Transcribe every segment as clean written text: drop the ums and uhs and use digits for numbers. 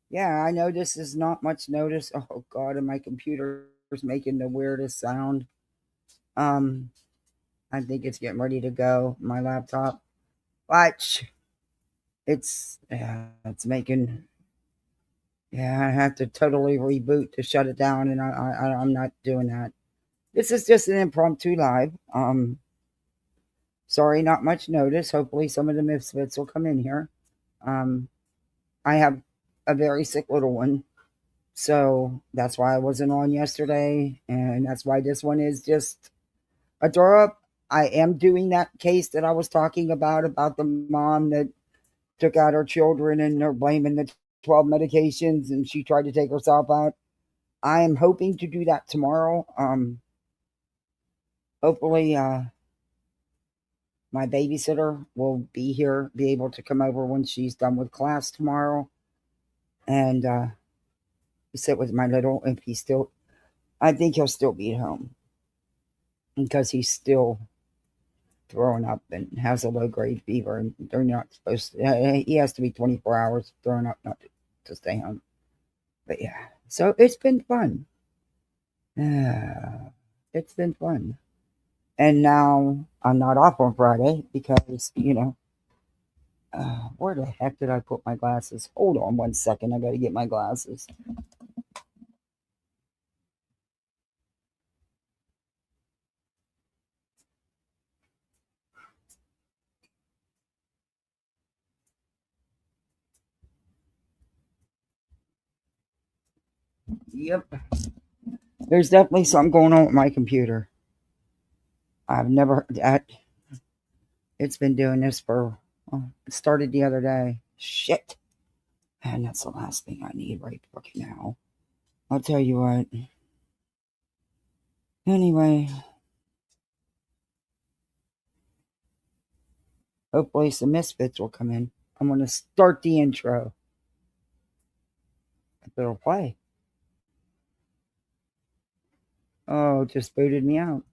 Yeah, I know this is not much notice. Oh God, and my computer's making the weirdest sound. Um, I think it's getting ready to go. My laptop, watch. It's making. Yeah, I have to totally reboot to shut it down, and I'm not doing that. This is just an impromptu live. Sorry, not much notice. Hopefully, some of the misfits will come in here. Um, I have a very sick little one, so that's why I wasn't on yesterday, and that's why this one is just a throw up. I am doing that case that I was talking about the mom that took out her children and they're blaming the 12 medications and she tried to take herself out. I am hoping to do that tomorrow. Hopefully, my babysitter will be here, be able to come over when she's done with class tomorrow and sit with my little. If he's still, I think he'll still be at home because he's still throwing up and has a low grade fever, and they're not supposed to. He has to be 24 hours throwing up not to stay home. But yeah, so it's been fun. It's been fun. And now I'm not off on Friday because, where the heck did I put my glasses? Hold on 1 second. I got to get my glasses. Yep. There's definitely something going on with my computer. I've never that. It's been doing this for. It started the other day. Shit. And that's the last thing I need right fucking now. I'll tell you what. Anyway, hopefully some misfits will come in. I'm going to start the intro. If it'll play. Oh, it just booted me out.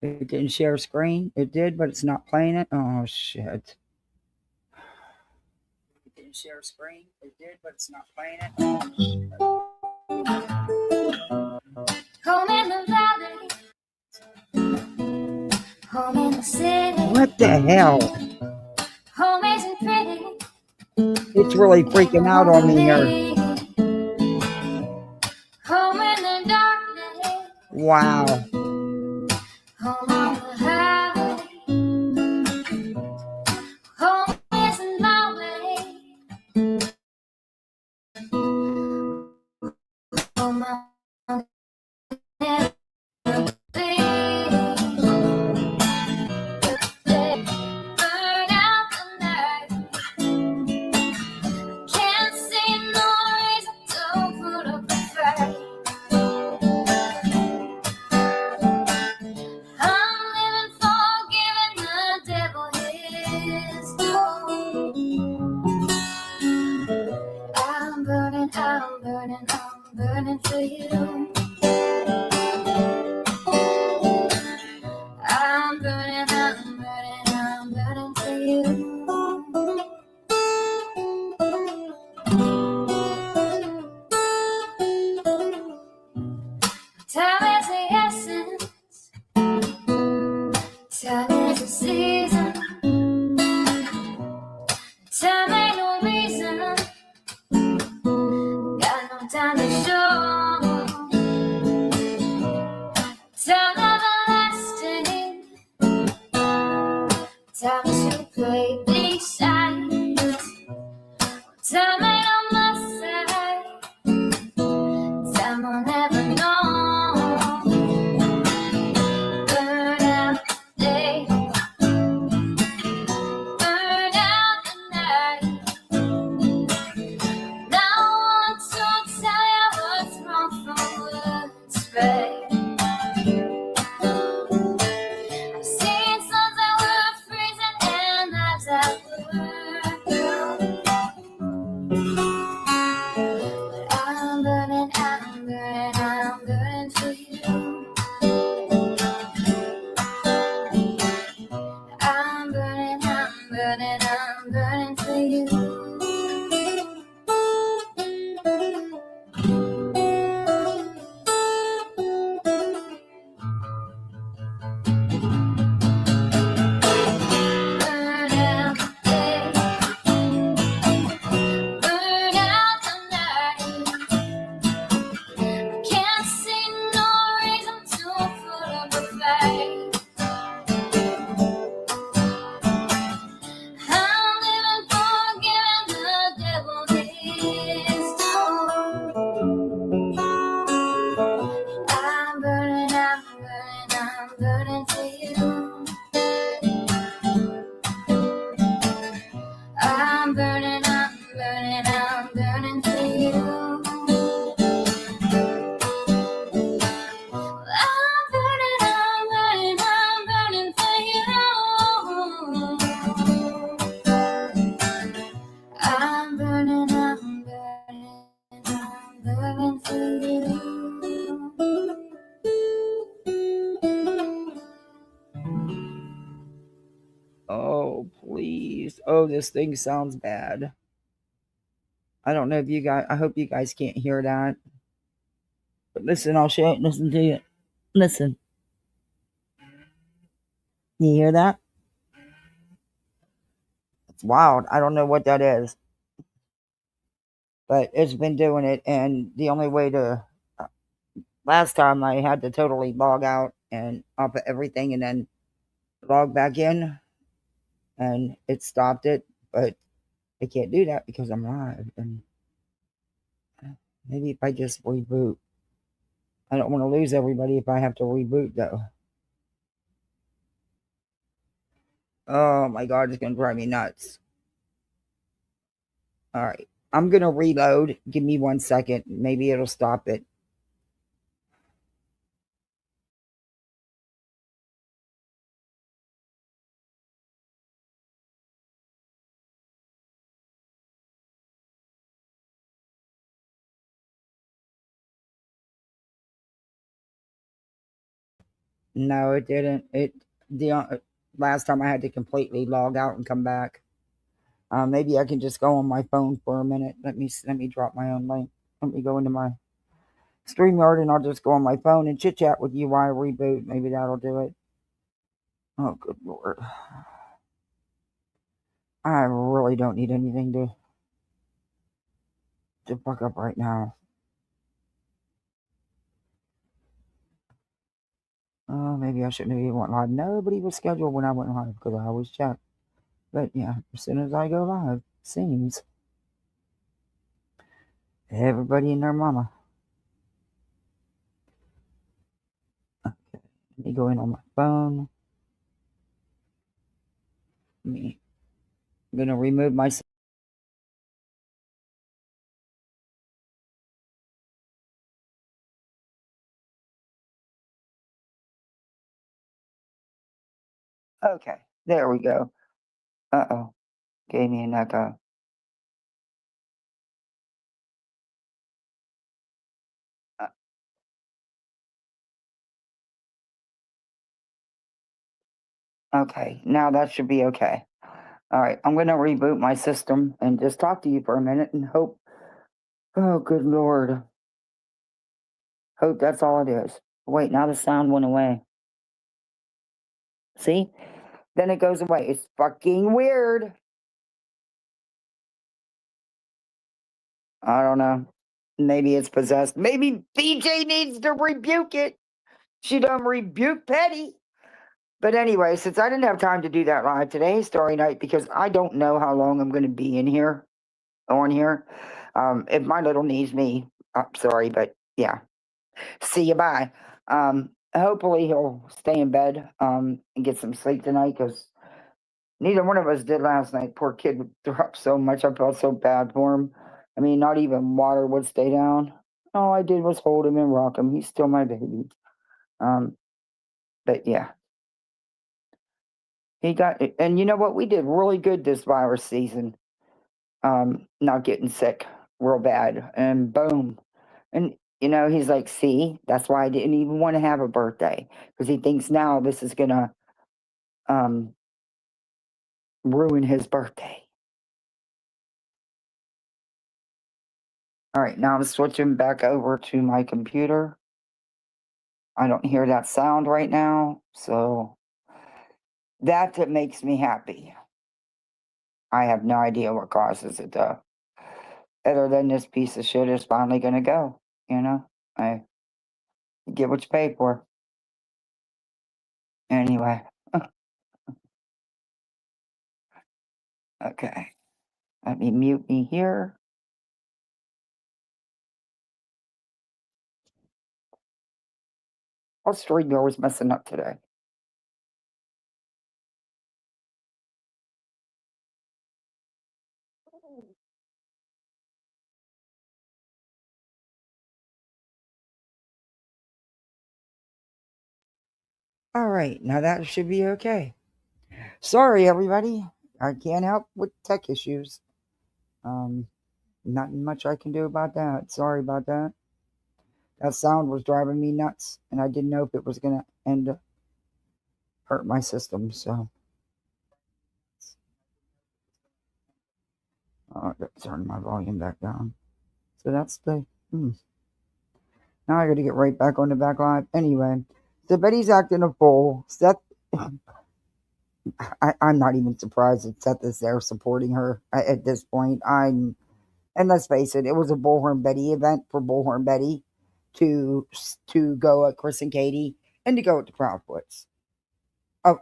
It didn't share screen. It did, but it's not playing it. Oh, shit. It didn't share screen. It did, but it's not playing it. Oh, Home in the valley, home in the city. What the hell? Home isn't pretty. It's really freaking out on me here. Home in the darkness. Wow. Home on the highway. Home isn't my way. Home on I'm burning for you. I'm burning for you. Time is the essence. Time is the season. Time ain't no reason. Got no time to show. Time everlasting. Time to play these sides. Time ain't on my side. Time will never know. Burn out the day. Burn out the night. Now I want to tell you what's wrong from what's right. I've seen suns that were freezing and lives that Oh, this thing sounds bad. I don't know if you guys, I hope you guys can't hear that. But listen, I'll show it. Listen to it. Listen. You hear that? It's wild. I don't know what that is. But it's been doing it. And the only way to, last time I had to totally log out and up everything and then log back in. And it stopped it. But I can't do that because I'm live. And maybe if I just reboot. I don't want to lose everybody if I have to reboot, though. Oh my god, it's going to drive me nuts. All right. I'm going to reload. Give me 1 second. Maybe it'll stop it. No, it didn't. The last time I had to completely log out and come back. Maybe I can just go on my phone for a minute. Let me drop my own link. Let me go into my StreamYard and I'll just go on my phone and chit chat with you while I reboot. Maybe that'll do it. Oh, good lord! I really don't need anything to fuck up right now. Maybe I shouldn't have even went live. Nobody was scheduled when I went live because I always check. But yeah, as soon as I go live, seems everybody and their mama. Okay, let me go in on my phone. I'm gonna remove myself. Okay, there we go. Uh-oh, gave me an echo. Uh, Okay, now that should be okay. All right, I'm gonna reboot my system and just talk to you for a minute and hope. Oh, good lord. Hope that's all it is. Wait, now the sound went away. See? Then it goes away. It's fucking weird. I don't know. Maybe it's possessed. Maybe BJ needs to rebuke it. She done rebuke Petty. But anyway, since I didn't have time to do that live today, story night, because I don't know how long I'm going to be in here, on here. If my little needs me, I'm sorry, but yeah. See you, bye. Hopefully he'll stay in bed and get some sleep tonight because neither one of us did last night. Poor kid threw up so much. I felt so bad for him. I mean, not even water would stay down. All I did was hold him and rock him. He's still my baby. Um, but yeah, he got, and you know what? We did really good this virus season. Not getting sick real bad. And boom. And, you know, he's like, see, that's why I didn't even want to have a birthday because he thinks now this is going to um, ruin his birthday. All right, now I'm switching back over to my computer. I don't hear that sound right now, so that makes me happy. I have no idea what causes it though. Other than this piece of shit is finally gonna go, you know? I get what you pay for. Anyway. Okay. Let me mute me here. Our StreamYard was messing up today. All right, now that should be okay. Sorry, everybody. I can't help with tech issues. Not much I can do about that. Sorry about that. That sound was driving me nuts, and I didn't know if it was going to end up hurt my system. So Oh, I got to turn my volume back down. So that's the. Now I got to get right back on the back line. Anyway, so Betty's acting a fool. Seth, I'm not even surprised that Seth is there supporting her at this point. And let's face it, it was a Bullhornbetty event for Bullhornbetty to go at Chris and Katie and to go at the Proudfoots.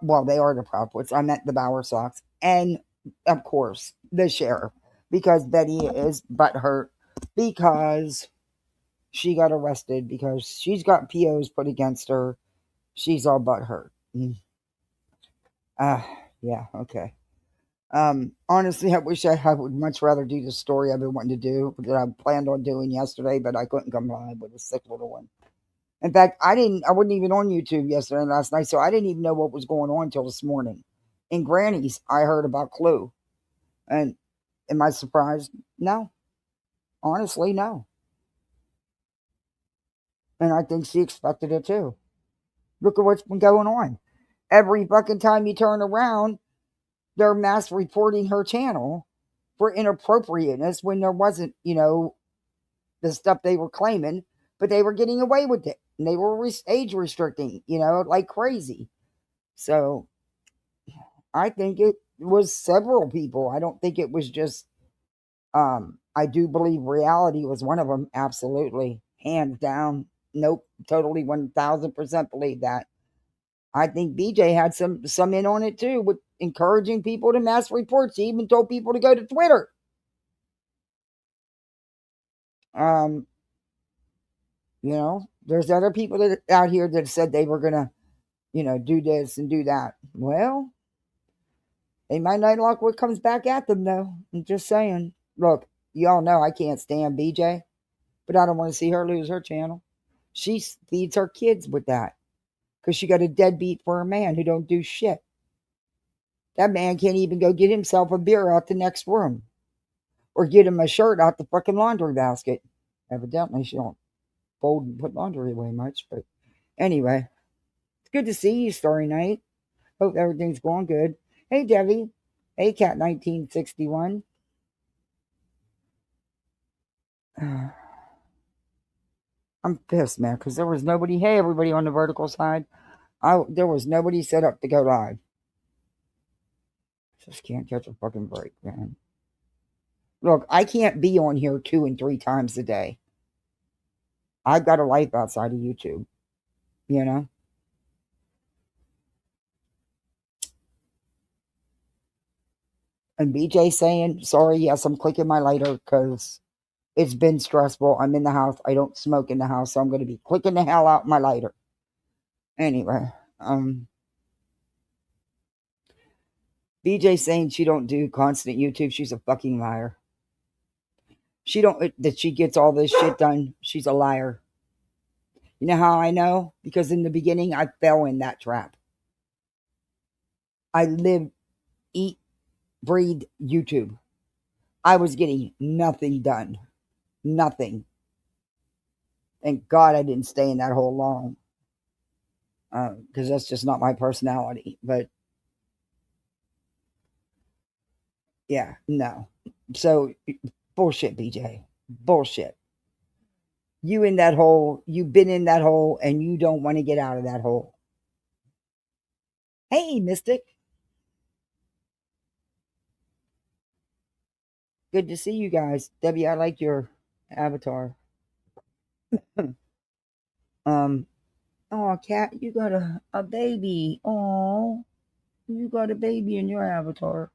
Well, they are the Proudfoots. I meant the Bower Sox. And, of course, the sheriff. Because Betty is butthurt because she got arrested because she's got POs put against her. She's all butthurt. Uh, yeah, okay. Honestly, I wish I would much rather do the story I've been wanting to do that I planned on doing yesterday, but I couldn't come live with a sick little one. In fact, I wasn't even on YouTube yesterday and last night, so I didn't even know what was going on until this morning. In Granny's, I heard about Clue. And am I surprised? No. Honestly, no. And I think she expected it too. Look at what's been going on. Every fucking time you turn around, they're mass reporting her channel for inappropriateness when there wasn't, the stuff they were claiming, but they were getting away with it. And they were age restricting, like crazy. So I think it was several people. I don't think it was just, I do believe reality was one of them. Absolutely. Hands down. Nope. Totally 1000% believe that. I think BJ had some in on it too, with encouraging people to mass report. She even told people to go to Twitter. Um, there's other people that out here that said they were gonna, do this and do that. Well, they might not like what comes back at them though. I'm just saying. Look, y'all know I can't stand BJ, but I don't want to see her lose her channel. She feeds her kids with that because she got a deadbeat for a man who don't do shit. That man can't even go get himself a beer out the next room or get him a shirt out the fucking laundry basket. Evidently, she don't fold and put laundry away much. But anyway, it's good to see you, Story Night. Hope everything's going good. Hey, Debbie. Hey, Cat 1961. I'm pissed, man, because there was nobody. Hey, everybody on the vertical side. There was nobody set up to go live. Just can't catch a fucking break, man. Look, I can't be on here 2 and 3 times a day. I've got a life outside of YouTube, you know? And BJ saying, sorry, yes, I'm clicking my lighter because it's been stressful. I'm in the house. I don't smoke in the house, so I'm going to be clicking the hell out my lighter. Anyway, BJ saying she don't do constant YouTube. She's a fucking liar. That she gets all this shit done. She's a liar. You know how I know? Because in the beginning, I fell in that trap. I live, eat, breathe YouTube. I was getting nothing done. Nothing. Thank God I didn't stay in that hole long. Because that's just not my personality. But yeah, no. So bullshit, BJ. Bullshit. You in that hole, you've been in that hole, and you don't want to get out of that hole. Hey, Mystic. Good to see you guys. Debbie, I like your avatar. Oh, Cat, you got a baby. Oh, you got a baby in your avatar.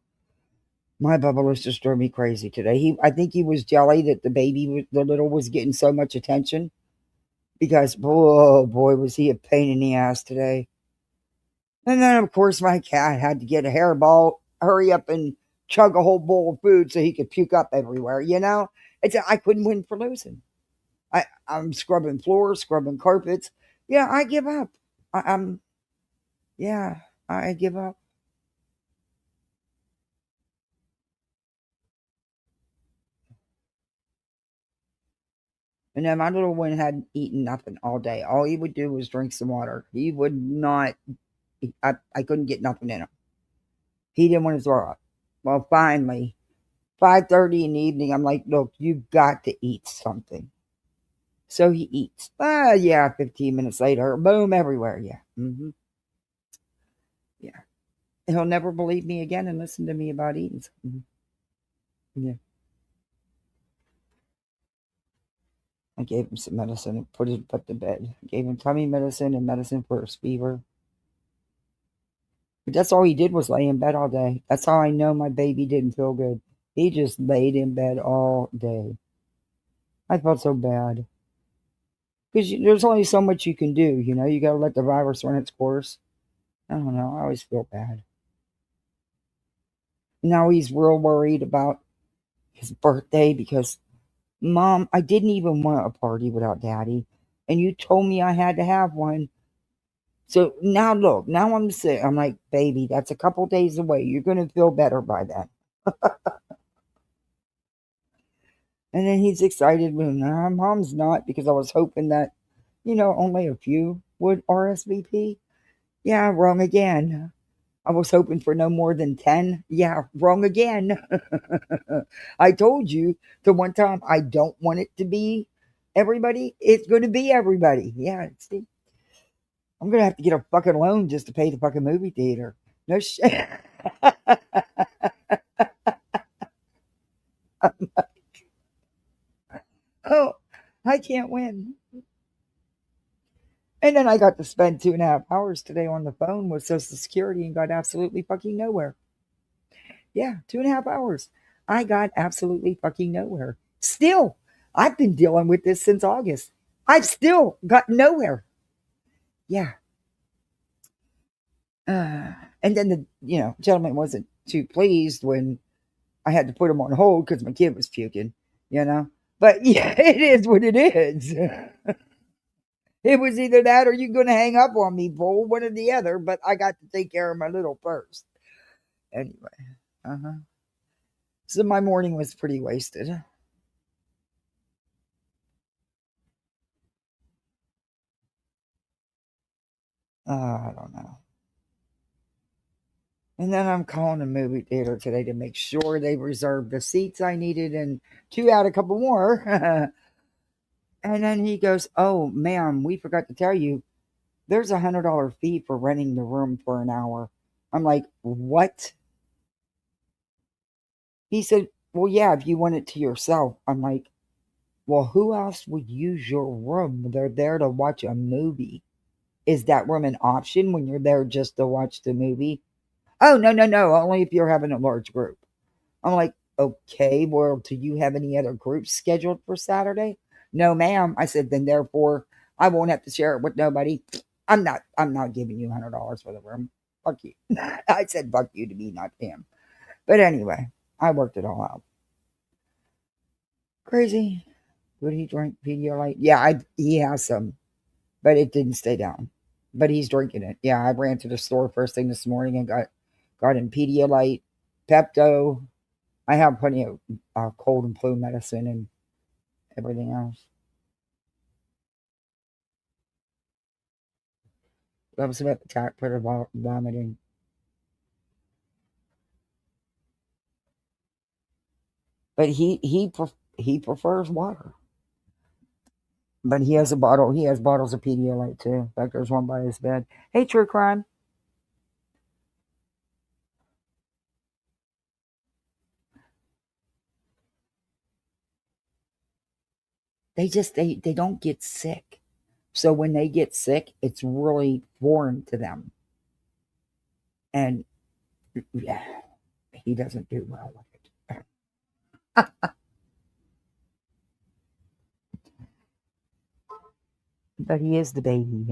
My bubblist just drove me crazy today. I think he was jelly that the little was getting so much attention because, oh boy, was he a pain in the ass today. And then, of course, my cat had to get a hairball, hurry up and chug a whole bowl of food so he could puke up everywhere. I couldn't win for losing. I'm scrubbing floors, scrubbing carpets. Yeah, I give up. Yeah, I give up. And then my little one hadn't eaten nothing all day. All he would do was drink some water. He would not, I couldn't get nothing in him. He didn't want to throw up. Well, finally, 5:30 in the evening. I'm like, look, you got to eat something. So he eats. Yeah, 15 minutes later, boom, everywhere. Yeah. Yeah. He'll never believe me again and listen to me about eating something. Yeah. I gave him some medicine and put to bed. I gave him tummy medicine and medicine for his fever. But that's all he did was lay in bed all day. That's how I know my baby didn't feel good. He just laid in bed all day. I felt so bad. Because there's only so much you can do, you know? You got to let the virus run its course. I don't know. I always feel bad. Now he's real worried about his birthday because, Mom, I didn't even want a party without Daddy. And you told me I had to have one. So now look, now I'm sick. I'm like, baby, that's a couple days away. You're going to feel better by then. And then he's excited. Nah, Mom's not because I was hoping that, only a few would RSVP. Yeah, wrong again. I was hoping for no more than 10. Yeah, wrong again. I told you the one time I don't want it to be everybody. It's going to be everybody. Yeah, see, I'm going to have to get a fucking loan just to pay the fucking movie theater. No shit. Oh, I can't win. And then I got to spend 2.5 hours today on the phone with Social Security and got absolutely fucking nowhere. Yeah, 2.5 hours. I got absolutely fucking nowhere. Still, I've been dealing with this since August. I've still got nowhere. Yeah. And then the gentleman wasn't too pleased when I had to put him on hold because my kid was puking. But yeah, it is what it is. It was either that or you're going to hang up on me, bull, one or the other. But I got to take care of my little first. Anyway, so my morning was pretty wasted. I don't know. And then I'm calling the movie theater today to make sure they reserved the seats I needed and to add a couple more. And then he goes, "Oh, ma'am, we forgot to tell you there's $100 fee for renting the room for an hour." I'm like, "What?" He said, "Well, yeah, if you want it to yourself." I'm like, "Well, who else would use your room? They're there to watch a movie. Is that room an option when you're there just to watch the movie?" "Oh, no, no, no, only if you're having a large group." I'm like, "Okay, well, do you have any other groups scheduled for Saturday?" "No, ma'am." I said, "Then therefore I won't have to share it with nobody. I'm not giving you $100 for the room. Fuck you." I said fuck you to me, not him. But anyway, I worked it all out. Crazy. Would he drink Pedialyte? Yeah, he has some, but it didn't stay down. But he's drinking it. Yeah, I ran to the store first thing this morning and got him Pedialyte, Pepto. I have plenty of cold and flu medicine and everything else. That was about the cat put her vomiting. But he prefers water. But he has a bottle. He has bottles of Pedialyte too. In fact, there's one by his bed. Hey, true crime. They don't get sick. So when they get sick, it's really foreign to them. And yeah, he doesn't do well with it. But he is the baby.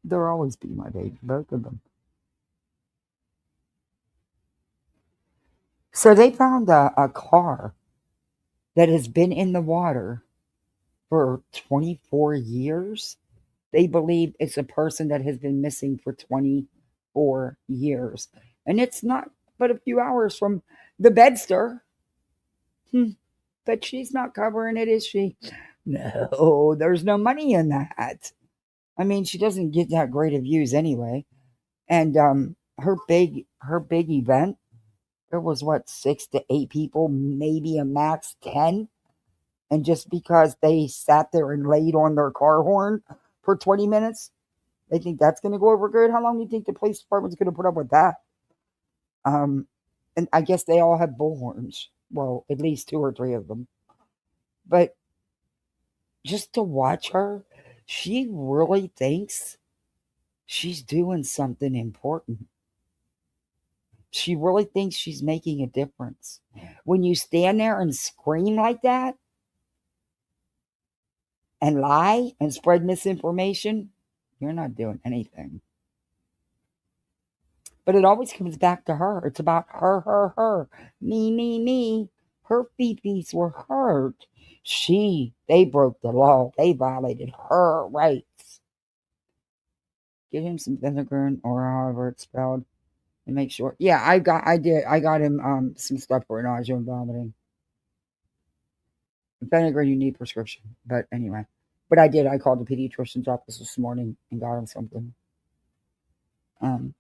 They'll always be my baby, both of them. So they found a car that has been in the water for 24 years. They believe it's a person that has been missing for 24 years. And it's not but a few hours from the bedster. But she's not covering it, is she? No, there's no money in that. I mean, she doesn't get that great of views anyway. And her big event, there was what, 6 to 8 people, maybe a max 10. And just because they sat there and laid on their car horn for 20 minutes, they think that's going to go over good. How long do you think the police department's going to put up with that? Um, and I guess they all have bullhorns. Well, at least 2 or 3 of them. But just to watch her, she really thinks she's doing something important. She really thinks she's making a difference. When you stand there and scream like that and lie and spread misinformation, you're not doing anything. But it always comes back to her. It's about her, her, her. Me, me, me. Her feeties were hurt. They broke the law. They violated her rights. Give him some vinegar or however it's spelled and make sure. Yeah, I got him some stuff for nausea and vomiting. Vinegar, you need prescription. But anyway. But I did. I called the pediatrician's office this morning and got him something. Um,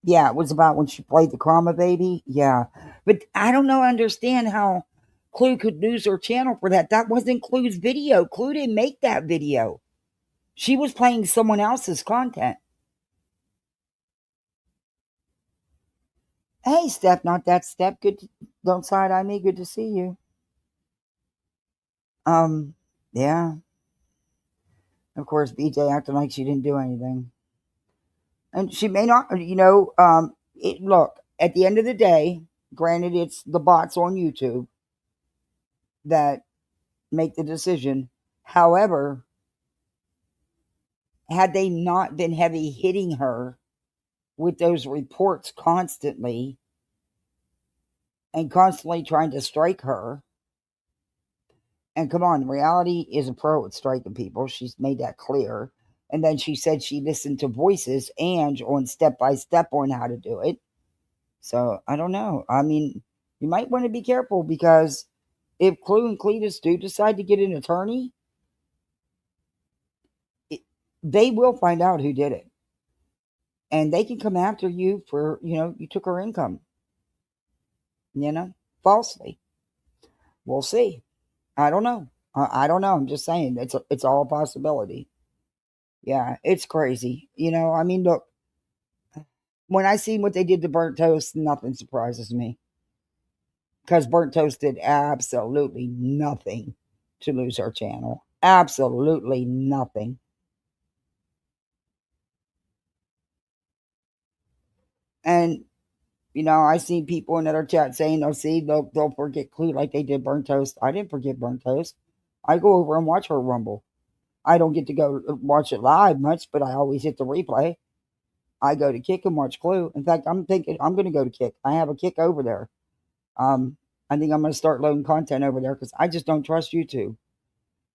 Yeah, it was about when she played the Karma Baby. Yeah. But I don't know, understand how Clue could lose her channel for that. That wasn't Clue's video. Clue didn't make that video. She was playing someone else's content. Hey, Steph, not that Steph. Don't side eye me. Good to see you. Um, yeah. Of course, BJ acting like she didn't do anything. And she may not, look, at the end of the day, granted, it's the bots on YouTube that make the decision. However, had they not been heavy hitting her with those reports constantly and constantly trying to strike her, and come on, reality is a pro at striking people. She's made that clear. And then she said she listened to voices and on step by step on how to do it. So I don't know. I mean, you might want to be careful because if Clue and Cletus do decide to get an attorney, they will find out who did it. And they can come after you for, you took her income, falsely. We'll see. I don't know. I don't know. I'm just saying it's all a possibility. Yeah, it's crazy. I mean, look, when I see what they did to Burnt Toast, nothing surprises me because Burnt Toast did absolutely nothing to lose our channel. Absolutely nothing. And I seen people in other chat saying, "Oh, see, they'll forget Clue like they did Burnt Toast." I didn't forget Burnt Toast. I go over and watch her rumble. I don't get to go watch it live much, but I always hit the replay. I go to Kick and watch Clue. In fact, I'm thinking I'm going to go to Kick. I have a Kick over there. I think I'm going to start loading content over there because I just don't trust YouTube.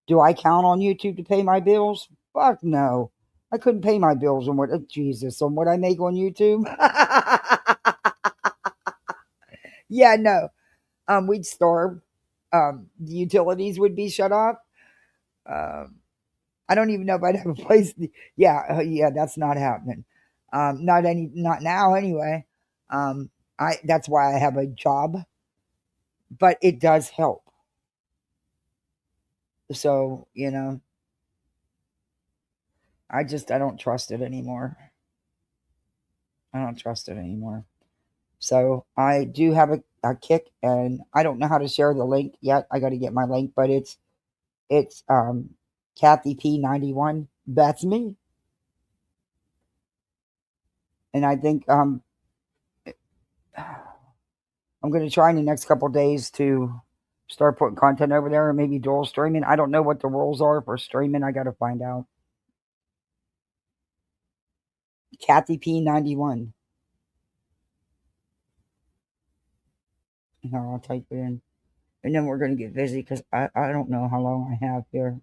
Do I count on YouTube to pay my bills? Fuck no. I couldn't pay my bills on what I make on YouTube. Yeah, no. We'd starve. The utilities would be shut off. Um, I don't even know if I'd have a place. Yeah, that's not happening. Not now anyway. That's why I have a job, but it does help. So, I don't trust it anymore. I don't trust it anymore. So I do have a Kick, and I don't know how to share the link yet. I got to get my link, but it's Kathy P91. That's me. And I think I'm going to try in the next couple days to start putting content over there, or maybe dual streaming. I don't know what the rules are for streaming. I got to find out. Kathy P91. I'll type it in. And then we're going to get busy because I don't know how long I have here.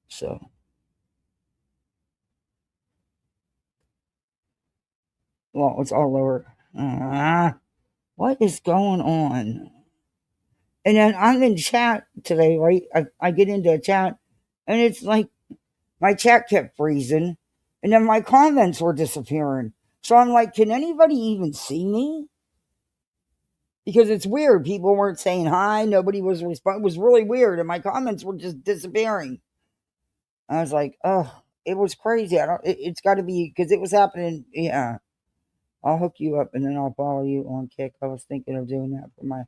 So. Well, it's all lower. What is going on? And then I'm in chat today, right? I get into a chat, and it's like my chat kept freezing, and then my comments were disappearing. So I'm like, can anybody even see me? Because it's weird. People weren't saying hi. Nobody was responding. It was really weird, and my comments were just disappearing. I was like, oh, it was crazy. I don't. It's got to be because it was happening. Yeah, I'll hook you up, and then I'll follow you on Kick. I was thinking of doing that for my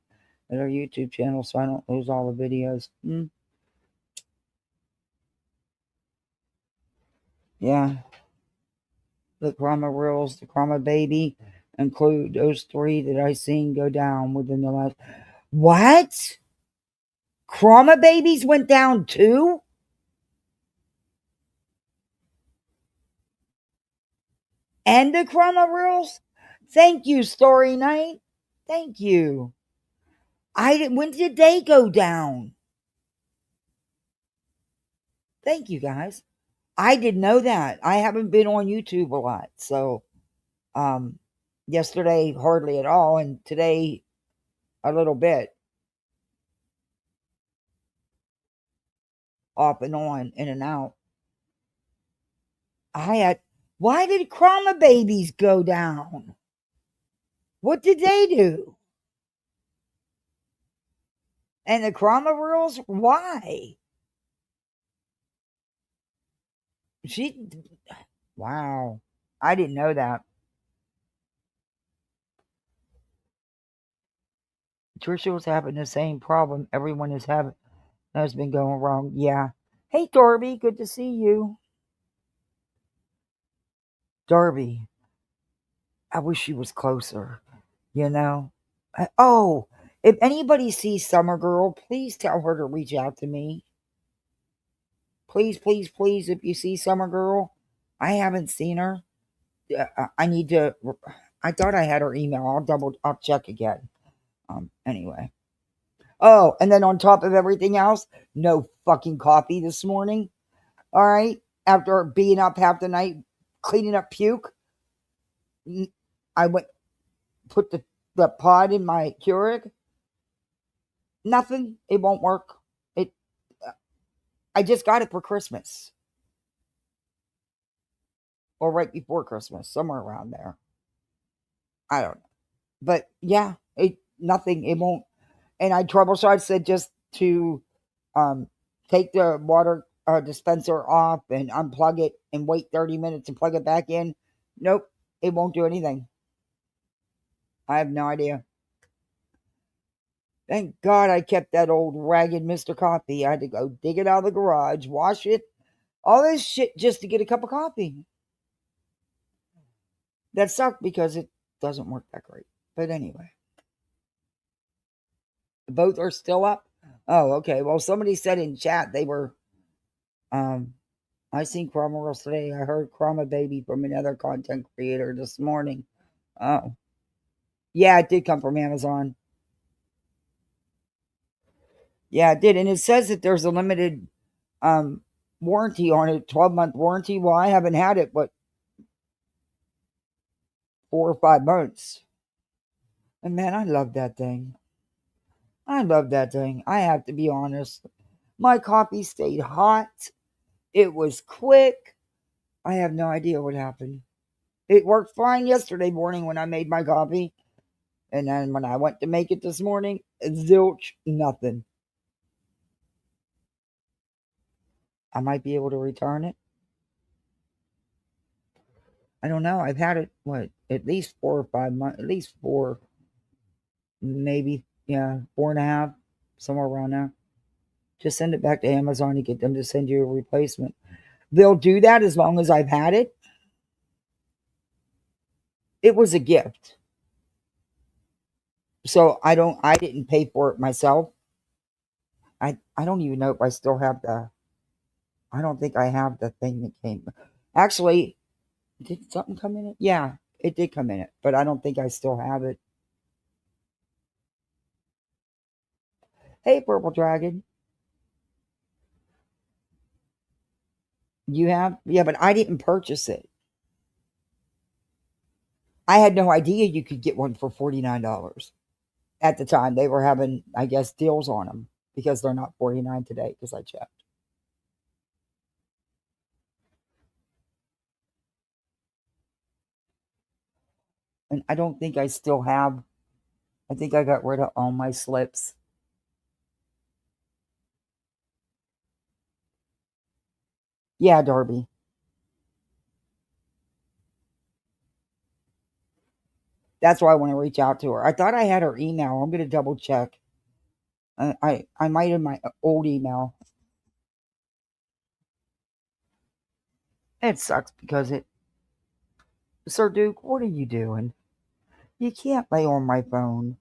other YouTube channel, so I don't lose all the videos. Yeah, the Krama Reels, the Krama Baby include those three that I seen go down within the last. What? Krama Babies went down too? And the Krama Reels? Thank you, Story Night. Thank you. When did they go down? Thank you, guys. I didn't know that. I haven't been on YouTube a lot, so um yesterday hardly at all, and today a little bit off and on, in and out. I had Why did Krama Babies go down? What did they do? And the Krama Rules? Why? She Wow. I didn't know that. Trisha was having the same problem everyone has been going wrong. Yeah. Hey Darby, good to see you. Darby, I wish she was closer, you know? Oh, if anybody sees Summer Girl, please tell her to reach out to me. Please, please, please, if you see Summer Girl, I haven't seen her. I need to. I thought I had her email. I'll check again. Anyway. Oh, and then on top of everything else, no fucking coffee this morning. All right. After being up half the night cleaning up puke, I went, put the pod in my Keurig. Nothing. It won't work. It. I just got it for Christmas or right before Christmas, somewhere around there. I don't know. But yeah, nothing. It won't. And I troubleshot. I said just to um, take the water dispenser off and unplug it and wait 30 minutes and plug it back in. Nope, it won't do anything. I have no idea. Thank God I kept that old ragged Mr. Coffee. I had to go dig it out of the garage, wash it, all this shit just to get a cup of coffee. That sucked because it doesn't work that great. But anyway, both are still up. Oh, okay. Well, somebody said in chat they were. I seen Krama Rules today. I heard Krama Baby from another content creator this morning. Oh, yeah, it did come from Amazon. Yeah, it did, and it says that there's a limited um warranty on it, 12-month warranty. Well, I haven't had it, but 4 or 5 months. And man, I love that thing. I love that thing. I have to be honest. My coffee stayed hot. It was quick. I have no idea what happened. It worked fine yesterday morning when I made my coffee. And then when I went to make it this morning, zilch, nothing. I might be able to return it. I don't know. I've had it, what, at least 4 or 5 months, at least four, maybe, yeah, 4.5, somewhere around there. Just send it back to Amazon to get them to send you a replacement. They'll do that as long as I've had it. It was a gift. So I didn't pay for it myself. I don't even know if I still have I don't think I have the thing that came. Actually, did something come in it? Yeah, it did come in it, but I don't think I still have it. Hey, Purple Dragon. You have? Yeah, but I didn't purchase it. I had no idea you could get one for $49. At the time, they were having, I guess, deals on them because they're not 49 today. Because I checked, and I don't think I still have. I think I got rid of all my slips. Yeah, Darby. That's why I want to reach out to her. I thought I had her email. I'm gonna double check. I might have my old email. It sucks because it. Sir Duke, what are you doing? You can't lay on my phone.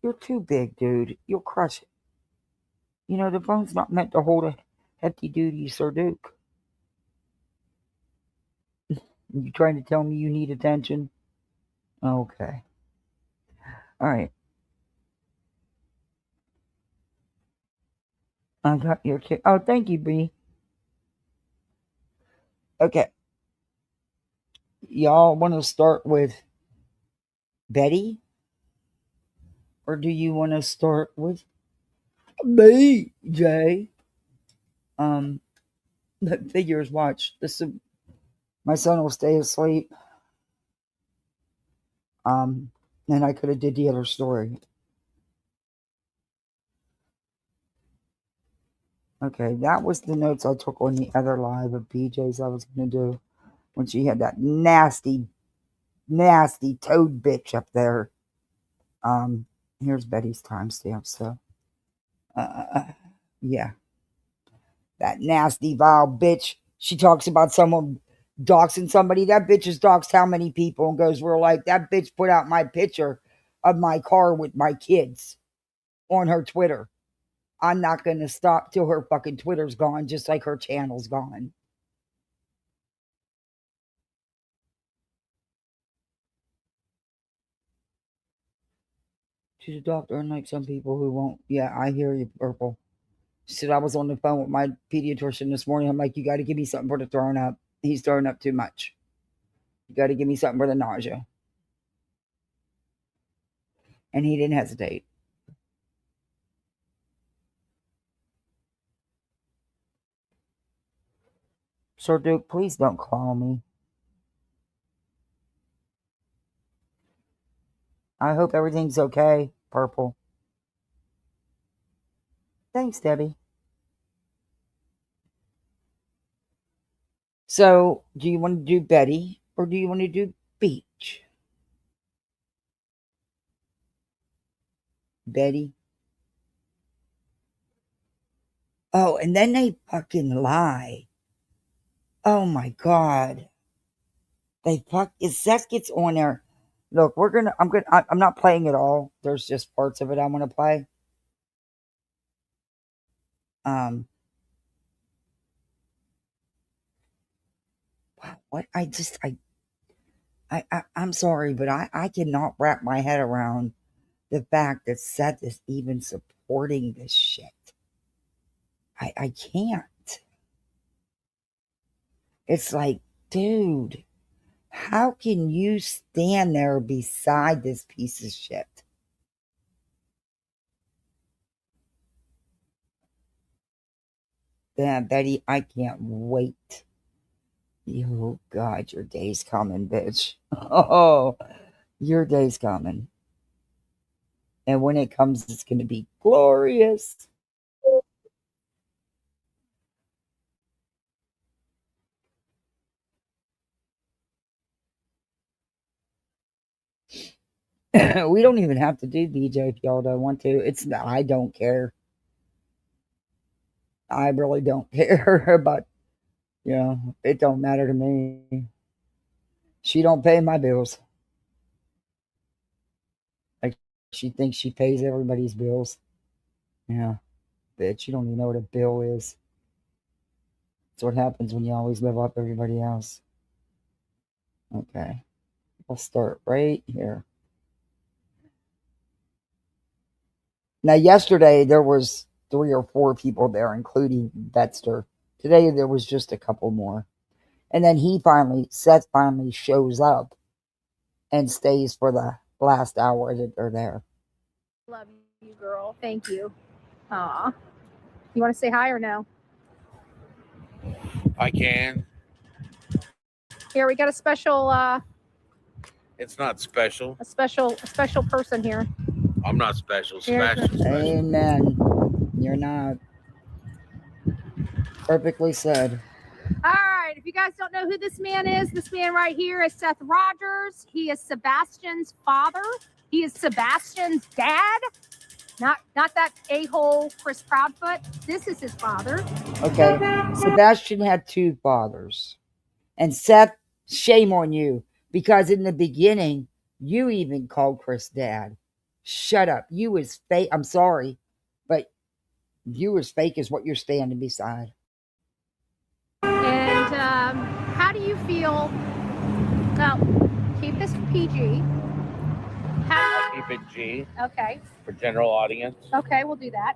You're too big, dude. You'll crush it. You know the phone's not meant to hold a hefty duty, Sir Duke. You trying to tell me you need attention? Okay. All right. I got your tick. Oh, thank you, B. Okay. Y'all want to start with Betty? Or do you want to start with BJ? Um, but figures, watch. My son will stay asleep. And I could have did the other story. Okay, that was the notes I took on the other live of BJ's I was going to do when she had that nasty, nasty toad bitch up there. Um, Here's Betty's timestamp. So, yeah, that nasty, vile bitch. She talks about someone doxing somebody. That bitch has doxed how many people and goes, we're like, that bitch put out my picture of my car with my kids on her Twitter. I'm not going to stop till her fucking Twitter's gone, just like her channel's gone. She's a doctor, unlike some people who won't. Yeah, I hear you, Purple. She said I was on the phone with my pediatrician this morning. I'm like, you got to give me something for the throwing up. He's throwing up too much. You got to give me something for the nausea. And he didn't hesitate. Sir Duke, please don't call me. I hope everything's okay, Purple. Thanks, Debbie. So, do you want to do Betty or do you want to do Beach? Betty. Oh, and then they fucking lie. Oh my God. They fuck. If Seth gets on there, look, I'm not playing it all. There's just parts of it I want to play. Um, what I'm sorry, but I cannot wrap my head around the fact that Seth is even supporting this shit. I can't. It's like, dude, how can you stand there beside this piece of shit? Damn, Betty, I can't wait. Oh God, your day's coming, bitch. Oh, your day's coming. And when it comes, it's gonna be glorious. We don't even have to do BJ if y'all don't want to. I don't care. I really don't care, but it don't matter to me. She don't pay my bills. Like she thinks she pays everybody's bills. Yeah, bitch, you don't even know what a bill is. That's what happens when you always live up everybody else. Okay, I'll start right here. Now, yesterday there was 3 or 4 people there, including Betster. Today there was just a couple more. And then Seth finally shows up and stays for the last hour that they're there. Love you, girl. Thank you. Aw. You want to say hi or no? I can. Here, we got a special It's not special. a special person here. I'm not special. Here- Sebastian's special. Amen. You're not. Perfectly said. All right. If you guys don't know who this man right here is Seth Rogers. He is Sebastian's father. He is Sebastian's dad. Not that a-hole Chris Proudfoot. This is his father. Okay. Sebastian had two fathers. And Seth, shame on you. Because in the beginning, you even called Chris dad. Shut up. You was fake. I'm sorry. But you as fake as what you're standing beside. And how do you feel? Now, keep this PG. Keep it G Okay. for general audience. Okay, we'll do that.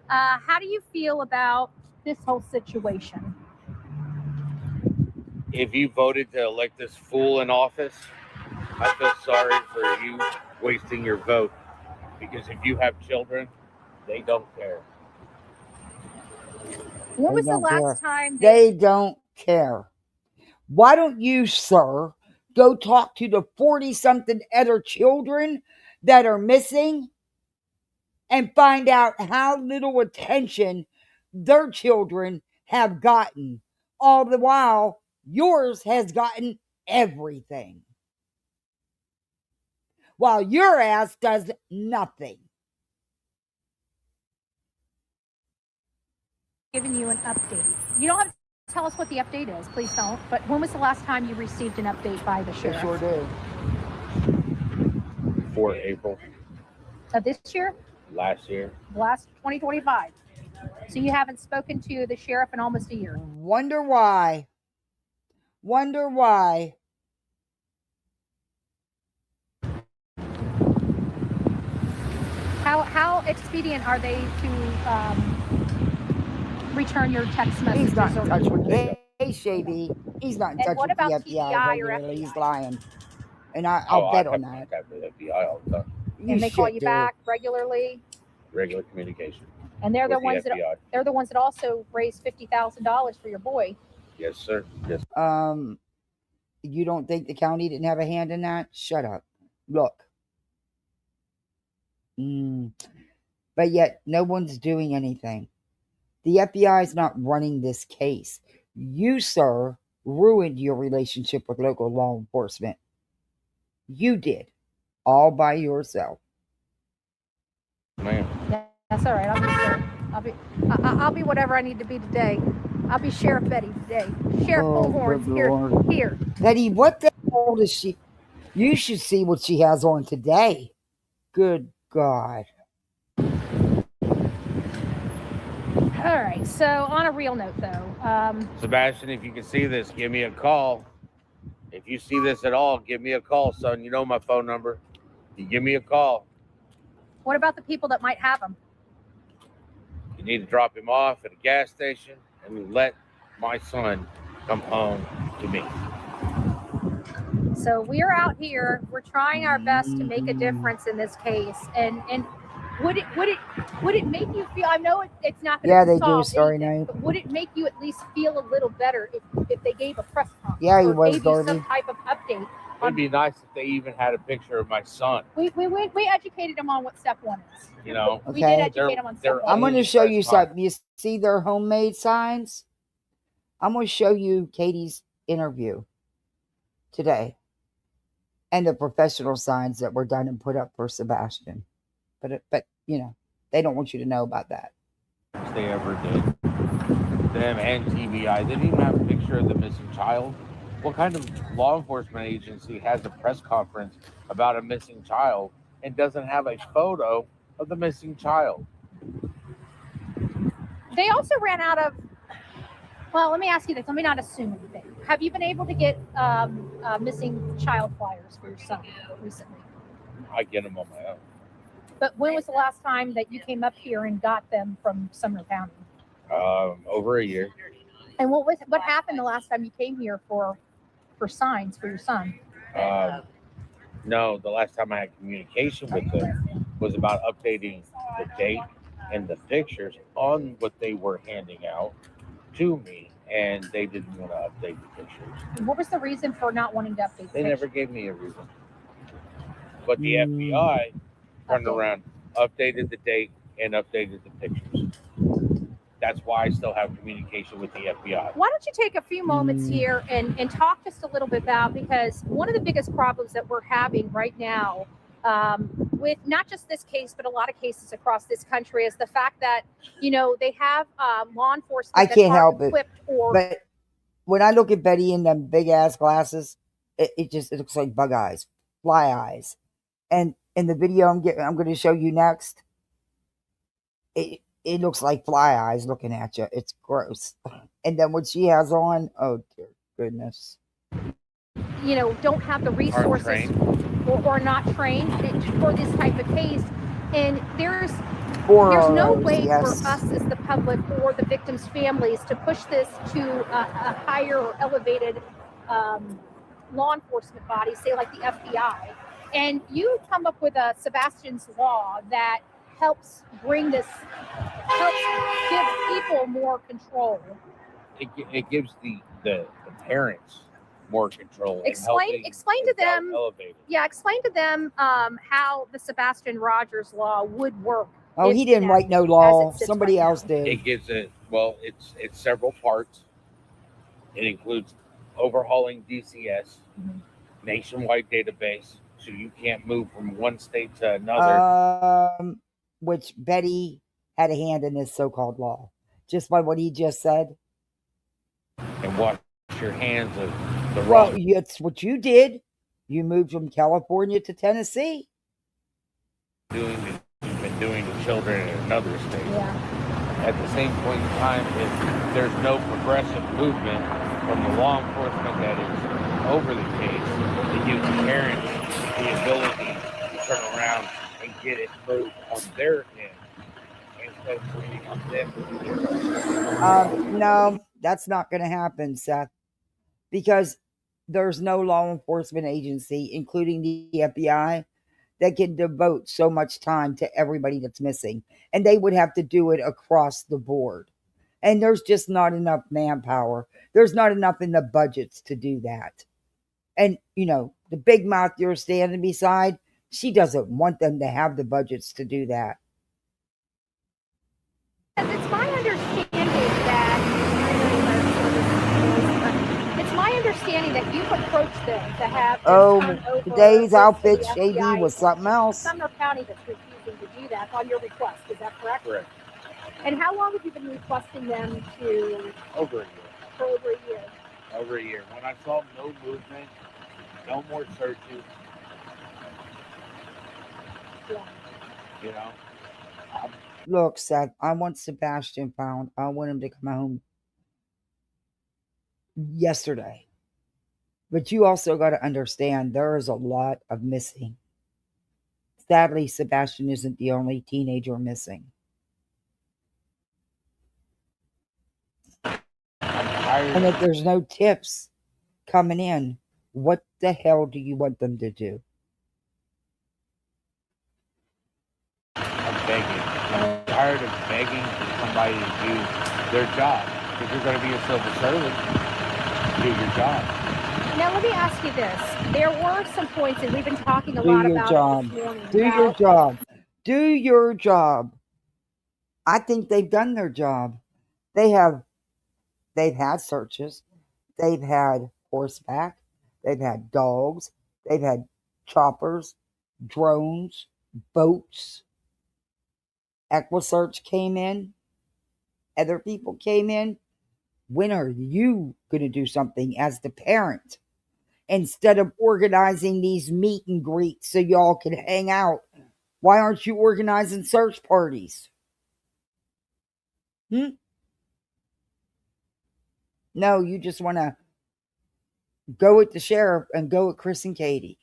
How do you feel about this whole situation? If you voted to elect this fool in office, I feel sorry for you wasting your vote. Because if you have children, they don't care. When They was the don't care. last time They don't care. Why don't you, sir, go talk to the 40-something other children that are missing and find out how little attention their children have gotten, all the while yours has gotten everything, while your ass does nothing? giving you an update? You don't have to tell us what the update is, please don't. But when was the last time you received an update by the They sheriff? sure do. For April Of this year? last year. Last 2025. So you haven't spoken to the sheriff in almost a year. Wonder why. Wonder why. How expedient are they to return your text messages? He's not in or touch with emails? Hey, Shavy. He's not in And touch what with the about FBI TBI or regularly. He's FBI? lying. And I'll bet on that. I have contact with FBI all the time. And they call should you do. back regularly. Regular communication. And they're the with ones the FBI. they're the ones that also raised $50,000 for your boy. Yes, sir. Yes. You don't think the county didn't have a hand in that? Shut up. Look. But yet, no one's doing anything. The FBI is not running this case. You, sir, ruined your relationship with local law enforcement. You did. All by yourself. Ma'am. Yeah, that's all right. I'll be whatever I need to be today. I'll be Sheriff Betty today. Sheriff Bullhorn's here. Betty, what the hell is she? You should see what she has on today. Good God. All right. So on a real note, though, Sebastian, if you can see this, give me a call. If you see this at all, give me a call, son. You know my phone number. You give me a call. what about the people that might have them? You need to drop him off at a gas station and let my son come home to me. So we're out here. We're trying our best to make a difference in this case. And would it make you feel? I know it's not going to solve anything, but would it make you at least feel a little better if they gave a press conference? Yeah, he or was, gave you some Darby. type of update. It'd be nice if they even had a picture of my son. We educated them on what step one is. You know, We did educate them on step one. I'm going to show you something. You see their homemade signs? I'm going to show you Katie's interview today and the professional signs that were done and put up for Sebastian. But you know, they don't want you to know about that. They ever did. Them and TBI. They didn't even have a picture of the missing child. What kind of law enforcement agency has a press conference about a missing child and doesn't have a photo of the missing child? They also ran out of. Well, let me ask you this. Let me not assume anything. Have you been able to get missing child flyers for your son recently? I get them on my own. But when was the last time that you came up here and got them from Sumner County? Over a year. And what happened the last time you came here for signs for your son? No, the last time I had communication with them was about updating the date and the pictures on what they were handing out to me, and they didn't want to update the pictures. What was the reason for not wanting to update? They never gave me a reason. But the Mm. FBI turned around, updated the date, and updated the pictures. That's why I still have communication with the FBI. Why don't you take a few moments here and talk just a little bit about, because one of the biggest problems that we're having right now with not just this case, but a lot of cases across this country is the fact that, they have law enforcement I can't help it. equipped or. But when I look at Betty in them big ass glasses, it looks like bug eyes, fly eyes. And in the video I'm going to show you next, it looks like fly eyes looking at you. It's gross. And then what she has on, oh dear goodness. Don't have the resources or not trained for this type of case. And there's no way for us as the public or the victims' families to push this to a higher or elevated law enforcement body, say like the FBI. And you come up with a Sebastian's Law that helps give people more control. It gives the parents more control. Explain to them. Elevated. Yeah, explain to them how the Sebastian Rogers Law would work. Oh, he didn't write no law. Somebody else did. It gives it's several parts. It includes overhauling DCS, nationwide database, so you can't move from one state to another. Which Betty had a hand in this so-called law, just by what he just said. And wash your hands of the wrong. Well, it's what you did. You moved from California to Tennessee. You've been doing to children in another state. Yeah. At the same point in time, if there's no progressive movement from the law enforcement that is over the case, it gives the parents the ability to turn around and get it moved on their end instead of waiting on them to do it. No, that's not going to happen, Seth, because there's no law enforcement agency, including the FBI, that can devote so much time to everybody that's missing. And they would have to do it across the board. And there's just not enough manpower. There's not enough in the budgets to do that. And, the big mouth you're standing beside, she doesn't want them to have the budgets to do that. It's my understanding that you've approached them to have today's outfit shady was something else. Sumner County that's refusing to do that on your request. Is that correct? Correct. And how long have you been requesting them to? Over a year. For over a year. Over a year. When I saw no movement, no more searches. Yeah. Look, Seth, I want Sebastian found. I want him to come home yesterday. But you also got to understand there is a lot of missing. Sadly, Sebastian isn't the only teenager missing. And if there's no tips coming in, what the hell do you want them to do? I'm begging. I'm tired of begging for somebody to do their job. If you're going to be a civil servant, do your job. Now, let me ask you this. There were some points, and we've been talking a lot about it this morning. Do your job. Do your job. I think they've done their job. They've had searches. They've had horseback. They've had dogs. They've had choppers, drones, boats. EquiSearch came in. Other people came in. When are you going to do something as the parent? Instead of organizing these meet and greets so y'all can hang out, why aren't you organizing search parties? No, you just want to go with the sheriff and go with Chris and Katie.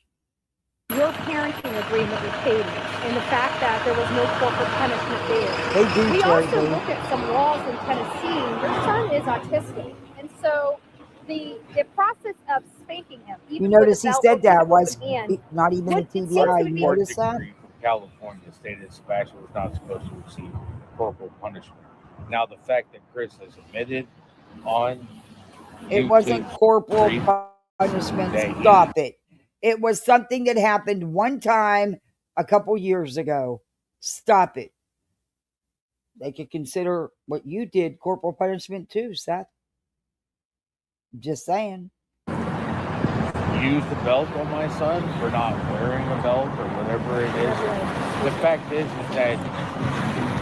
Your parenting agreement with Katie and the fact that there was no corporate punishment there. They do. We also look at some laws in Tennessee. Your son is autistic, and so the process of spanking him. You notice he said that was not even a TBI. You notice that? California stated Sebastian was not supposed to receive corporal punishment. Now, the fact that Chris has admitted on It wasn't YouTube corporal stream punishment. that he Stop it. It was something that happened one time a couple years ago. Stop it. They could consider what you did corporal punishment too, Seth. Just saying. used the belt on my son for not wearing a belt or whatever it is. The fact is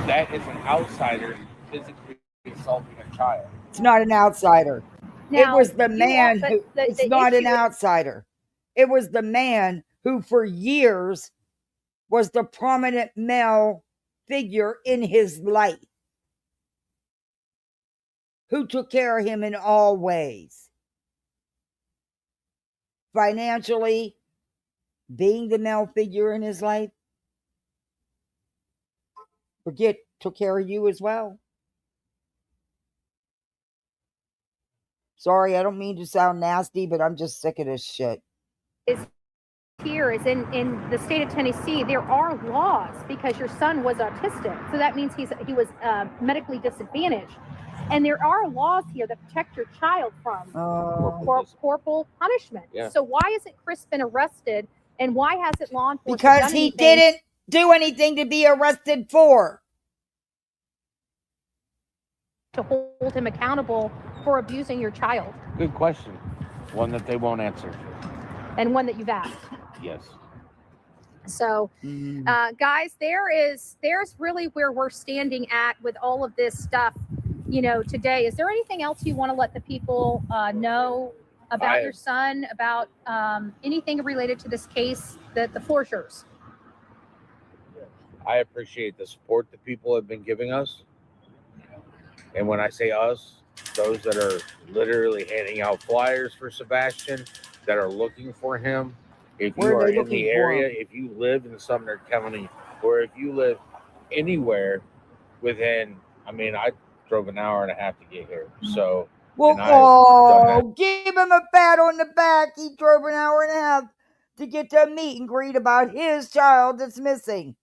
that is an outsider physically assaulting a child. It's not an outsider. Now, it was the you man are- who, but it's the not an issue is- outsider. It was the man who for years was the prominent male figure in his life, who took care of him in all ways. Financially, being the male figure in his life, forget, took care of you as well. Sorry, I don't mean to sound nasty, but I'm just sick of this shit. Here is in the state of Tennessee, there are laws because your son was autistic. So that means he was medically disadvantaged. And there are laws here that protect your child from corporal punishment. Yeah. So why hasn't Chris been arrested, and why hasn't law enforcement Because done he anything didn't do anything to be arrested for. to hold him accountable for abusing your child? Good question. One that they won't answer. And one that you've asked. Yes. So, guys, there's really where we're standing at with all of this stuff, today. Is there anything else you want to let the people know about your son, about anything related to this case, the floor's yours? I appreciate the support that people have been giving us. And when I say us, those that are literally handing out flyers for Sebastian, that are looking for him. If you are in the area, if you live in Sumner County, or if you live anywhere within, I drove an hour and a half to get here. So, well, give him a pat on the back. He drove an hour and a half to get to a meet and greet about his child that's missing.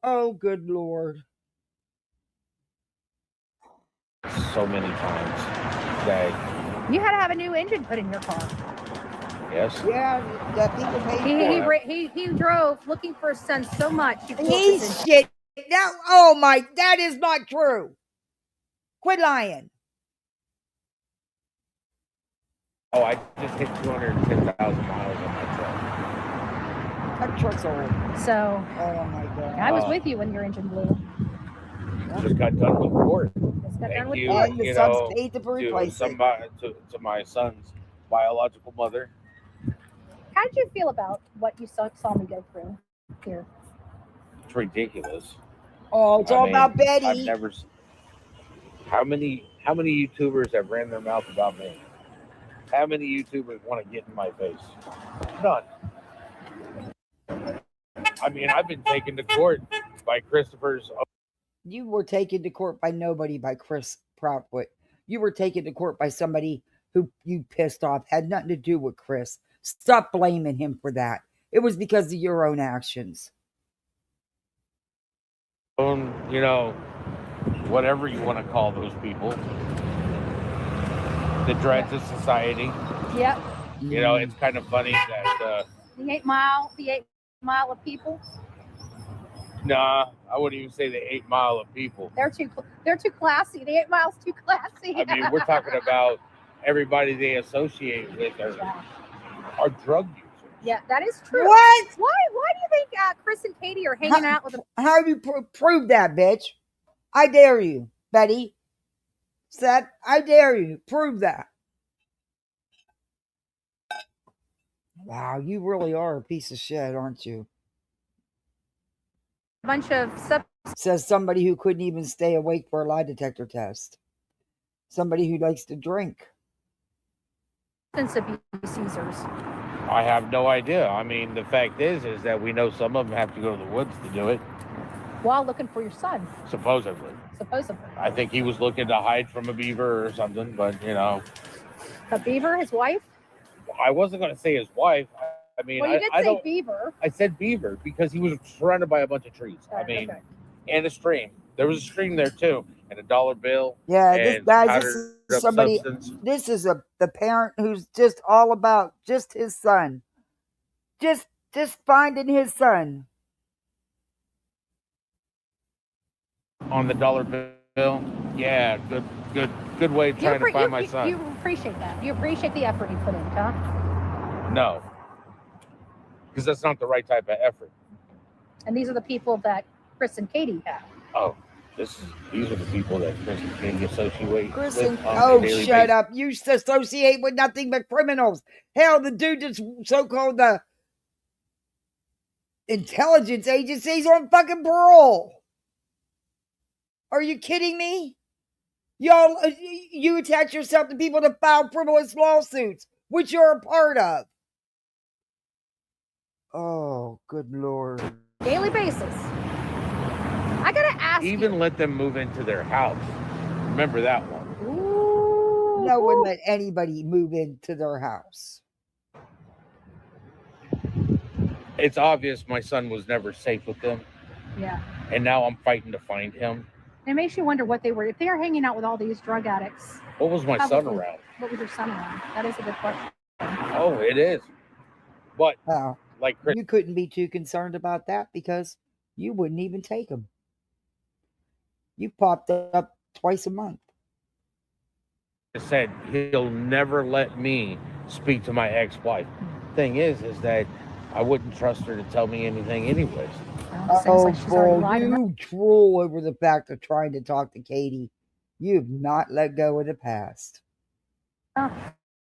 Oh, good Lord. So many times that you had to have a new engine put in your car. Yes. Yeah, that people paid he drove looking for his son so much. He's shit. Now, oh my, that is not true. Quit lying. Oh, I just hit 210,000 miles on my truck. That truck's old. So. Oh my God. I was with you when your engine blew. Just got done with court. Thank you, to my son's biological mother. How did you feel about what you saw me go through here? It's ridiculous. Oh, it's all about Betty. I've never. How many YouTubers have ran their mouth about me? How many YouTubers want to get in my face? None. I've been taken to court by Christopher's. You were taken to court by nobody, by Chris Proudfoot. You were taken to court by somebody who you pissed off. Had nothing to do with Chris. Stop blaming him for that. It was because of your own actions. Whatever you want to call those people. The dreads of society. Yep. It's kind of funny that the 8 mile of people. Nah, I wouldn't even say the 8 mile of people. They're too classy. The 8 mile's too classy. We're talking about everybody they associate with are drug users. Yeah, that is true. What? Why do you think Chris and Katie are hanging out with them? How do you prove that, bitch? I dare you, Betty. Seth, I dare you. Prove that. Wow, you really are a piece of shit, aren't you? A bunch of says somebody who couldn't even stay awake for a lie detector test. Somebody who likes to drink. Substance abuse users. I have no idea. The fact is that we know some of them have to go to the woods to do it. While looking for your son. Supposedly. I think he was looking to hide from a beaver or something, but A beaver, his wife? I wasn't going to say his wife. I mean, Well, you did I say don't. beaver. I said beaver because he was surrounded by a bunch of trees. I mean, Okay. and a stream. There was a stream there too, and a dollar bill. Yeah, this And guys, this powdered is up somebody. substance. This is the parent who's just all about just his son, just finding his son. On the dollar bill. Yeah, good way of trying to find my son. You appreciate that. You appreciate the effort he put in, huh? No, because that's not the right type of effort. And these are the people that Chris and Katie have. Oh, these are the people that Chris and Katie associate Chris with. and shut up! You associate with nothing but criminals. Hell, the dude that's so-called the intelligence agency's on fucking parole. Are you kidding me? Y'all, you attach yourself to people that file frivolous lawsuits, which you're a part of. Oh, good Lord. Daily basis. I gotta ask Even let them move into their house. Remember that one. Ooh. No one let anybody move into their house. It's obvious my son was never safe with them. Yeah. And now I'm fighting to find him. It makes you wonder what they were. If they are hanging out with all these drug addicts. What was my son around? What was your son around? That is a good question. Oh, it is. But Wow. like Chris, You couldn't be too concerned about that because you wouldn't even take him. You popped up twice a month. said he'll never let me speak to my ex-wife. Thing is that I wouldn't trust her to tell me anything anyways. Sounds like she's already lied to me. You drool over the fact of trying to talk to Katie. You have not let go of the past. Oh.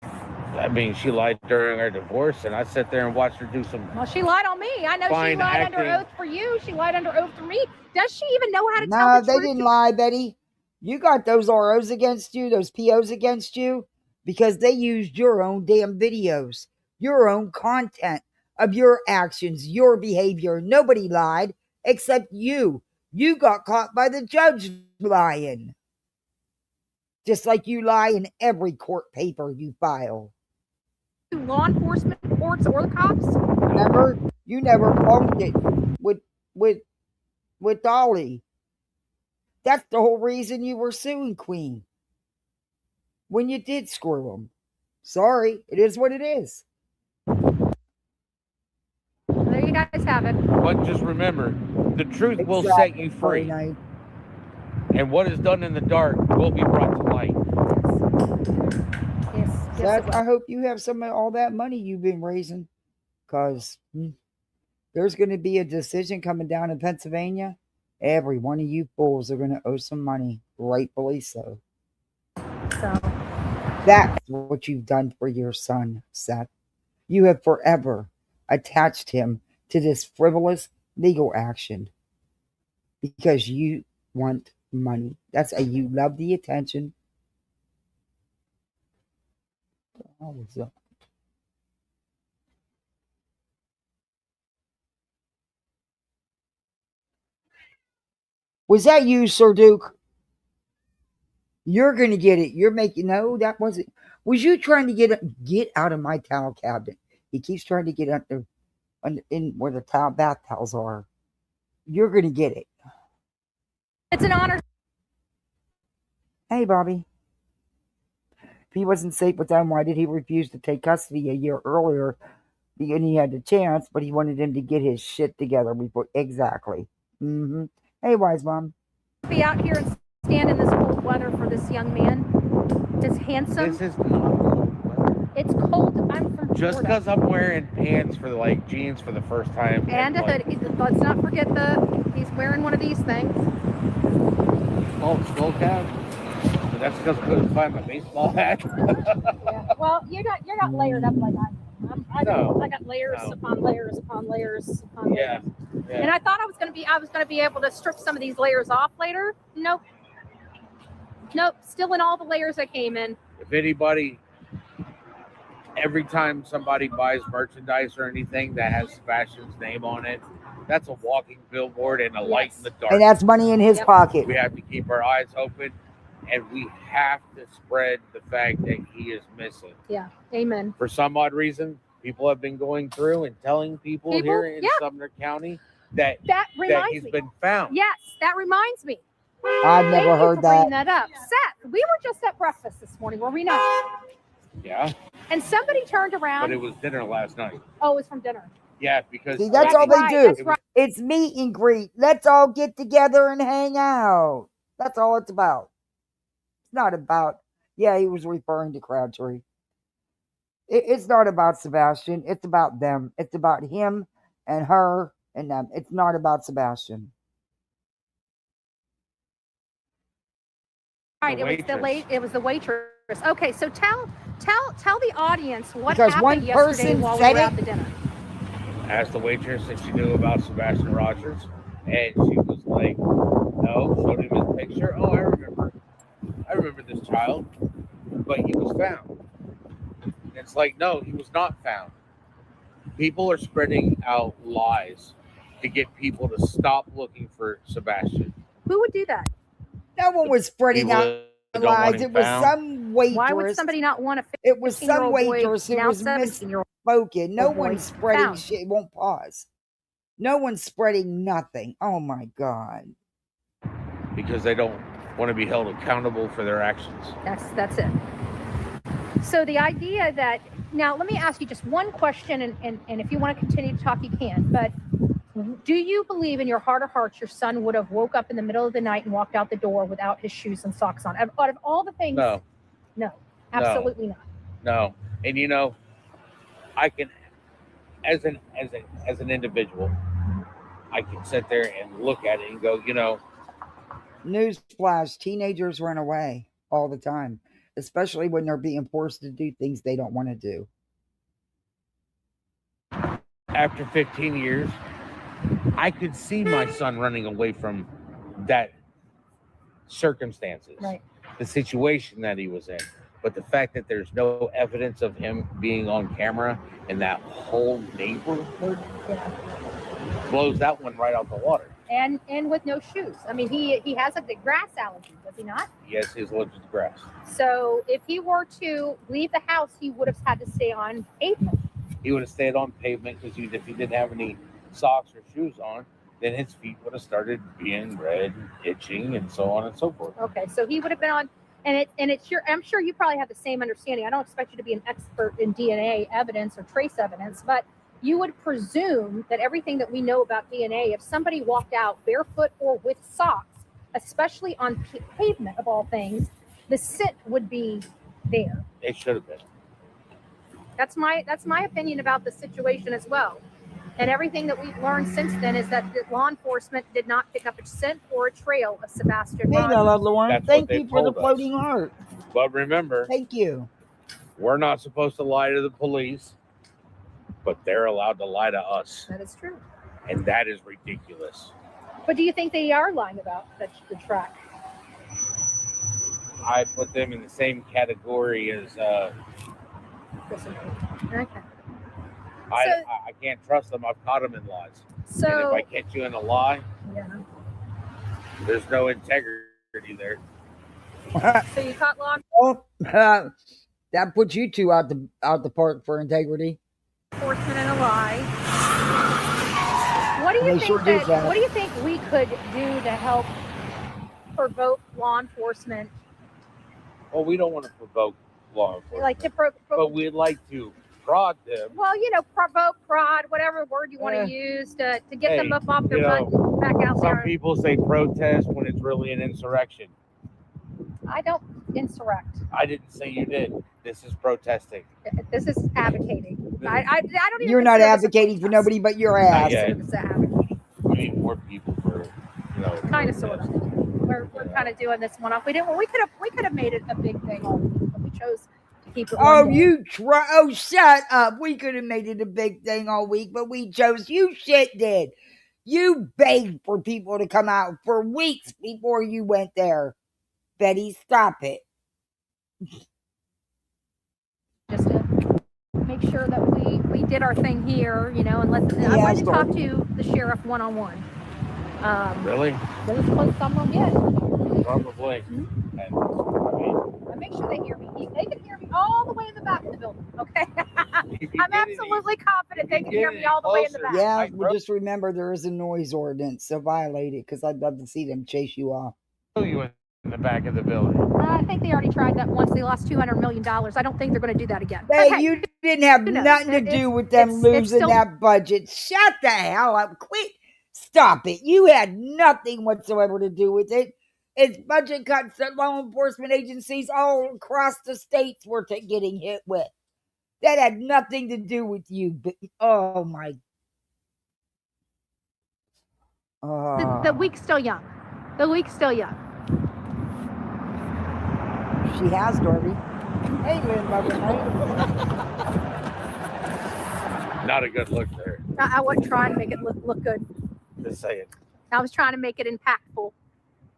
I mean, she lied during our divorce, and I sat there and watched her do some. Well, she lied on me. I know she fine lied acting. under oath for you. She lied under oath for me. Does she even know how to tell Nah, the they truth? didn't lie, Betty. You got those ROs against you, those POs against you, because they used your own damn videos, your own content of your actions, your behavior. Nobody lied except you. You got caught by the judge lying. Just like you lie in every court paper you file. Law enforcement reports or the cops? Remember, you never punked it with Dolly. That's the whole reason you were suing Queen. When you did screw them. Sorry, it is what it is. There you guys have it. But just remember, the truth will set you free. And what is done in the dark will be brought to light. Yes. Seth, I hope you have some of all that money you've been raising. Because there's going to be a decision coming down in Pennsylvania. Every one of you fools are going to owe some money. Rightfully so. So that's what you've done for your son, Seth. You have forever attached him to this frivolous legal action because you want money. That's you love the attention. What was that? Was that you, Sir Duke? You're going to get it. You're making... No, that wasn't... Was you trying to get out of my towel cabinet? He keeps trying to get under in where the bath towels are. You're going to get it. It's an honor. Hey, Bobby. If he wasn't safe with them, why did he refuse to take custody a year earlier? Because he had the chance, but he wanted him to get his shit together before... Exactly. Mm-hmm. Hey, Wise Mom. Be out here and stand in this cold weather for this young man. This handsome. This is not cold weather. It's cold. I'm from Just because I'm wearing pants for jeans for the first time. And a hoodie. Let's not forget he's wearing one of these things. Oh, skull cap? That's because I couldn't find my baseball hat. Yeah. Well, you're not layered up like I am. I got layers upon layers upon layers upon layers. Yeah. And I thought I was gonna be able to strip some of these layers off later. Nope. Still in all the layers I came in. If anybody, every time somebody buys merchandise or anything that has Sebastian's name on it, that's a walking billboard and a light in the dark. And that's money in his pocket. We have to keep our eyes open, and we have to spread the fact that he is missing. Yeah. Amen. For some odd reason, people have been going through and telling people here in Sumner County that he's been found. Yes, that reminds me. I've never heard that. Bringing that up. Seth, we were just at breakfast this morning, were we not? Yeah. And somebody turned around. But it was dinner last night. Oh, it was from dinner. Yeah, because see, that's all they do. It's meet and greet. Let's all get together and hang out. That's all it's about. It's not about, yeah, he was referring to Crabtree. It's not about Sebastian. It's about them. It's about him and her and them. It's not about Sebastian. Right, it was the waitress. Okay, so tell the audience what because happened yesterday while we were at the dinner. Asked the waitress if she knew about Sebastian Rogers, and she was like, no, showed him his picture. Oh, I remember this child, but he was found. And it's like, no, he was not found. People are spreading out lies to get people to stop looking for Sebastian. Who would do that? No one was spreading out lies. It was some waitress. Why would somebody not want to? It was some waitress who was misspoken. No one's spreading shit. It won't pause. No one's spreading nothing. Oh my God. Because they don't want to be held accountable for their actions. That's it. So the idea that, now let me ask you just one question, and if you want to continue to talk, you can, but do you believe in your heart of hearts your son would have woke up in the middle of the night and walked out the door without his shoes and socks on? Out of all the things, no, absolutely not. No, and you know, I can, as an individual, I can sit there and look at it and go, you know. Newsflash: teenagers run away all the time, especially when they're being forced to do things they don't want to do. After 15 years. I could see my son running away from that circumstances, right. The situation that he was in. But the fact that there's no evidence of him being on camera in that whole neighborhood blows that one right out the water. And with no shoes. I mean, he has a big grass allergy, does he not? Yes, he's allergic to grass. So if he were to leave the house, he would have had to stay on pavement. He would have stayed on pavement because if he didn't have any socks or shoes on, then his feet would have started being red, itching, and so on and so forth. Okay, so he would have been on, and it's your. I'm sure you probably have the same understanding. I don't expect you to be an expert in DNA evidence or trace evidence, but you would presume that everything that we know about DNA, if somebody walked out barefoot or with socks, especially on pavement of all things, the scent would be there. It should have been. That's my opinion about the situation as well. And everything that we've learned since then is that the law enforcement did not pick up a scent or a trail of Sebastian Rogers. Lauren. Thank you for the floating heart. But remember, thank you. We're not supposed to lie to the police, but they're allowed to lie to us. That is true. And that is ridiculous. But do you think they are lying about the track? I put them in the same category as okay. I can't trust them. I've caught them in lies. So and if I catch you in a lie, there's no integrity there. So you caught law that puts you two out the park for integrity. Enforcement and a lie. What do you think what do you think we could do to help provoke law enforcement? Well, we don't want to provoke law enforcement. Like to but we'd like to prod them. Well, provoke, prod, whatever word you want to use to get them up off their butt and back out there. Some people say protest when it's really an insurrection. I don't insurrect. I didn't say you did. This is protesting. This is advocating. I don't even. You're not advocating for nobody but your ass. It's advocating. We need more people for, kind of, sort of. We're kind of doing this one off. We didn't. Well, we could have made it a big thing all week, but we chose. Oh, shut up. We could have made it a big thing all week, but we chose. You shit did. You begged for people to come out for weeks before you went there. Betty, stop it. Just to make sure that we did our thing here, and I'd like to talk to the sheriff one-on-one. Really? There's close someone yet. Probably. Mm-hmm. And, but make sure they hear me. They can hear me all the way in the back of the building, okay? I'm absolutely confident they can hear me all the way in the back. Yeah, but just remember there is a noise ordinance, so violate it, because I'd love to see them chase you off. You in the back of the building. I think they already tried that once. They lost $200 million. I don't think they're going to do that again. Hey, Hey, you didn't have nothing to do with them losing still- that budget. Shut the hell up. Quit. Stop it. You had nothing whatsoever to do with it. It's budget cuts that law enforcement agencies all across the states were getting hit with. That had nothing to do with you. But, oh, my. The week's still young. The week's still young. She has, Darby. Hey, Lynn, Not a good look there. I wasn't trying to make it look good. Just saying. I was trying to make it impactful.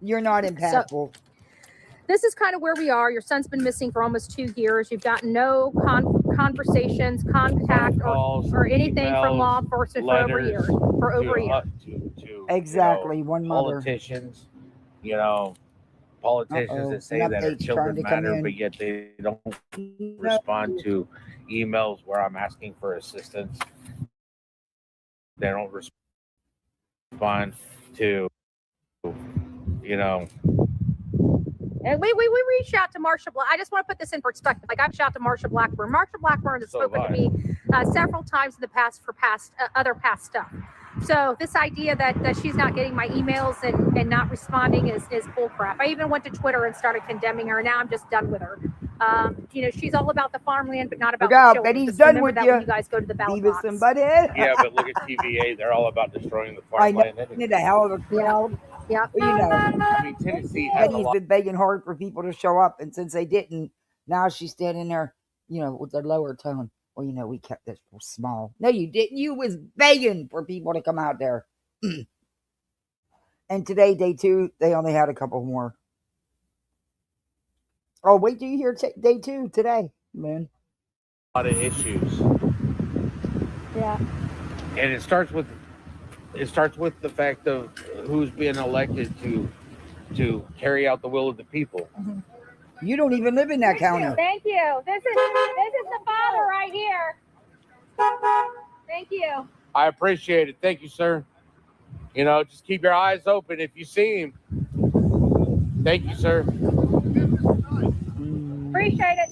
You're not impactful. So, this is kind of where we are. Your son's been missing for almost 2 years. You've gotten no conversations, contact, or anything emails, from law enforcement letters, for over a year. Exactly, one mother. Politicians, politicians that say that our children matter, but yet they don't respond to emails where I'm asking for assistance. They don't respond to, And we reached out to Marsha Black. I just want to put this in perspective. Like, I've reached out to Marsha Blackburn. Marsha Blackburn has spoken to me several times in the past for other past stuff. So this idea that she's not getting my emails and not responding is bullcrap. I even went to Twitter and started condemning her. Now I'm just done with her. She's all about the farmland, but not about the children. Betty's just done with that you. when you guys go to the ballot box. Yeah, but look at TVA. They're all about destroying the farmland. I know, the hell of a crowd. Yeah. I mean, Tennessee has Betty's been begging hard for people to show up, and since they didn't, now she's standing there, with a lower tone. Well, we kept this small. No, you didn't. You was begging for people to come out there. And today, day 2, they only had a couple more. Oh, wait till you hear day 2 today, man. A lot of issues. Yeah. And it starts with the fact of who's being elected to carry out the will of the people. Mm-hmm. You don't even live in that county. Thank you. This is the father right here. Thank you. I appreciate it. Thank you, sir. Just keep your eyes open if you see him. Thank you, sir. Appreciate it.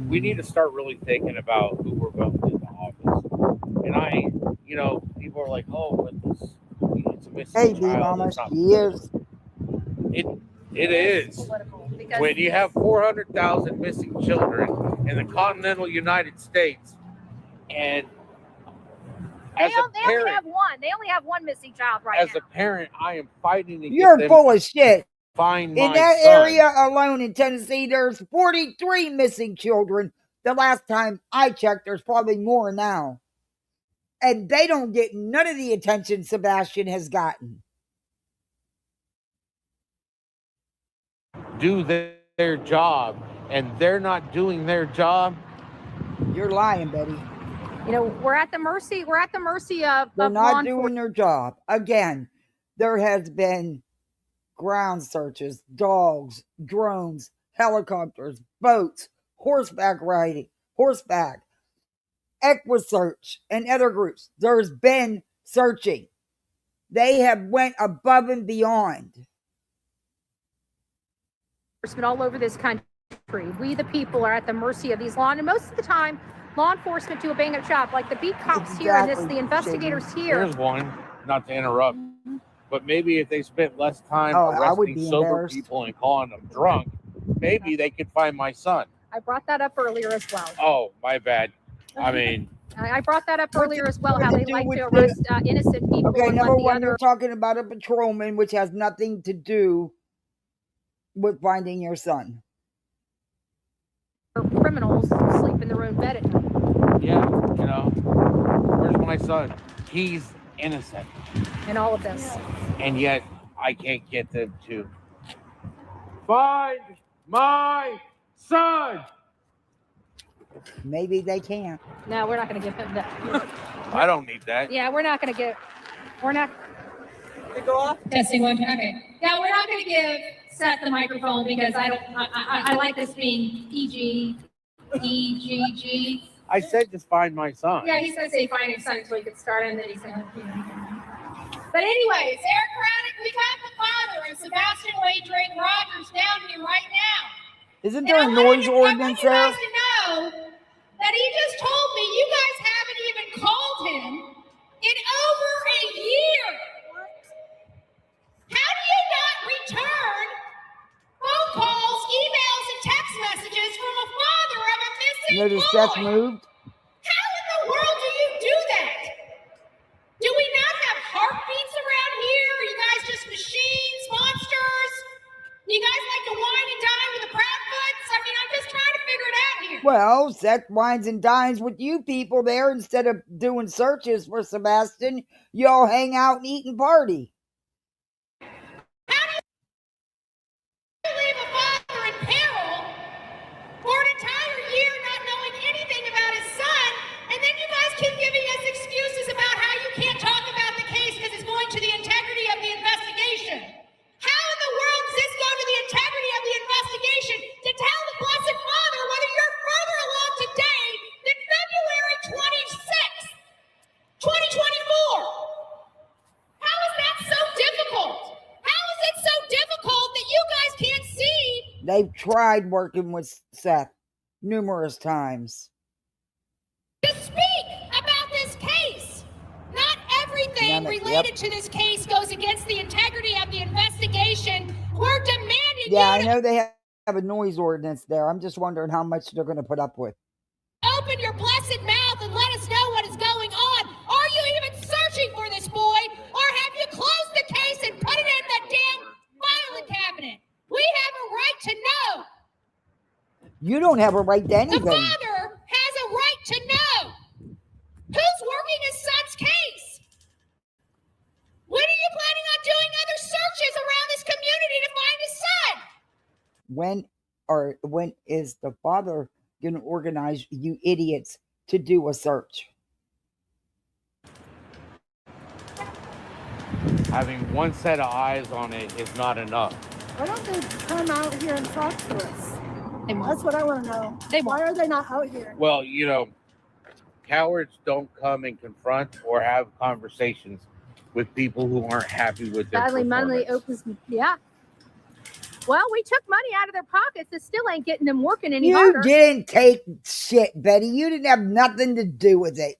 We need to start really thinking about who we're voting into office. And people are like, oh, but it's a missing child. Mama, she is. It is. When you have 400,000 missing children in the continental United States, and they only have one. They only have one missing child right now. As a parent, I am fighting to You're get them full of shit. Find in that area alone in Tennessee, there's 43 missing children. The last time I checked, there's probably more now. And they don't get none of the attention Sebastian has gotten. Do their job, and they're not doing their job. You're lying, Betty. We're at the mercy of they're not doing their job. Again, there has been ground searches, dogs, drones, helicopters, boats, horseback riding, Equisearch, and other groups. There's been searching. They have went above and beyond. All over this country. We, the people, are at the mercy of these law, and most of the time, law enforcement do a bang-up job. Like the beat cops here and the investigators here. Here's one, not to interrupt, but maybe if they spent less time arresting sober people and calling them drunk, maybe they could find my son. I brought that up earlier as well. Oh, my bad. I mean, I brought that up earlier as well, how they like to arrest innocent people. Okay, number one, you're talking about a patrolman, which has nothing to do with finding your son. Criminals sleep in their own bed at night. Yeah, where's my son? He's innocent. In all of this. And yet, I can't get them to find my son. Maybe they can't. No, we're not going to give him that. I don't need that. Yeah, we're not. Testing one. Okay. Yeah, we're not going to give Seth the microphone because I like this being PG, EGG. I said just find my son. Yeah, he's gonna say find your son until he gets started, and then he's gonna. But anyways, Eric Craddock, we have the father of Sebastian Drake Rogers down here right now. Isn't there a noise ordinance there? I want you guys to know that he just told me you guys haven't even called him in over a year. How do you not return phone calls, emails, and text messages from a father of a missing Notice boy? Seth moved. How in the world do you do that? Do we not have heartbeats around here? Are you guys just machines, monsters? You guys like to wine and dine with the Proudfoots? I mean, I'm just trying to figure it out here. Well, Seth wines and dines with you people there instead of doing searches for Sebastian. Y'all hang out and eat and party. How do you leave a father in peril for an entire year not knowing anything about his son, and then you guys keep giving us excuses about how you can't talk about the case because it's going to the integrity of the investigation? How in the world does this go to the integrity of the investigation to tell the Blessed Father whether you're further along today than February 26th, 2024? How is that so difficult? How is it so difficult that you guys can't see? They've tried working with Seth numerous times. To speak about this case. Not everything related to this case goes against the integrity of the investigation. We're demanding Yeah, I know they have a noise ordinance there. I'm just wondering how much they're going to put up with. Open your blessed mouth and let us know what is going on. Are you even searching for this boy? Or have you closed the case and put it in the damn filing cabinet? We have a right to know. You don't have a right to The anything. father has a right to know. Who's working his son's case? When are you planning on doing other searches around this community to find his son? When is the father going to organize you idiots to do a search? Having one set of eyes on it is not enough. Why don't they come out here and talk to us? They won't. That's what I want to know. Why are they not out here? Well, you know, cowards don't come and confront or have conversations with people who aren't happy with their Sadly, money performance. opens. Yeah. Well, we took money out of their pockets. It still ain't getting them working any You harder. didn't take shit, Betty. You didn't have nothing to do with it.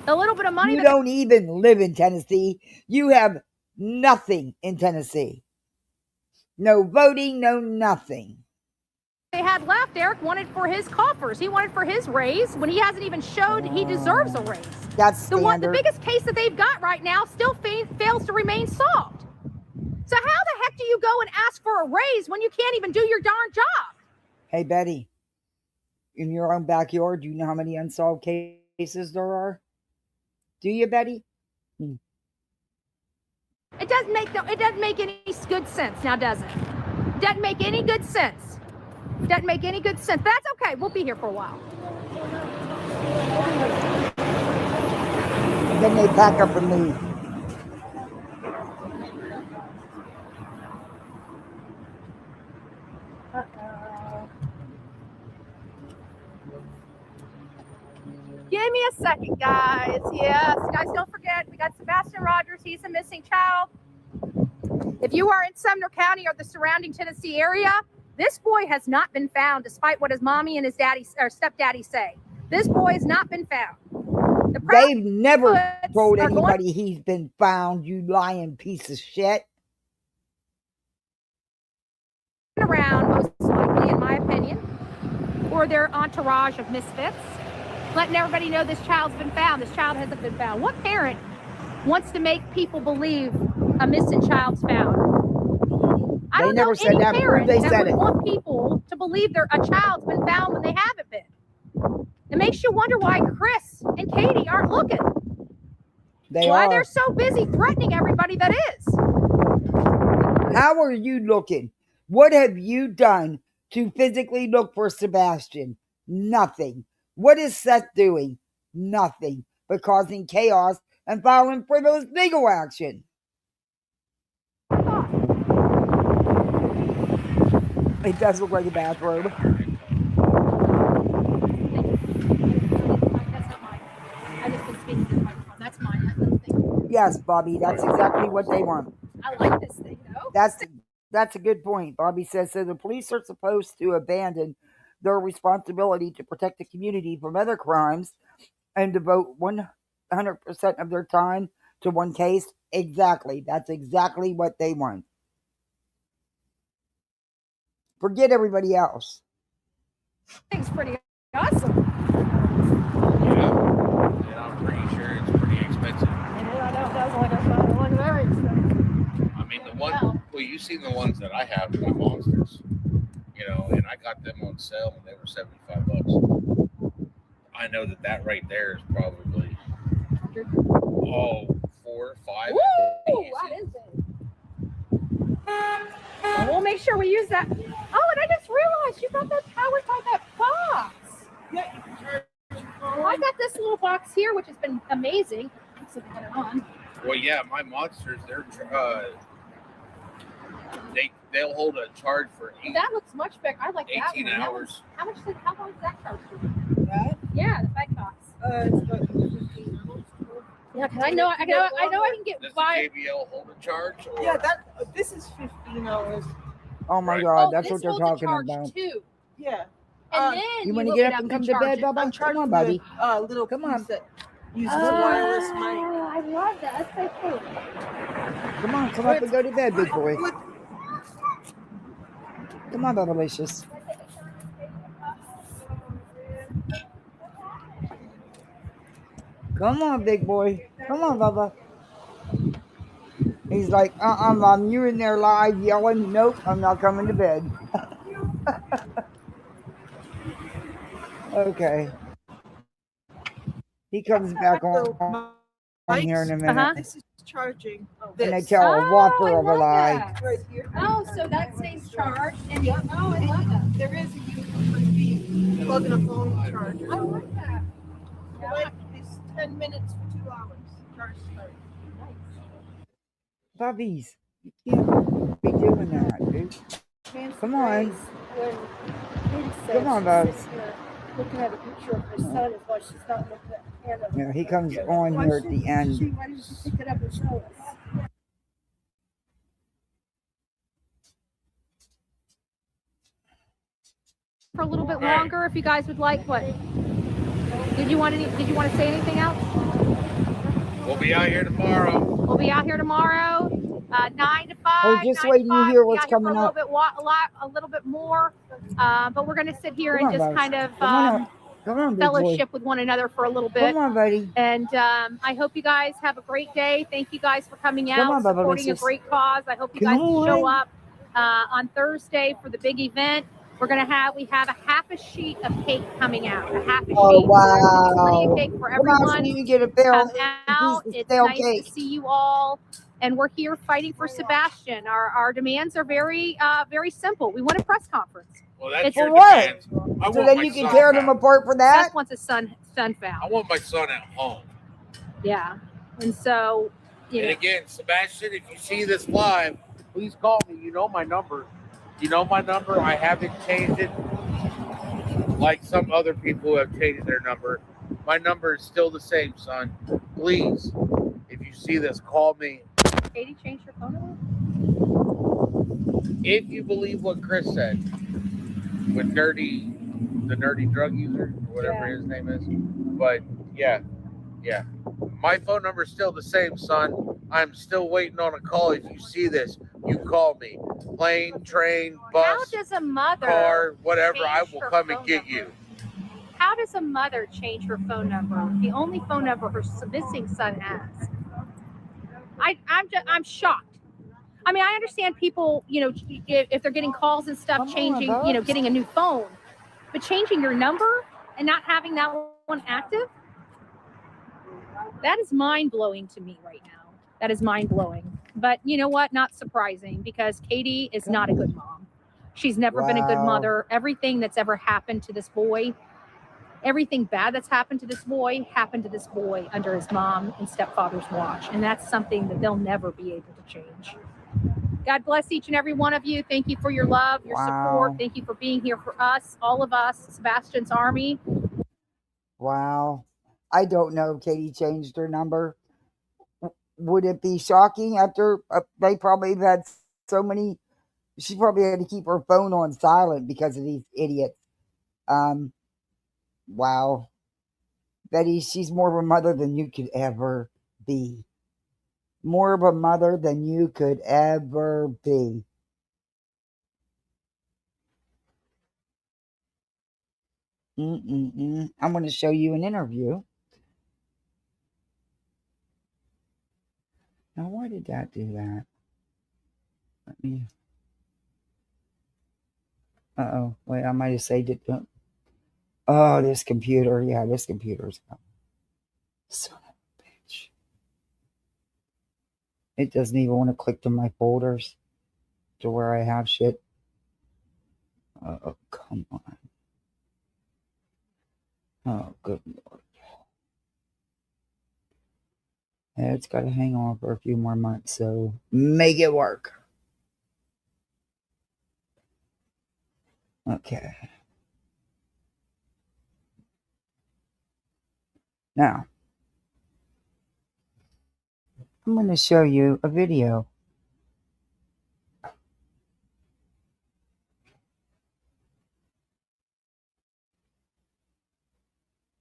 A little bit of money. You don't even live in Tennessee. You have nothing in Tennessee. No voting, no nothing. They had left, Eric wanted for his coffers. He wanted for his raise when he hasn't even showed he deserves a raise. That's The standard. biggest case that they've got right now still fails to remain solved. So how the heck do you go and ask for a raise when you can't even do your darn job? Hey, Betty, in your own backyard, do you know how many unsolved cases there are? Do you, Betty? It doesn't make any good sense now, does it? It doesn't make any good sense. It doesn't make any good sense. But that's okay. We'll be here for a while. Then they pack up and leave. Give me a second, guys. Yes, guys, don't forget, we got Sebastian Rogers. He's a missing child. If you are in Sumner County or the surrounding Tennessee area, this boy has not been found, despite what his mommy and his daddy or stepdaddy say. This boy has not been found. They've never told anybody he's been found, you lying piece of shit. Around, most likely, in my opinion, or their entourage of misfits, letting everybody know this child's been found. This child hasn't been found. What parent wants to make people believe a missing child's found? I don't never know said any that. parent They that said would it. want people to believe a child's been found when they haven't been. It makes you wonder why Chris and Katie aren't looking. Why they're so busy threatening everybody that is. How are you looking? What have you done to physically look for Sebastian? Nothing. What is Seth doing? Nothing. But causing chaos and filing frivolous legal action. It does look like a bathrobe. That's not mine. I just been speaking to the microphone. That's mine. That little thing. Yes, Bobby, that's exactly what they want. I like this thing though. That's a good point. Bobby says so. The police are supposed to abandon their responsibility to protect the community from other crimes and devote 100% of their time to one case. Exactly. That's exactly what they want. Forget everybody else. Thing's pretty awesome. Yeah. And I'm pretty sure it's pretty expensive. I mean, the one, well, you've seen the ones that I have, the monsters, and I got them on sale and they were $75. I know that right there is probably, 4 or 5. Woo! What is it? Well, we'll make sure we use that. Oh, and I just realized you got that powered by that box. Yeah, you can charge your phone. Well, I got this little box here, which has been amazing. Let's see if I got it on. Well, yeah, my monsters, they'll hold a charge for That looks much bigger. I like that 18 one. hours. How long does that charge for? That? Yeah, the bag box. It's about 15 hours. Yeah, because I know I can get Does by. the JBL hold a charge? Or? Yeah, this is 15 hours. Oh my Right. God, that's this what they're holds a talking charge about. Too. Yeah. And then You want to hook get it up and and come to charge bed, it. Bubba? I'm Come on, charging buddy. the little Come piece on. that uses the wireless mic. I love that. That's so cool. Come on, come up and go to bed, big boy. Come on, Bubbalicious. Come on, big boy. Come on, Bubba. He's like, Mom, you're in there live yelling. Nope, I'm not coming to bed. Okay. He comes back on here in a minute. This is charging. And they This. tell a whopper I of a love lie. that. Right here. Oh, so that stays charged. And Yeah. oh, I love that. There is a USB plug in a phone charger. I like that. Like it's 10 minutes for 2 hours. Charge start. Puppies, you can't be doing that, dude. Come on. Come on, Bubs. Looking at a picture of her son is why she's not looking at the hand of Yeah, he comes on here at the end. Why didn't she pick it up and show us? For a little bit longer, if you guys would like. What? Did you want to say anything else? We'll be out here tomorrow. We'll be out here tomorrow, 9 to 5. Oh, just 9 waiting to 5. hear We'll be what's out here for coming a little up. bit, a little bit more. But we're going to sit here Come and on, just Bubs. kind of Come on, big boy. fellowship with one another for a little bit. Come on, buddy. And I hope you guys have a great day. Thank you guys for coming Come out, on, Bubba, supporting a Lucius. great cause. I hope you Come guys will show on. up on Thursday for the big event. We have a half a sheet of cake coming out. A half a Oh, sheet. wow. Plenty of cake for Come on, so everyone. you can get a barrel Come out. piece of It's stale nice cake. to see you all. And we're here fighting for Sebastian. Our demands are very simple. We want a press conference. Well, that's It's your for what? demands. I So want then my you can son tear back. them apart for that? Seth wants his son I found. want my son at home. Yeah. And so, And again, Sebastian, if you see this live, please call me. You know my number. You know my number. I haven't changed it like some other people who have changed their number. My number is still the same, son. Please, if you see this, call me. Katie, change your phone number? If you believe what Chris said with the nerdy drug user, or whatever his name is. But yeah. My phone number is still the same, son. I'm still waiting on a call. If you see this, you call me. Plane, train, How bus, does a mother car, whatever, I change will her come and phone get number? you. How does a mother change her phone number? The only phone number her missing son has. I'm shocked. I mean, I understand people, if they're getting calls and stuff, Come on, changing, Bubs. getting a new phone, but changing your number and not having that one active, that is mind blowing to me right now. That is mind blowing. But you know what? Not surprising, because Katie is not a good mom. She's never been a good Wow. mother. Everything that's ever happened to this boy, everything bad that's happened to this boy under his mom and stepfather's watch. And that's something that they'll never be able to change. God bless each and every one of you. Thank you for your love, your support. Wow. Thank you for being here for us, all of us, Sebastian's Army. Wow. I don't know if Katie changed her number. Would it be shocking after they probably had so many? She probably had to keep her phone on silent because of these idiots. Wow. Betty, she's more of a mother than you could ever be. More of a mother than you could ever be. I'm going to show you an interview. Now, why did that do that? Let me. Uh-oh. Wait, I might have saved it. Oh, this computer. Yeah, this computer's out. Son of a bitch. It doesn't even want to click to my folders to where I have shit. Oh, come on. Oh, good Lord. Yeah, it's got to hang on for a few more months, so make it work. Okay. Now, I'm going to show you a video.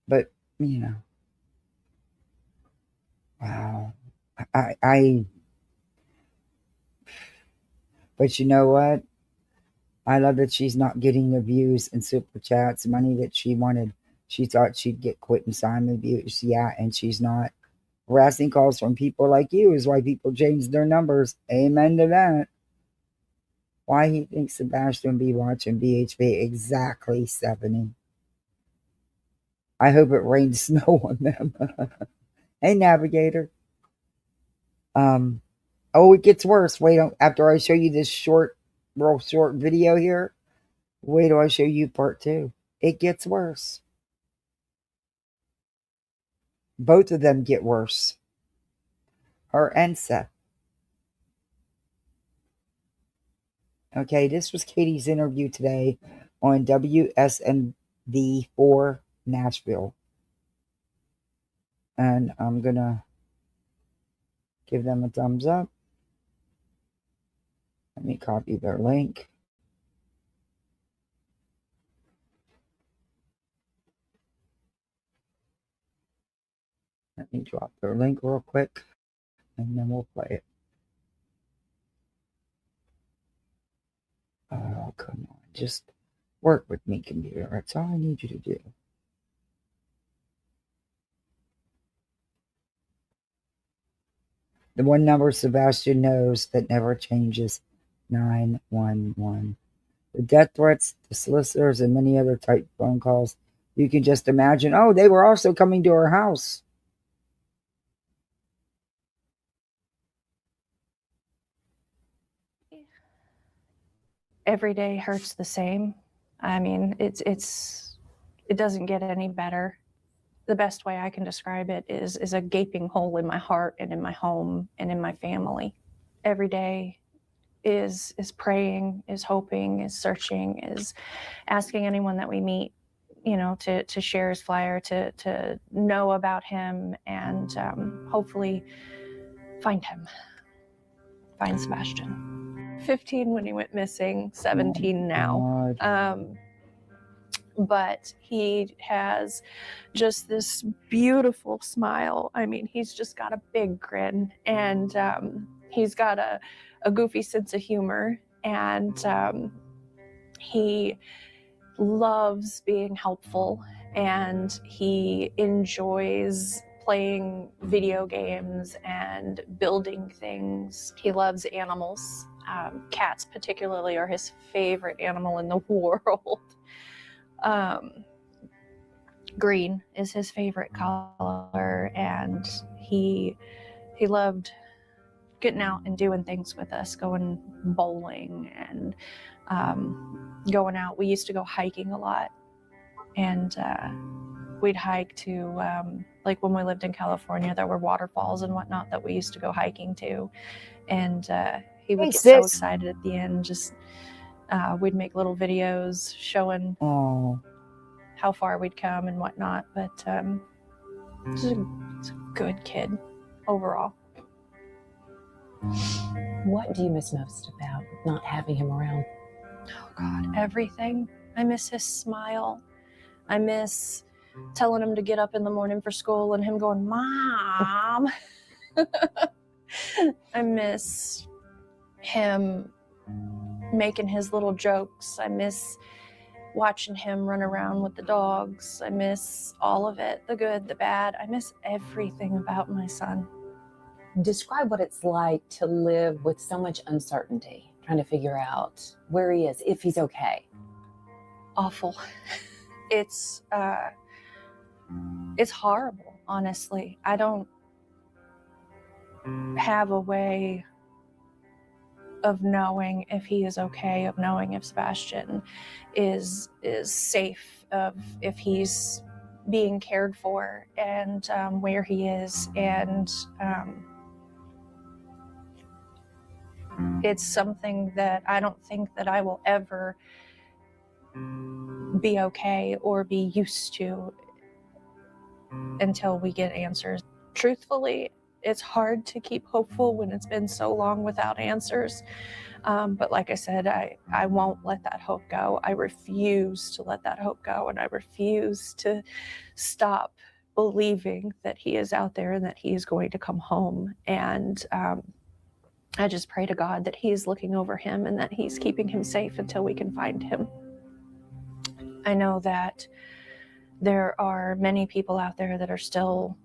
But, you know, wow. But you know what? I love that she's not getting the views and super chats, money that she wanted. She thought she'd get Quit and Simon views. Yeah, and she's not. Harassing calls from people like you is why people change their numbers. Amen to that. Why he thinks Sebastian be watching BHP exactly 70. I hope it rains snow on them. Hey, Navigator. Oh, it gets worse. Wait, after I show you this real short video here, wait till I show you part 2. It gets worse. Both of them get worse. Her and Seth. Okay, this was Katie's interview today on WSNV4 Nashville. And I'm going to give them a thumbs up. Let me copy their link. Let me drop their link real quick, and then we'll play it. Oh, come on. Just work with me, computer. That's all I need you to do. The one number Sebastian knows that never changes, 911. The death threats, the solicitors, and many other type phone calls. You can just imagine, oh, they were also coming to her house. Every day hurts the same. I mean, it doesn't get any better. The best way I can describe it is a gaping hole in my heart and in my home and in my family. Every day is praying, is hoping, is searching, is asking anyone that we meet, to share his flyer, to know about him, and hopefully find Sebastian. 15 when he went missing, 17 now. But he has just this beautiful smile. I mean, he's just got a big grin, and he's got a goofy sense of humor, and he loves being helpful, and he enjoys playing video games and building things. He loves animals. Cats particularly are his favorite animal in the world. Green is his favorite color, and he loved getting out and doing things with us, going bowling and going out. We used to go hiking a lot, and we'd hike to, like when we lived in California, there were waterfalls and whatnot that we used to go hiking to, and He would Hey, get so sis. excited at the end. Just we'd make little videos showing Oh, how far we'd come and whatnot. But he's a good kid overall. What do you miss most about not having him around? Oh God, everything. I miss his smile. I miss telling him to get up in the morning for school and him going, Mom. I miss him making his little jokes. I miss watching him run around with the dogs. I miss all of it, the good, the bad. I miss everything about my son. Describe what it's like to live with so much uncertainty, trying to figure out where he is, if he's okay. Awful. It's horrible, honestly. I don't have a way of knowing if he is okay, of knowing if Sebastian is safe, of if he's being cared for, and where he is. And it's something that I don't think that I will ever be okay or be used to until we get answers. Truthfully, it's hard to keep hopeful when it's been so long without answers. But like I said, I won't let that hope go. I refuse to let that hope go, and I refuse to stop believing that he is out there and that he is going to come home. And I just pray to God that he is looking over him and that he's keeping him safe until we can find him. I know that there are many people out there that are still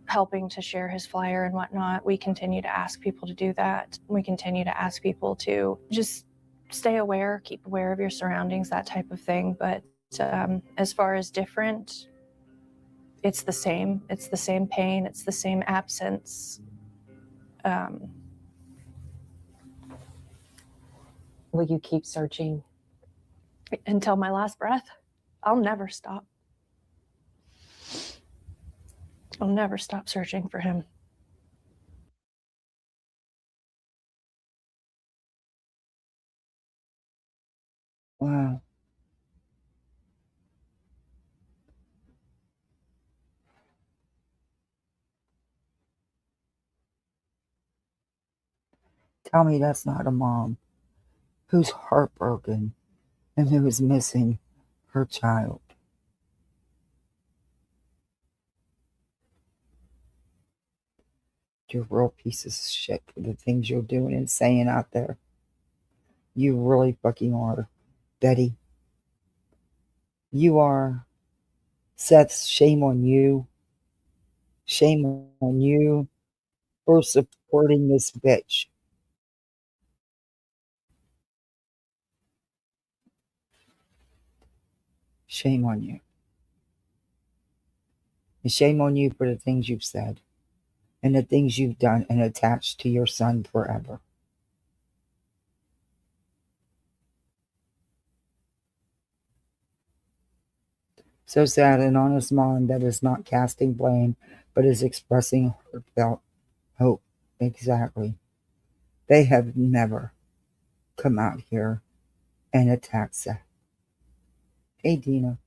helping to share his flyer and whatnot. We continue to ask people to do that. We continue to ask people to just stay aware, keep aware of your surroundings, that type of thing. But as far as different, it's the same. It's the same pain. It's the same absence. Will you keep searching? Until my last breath. I'll never stop. I'll never stop searching for him. wow. Tell me that's not a mom who's heartbroken and who is missing her child. You're a real piece of shit for the things you're doing and saying out there. You really fucking are, Betty. You are. Seth, shame on you. Shame on you for supporting this bitch. Shame on you. And shame on you for the things you've said and the things you've done and attached to your son forever. So sad, an honest mom that is not casting blame, but is expressing heartfelt hope. Exactly. They have never come out here and attacked Seth. Hey, Dina.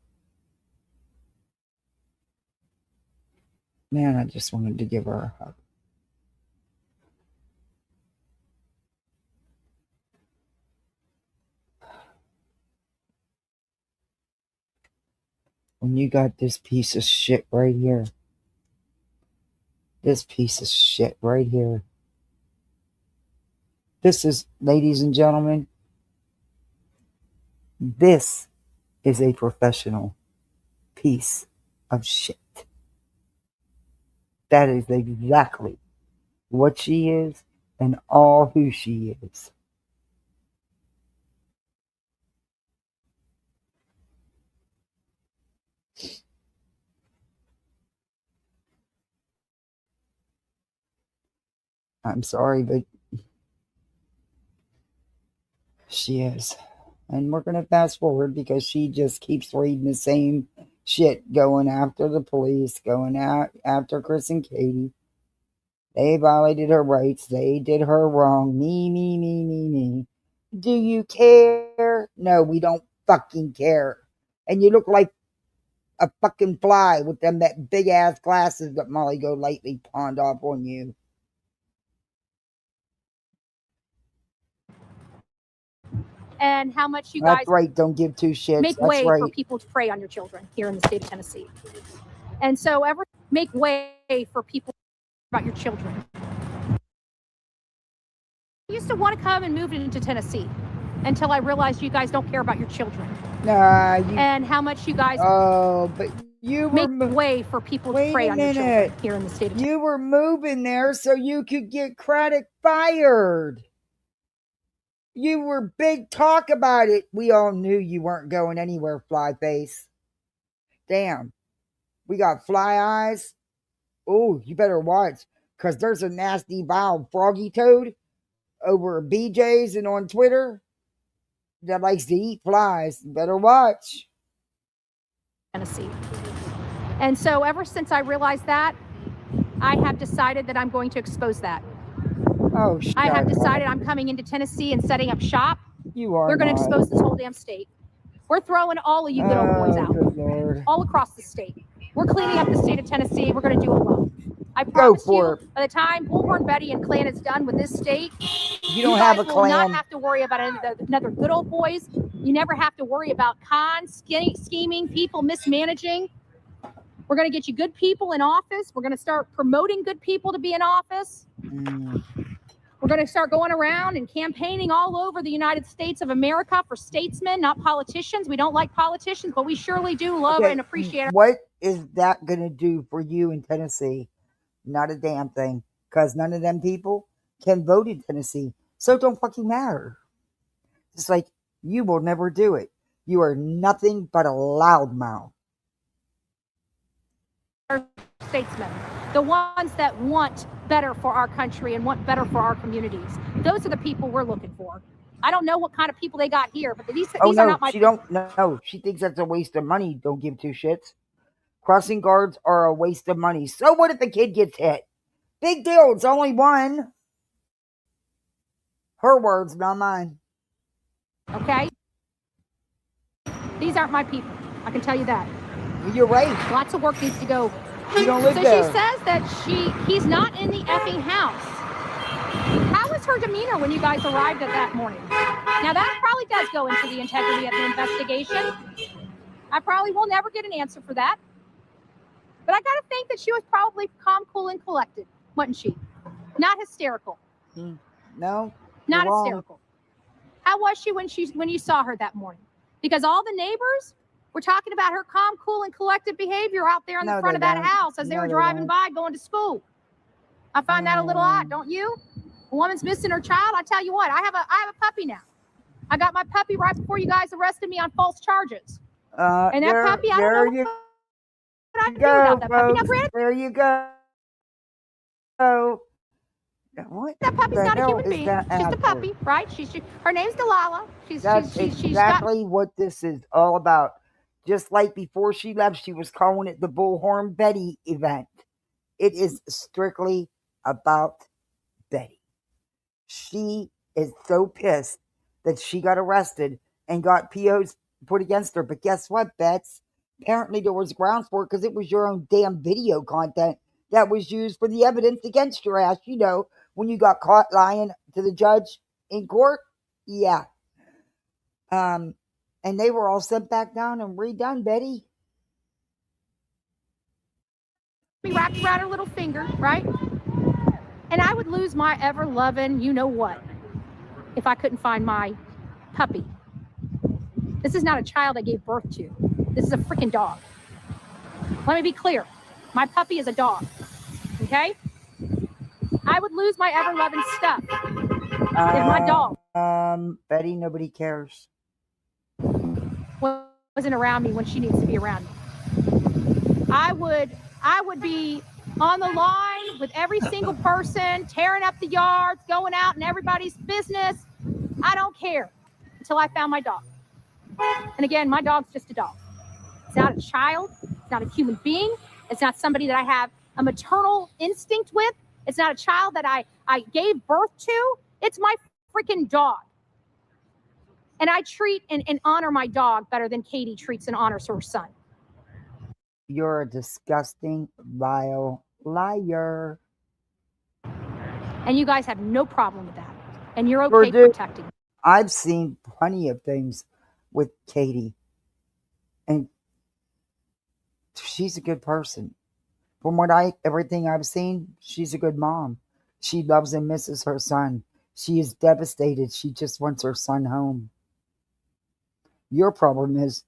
Man, I just wanted to give her a hug. When you got this piece of shit right here. This piece of shit right here. This is, ladies and gentlemen, this is a professional piece of shit. That is exactly what she is and all who she is. I'm sorry, but she is. And we're going to fast forward because she just keeps reading the same shit, going after the police, going after Chris and Katie. They violated her rights. They did her wrong. Me. Do you care? No, we don't fucking care. And you look like a fucking fly with them that big ass glasses that Molly go lightly pawned off on you. And how much you guys That's right. Don't give two shits. make That's way right. for people to prey on your children here in the state of Tennessee. And so make way for people about your children. I used to want to come and move into Tennessee until I realized you guys don't care about your children. Nah, and how much you guys but you were make way for people to prey on your children here in the state of Tennessee. You were moving there so you could get Craddock fired. You were big talk about it. We all knew you weren't going anywhere, fly face. Damn. We got fly eyes. Oh, you better watch. Because there's a nasty, vile froggy toad over BJ's and on Twitter that likes to eat flies. You better watch. Tennessee. And so ever since I realized that, I have decided that I'm going to expose that. Oh, I have decided I'm coming into Tennessee and setting up shop. You are. We're going to expose this whole damn state. We're throwing all of you good old boys out. Good Lord. All across the state. We're cleaning up the state of Tennessee. We're going to do it well. I promise you, by the time Bullhornbetty and clan is done with this state, you don't have a clan. You will not have to worry about another good old boys. You never have to worry about cons, scheming, people mismanaging. We're going to get you good people in office. We're going to start promoting good people to be in office. We're going to start going around and campaigning all over the United States of America for statesmen, not politicians. We don't like politicians, but we surely do love and appreciate it. What is that going to do for you in Tennessee? Not a damn thing. Because none of them people can vote in Tennessee. So it don't fucking matter. It's like, you will never do it. You are nothing but a loudmouth. Statesmen, the ones that want better for our country and want better for our communities. Those are the people we're looking for. I don't know what kind of people they got here, but these are not my people. No, she thinks that's a waste of money. Don't give two shits. Crossing guards are a waste of money. So what if the kid gets hit? Big deal. It's only one. Her words, not mine. Okay? These aren't my people. I can tell you that. You're right. Lots of work needs to go. You don't live there. So she says that he's not in the effing house. How was her demeanor when you guys arrived at that morning? Now that probably does go into the integrity of the investigation. I probably will never get an answer for that. But I got to think that she was probably calm, cool, and collected, wasn't she? Not hysterical. No. Not hysterical. How was she when you saw her that morning? Because all the neighbors were talking about her calm, cool, and collected behavior out there in the front of that house as they were driving by going to school. I find that a little odd, don't you? A woman's missing her child. I tell you what, I have a puppy now. I got my puppy right before you guys arrested me on false charges. And that puppy, I don't know what I do about that puppy. Now, granted, there you go. What? That puppy's not a human being. She's the puppy, right? Her name's Delilah. That's exactly what this is all about. Just like before she left, she was calling it the Bullhornbetty event. It is strictly about Betty. She is so pissed that she got arrested and got POs put against her. But guess what, Bets? Apparently there was grounds for it because it was your own damn video content that was used for the evidence against your ass. You know, when you got caught lying to the judge in court. Yeah. And they were all sent back down and redone, Betty. Wrapped around her little finger, right? And I would lose my ever-loving you-know-what if I couldn't find my puppy. This is not a child I gave birth to. This is a freaking dog. Let me be clear. My puppy is a dog, okay? I would lose my ever-loving stuff if my dog Betty, nobody cares. Wasn't around me when she needs to be around me. I would be on the line with every single person, tearing up the yards, going out in everybody's business. I don't care until I found my dog. And again, my dog's just a dog. It's not a child. It's not a human being. It's not somebody that I have a maternal instinct with. It's not a child that I gave birth to. It's my freaking dog. And I treat and honor my dog better than Katie treats and honors her son. You're a disgusting, vile liar. And you guys have no problem with that. And you're Sure okay do. protecting. I've seen plenty of things with Katie, and she's a good person. From everything I've seen, she's a good mom. She loves and misses her son. She is devastated. She just wants her son home. Your problem is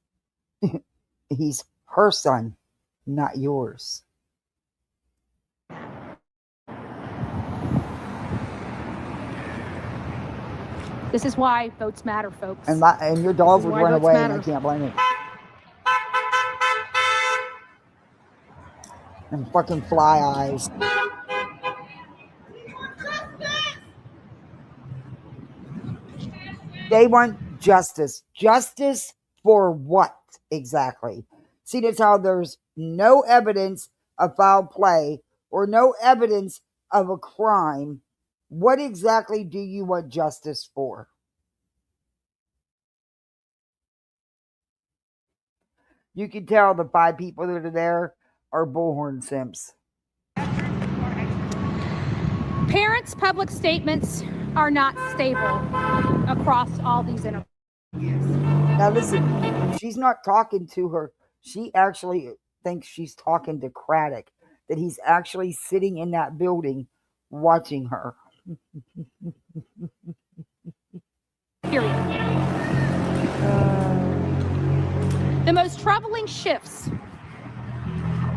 he's her son, not yours. This is why votes matter, folks. And your dog This is would why run votes away, matter. and I can't blame it. And fucking fly eyes. They want justice. Justice for what exactly? See, that's how there's no evidence of foul play or no evidence of a crime. What exactly do you want justice for? You can tell the 5 people that are there are bullhorn simps. Parents' public statements are not stable across all these interviews. Now listen, she's not talking to her. She actually thinks she's talking to Craddock, that he's actually sitting in that building watching her. Period. The most troubling shifts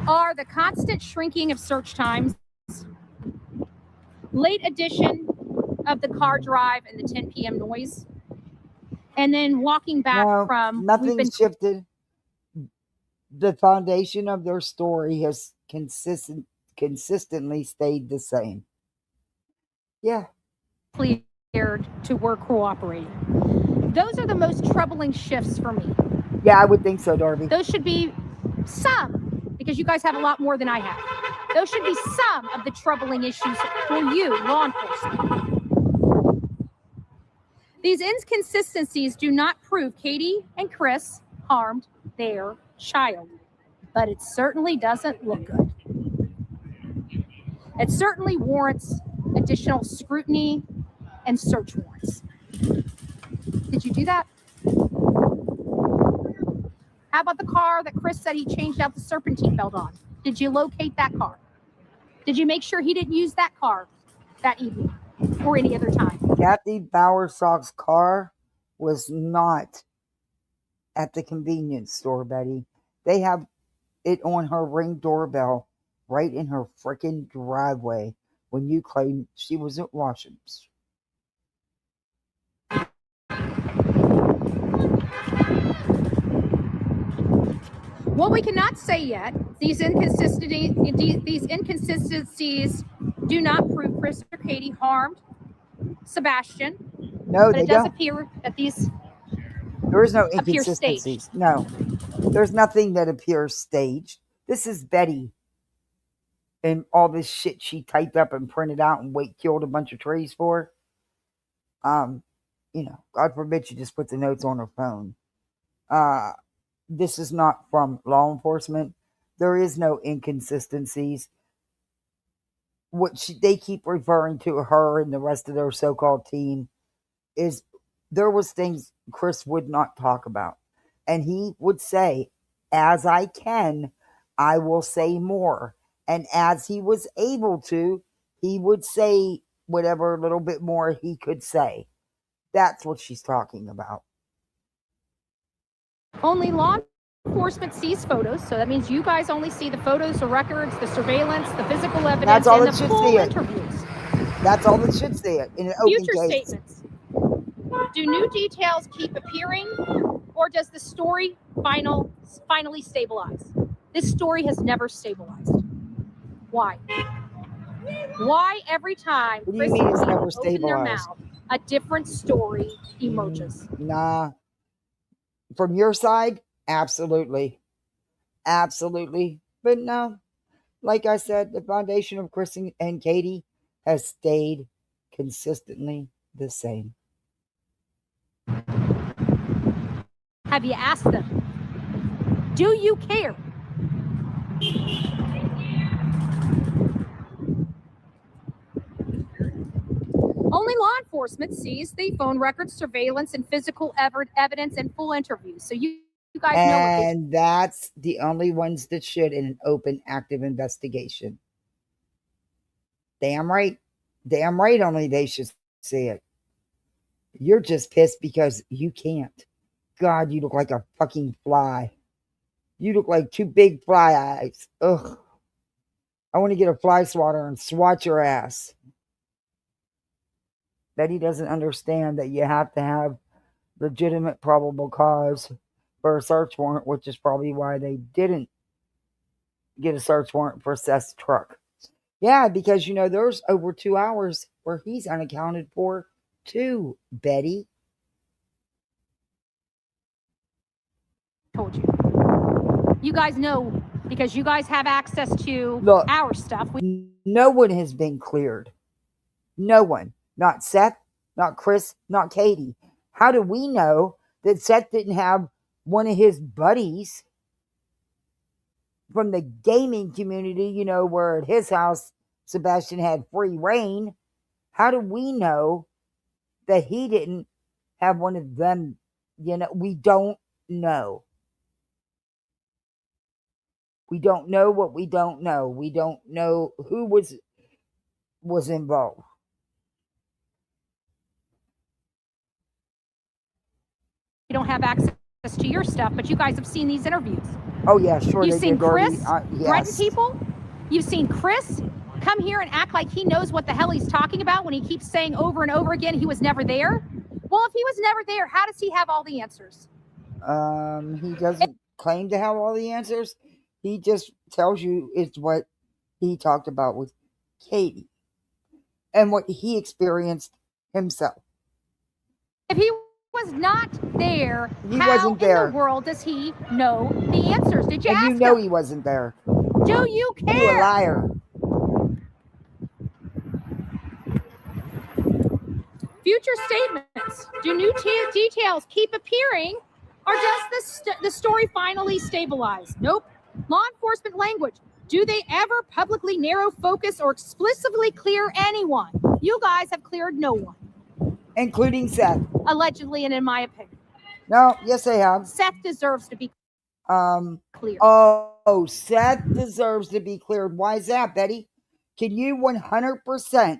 are the constant shrinking of search times, late addition of the car drive and the 10 p.m. noise, and then walking back from nothing shifted. The foundation of their story has consistently stayed the same. Yeah. Cleared to work cooperating. Those are the most troubling shifts for me. Yeah, I would think so, Darby. Those should be some, because you guys have a lot more than I have. Those should be some of the troubling issues for you, law enforcement. These inconsistencies do not prove Katie and Chris harmed their child, but it certainly doesn't look good. It certainly warrants additional scrutiny and search warrants. Did you do that? How about the car that Chris said he changed out the serpentine belt on? Did you locate that car? Did you make sure he didn't use that car that evening or any other time? Kathy Bowersock's car was not at the convenience store, Betty. They have it on her Ring doorbell right in her freaking driveway when you claim she was at Washington's. What we cannot say yet, these inconsistencies do not prove Chris or Katie harmed Sebastian. No, but it does appear that these there is no appear inconsistencies. staged. No, there's nothing that appears staged. This is Betty and all this shit she typed up and printed out and killed a bunch of trees for. God forbid she just put the notes on her phone. This is not from law enforcement. There is no inconsistencies. They keep referring to her and the rest of their so-called team is there was things Chris would not talk about. And he would say, as I can, I will say more. And as he was able to, he would say whatever little bit more he could say. That's what she's talking about. Only law enforcement sees photos, so that means you guys only see the photos, the records, the surveillance, the physical evidence, That's all and that the should full see it. interviews. That's all that should see it in an open Future case. statements. Do new details keep appearing, or does the story finally stabilize? This story has never stabilized. Why? Why every time What do you Chris mean and it's Katie never open their stabilized? mouth, a different story emerges? Nah. From your side, absolutely. Absolutely. But no, like I said, the foundation of Chris and Katie has stayed consistently the same. Have you asked them? Do you care? Only law enforcement sees the phone records, surveillance, and physical evidence and full interviews. So you guys know what they... And that's the only ones that should in an open, active investigation. Damn right. Damn right only they should see it. You're just pissed because you can't. God, you look like a fucking fly. You look like two big fly eyes. Ugh. I want to get a fly swatter and swat your ass. That he doesn't understand that you have to have legitimate probable cause for a search warrant, which is probably why they didn't get a search warrant for Seth's truck. Yeah, because, there's over 2 hours where he's unaccounted for too, Betty. Told you. You guys know because you guys have access to our stuff. No one has been cleared. No one. Not Seth, not Chris, not Katie. How do we know that Seth didn't have one of his buddies from the gaming community, where at his house, Sebastian had free reign? How do we know that he didn't have one of them? We don't know. We don't know what we don't know. We don't know who was involved. You don't have access to your stuff, but you guys have seen these interviews. Oh, yeah, sure. You've seen Chris threaten yes. people. You've seen Chris come here and act like he knows what the hell he's talking about when he keeps saying over and over again he was never there. Well, if he was never there, how does he have all the answers? He doesn't claim to have all the answers. He just tells you it's what he talked about with Katie and what he experienced himself. If he was not there, he how wasn't there. In the world does he know the answers? Did you ask you know him? He wasn't there. Do you care? You're a liar. Future statements. Do new details keep appearing, or does the story finally stabilize? Nope. Law enforcement language. Do they ever publicly narrow focus or explicitly clear anyone? You guys have cleared no one. Including Seth. Allegedly, and in my opinion. No, yes, they have. Seth deserves to be cleared. Oh, Seth deserves to be cleared. Why is that, Betty? Can you 100%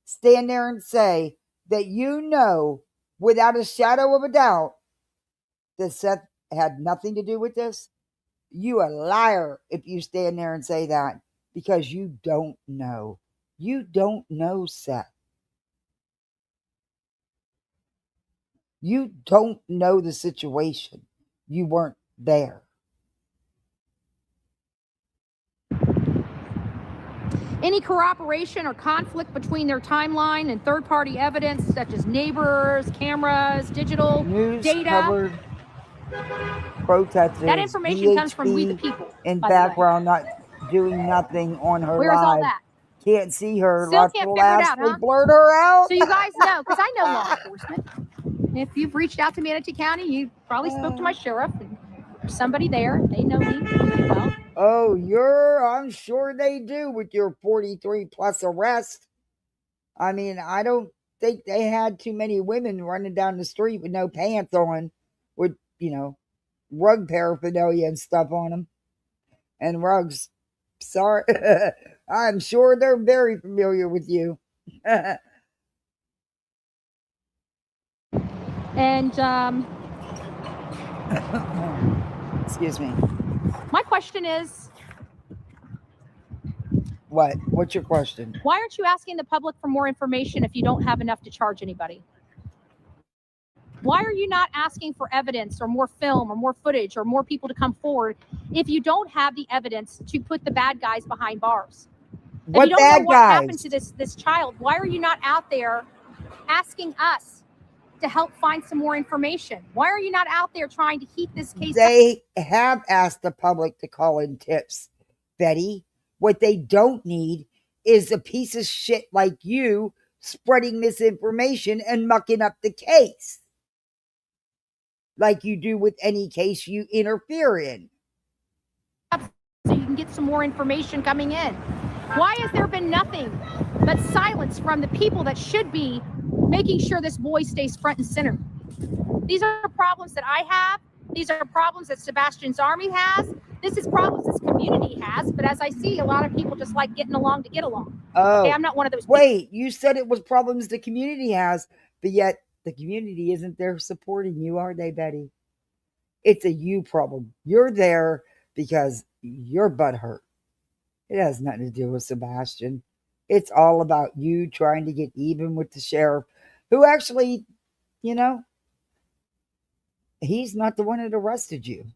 stand there and say that without a shadow of a doubt that Seth had nothing to do with this? You a liar if you stand there and say that, because you don't know. You don't know Seth. You don't know the situation. You weren't there. Any corroboration or conflict between their timeline and third-party evidence, such as neighbors, cameras, digital news data? Covered protesters. That information comes from We the People. In background, not doing nothing on her Where's live. all that? Can't see her. Still can't figure it out, huh? Blurred her out. So you guys know, because I know law enforcement. If you've reached out to Manatee County, you probably spoke to my sheriff. And there's somebody there. They know me pretty well. Oh, I'm sure they do with your 43 plus arrest. I mean, I don't think they had too many women running down the street with no pants on, with, rug paraphernalia and stuff on them. And rugs. Sorry. I'm sure they're very familiar with you. And, excuse me. My question is... What? What's your question? Why aren't you asking the public for more information if you don't have enough to charge anybody? Why are you not asking for evidence or more film or more footage or more people to come forward if you don't have the evidence to put the bad guys behind bars? What if you don't bad know what guys? happened to this child, why are you not out there asking us to help find some more information? Why are you not out there trying to keep this case? They have asked the public to call in tips, Betty. What they don't need is a piece of shit like you spreading misinformation and mucking up the case, like you do with any case you interfere in. So you can get some more information coming in. Why has there been nothing but silence from the people that should be making sure this boy stays front and center? These are problems that I have. These are problems that Sebastian's army has. This is problems this community has. But as I see, a lot of people just like getting along to get along. Oh, okay, I'm not one of those people. Wait, you said it was problems the community has, but yet the community isn't there supporting you, are they, Betty? It's a you problem. You're there because your butt hurt. It has nothing to do with Sebastian. It's all about you trying to get even with the sheriff, who actually, you know, he's not the one that arrested you.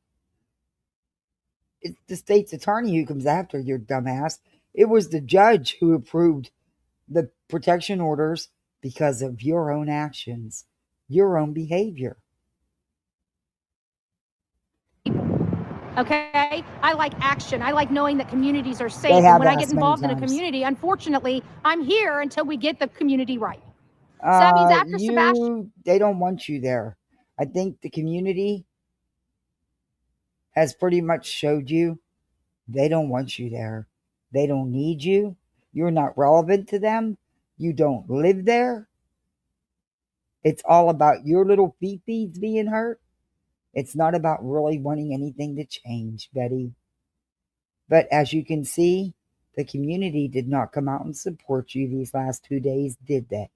It's the state's attorney who comes after your dumbass. It was the judge who approved the protection orders because of your own actions, your own behavior. Okay, I like action. I like knowing that communities are safe. They have And when I get asked many involved in a times. community, unfortunately, I'm here until we get the community right. So that means after Sebastian, They don't want you there. I think the community has pretty much showed you they don't want you there. They don't need you. You're not relevant to them. You don't live there. It's all about your little feet being hurt. It's not about really wanting anything to change, Betty. But as you can see, the community did not come out and support you these last 2 days, did they?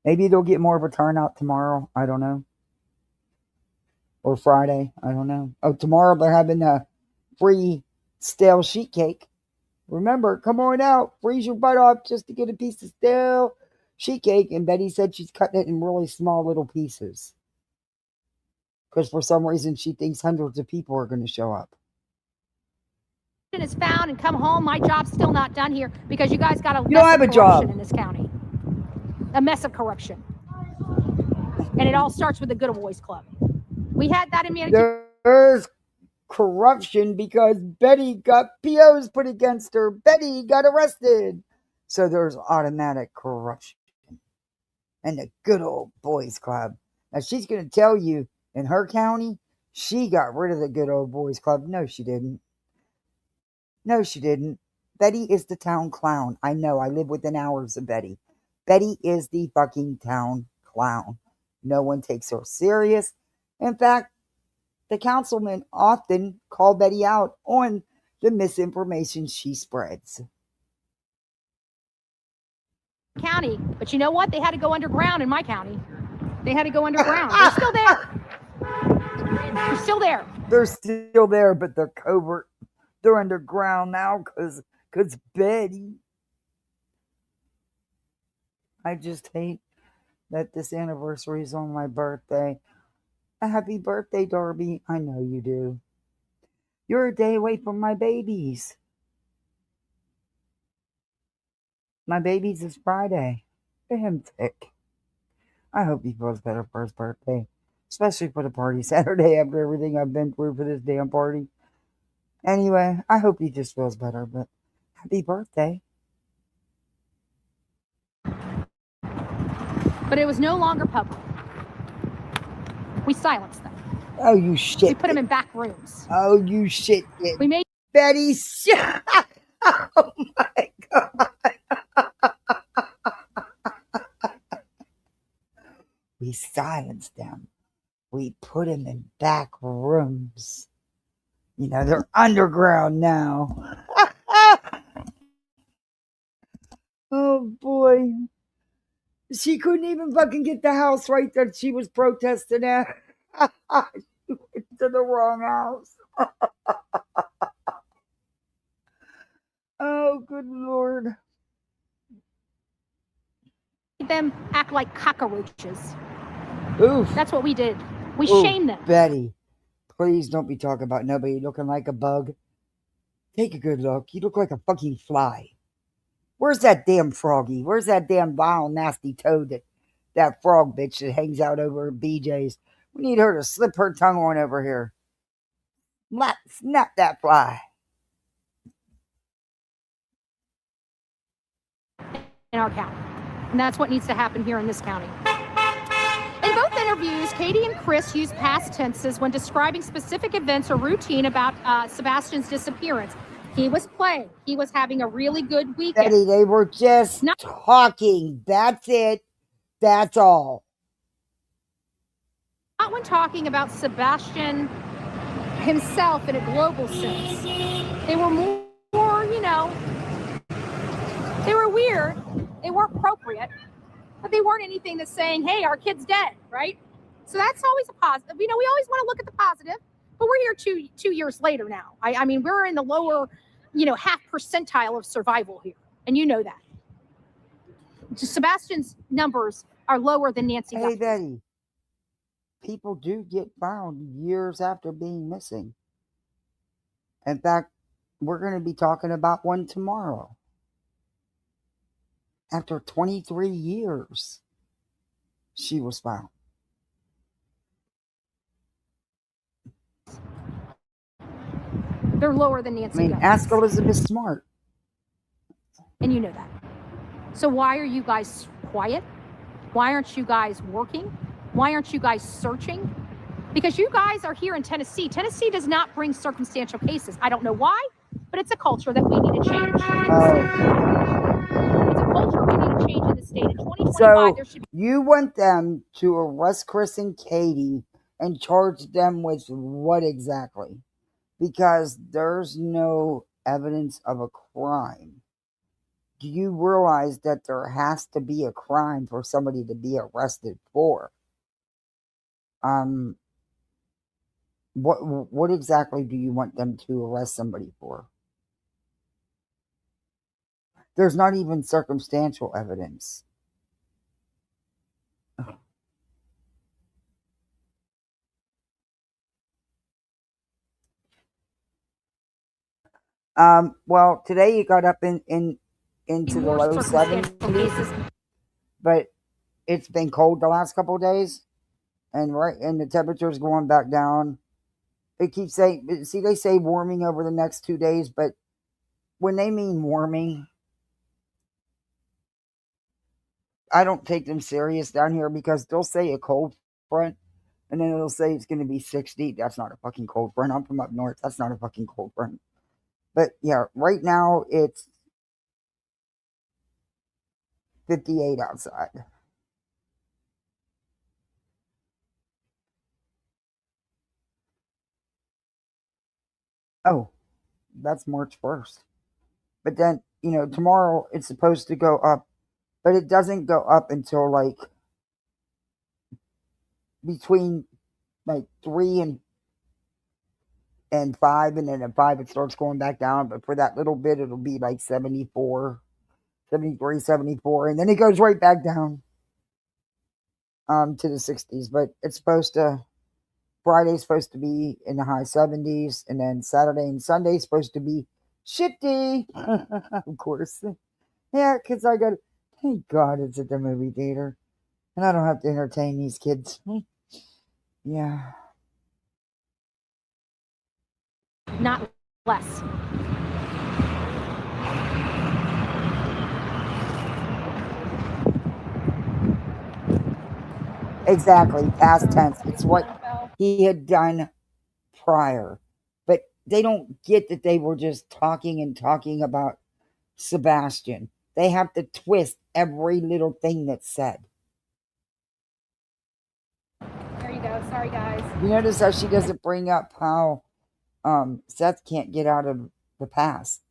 Maybe they'll get more of a turnout tomorrow. I don't know. Or Friday. I don't know. Oh, tomorrow they're having a free stale sheet cake. Remember, come on out. Freeze your butt off just to get a piece of stale sheet cake. And Betty said she's cutting it in really small little pieces. Because for some reason she thinks hundreds of people are going to show up. is found and come home, my job's still not done here because you guys got a You don't have a job in this county. A mess of corruption. And it all starts with the Good Old Boys Club. We had that in Manitoba. There's corruption because Betty got POs put against her. Betty got arrested. So there's automatic corruption. And the Good Old Boys Club. Now she's going to tell you in her county, she got rid of the Good Old Boys Club. No, she didn't. No, she didn't. Betty is the town clown. I know. I live within hours of Betty. Betty is the fucking town clown. No one takes her serious. In fact, the councilmen often call Betty out on the misinformation she spreads. County, but you know what? They had to go underground in my county. They had to go underground. They're still there. They're still there. They're still there, but they're covert. They're underground now because Betty. I just hate that this anniversary is on my birthday. A happy birthday, Darby. I know you do. You're a day away from my babies. My babies is Friday. Damn tick. I hope he feels better for his birthday. Especially for the party Saturday after everything I've been through for this damn party. Anyway, I hope he just feels better, but happy birthday. But it was no longer public. We silenced them. Oh, you shit. We put them in back rooms. Oh, you shit. We made Betty. Oh, my God. We silenced them. We put them in back rooms. You know, they're underground now. Oh, boy. She couldn't even fucking get the house right that she was protesting at. She went to the wrong house. Oh, good Lord. them act like cockroaches. Oof. That's what we did. We Ooh, shamed them. Betty, please don't be talking about nobody looking like a bug. Take a good look. You look like a fucking fly. Where's that damn froggy? Where's that damn vile, nasty toad that frog bitch that hangs out over at BJ's? We need her to slip her tongue on over here. Snap that fly. our county. And that's what needs to happen here in this county. In both interviews, Katie and Chris used past tenses when describing specific events or routine about Sebastian's disappearance. He was playing. He was having a really good weekend. Betty, they were just talking. That's it. That's all. Not when talking about Sebastian himself in a global sense. They were more, you know, they were weird. They weren't appropriate, but they weren't anything that's saying, hey, our kid's dead, right? So that's always a positive. You know, we always want to look at the positive, but we're here two years later now. I mean, we're in the lower, you know, half percentile of survival here. And you know that. Sebastian's numbers are lower than Nancy. Hey, Betty. People do get found years after being missing. In fact, we're going to be talking about one tomorrow. After 23 years, she was found. They're lower than Nancy. I mean, ask Elizabeth Smart. And you know that. So why are you guys quiet? Why aren't you guys working? Why aren't you guys searching? Because you guys are here in Tennessee. Tennessee does not bring circumstantial cases. I don't know why, but it's a culture that we need to change. It's a culture we need to change in the state. In 2025, so there should be. You want them to arrest Chris and Katie and charge them with what exactly? Because there's no evidence of a crime. Do you realize that there has to be a crime for somebody to be arrested for? What exactly do you want them to arrest somebody for? There's not even circumstantial evidence. Well, today it got up into the low 70s, but it's been cold the last couple of days, and the temperature's going back down. It keeps saying, see, they say warming over the next 2 days, but when they mean warming, I don't take them serious down here, because they'll say a cold front, and then it'll say it's going to be 60. That's not a fucking cold front. I'm from up north. That's not a fucking cold front. But yeah, right now it's 58 outside. Oh, that's March 1st. But then, you know, tomorrow it's supposed to go up, but it doesn't go up until like between like 3 and 5, and then at 5 it starts going back down. But for that little bit, it'll be like 74, 73, 74, and then it goes right back down to the 60s. But it's supposed to, Friday's supposed to be in the high 70s, and then Saturday and Sunday's supposed to be shitty. Of course. Yeah, because I got, thank God it's at the movie theater, and I don't have to entertain these kids. Yeah. Not less. Exactly, past tense. It's what he had done prior. But they don't get that they were just talking about Sebastian. They have to twist every little thing that's said. There you go. Sorry, guys. You notice how she doesn't bring up how Seth can't get out of the past.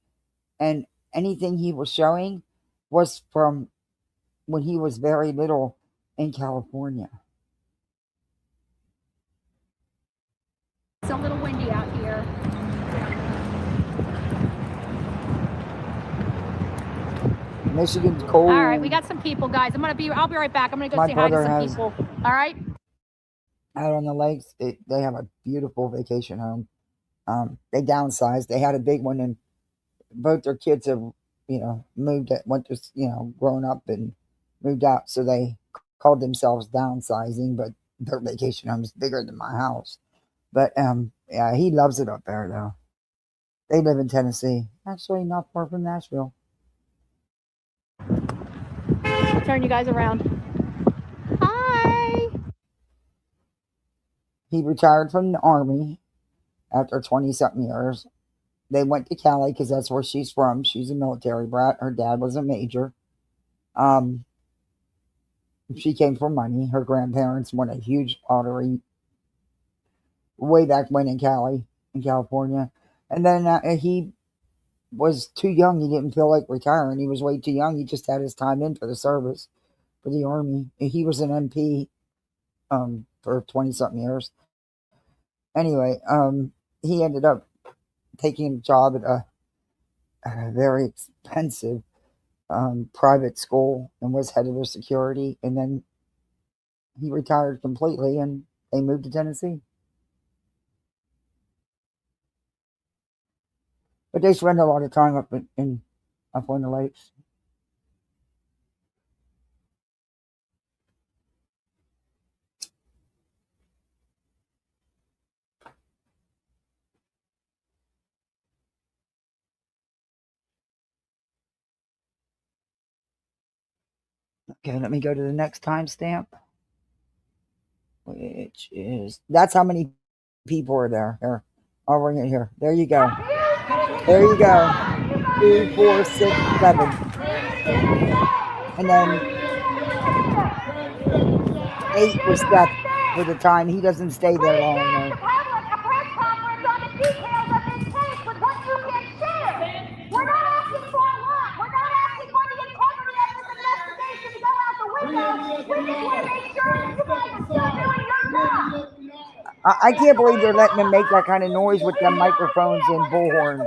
And anything he was showing was from when he was very little in California. It's a little windy out here. Michigan's cold. All right, we got some people, guys. I'll be right back. I'm gonna go say hi to some people. All right. Out on the lakes, they have a beautiful vacation home. They downsized. They had a big one, and both their kids have, moved, went to, grown up and moved out. So they called themselves downsizing, but their vacation home is bigger than my house. But yeah, he loves it up there though. They live in Tennessee, actually not far from Nashville. turn you guys around. Hi. He retired from the Army after 20-something years. They went to Cali because that's where she's from. She's a military brat. Her dad was a major. She came from money. Her grandparents won a huge lottery way back when in California. And then he was too young. He didn't feel like retiring. He was way too young. He just had his time in for the service, for the Army. He was an MP for 20-something years. Anyway, he ended up taking a job at a very expensive private school and was head of their security. And then he retired completely and they moved to Tennessee. But they spend a lot of time up on the lakes. Okay, let me go to the next timestamp, which is, that's how many people are there. Here, I'll bring it here. There you go. There you go. 2, 4, 6, 7. And then 8 was Seth for the time. He doesn't stay there long though. I can't believe they're letting them make that kind of noise with them microphones and bullhorns.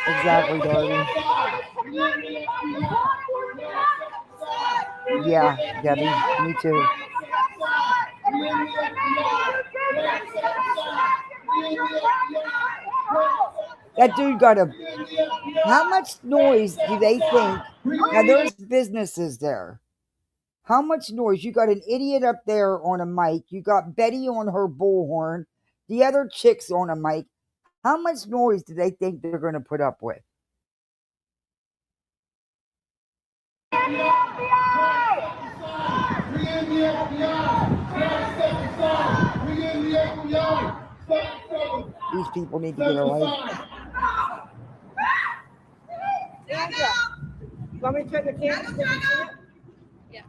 Exactly, Darby. Yeah, Debbie, me too. That dude got a... How much noise do they think? Now, there's businesses there. How much noise? You got an idiot up there on a mic. You got Betty on her bullhorn. The other chick's on a mic. How much noise do they think they're going to put up with? These people need to get away. Want me to turn the camera? Yeah.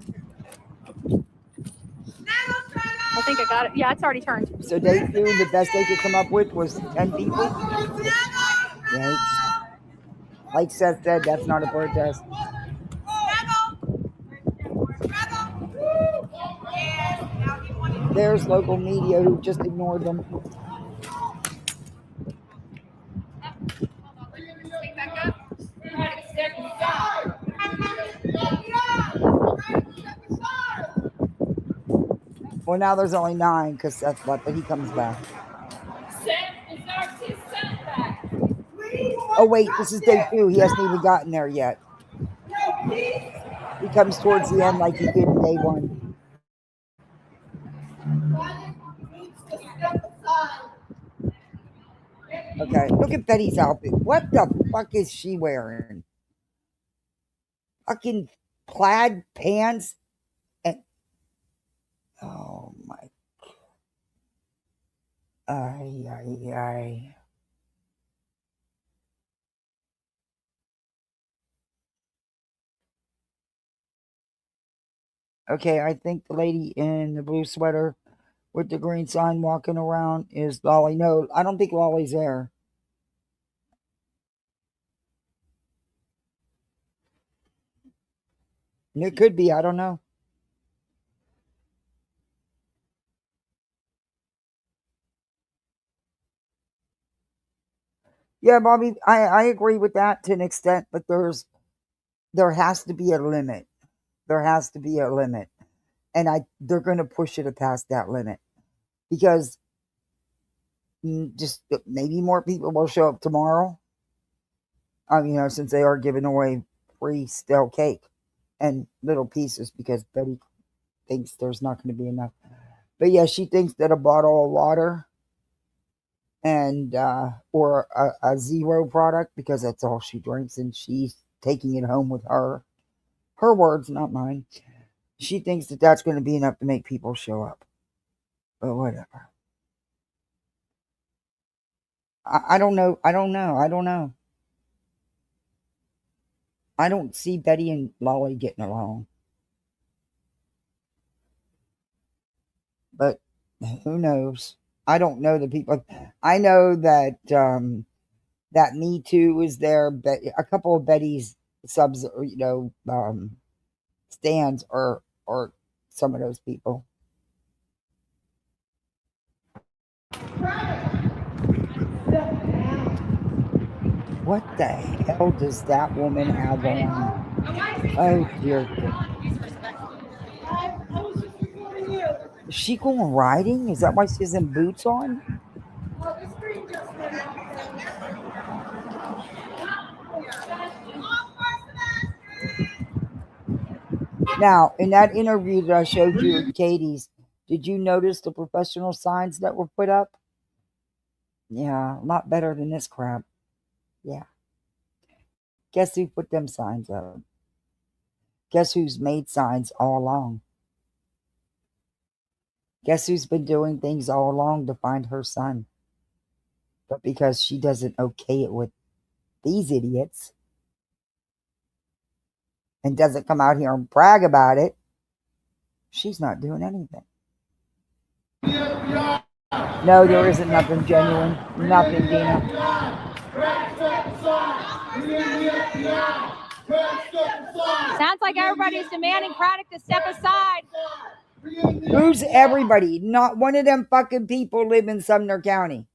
I think I got it. Yeah, it's already turned. So day 2, the best they could come up with was 10 people. Yikes. Like Seth said, that's not a protest. There's local media who just ignored them. Well, now there's only 9 because Seth left, but he comes back. Oh, wait, this is day 2. He hasn't even gotten there yet. He comes towards the end like he did in day 1. Okay, look at Betty's outfit. What the fuck is she wearing? Fucking plaid pants and... Oh my... Ay. Okay, I think the lady in the blue sweater with the green sign walking around is Lolly. No, I don't think Lolly's there. It could be, I don't know. Yeah, Bobby, I agree with that to an extent, but there has to be a limit. There has to be a limit. And they're going to push it past that limit. Because just maybe more people will show up tomorrow. Since they are giving away free stale cake and little pieces because Betty thinks there's not going to be enough. But yeah, she thinks that a bottle of water and or a zero product because that's all she drinks, and she's taking it home with her. Her words, not mine. She thinks that that's going to be enough to make people show up. But whatever. I don't know. I don't know. I don't know. I don't see Betty and Lolly getting along. But who knows? I don't know the people. I know that that Me Too is there, but a couple of Betty's subs, or, stands or some of those people. What the hell does that woman have on? Oh dear goodness. Is she going riding? Is that why she has them boots on? Now, in that interview that I showed you at Katie's, did you notice the professional signs that were put up? Yeah, a lot better than this crap. Yeah. Guess who put them signs up? Guess who's made signs all along? Guess who's been doing things all along to find her son? But because she doesn't okay it with these idiots and doesn't come out here and brag about it, she's not doing anything. No, there isn't nothing genuine. Nothing, Dina. Sounds like everybody's demanding Craddock to step aside. Who's everybody? Not one of them fucking people live in Sumner County.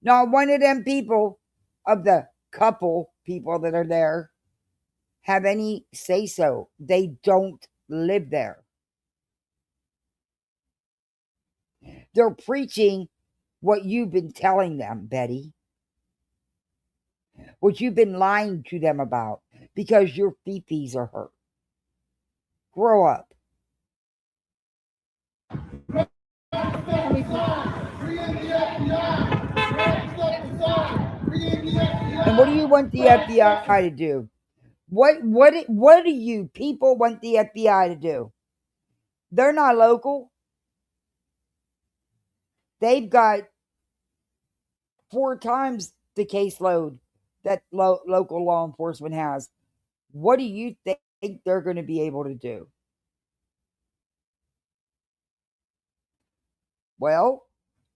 Not one of them people, of the couple people that are there, have any say so. They don't live there. They're preaching what you've been telling them, Betty. What you've been lying to them about because your fifis are hurt. Grow up. And what do you want the FBI to do? What do you people want the FBI to do? They're not local. They've got 4 times the caseload that local law enforcement has. What do you think they're going to be able to do? Well,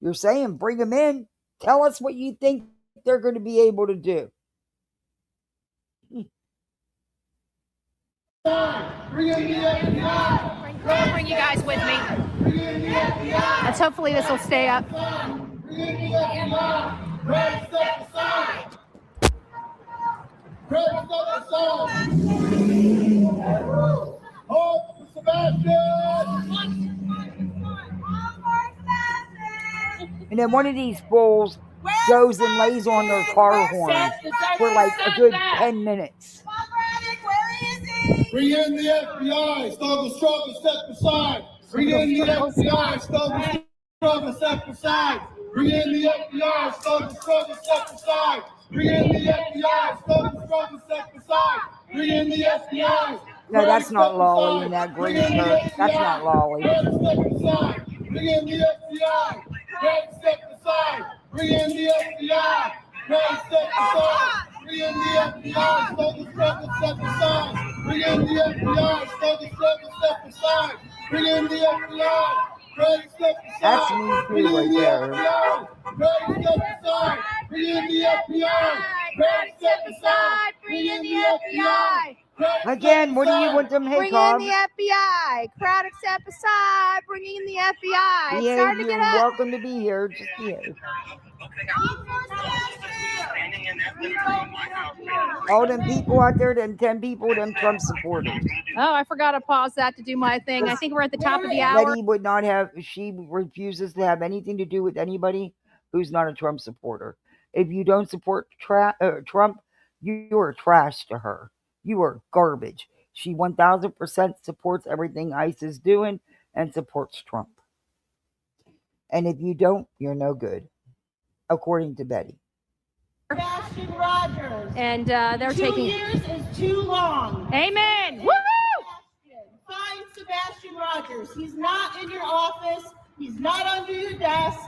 you're saying bring them in. Tell us what you think they're going to be able to do. Bring you guys with me. Let's hopefully this will stay up. And then one of these fools goes and lays on their car horn for like a good 10 minutes. Bring in the FBI, struggle, step aside. Bring in the FBI, struggle, step aside. Bring in the FBI, struggle, step aside. Bring in the FBI, struggle, step aside. Bring in the FBI. No, that's not Lolly in that green shirt. That's not Lolly. Bring in the FBI, step aside. Bring in the FBI, step aside. Bring in the FBI, struggle, step aside. Bring in the FBI, struggle, step aside. Bring in the FBI, step aside. That's Me Too right there. Step aside. Bring in the FBI, step aside. Bring in the FBI. Again, what do you want them? Hey, Bring Cobb. in the FBI. Craddock, step aside. Bringing in the FBI. It's Yeah, starting to you're get up. welcome to be here. Just be here. All them people out there, them 10 people, them Trump supporters. Oh, I forgot to pause that to do my thing. I think we're at the top of the hour. Betty would not have, she refuses to have anything to do with anybody who's not a Trump supporter. If you don't support Trump, you are trash to her. You are garbage. She 1000% supports everything ICE is doing and supports Trump. And if you don't, you're no good. according to Betty. Sebastian Rogers. And they're 2 taking. years is too long. Amen. Woo! Find Sebastian Rogers. He's not in your office. He's not under your desk.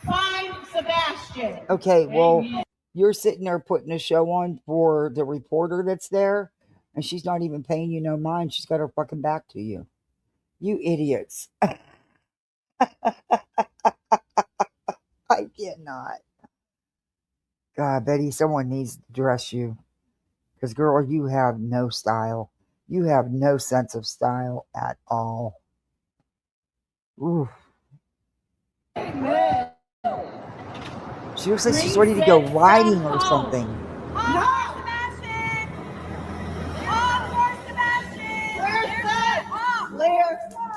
Find Sebastian. Okay, well, you're sitting there putting a show on for the reporter that's there, and she's not even paying you no mind. She's got her fucking back to you. You idiots. I cannot. God, Betty, someone needs to dress you. Because, girl, you have no style. You have no sense of style at all. Ooh. Amen. She looks like she's ready to go riding or something. No! Sebastian! Oh, for Sebastian! Where's Seth? Clear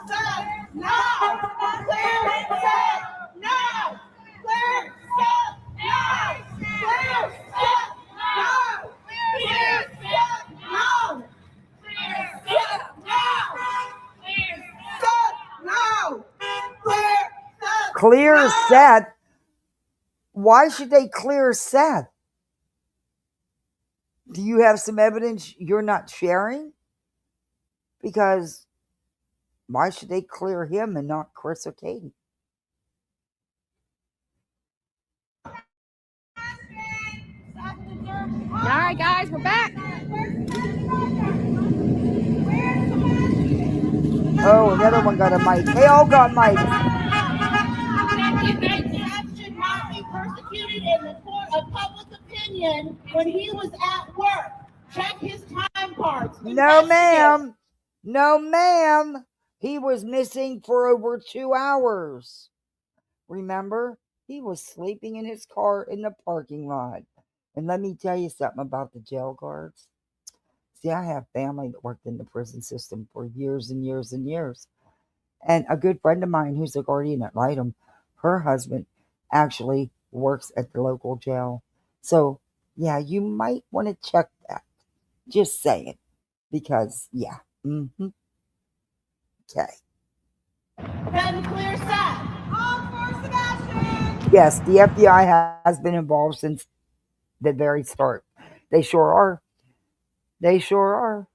Seth! No! Clear Seth! No! Clear Seth! No! Clear Seth! No! Clear Seth! No! Clear Seth! No! Clear Seth! No! Clear Seth! Clear Seth? Why should they clear Seth? Do you have some evidence you're not sharing? Because why should they clear him and not Chris or Katie? All right, guys, we're back. Oh, another one got a mic. They all got mics. Should not be persecuted in the court of public opinion when he was at work. Check his time cards. No, ma'am. No, ma'am. He was missing for over 2 hours. Remember? He was sleeping in his car in the parking lot. And let me tell you something about the jail guards. See, I have family that worked in the prison system for years and years and years. And a good friend of mine who's a guardian at Lightham, her husband actually works at the local jail. So, yeah, you might want to check that. Just saying. Because, yeah. Mm-hmm. Okay. Then clear Seth. All for Sebastian. Yes, the FBI has been involved since the very start. They sure are. They sure are.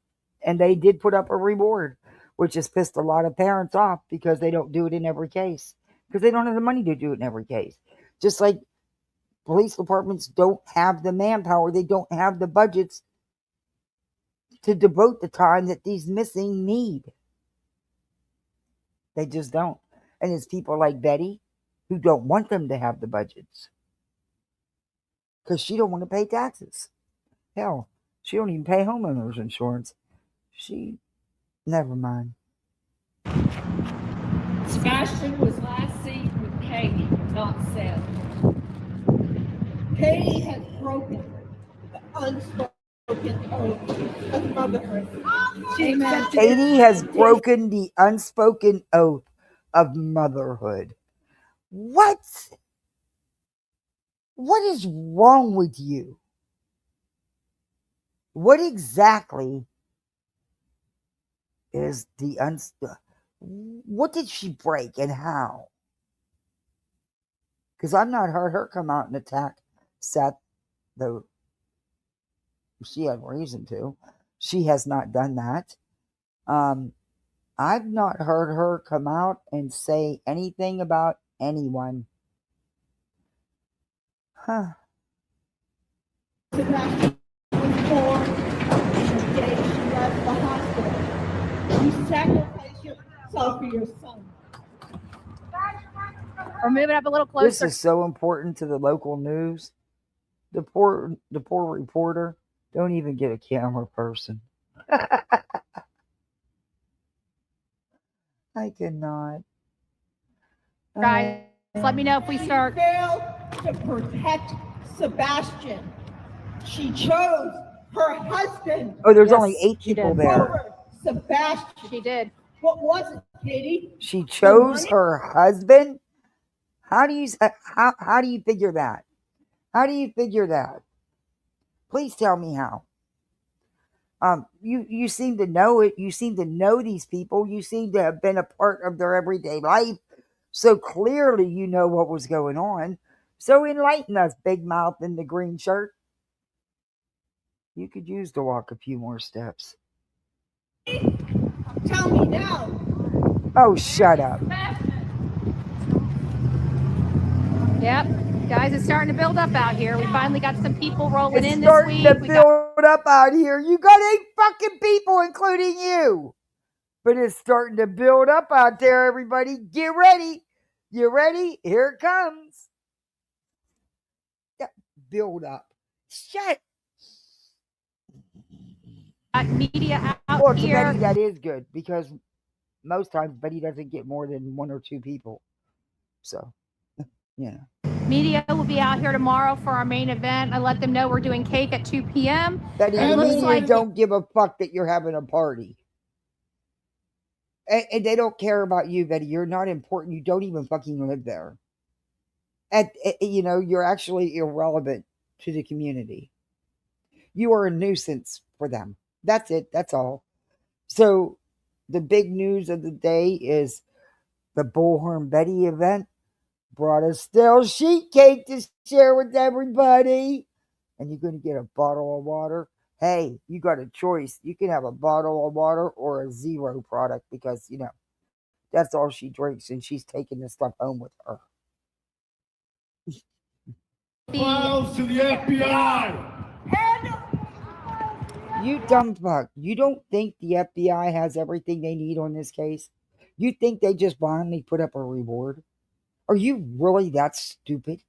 And they did put up a reward, which has pissed a lot of parents off because they don't do it in every case. Because they don't have the money to do it in every case. Just like police departments don't have the manpower, they don't have the budgets to devote the time that these missing need. They just don't. And it's people like Betty who don't want them to have the budgets. Because she don't want to pay taxes. Hell, she don't even pay homeowners insurance. Never mind. Sebastian was last seen with Katie, not Seth. Katie has broken the unspoken oath of motherhood. She accepted Katie has broken the unspoken oath of motherhood. What? What is wrong with you? What exactly is the what did she break and how? Because I've not heard her come out and attack Seth, though she had reason to. She has not done that. I've not heard her come out and say anything about anyone. Huh. Sebastian was born the day she left the hospital. You sacrificed yourself for your son. We're moving up a little closer. This is so important to the local news. The poor reporter don't even get a camera person. I cannot. Guys, let me know if we start. She failed to protect Sebastian. She chose her husband. Oh, there's Yes, only 8 she people did. there. Over Sebastian. She did. What was it, Katie? She chose her husband. How do you figure that? How do you figure that? Please tell me how. You seem to know it. You seem to know these people. You seem to have been a part of their everyday life. So clearly you know what was going on. So enlighten us, big mouth in the green shirt. You could use to walk a few more steps. Tell me now. Oh, shut up. Yep. Guys, it's starting to build up out here. We finally got some people rolling It's in this starting week. to build up out here. You got 8 fucking people, including you. But it's starting to build up out there, everybody. Get ready. You ready? Here it comes. Yeah, build up. Shut. Media out Well, to here. Betty, that is good because most times Betty doesn't get more than 1 or 2 people. So, yeah. Media will be out here tomorrow for our main event. I let them know we're doing cake at 2 p.m. Betty, It the looks media like don't give a fuck that you're having a party. And they don't care about you, Betty. You're not important. You don't even fucking live there. You're actually irrelevant to the community. You are a nuisance for them. That's it. That's all. So the big news of the day is the Bullhornbetty event brought a stale sheet cake to share with everybody. And you're going to get a bottle of water. Hey, you got a choice. You can have a bottle of water or a zero product because, that's all she drinks and she's taking the stuff home with her. Files to the FBI. You dumb fuck. You don't think the FBI has everything they need on this case? You think they just blindly put up a reward? Are you really that stupid?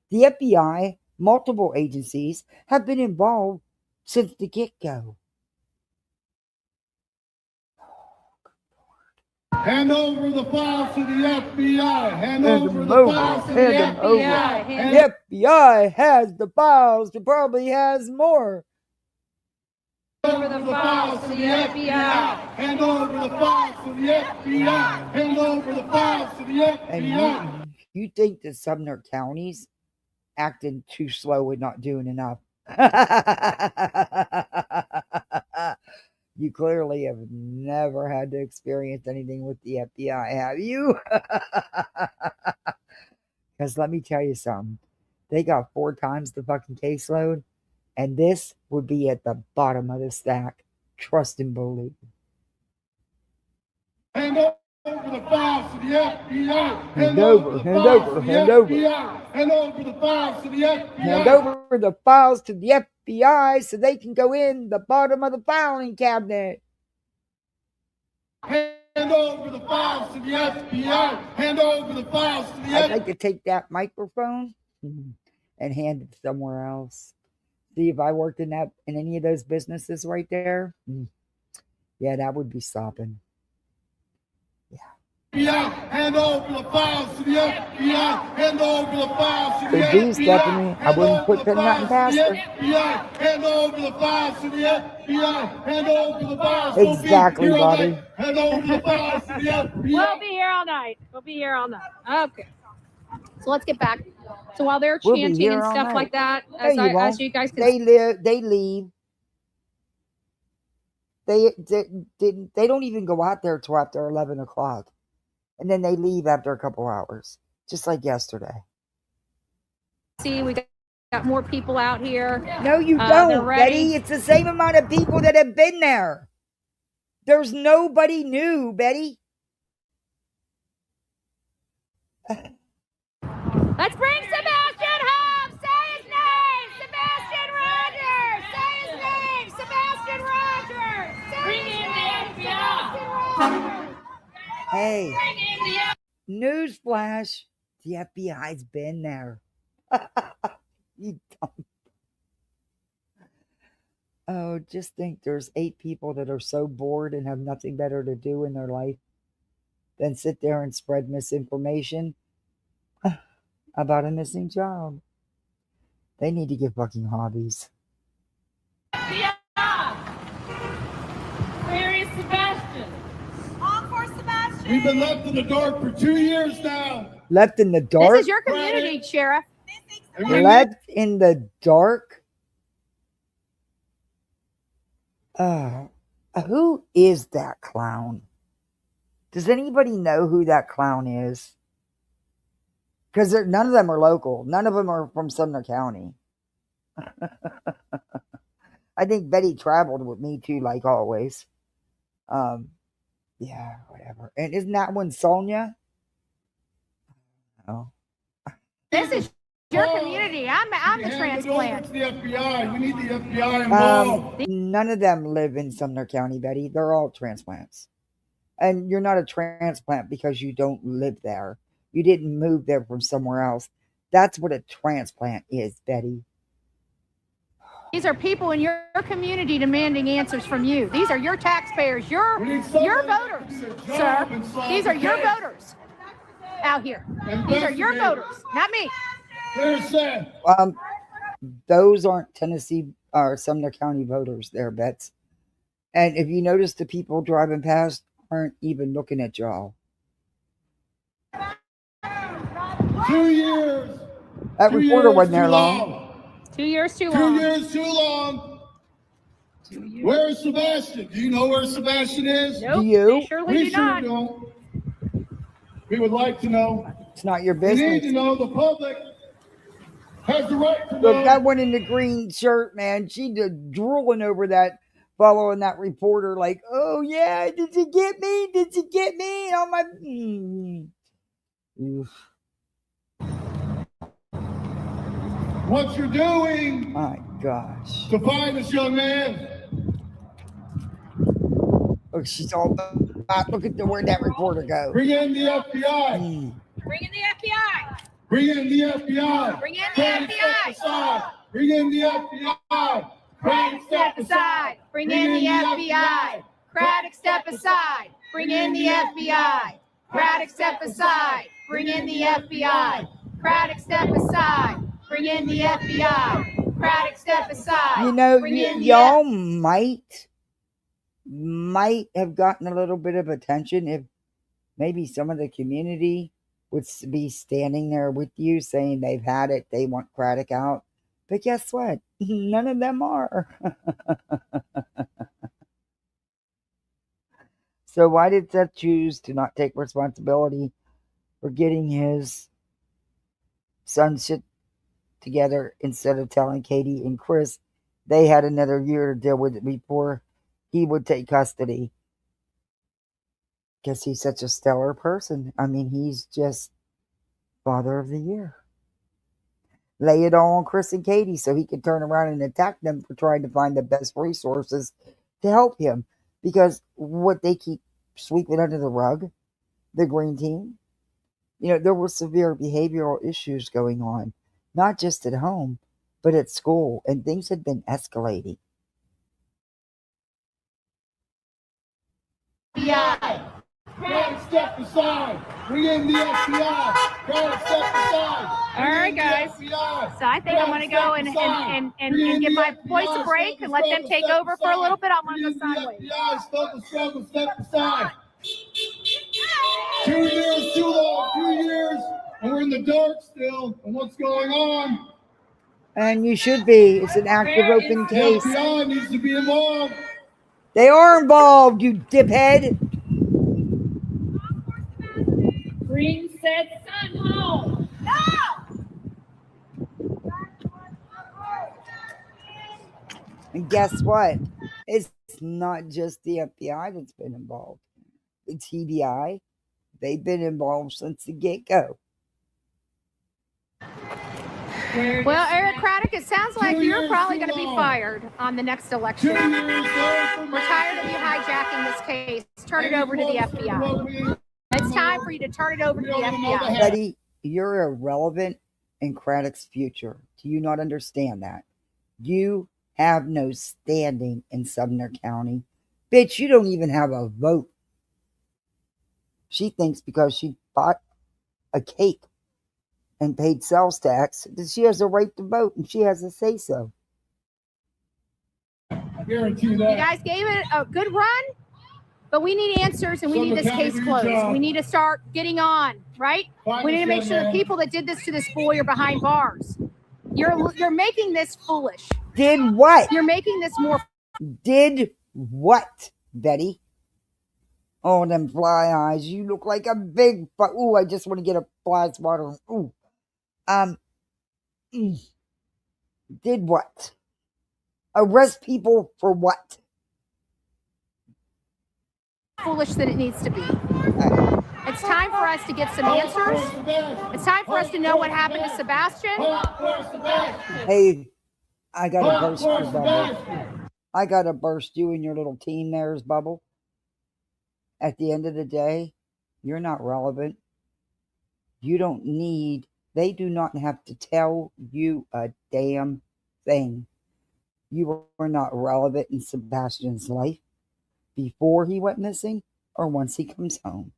The FBI, multiple agencies, have been involved since the get-go. Hand over the files to the FBI. Hand over the files to the FBI. The FBI has the files. It probably has more. Hand over the files to the FBI. Hand over the files to the FBI. Hand over the files to the FBI. And you think the Sumner counties acting too slow and not doing enough? You clearly have never had to experience anything with the FBI, have you? Because let me tell you something. They got 4 times the fucking caseload, and this would be at the bottom of the stack. Trust and believe. Hand over the files to the FBI. Hand over the files to the FBI. Hand over the files to the FBI. Hand over the files to the FBI so they can go in the bottom of the filing cabinet. Hand over the files to the FBI. Hand over the files to the FBI. I'd like to take that microphone and hand it somewhere else. See, if I worked in any of those businesses right there, yeah, that would be stopping. FBI, hand over the files to the FBI. Hand over the files to the Could be, FBI. Stephanie. I wouldn't put nothing past her. Hand over the files to the FBI. Hand over the files. Exactly, Bobby. Hand over the files to the FBI. We'll be here all night. We'll be here all night. Okay. So let's get back. So while they're We'll be chanting here and all stuff night. like that, No, as you guys can They leave. They don't even go out there till after 11 o'clock. And then they leave after a couple hours. Just like yesterday. see, we got more people out here. No, you They're don't, ready. Betty. It's the same amount of people that have been there. There's nobody new, Betty. Let's bring Sebastian home. Say his name. Sebastian Rogers. Say his name. Sebastian Rogers. Bring in the FBI. Hey, newsflash. The FBI's been there. You don't. Oh, just think there's 8 people that are so bored and have nothing better to do in their life than sit there and spread misinformation about a missing child. They need to get fucking hobbies. Where is Sebastian? On for Sebastian. We've been left in the dark for 2 years now. Left in the dark? This is your community, Sheriff. Left in the dark? Who is that clown? Does anybody know who that clown is? Because none of them are local. None of them are from Sumner County. I think Betty traveled with me too, like always. Yeah, whatever. And isn't that one Sonia? Oh. This is your community. I'm the transplant. The FBI. We need the FBI involved. None of them live in Sumner County, Betty. They're all transplants. And you're not a transplant because you don't live there. You didn't move there from somewhere else. That's what a transplant is, Betty. These are people in your community demanding answers from you. These are your taxpayers, your voters, sir. These are your voters out here. These are your voters, not me. Where's Seth? Those aren't Tennessee or Sumner County voters there, Bets. And if you notice, the people driving past aren't even looking at y'all. 2 years. That reporter wasn't there long. 2 years too long. 2 years too long. Where's Sebastian? Do you know where Sebastian is? Nope, Do you? they surely We do sure not. don't. We would like to know. It's not your We need business. to know. The public has the right to Look, know. that one in the green shirt, man, she just drooling over that fellow and that reporter like, oh, yeah, did you get me? Did you get me? And I'm like, Oof. What you're doing My gosh. to find this young man. Look, she's all about, look at where'd that reporter go? Bring in the FBI. Bring in the FBI. Bring in the FBI. Bring in the Crime step FBI. aside. Bring in the FBI. Crime Step aside. Bring in the FBI. Craddock, step aside. Bring in the FBI. Craddock, step aside. Bring in the FBI. Craddock, step aside. Bring in the FBI. Craddock, step aside. You know, Bring in the y'all might have gotten a little bit of attention if maybe some of the community would be standing there with you saying they've had it, they want Craddock out. But guess what? None of them are. So why did Seth choose to not take responsibility for getting his son shit together instead of telling Katie and Chris they had another year to deal with it before he would take custody? Because he's such a stellar person. I mean, he's just Father of the Year. Lay it all on Chris and Katie so he could turn around and attack them for trying to find the best resources to help him. Because what they keep sweeping under the rug, the green team, there were severe behavioral issues going on, not just at home, but at school, and things had been escalating. FBI. Craddock, step aside. Bring in the FBI. Craddock, step aside. All right, guys. So I think I'm going to go and give my boys a break and let them take over for a little bit. I'm going to go sideways. Struggle, step aside. 2 years too long. 2 years, and we're in the dark still. And what's going on? And you should be. It's an active open The case. FBI needs to be involved. They are involved, you diphead. Bring Seth's son home. And guess what? It's not just the FBI that's been involved. The TBI, they've been involved since the get-go. Well, Eric Craddock, it sounds like you're probably going to be fired on the next election. 2 years. We're tired of you hijacking this case. Turn it over to the FBI. It's time for you to turn it over to the FBI. Betty, you're irrelevant in Craddock's future. Do you not understand that? You have no standing in Sumner County. Bitch, you don't even have a vote. She thinks because she bought a cake and paid sales tax that she has a right to vote and she has a say-so. I guarantee You that. guys gave it a good run, but we need answers and we need this case closed. We need to start getting on, right? We need to make sure the people that did this to this boy are behind bars. You're making this foolish. Did what? You're making this more. Did what, Betty? Oh, them fly eyes. You look like a big... Ooh, I just want to get a fly swatter. Ooh. Did what? Arrest people for what? Foolish that it needs to be. It's time for us to get some answers. It's time for us to know what happened to Sebastian. Hey, I gotta burst your bubble. I gotta burst you and your little teen mare's bubble. At the end of the day, you're not relevant. You don't need, they do not have to tell you a damn thing. You were not relevant in Sebastian's life before he went missing or once he comes home.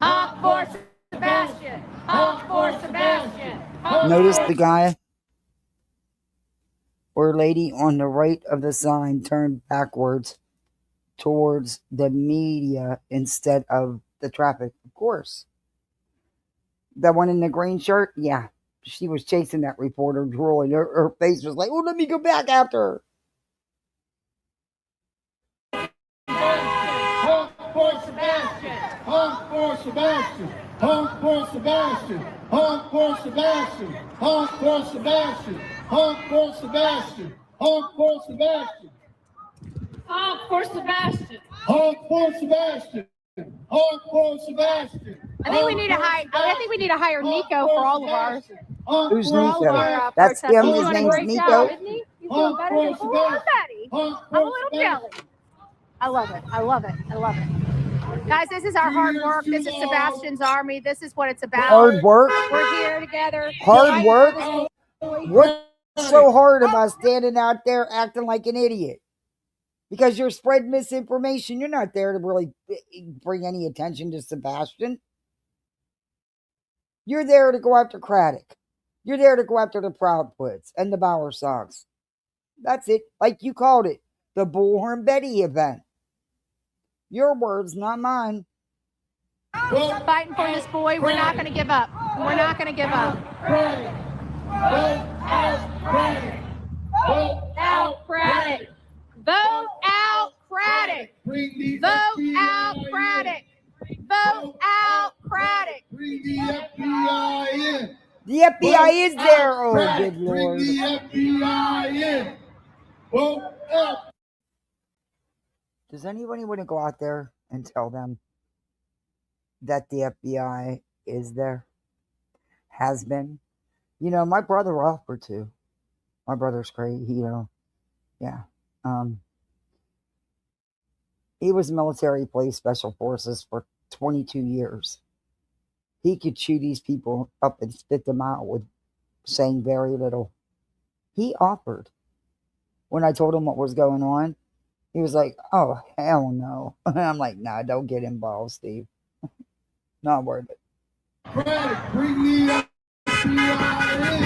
Honk for Sebastian! Honk for Sebastian! Notice the guy or lady on the right of the sign turned backwards towards the media instead of the traffic, of course. That one in the green shirt, yeah, she was chasing that reporter, drooling. Her face was like, oh, let me go back after her. Honk for Sebastian! Honk for Sebastian! Honk for Sebastian! Honk for Sebastian! Honk for Sebastian! Honk for Sebastian! Honk for Sebastian! Honk for Sebastian! Honk for Sebastian! Honk for Sebastian! I think we need to hire Nico for all of ours. Who's For all of Nico? our That's protests. him. He's His doing a name's great Nico. job, isn't he? He's doing better than Bullhornbetty. I'm a little jealous. I love it. I love it. I love it. Guys, this is our hard work. This is Sebastian's army. This is what it's about. Hard work? We're here together. Hard work? What's so hard about standing out there acting like an idiot? Because you're spreading misinformation. You're not there to really bring any attention to Sebastian. You're there to go after Craddock. You're there to go after the Proudfoots and the Bauer songs. That's it. Like you called it. The Bullhornbetty event. Your words, not mine. Fighting for this boy. We're not going to give up. We're not going to give up. Vote out Craddock! Vote out Craddock! Vote out Craddock! Vote out Craddock! Vote out Craddock! Bring the FBI in! The FBI is there. Oh, good Lord. Bring the FBI in! Vote out! Does anybody want to go out there and tell them that the FBI is there? Has been? You know, my brother offered to. My brother's great. Yeah. He was military police special forces for 22 years. He could chew these people up and spit them out with saying very little. He offered. When I told him what was going on, he was like, oh, hell no. I'm like, nah, don't get involved, Steve. Not worth it. Craddock, bring the FBI in!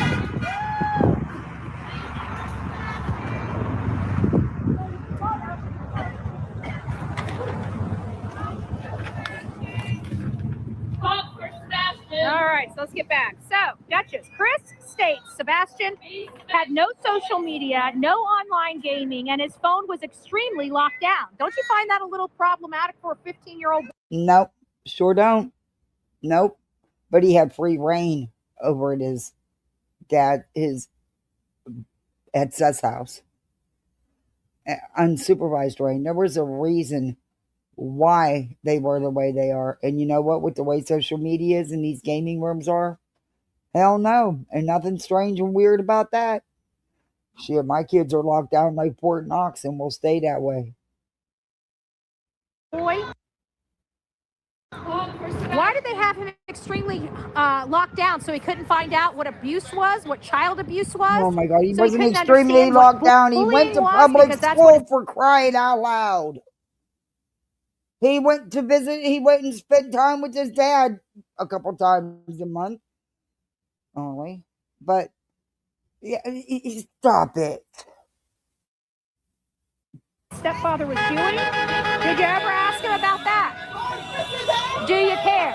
Honk for Sebastian! All right, so let's get back. So, Duchess, Chris states Sebastian had no social media, no online gaming, and his phone was extremely locked down. Don't you find that a little problematic for a 15-year-old? Nope, sure don't. Nope. But he had free reign over at his dad, at Seth's house. Unsupervised reign. There was a reason why they were the way they are. And you know what? With the way social media is and these gaming rooms are, hell no. And nothing strange and weird about that. Shit, my kids are locked down like Fort Knox and will stay that way. Boy. Why did they have him extremely locked down so he couldn't find out what abuse was, what child abuse was? Oh my God, he So wasn't couldn't extremely understand what locked down. He went to bullying was, public because that's school what for crying out loud. He went to visit, he went and spent time with his dad a couple times a month. Only. But, yeah, stop it. stepfather was doing. Did you ever ask him about that? Do you care?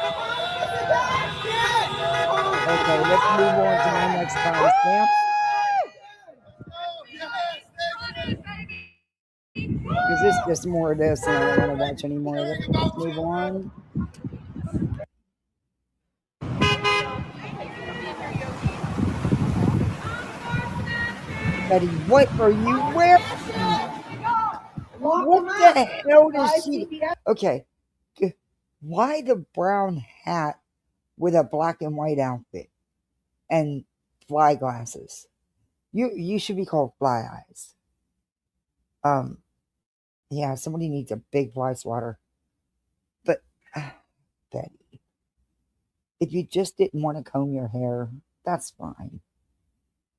Okay, let's move on to my next timestamp. Is this just more of this and I don't want to watch any more of it? Let's move on. Betty, what are you wearing? What the hell does she? Okay, why the brown hat with a black and white outfit and fly glasses? You should be called Fly Eyes. Yeah, somebody needs a big fly swatter. But Betty, if you just didn't want to comb your hair, that's fine.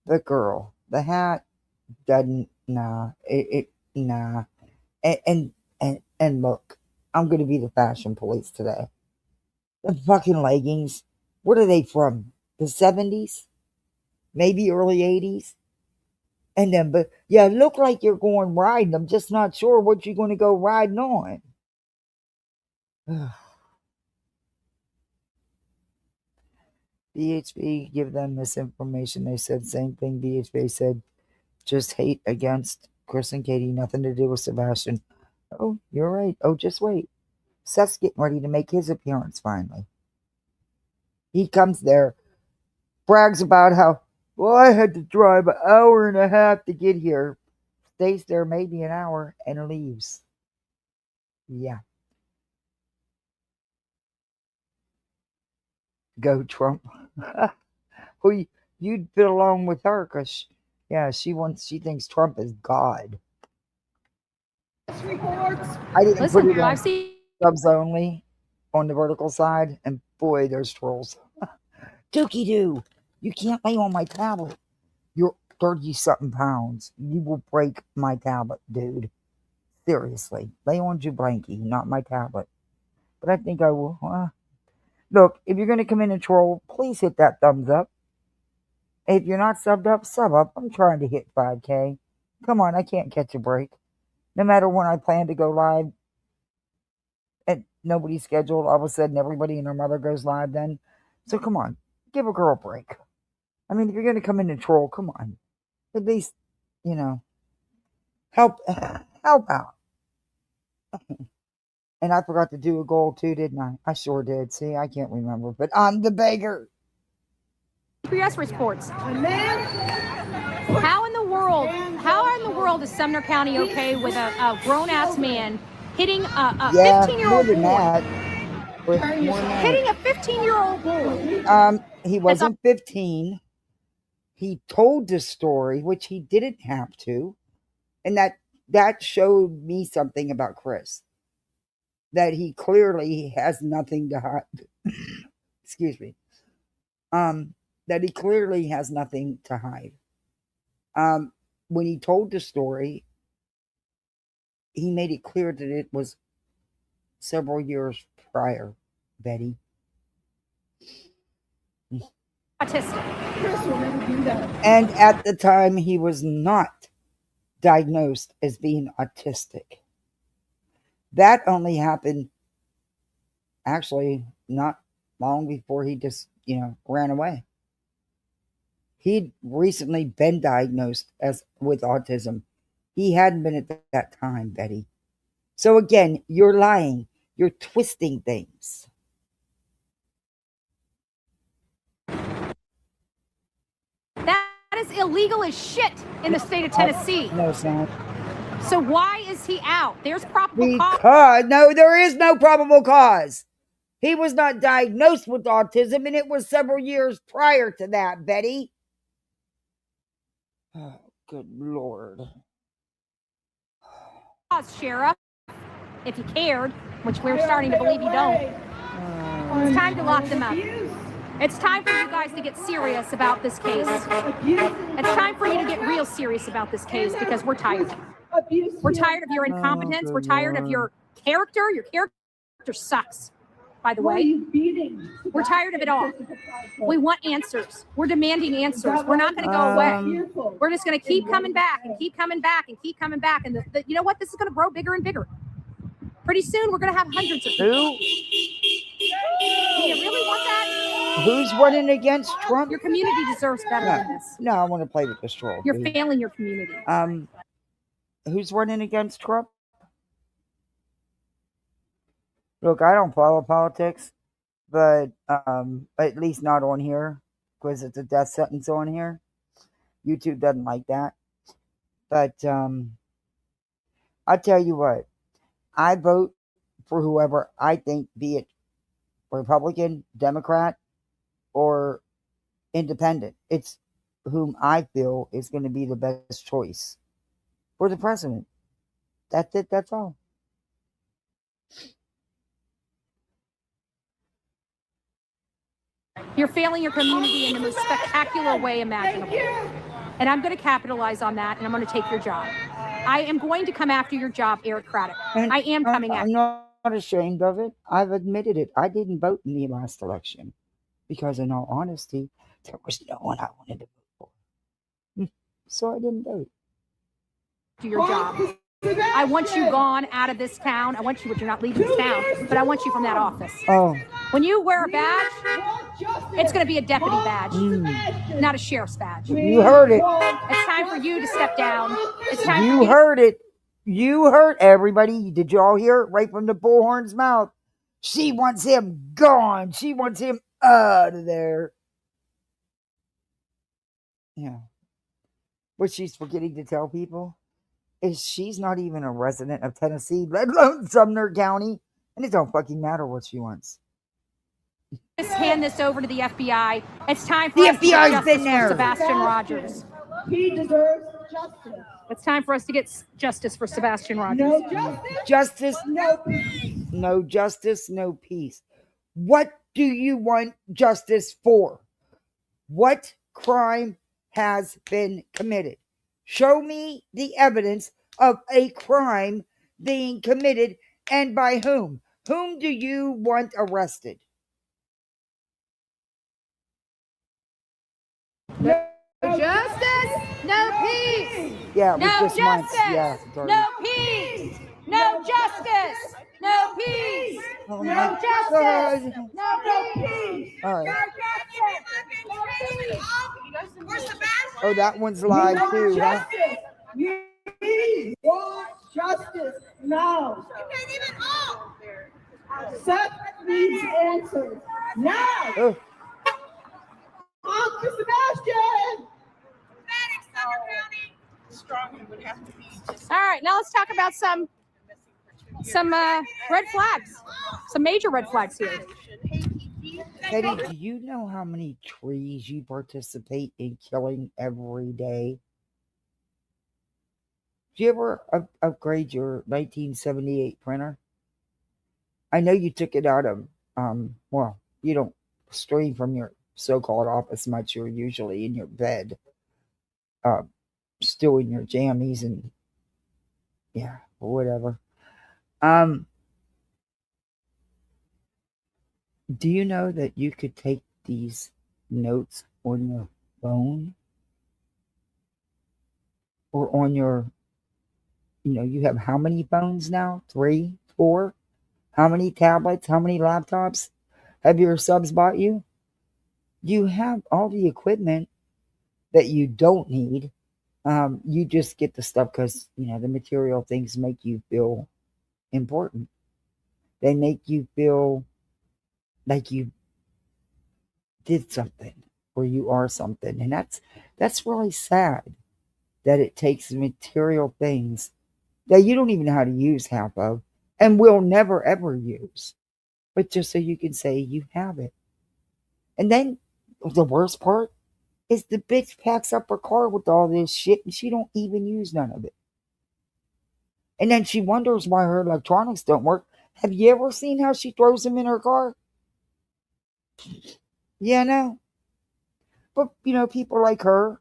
But girl, the hat doesn't. Nah, nah. And look, I'm gonna be the fashion police today. The fucking leggings. What are they from? The 70s? Maybe early 80s? And then, but yeah, look like you're going riding. I'm just not sure what you're going to go riding on. BHB, give them misinformation. They said same thing. BHB said just hate against Chris and Katie, nothing to do with Sebastian. Oh, you're right. Oh, just wait. Seth's getting ready to make his appearance finally. He comes there, brags about how, well, I had to drive an hour and a half to get here. Stays there maybe an hour and leaves. Yeah. Go Trump. Well, you'd fit along with her because, yeah, she thinks Trump is God. I didn't put it on subs only on the vertical side, and boy, there's trolls. Dookie doo, you can't lay on my tablet. You're 30-something pounds. You will break my tablet, dude. Seriously, lay on your blankie, not my tablet. But I think I will. Look, if you're going to come in and troll, please hit that thumbs up. If you're not subbed up, sub up. I'm trying to hit 5K. Come on, I can't catch a break. No matter when I plan to go live, and nobody's scheduled, all of a sudden everybody and their mother goes live then. So come on, give a girl a break. I mean, if you're going to come in and troll, come on. At least, help out. And I forgot to do a goal too, didn't I? I sure did. See, I can't remember, but I'm the beggar. CBS reports. How in the world is Sumner County okay with a grown-ass man hitting a 15-year-old boy? Hitting a 15-year-old boy. He wasn't 15. He told the story, which he didn't have to. And that showed me something about Chris. That he clearly has nothing to hide. Excuse me. That he clearly has nothing to hide. When he told the story, he made it clear that it was several years prior, Betty. Autistic. And at the time, he was not diagnosed as being autistic. That only happened actually not long before he just, ran away. He'd recently been diagnosed with autism. He hadn't been at that time, Betty. So again, you're lying. You're twisting things. That is illegal as shit in the state of Tennessee. No, it's not. So why is he out? There's probable cause. No, there is no probable cause. He was not diagnosed with autism, and it was several years prior to that, Betty. Oh, good Lord. Sheriff, if you cared, which we're starting to believe you don't. It's time to lock them up. It's time for you guys to get serious about this case. It's time for you to get real serious about this case because we're tired. We're tired of your incompetence. We're tired of your character. Your character sucks, by the way. We're tired of it all. We want answers. We're demanding answers. We're not going to go away. We're just going to keep coming back and keep coming back and keep coming back. And you know what? This is going to grow bigger and bigger. Pretty soon, we're going to have hundreds of people. Who? Do you really want that? Who's running against Trump? Your community deserves better than this. No, I want to play with this troll. You're failing your community. Who's running against Trump? Look, I don't follow politics, but at least not on here, because it's a death sentence on here. YouTube doesn't like that. But I'll tell you what, I vote for whoever I think, be it Republican, Democrat, or independent. It's whom I feel is going to be the best choice for the president. That's it. That's all. You're failing your community in the most spectacular way imaginable. And I'm going to capitalize on that, and I'm going to take your job. I am going to come after your job, Eric Craddock. And I am coming after you. I'm not ashamed of it. I've admitted it. I didn't vote in the last election because, in all honesty, there was no one I wanted to vote for. So I didn't vote. Your job. I want you gone out of this town. I want you, but you're not leaving this town, but I want you from that office. Oh. When you wear a badge, it's going to be a deputy badge, not a sheriff's badge. You heard it. It's time for you to step down. It's time You for you heard it. You heard everybody. Did you all hear it right from the bullhorn's mouth? She wants him gone. She wants him out of there. Yeah. What she's forgetting to tell people is she's not even a resident of Tennessee, let alone Sumner County. And it don't fucking matter what she wants. just hand this over to the FBI. It's time for The us to get FBI's justice been there. for Sebastian Rogers. He deserves justice. It's time for us to get justice for Sebastian Rogers. No justice. Justice, No peace. no justice, no peace. What do you want justice for? What crime has been committed? Show me the evidence of a crime being committed, and by whom? Whom do you want arrested? No justice, no peace. Yeah, No with this month. justice, Yeah, sorry. no peace. No justice, no peace. Oh No my justice, God. no peace. All right. For Sebastian. Oh, that one's live too, huh? Justice. We want justice now. You can't even own. Seth needs answers now. Oh, For Sebastian. All right, now let's talk about some red flags, some major red flags here. Teddy, do you know how many trees you participate in killing every day? Do you ever upgrade your 1978 printer? I know you took it out of, well, you don't stream from your so-called office much. You're usually in your bed, still in your jammies and, yeah, whatever. Do you know that you could take these notes on your phone or on your, you have how many phones now? 3, 4? How many tablets? How many laptops have your subs bought you? You have all the equipment that you don't need. You just get the stuff because, the material things make you feel important. They make you feel like you did something or you are something. And that's really sad that it takes material things that you don't even know how to use half of and will never ever use, but just so you can say you have it. And then the worst part is the bitch packs up her car with all this shit and she don't even use none of it. And then she wonders why her electronics don't work. Have you ever seen how she throws them in her car? Yeah, no. But, people like her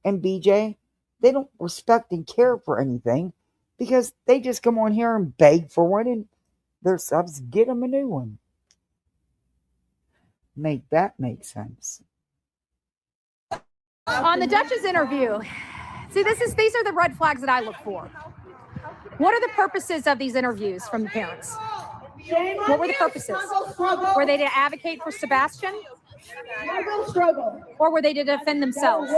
and BJ, they don't respect and care for anything because they just come on here and beg for one and their subs get them a new one. Make that make sense. On the Duchess interview, see, these are the red flags that I look for. What are the purposes of these interviews from the parents? What were the purposes? Were they to advocate for Sebastian? Struggle. Or were they to defend themselves?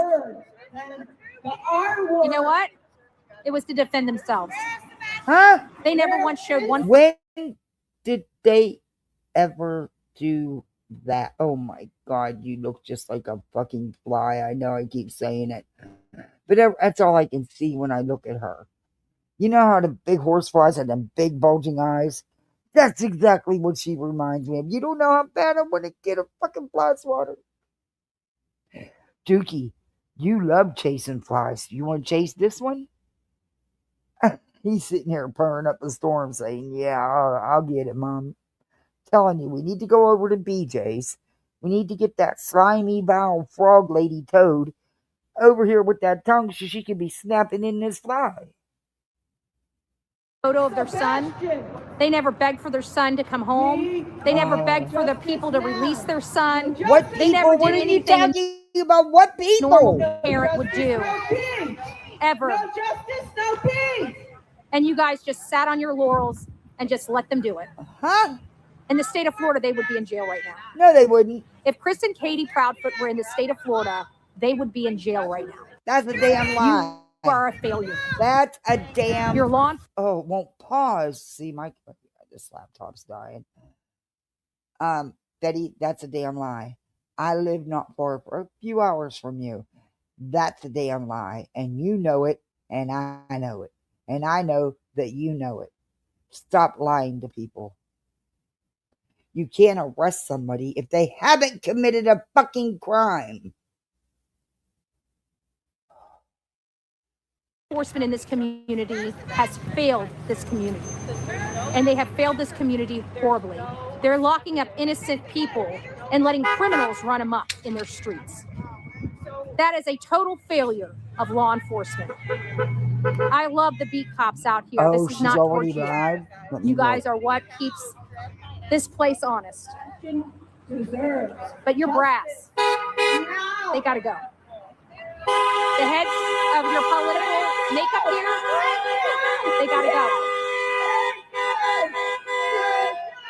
You know what? It was to defend themselves. Huh? They never once showed one. When did they ever do that? Oh my God, you look just like a fucking fly. I know I keep saying it. But that's all I can see when I look at her. You know how the big horseflies have them big bulging eyes? That's exactly what she reminds me of. You don't know how bad I want to get a fucking fly swatter. Dookie, you love chasing flies. You want to chase this one? He's sitting here purring up a storm saying, yeah, I'll get it, Mom. Telling you, we need to go over to BJ's. We need to get that slimy bow frog lady Toad over here with that tongue so she can be snapping in this fly. Photo of their son. They never begged for their son to come home. They never begged for the people to release their son. What people? They never What did are you anything talking about? What people? normal parent would do. Ever. No justice, no peace. And you guys just sat on your laurels and just let them do it. Huh? In the state of Florida, they would be in jail right now. No, they wouldn't. If Chris and Katie Proudfoot were in the state of Florida, they would be in jail right now. That's a damn lie. You are a failure. That's a damn. Your lawn. Oh, it won't pause. See, this laptop's dying. Betty, that's a damn lie. I live not far for a few hours from you. That's a damn lie, and you know it, and I know it, and I know that you know it. Stop lying to people. You can't arrest somebody if they haven't committed a fucking crime. Enforcement in this community has failed this community, and they have failed this community horribly. They're locking up innocent people and letting criminals run amok in their streets. That is a total failure of law enforcement. I love the beat cops out here. Oh, this is she's not already torture. live? You guys are what keeps this place honest. But you're brass. They gotta go. The heads of your political makeup here, they gotta go.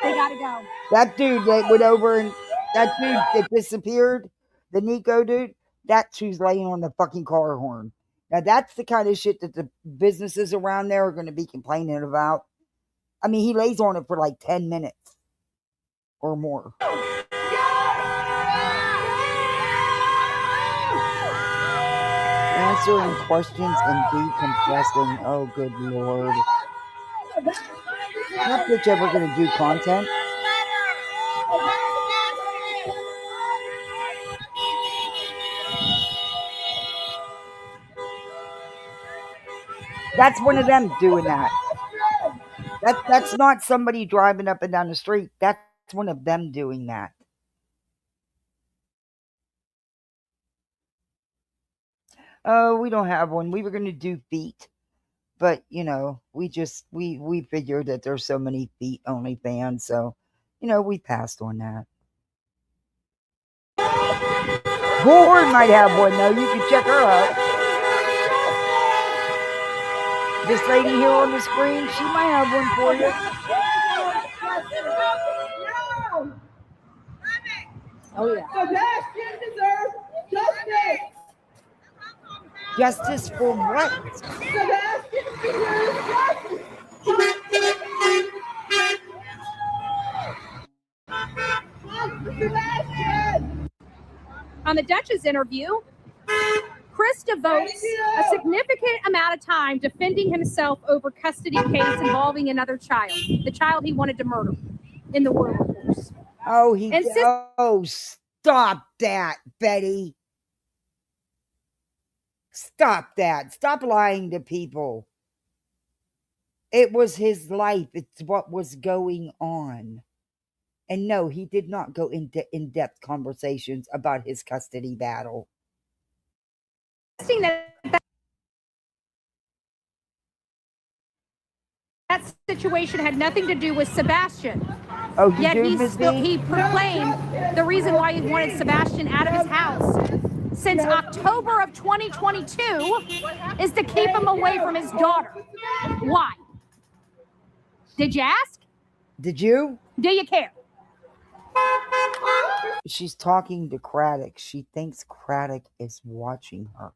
They gotta go. That dude that went over and that dude that disappeared, the Nico dude, that's who's laying on the fucking car horn. Now that's the kind of shit that the businesses around there are going to be complaining about. I mean, he lays on it for like 10 minutes or more. Answering questions and decompressing. Oh, good Lord. That bitch ever going to do content? That's one of them doing that. That's not somebody driving up and down the street. That's one of them doing that. Oh, we don't have one. We were going to do feet. But, you know, we figured that there's so many feet only fans. So, you know, we passed on that. Bullhorn might have one, though. You can check her out. This lady here on the screen, she might have one for you. Oh, yeah. Sebastian deserves justice. Justice for what? Sebastian deserves justice. Sebastian. On the Duchess interview, Chris devotes a significant amount of time defending himself over custody case involving another child, the child he wanted to murder in the workforce. Oh, oh, stop that, Betty. Stop that. Stop lying to people. It was his life. It's what was going on. And no, he did not go into in-depth conversations about his custody battle. That situation had nothing to do with Sebastian. Oh, you Yet do, he proclaimed the reason why he wanted Sebastian out of his house since October of 2022 is to keep him away from his daughter. Why? Did you ask? Did you? Do you care? She's talking to Craddock. She thinks Craddock is watching her.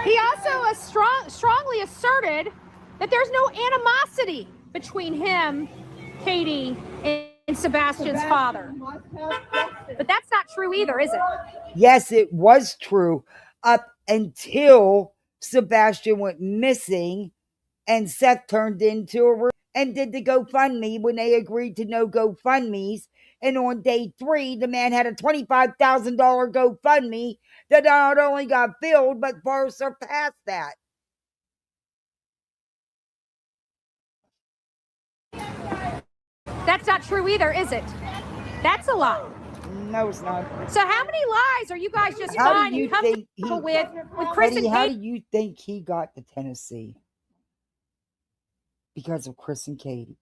He also strongly asserted that there's no animosity between him, Katie, and Sebastian's father. But that's not true either, is it? Yes, it was true. up until Sebastian went missing and Seth turned into a and did the GoFundMe when they agreed to no GoFundMes. And on day 3, the man had a $25,000 GoFundMe that not only got filled, but far surpassed that. That's not true either, is it? That's a lie. No, it's not. So how many lies are you guys just How fine do you and comfortable with Chris Betty, and how Katie? do you think he got to Tennessee? Because of Chris and Katie.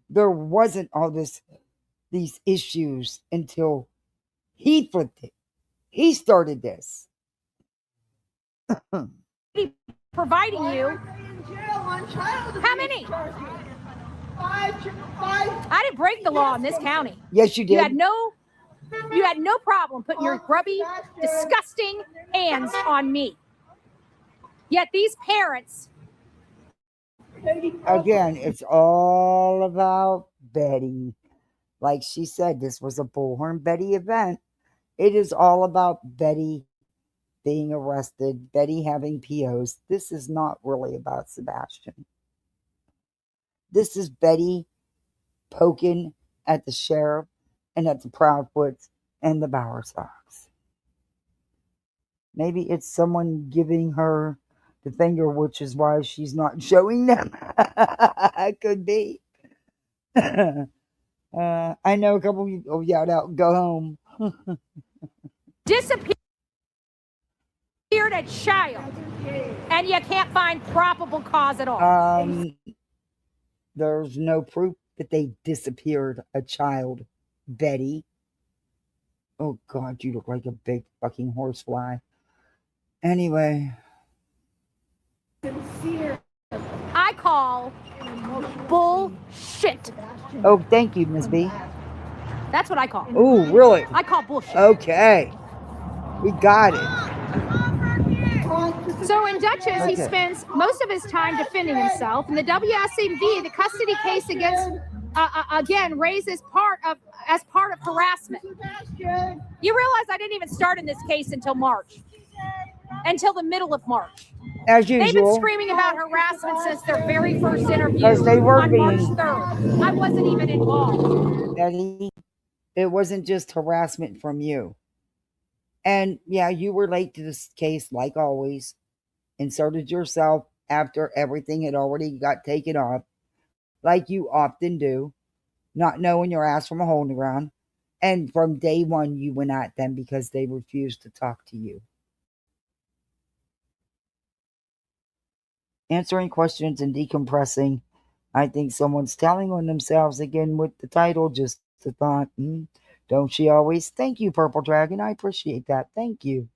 There wasn't all these issues until he flipped it. He started this. Providing you. How many? I didn't break the law in this county. Yes, you did. You had no problem putting your grubby, disgusting hands on me. Yet these parents. Again, it's all about Betty. Like she said, this was a Bullhornbetty event. It is all about Betty being arrested, Betty having POs. This is not really about Sebastian. This is Betty poking at the sheriff and at the Proudfoots and the Bowerstocks. Maybe it's someone giving her the finger, which is why she's not showing them. Could be. I know a couple people yelled out, "Go home." Disappeared a child, and you can't find probable cause at all. There's no proof that they disappeared a child, Betty. Oh God, you look like a big fucking horsefly. Anyway. I call bullshit. Oh, thank you, Miss B. That's what I call. Oh, really? I call bullshit. Okay. We got it. So in Dutchess, he spends most of his time defending himself. In the WSMV, the custody case against, again, raised as part of harassment. You realize I didn't even start in this case until March. Until the middle of March. As usual. They've been screaming about harassment since their very first interview because they were on March 3rd. I wasn't even involved. Betty, it wasn't just harassment from you. And yeah, you were late to this case like always. Inserted yourself after everything had already got taken off, like you often do, not knowing your ass from a hole in the ground. And from day 1, you went at them because they refused to talk to you. Answering questions and decompressing. I think someone's telling on themselves again with the title. Just a thought. Don't she always? Thank you, Purple Dragon. I appreciate that. Thank you.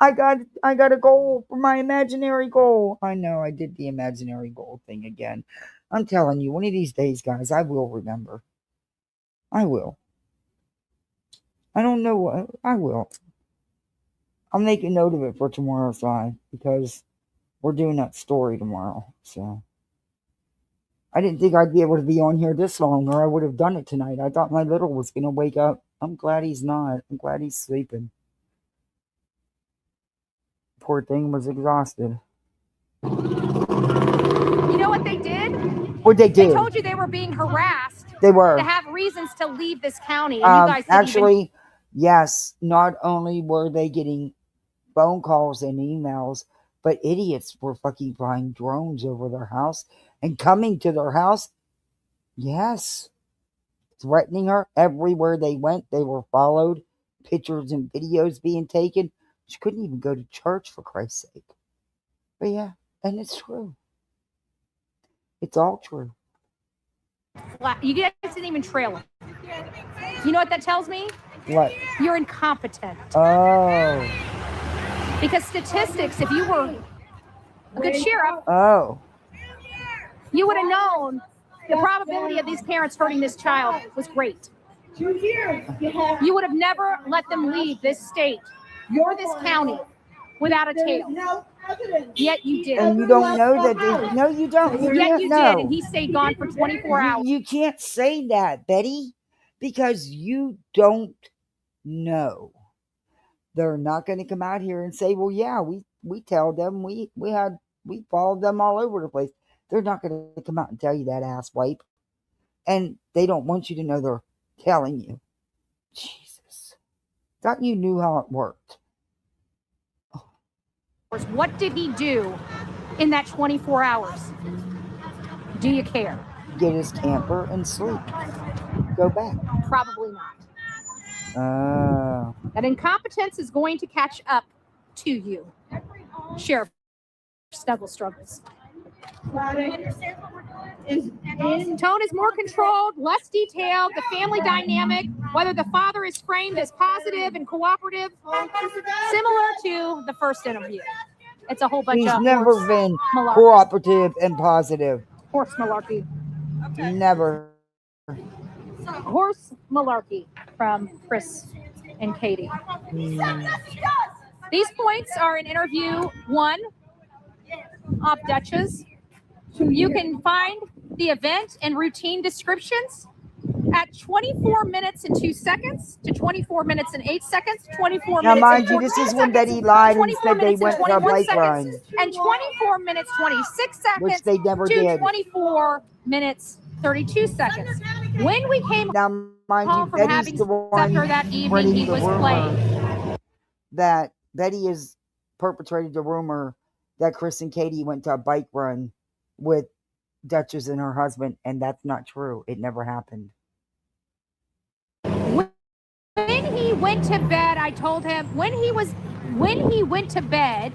I got a goal for my imaginary goal. I know I did the imaginary goal thing again. I'm telling you, one of these days, guys, I will remember. I will. I don't know what. I will. I'll make a note of it for tomorrow's live because we're doing that story tomorrow. So I didn't think I'd be able to be on here this long, or I would have done it tonight. I thought my little was going to wake up. I'm glad he's not. I'm glad he's sleeping. Poor thing was exhausted. You know what they did? What they did? They told you they were being harassed. They were. To have reasons to leave this county. And you guys actually, yes, not only were they getting phone calls and emails, but idiots were fucking flying drones over their house and coming to their house. Yes. Threatening her everywhere they went. They were followed. Pictures and videos being taken. She couldn't even go to church, for Christ's sake. But yeah, and it's true. It's all true. You guys didn't even trail it. You know what that tells me? What? You're incompetent. Oh. Because statistics, if you were a good sheriff, you would have known the probability of these parents hurting this child was great. 2 years. You would have never let them leave this state or this county without a tail. No evidence. Yet you did. And you don't know that no, you don't. Yet you did, and he stayed gone for 24 hours. You can't say that, Betty, because you don't No, they're not going to come out here and say, well, yeah, we tell them we followed them all over the place. They're not going to come out and tell you that, ass wipe. And they don't want you to know they're telling you. Jesus. Thought you knew how it worked. What did he do in that 24 hours? Do you care? Get his camper and sleep. Go back. Probably not. That incompetence is going to catch up to you. Sheriff Snuggle struggles. Tone is more controlled, less detailed. The family dynamic, whether the father is framed as positive and cooperative, similar to the first interview. It's a whole bunch He's of never been malarkey. cooperative and positive. Horse malarkey. Never. Horse malarkey from Chris and Katie. These points are in interview 1 of Duchess. You can find the event and routine descriptions at 24 minutes and 2 seconds to 24 minutes and 8 seconds, 24 Now, minutes mind and you, 14 this is seconds, when Betty lied and 24 said they minutes went and to a 21 bike run, seconds, and 24 minutes, 26 seconds, which they never to did. 24 minutes, 32 seconds. When we came Now, mind you, home from Betty's having the one supper that evening, spreading he the was rumor playing. that Betty has perpetrated the rumor that Chris and Katie went to a bike run with Duchess and her husband, and that's not true. It never happened. When he went to bed, I told him when he went to bed,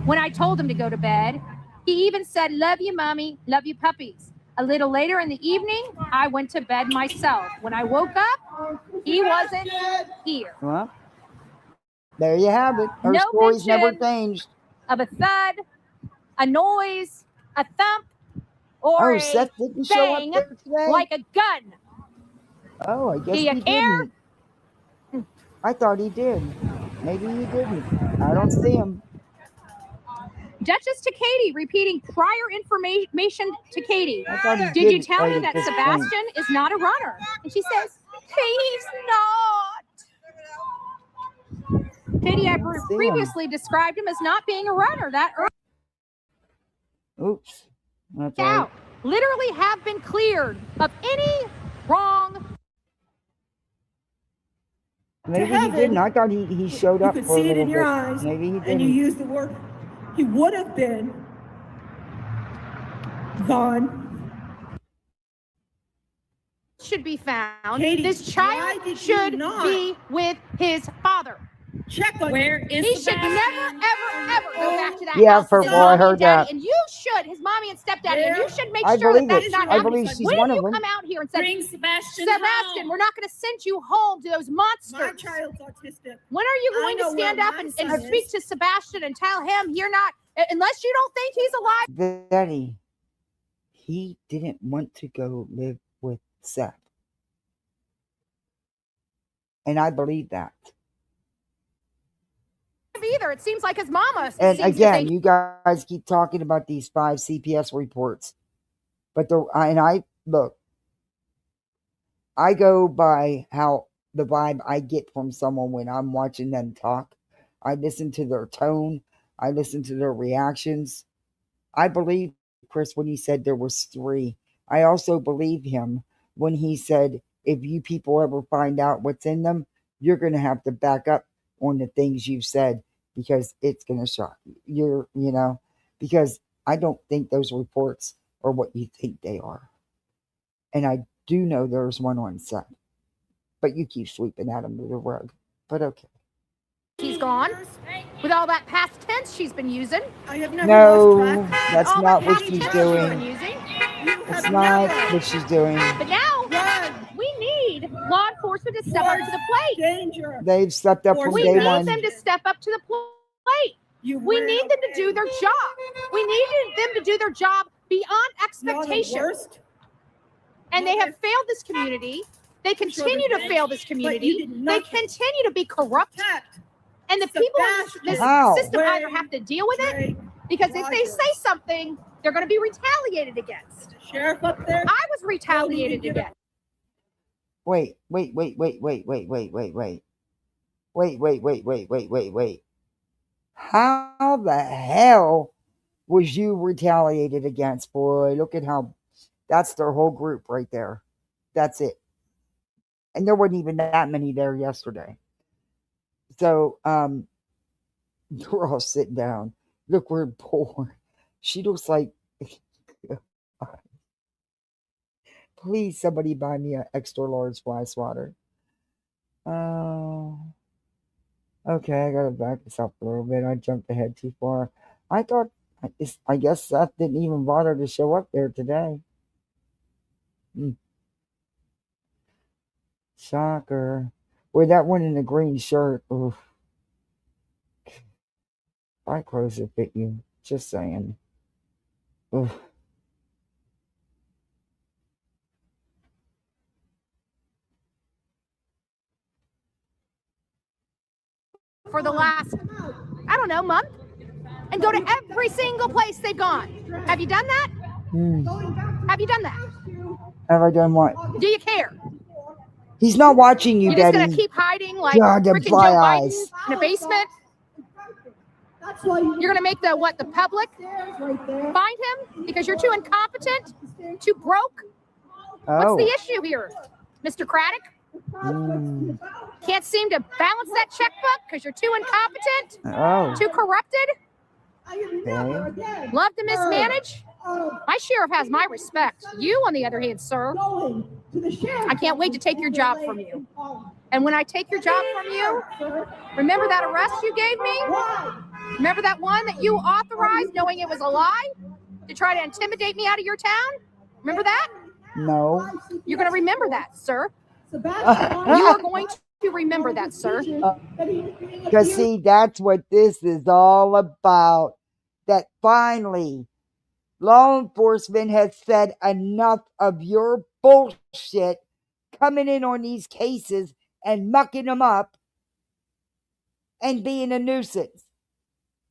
when I told him to go to bed, he even said, "Love you, mommy, love you, puppies." A little later in the evening, I went to bed myself. When I woke up, he wasn't here. Well, there you have it. Her No story's never mention changed. of a thud, a noise, a thump, or a Seth didn't show up bang there today? like a gun. Oh, I guess Do you he care? didn't. I thought he did. Maybe he didn't. I don't see him. Duchess to Katie, repeating prior information to Katie. I thought he Did you did tell right me at that this Sebastian point. is not a runner? And she says, he's not. Katie, I previously described him as not being a runner. That Oops. That's right. out. Literally have been cleared of any wrong. Maybe he didn't. I thought he showed up You could for a see it little in your bit. eyes, Maybe he and you didn't. use the word, he would have been gone. Should be found. Katie, This why child did you should not be with his father. check on Where is He should Sebastian? never, ever go back to that Yeah, house with his purple. I mommy heard and daddy. that. And you should, his mommy and stepdaddy, and you should make I sure believe that that's it. not I happening. believe she's When one you of them. come out here and say, Bring Sebastian Sebastian, home. we're not going to send you home to those monsters. my child's autistic. When are you I going know to stand where up my and son speak is. to Sebastian and tell him you're not, unless you don't think he's alive? Betty, he didn't want to go live with Seth. And I believe that. Either. It seems like his mama. And again, you guys keep talking about these 5 CPS reports. But I go by how the vibe I get from someone when I'm watching them talk. I listen to their tone. I listen to their reactions. I believe Chris when he said there was 3. I also believe him when he said, if you people ever find out what's in them, you're going to have to back up on the things you've said because it's going to shock you. Because I don't think those reports are what you think they are. And I do know there's one on Seth. But you keep sweeping that under the rug. But okay. He's gone with all that past tense she's been using. I have never No, lost track. that's All not that what past she's tense she's been doing. using. It's not what she's doing. But now we need law enforcement to step up to the plate. Danger. They've stepped up from We day need one. them to step up to the plate. We need them to do their job. We need them to do their job beyond expectation. And they have failed this community. They continue to fail this community. They continue to be corrupt. And the people in this system either have to deal with it, because if they say something, they're going to be retaliated against. Sheriff up there? I was retaliated against. Wait. Wait. How the hell was you retaliated against, boy? Look at how that's their whole group right there. That's it. And there wasn't even that many there yesterday. So, we're all sitting down. Look, we're poor. She looks like, please, somebody buy me an extra large fly swatter. Oh, okay. I gotta back this up a little bit. I jumped ahead too far. I thought, I guess Seth didn't even bother to show up there today. Shocker. With that one in the green shirt. Oof. My clothes would fit you. Just saying. Oof. For the last, I don't know, month, and go to every single place they've gone. Have you done that? Have you done that? Have I done what? Do you care? He's not watching you, You're just Betty. gonna keep hiding like God, them freaking fly Joe eyes. Biden in a basement? You're gonna make the public find him because you're too incompetent, too broke? What's the issue here, Mr. Craddock? Can't seem to balance that checkbook because you're too incompetent, too corrupted, love to mismanage. My sheriff has my respect. You, on the other hand, sir, I can't wait to take your job from you. And when I take your job from you, remember that arrest you gave me? Remember that one that you authorized knowing it was a lie to try to intimidate me out of your town? Remember that? No. You're going to remember that, sir. You are going to remember that, sir. Because, see, that's what this is all about. That finally, law enforcement has said enough of your bullshit coming in on these cases and mucking them up and being a nuisance.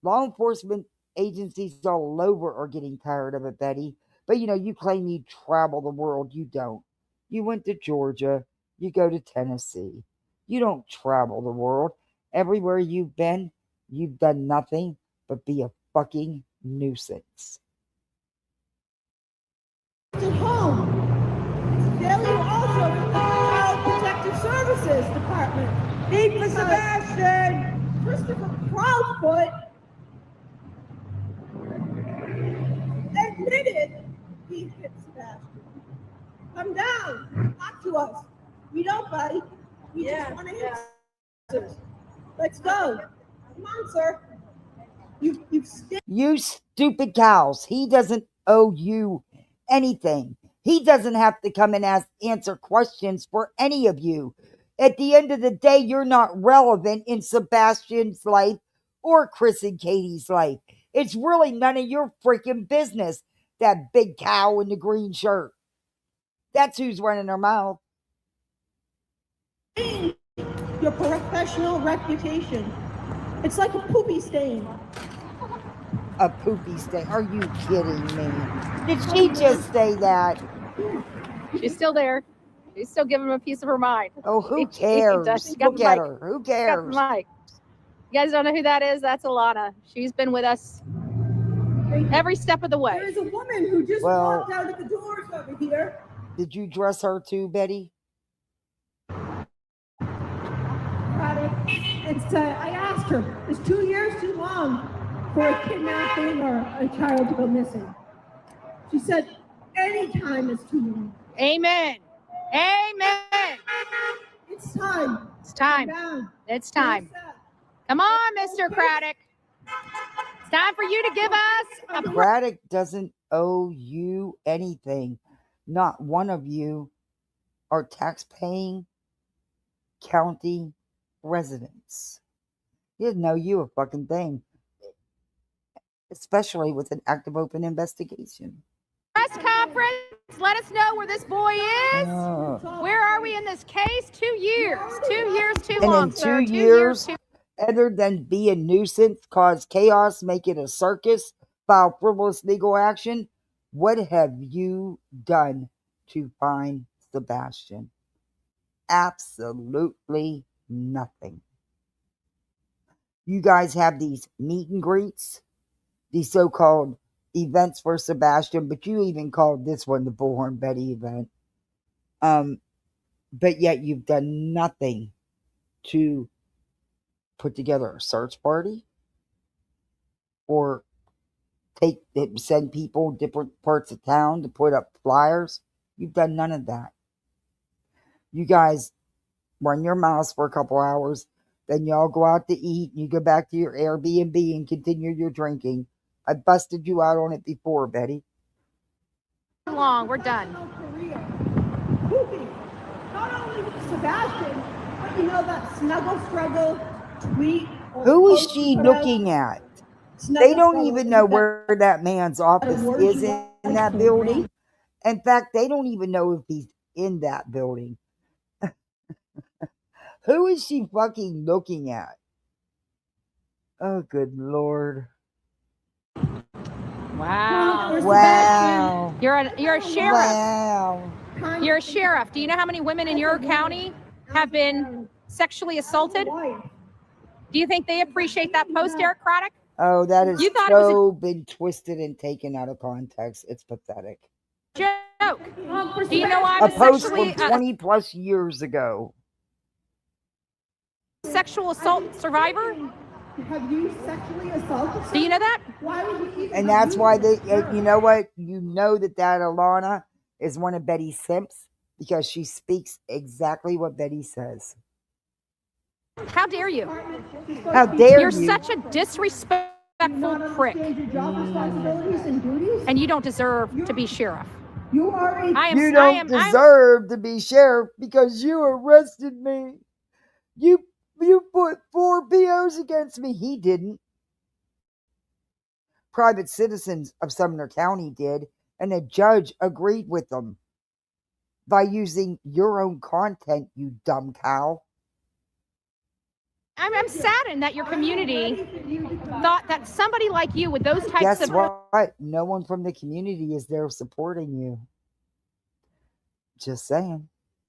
Law enforcement agencies all over are getting tired of it, Betty. But, you claim you travel the world. You don't. You went to Georgia. You go to Tennessee. You don't travel the world. Everywhere you've been, you've done nothing but be a fucking nuisance. At home. There you also with the Child Protective Services Department. Need for Sebastian. Christopher Proudfoot admitted he hit Sebastian. Come down. Talk to us. We don't fight. We just want to hit answers. Let's go. Come on, sir. You stupid cows. He doesn't owe you anything. He doesn't have to come and answer questions for any of you. At the end of the day, you're not relevant in Sebastian's life or Chris and Katie's life. It's really none of your freaking business, that big cow in the green shirt. That's who's running her mouth. Your professional reputation. It's like a poopy stain. A poopy stain? Are you kidding me? Did she just say that? She's still there. She's still giving him a piece of her mind. Oh, who cares? Look at her. Who cares? Got the mic. You guys don't know who that is? That's Alana. She's been with us every step of the way. There's a woman who just walked out of the doors over here. Did you dress her too, Betty? I asked her, is 2 years too long for a kidnapping or a child to go missing? She said, any time is too long. Amen. Amen. It's time. It's time. It's time. Come on, Mr. Craddock. It's time for you to give us a... Craddock doesn't owe you anything. Not one of you are tax-paying county residents. He doesn't owe you a fucking thing. Especially with an active open investigation. Press conference. Let us know where this boy is. Where are we in this case? 2 years. 2 years too long, And in sir. 2 years, other than be a nuisance, cause chaos, make it a circus, file frivolous legal action, what have you done to find Sebastian? Absolutely nothing. You guys have these meet and greets, these so-called events for Sebastian, but you even called this one the Bullhornbetty event. But yet you've done nothing to put together a search party or send people different parts of town to put up flyers. You've done none of that. You guys run your mouths for a couple hours, then y'all go out to eat, and you go back to your Airbnb and continue your drinking. I busted you out on it before, Betty. Long, we're done. Not only with Sebastian, but you know that snuggle struggle tweet. Who is she looking at? They don't even know where that man's office is in that building. In fact, they don't even know if he's in that building. Who is she fucking looking at? Oh, good Lord. Wow. Wow. You're a sheriff. Wow. You're a sheriff. Do you know how many women in your county have been sexually assaulted? Do you think they appreciate that post, Eric Craddock? Oh, that has You thought so been twisted and taken out of context. It's pathetic. Joke. Do you know I'm A a post sexually from 20 plus years ago. sexual assault survivor? Have you sexually assaulted? Do you know that? Why would you? And that's why they, you know what? You know that Alana is one of Betty's simps because she speaks exactly what Betty says. How dare you? How dare You're you? such a disrespectful prick. And you don't deserve to be sheriff. You are a. You don't deserve to be sheriff because you arrested me. You put 4 POs against me. He didn't. Private citizens of Sumner County did, and a judge agreed with them by using your own content, you dumb cow. I'm saddened that your community thought that somebody like you with those types Guess of what? No one from the community is there supporting you. Just saying.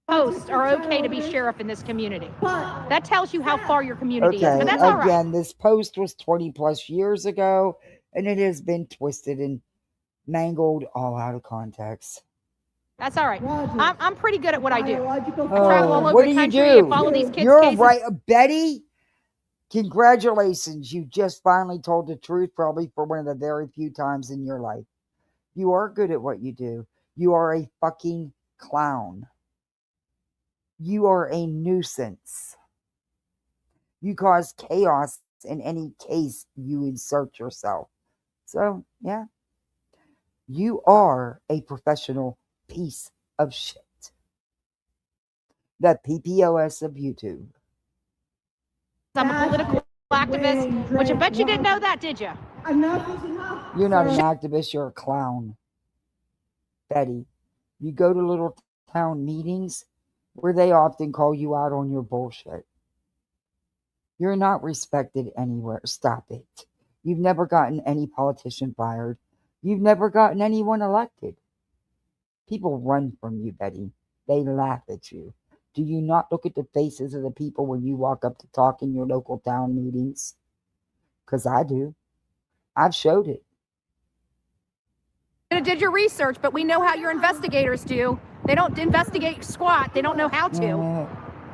posts are okay to be sheriff in this community. That tells you how far your community is. Okay, But that's all right. again, this post was 20 plus years ago, and it has been twisted and mangled all out of context. That's all right. I'm pretty good at what I do. I travel all Oh, over what the do you country do? and follow these kids' You're cases. right, Betty. Congratulations. You just finally told the truth, probably for one of the very few times in your life. You are good at what you do. You are a fucking clown. You are a nuisance. You cause chaos in any case you insert yourself. So, yeah. You are a professional piece of shit. The PPOS of YouTube. I'm a political activist, which I bet you didn't know that, did you? Enough is enough. You're not an activist, you're a clown. Betty, you go to little town meetings where they often call you out on your bullshit. You're not respected anywhere. Stop it. You've never gotten any politician fired. You've never gotten anyone elected. People run from you, Betty. They laugh at you. Do you not look at the faces of the people when you walk up to talk in your local town meetings? Because I do. I've showed it. You did your research, but we know how your investigators do. They don't investigate squat. They don't know how to.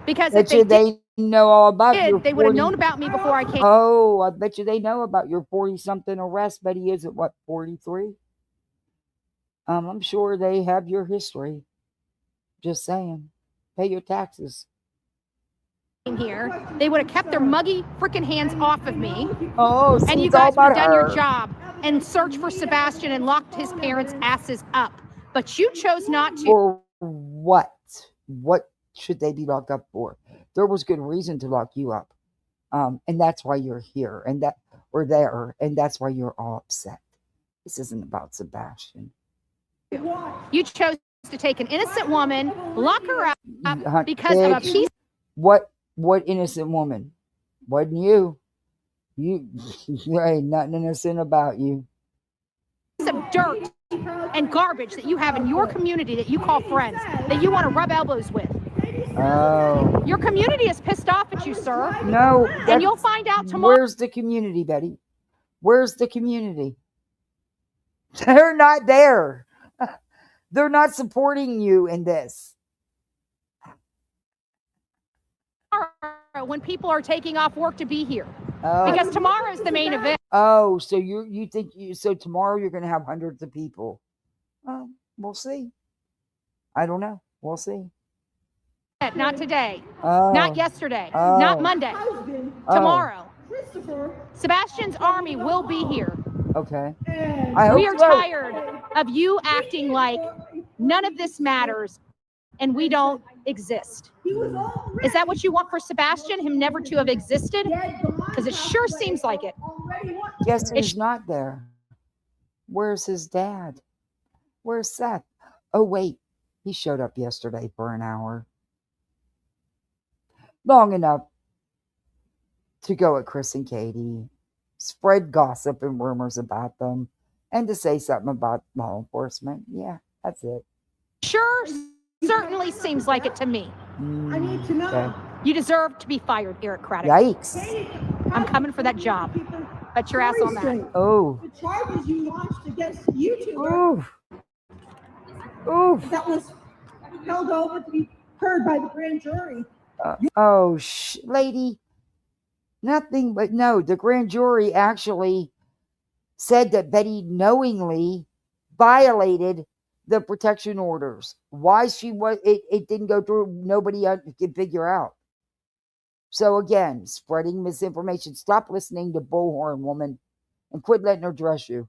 Because if they know all about your they would have known about me before I came. Oh, I bet you they know about your 40-something arrest. Betty is at what, 43? I'm sure they have your history. Just saying. Pay your taxes. Here, they would have kept their muggy freaking hands off of me. Oh, so and you guys would have done your job and searched for Sebastian and locked his parents' asses up. But you chose not to. For what? What should they be locked up for? There was good reason to lock you up. And that's why you're here and that we're there. And that's why you're all upset. This isn't about Sebastian. You chose to take an innocent woman, lock her up because of a piece. What innocent woman? Wasn't you? You ain't nothing innocent about you. Of dirt and garbage that you have in your community that you call friends, that you want to rub elbows with. Oh. Your community is pissed off at you, sir. No. And you'll find out tomorrow. Where's the community, Betty? Where's the community? They're not there. They're not supporting you in this. When people are taking off work to be here. Oh. Because tomorrow's the main event. Oh, so you think so tomorrow you're going to have hundreds of people? We'll see. I don't know. We'll see. Not today. Oh. Not yesterday. Oh. Not Monday. Oh. Tomorrow. Sebastian's army will be here. Okay. We are tired of you acting like none of this matters and we don't exist. Is that what you want for Sebastian, him never to have existed? Because it sure seems like it. Guess who's not there? Where's his dad? Where's Seth? Oh, wait. He showed up yesterday for an hour. Long enough to go at Chris and Katie, spread gossip and rumors about them, and to say something about law enforcement. Yeah, that's it. Sure, certainly seems like it to me. I need to know. Okay. You deserve to be fired, Eric Craddock. Yikes. I'm coming for that job. Bet your ass on that. Oh. The charges you launched against YouTuber Oof. Oof. that was held over to be heard by the grand jury. Lady. Nothing but no. The grand jury actually said that Betty knowingly violated the protection orders. Why she was it didn't go through, nobody can figure out. So again, spreading misinformation. Stop listening to Bullhorn, woman, and quit letting her dress you.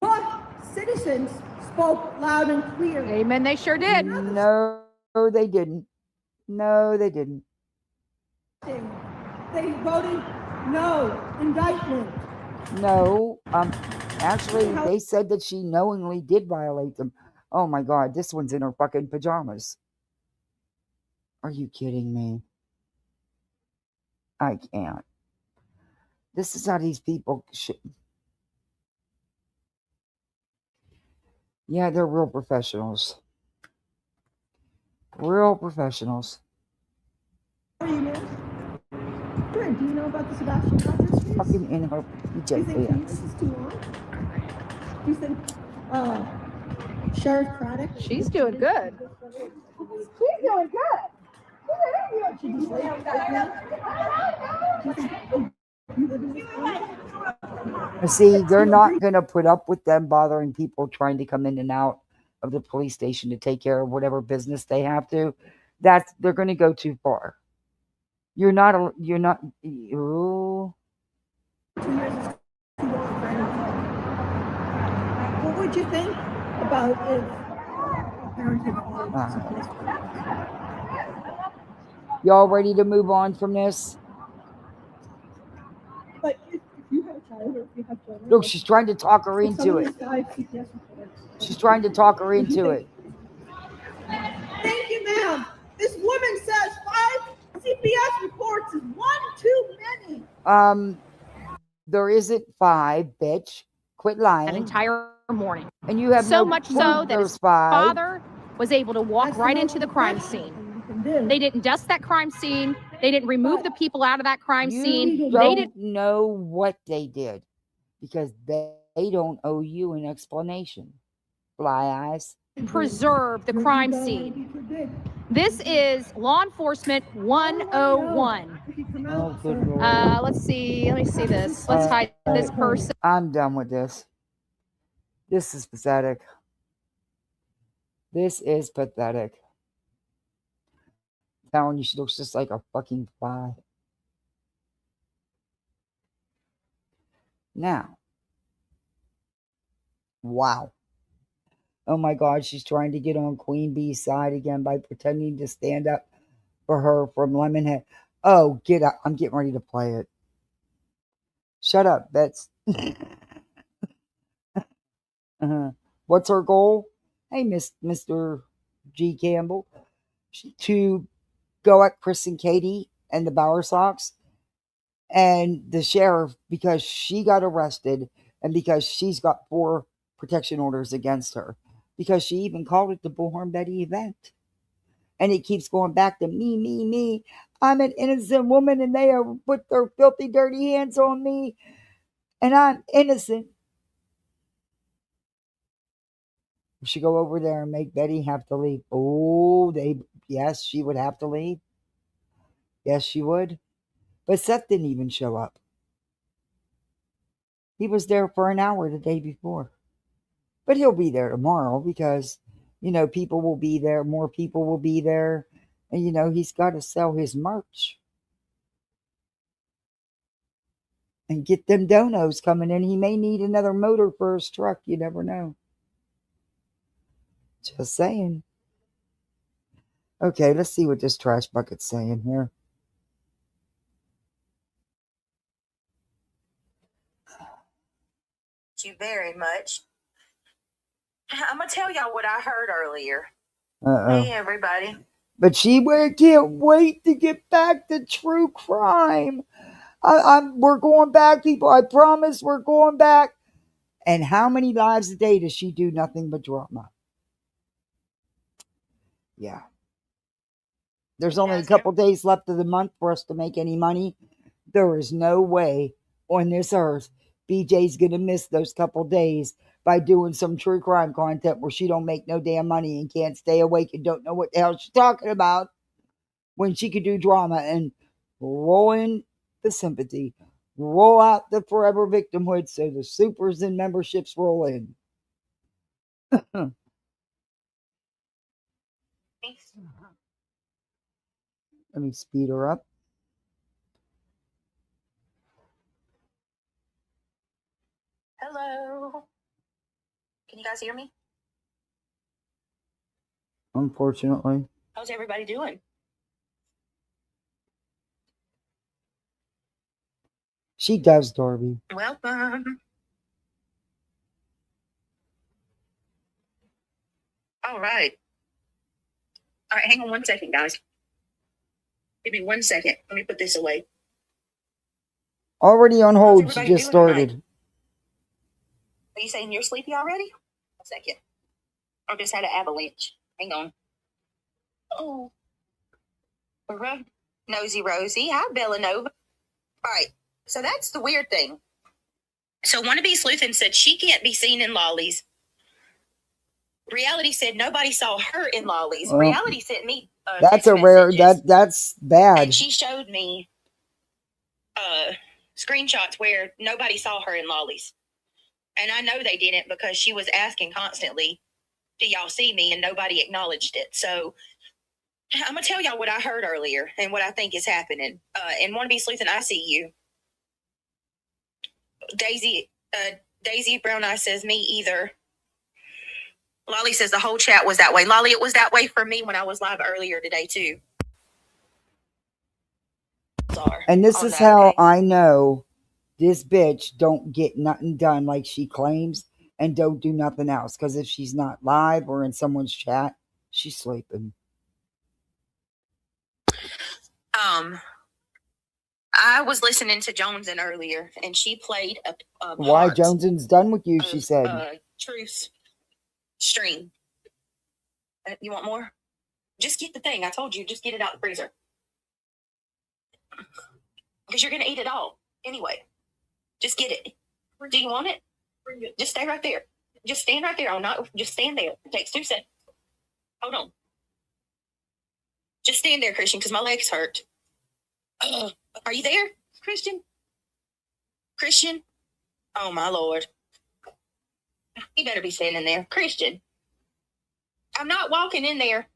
But citizens spoke loud and clear. Amen, they sure did. No, they didn't. No, they didn't. They voted no indictment. No, actually, they said that she knowingly did violate them. Oh my God, this one's in her fucking pajamas. Are you kidding me? I can't. This is how these people should. Yeah, they're real professionals. Real professionals. How are you, man? Good. Do you know about the Sebastian Rogers case? Fucking in her Do you PJ think pants. this is too long? Do you think Sheriff Craddock? She's doing good. She's doing good. She's interviewing. See, they're not going to put up with them bothering people trying to come in and out of the police station to take care of whatever business they have to. They're going to go too far. You're not. Ooh. 2 years is too long for anything. What would you think about if a parent had called someplace? Y'all ready to move on from this? But if you have a child or if you have children. Look, she's trying to talk her into it. She's trying to talk her into it. Thank you, ma'am. This woman says 5 CPS reports is 1 too many. There isn't 5, bitch. Quit lying. An entire morning. And you have so no much proof so that there's his 5. father was able to walk right into the crime scene. They didn't dust that crime scene. They didn't remove the people out of that crime scene. You They didn't don't know what they did because they don't owe you an explanation. Fly eyes. preserve the crime scene. This is law enforcement 101. Oh, good Lord. Let's see. Let me see this. Let's hide this person. I'm done with this. This is pathetic. This is pathetic. I'm telling you, she looks just like a fucking fly. Now. Wow. Oh my God, she's trying to get on Queen Bee's side again by pretending to stand up for her from Lemonhead. Oh, get up. I'm getting ready to play it. Shut up, Bets. What's her goal? Hey, Mr. G. Campbell. To go at Chris and Katie and the Bower Sox and the sheriff because she got arrested and because she's got 4 protection orders against her. Because she even called it the Bullhornbetty event. And he keeps going back to me, me, me. I'm an innocent woman and they have put their filthy, dirty hands on me. And I'm innocent. We should go over there and make Betty have to leave. Oh, yes, she would have to leave. Yes, she would. But Seth didn't even show up. He was there for an hour the day before. But he'll be there tomorrow because, people will be there. More people will be there. And, he's got to sell his merch. And get them donos coming in. He may need another motor for his truck. You never know. Just saying. Okay, let's see what this trash bucket's saying here. You very much. I'm gonna tell y'all what I heard earlier. Uh-oh. Hey, everybody. But she can't wait to get back to true crime. We're going back, people. I promise we're going back. And how many lives a day does she do nothing but drama? Yeah. There's only a couple days left of the month for us to make any money. There is no way on this earth BJ's going to miss those couple days by doing some true crime content where she don't make no damn money and can't stay awake and don't know what the hell she's talking about when she could do drama and roll in the sympathy, roll out the forever victimhood so the supers and memberships roll in. Let me speed her up. Hello. Can you guys hear me? Unfortunately. How's everybody doing? She does, Darby. Welcome. All right. All right, hang on 1 second, guys. Give me 1 second. Let me put this away. Already on hold, she just started. Tonight? Are you saying you're sleepy already? 1 second. I just had an avalanche. Hang on. Oh. Nosy Rosie. Hi, Bellanova. All right. So that's the weird thing. So Wannabe Sleuthin said she can't be seen in lollies. Reality said nobody saw her in lollies. Reality sent me that's a rare that's bad. And she showed me screenshots where nobody saw her in lollies. And I know they didn't because she was asking constantly, do y'all see me? And nobody acknowledged it. So I'm going to tell y'all what I heard earlier and what I think is happening. And Wannabe Sleuthin, I see you. Daisy Brown Eye says me either. Lolly says the whole chat was that way. Lolly, it was that way for me when I was live earlier today too. And this is how I know this bitch don't get nothing done like she claims and don't do nothing else. Because if she's not live or in someone's chat, she's sleeping. I was listening to Jonesin earlier, and she played a Why Jonesin's done with you? She said. Truth stream. You want more? Just get the thing. I told you, just get it out the freezer. Because you're gonna eat it all anyway. Just get it. Do you want it? Just stay right there. Just stand right there. Just stand there. It takes 2 seconds. Hold on. Just stand there, Christian, because my legs hurt. Are you there, Christian? Christian? Oh, my Lord. You better be standing there. Christian. I'm not walking in there.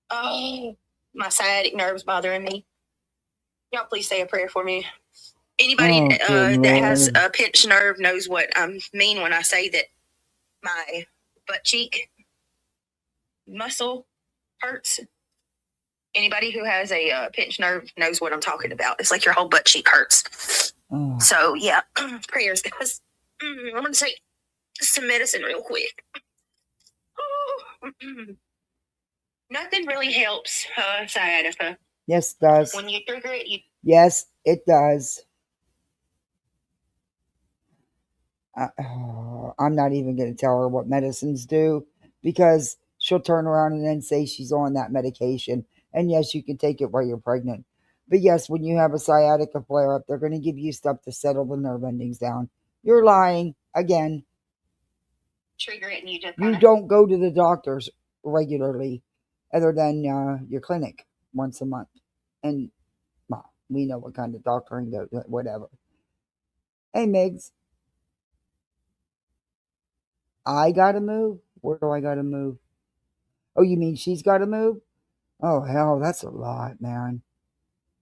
Oh, my sciatic nerve's bothering me. Y'all please say a prayer for me. Anybody that has a pinched nerve knows what I mean when I say that my butt cheek muscle hurts. Anybody who has a pinched nerve knows what I'm talking about. It's like your whole butt cheek hurts. So, yeah, prayers, guys. I'm going to take some medicine real quick. Nothing really helps sciatica. Yes, it does. When you trigger it, Yes, it does. I'm not even going to tell her what medicines do because she'll turn around and then say she's on that medication. And yes, you can take it while you're pregnant. But yes, when you have a sciatica flare up, they're going to give you stuff to settle the nerve endings down. You're lying again. Trigger it and you just You don't go to the doctors regularly, other than your clinic once a month. And well, we know what kind of doctor and go, whatever. Hey, Migs, I gotta move. Where do I gotta move? Oh, you mean she's gotta move? Oh hell, that's a lot, man.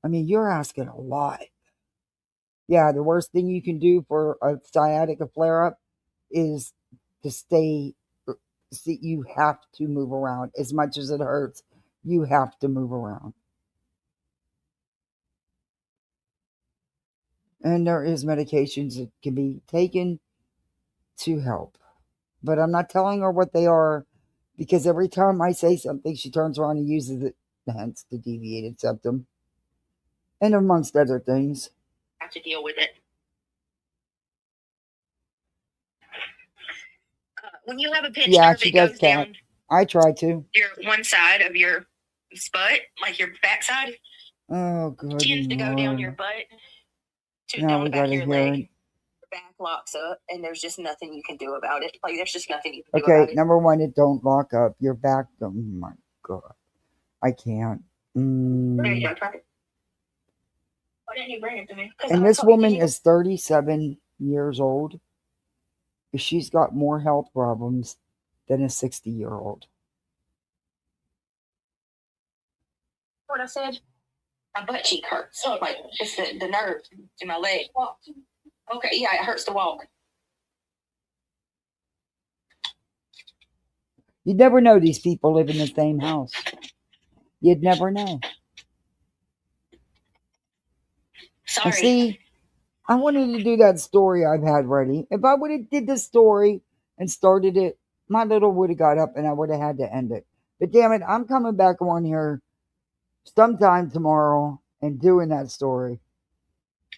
I mean, you're asking a lot. Yeah, the worst thing you can do for a sciatica flare up is to stay. See, you have to move around as much as it hurts. You have to move around. And there is medications that can be taken to help. But I'm not telling her what they are, because every time I say something, she turns around and uses it, hence the deviated septum. And amongst other things. Have to deal with it. When you have a pinched nerve, she it does, goes Kat. down I try to. your one side of your butt, like your back side. Oh, good. Tends to go down your butt to Now down we the back of gotta your hear leg. it. Your back locks up, and there's just nothing you can do about it. Like there's just nothing you can do Okay, about it. number one, it don't lock up. Your back, oh my God. I can't. There you go, try it. Why didn't you bring it to me? And this woman is 37 years old. She's got more health problems than a 60-year-old. What I said? My butt cheek hurts. Like it's the nerve in my leg. Okay, yeah, it hurts to walk. You'd never know these people live in the same house. You'd never know. Sorry. And see, I wanted to do that story I've had ready. If I would have did the story and started it, my little would have got up and I would have had to end it. But damn it, I'm coming back on here sometime tomorrow and doing that story.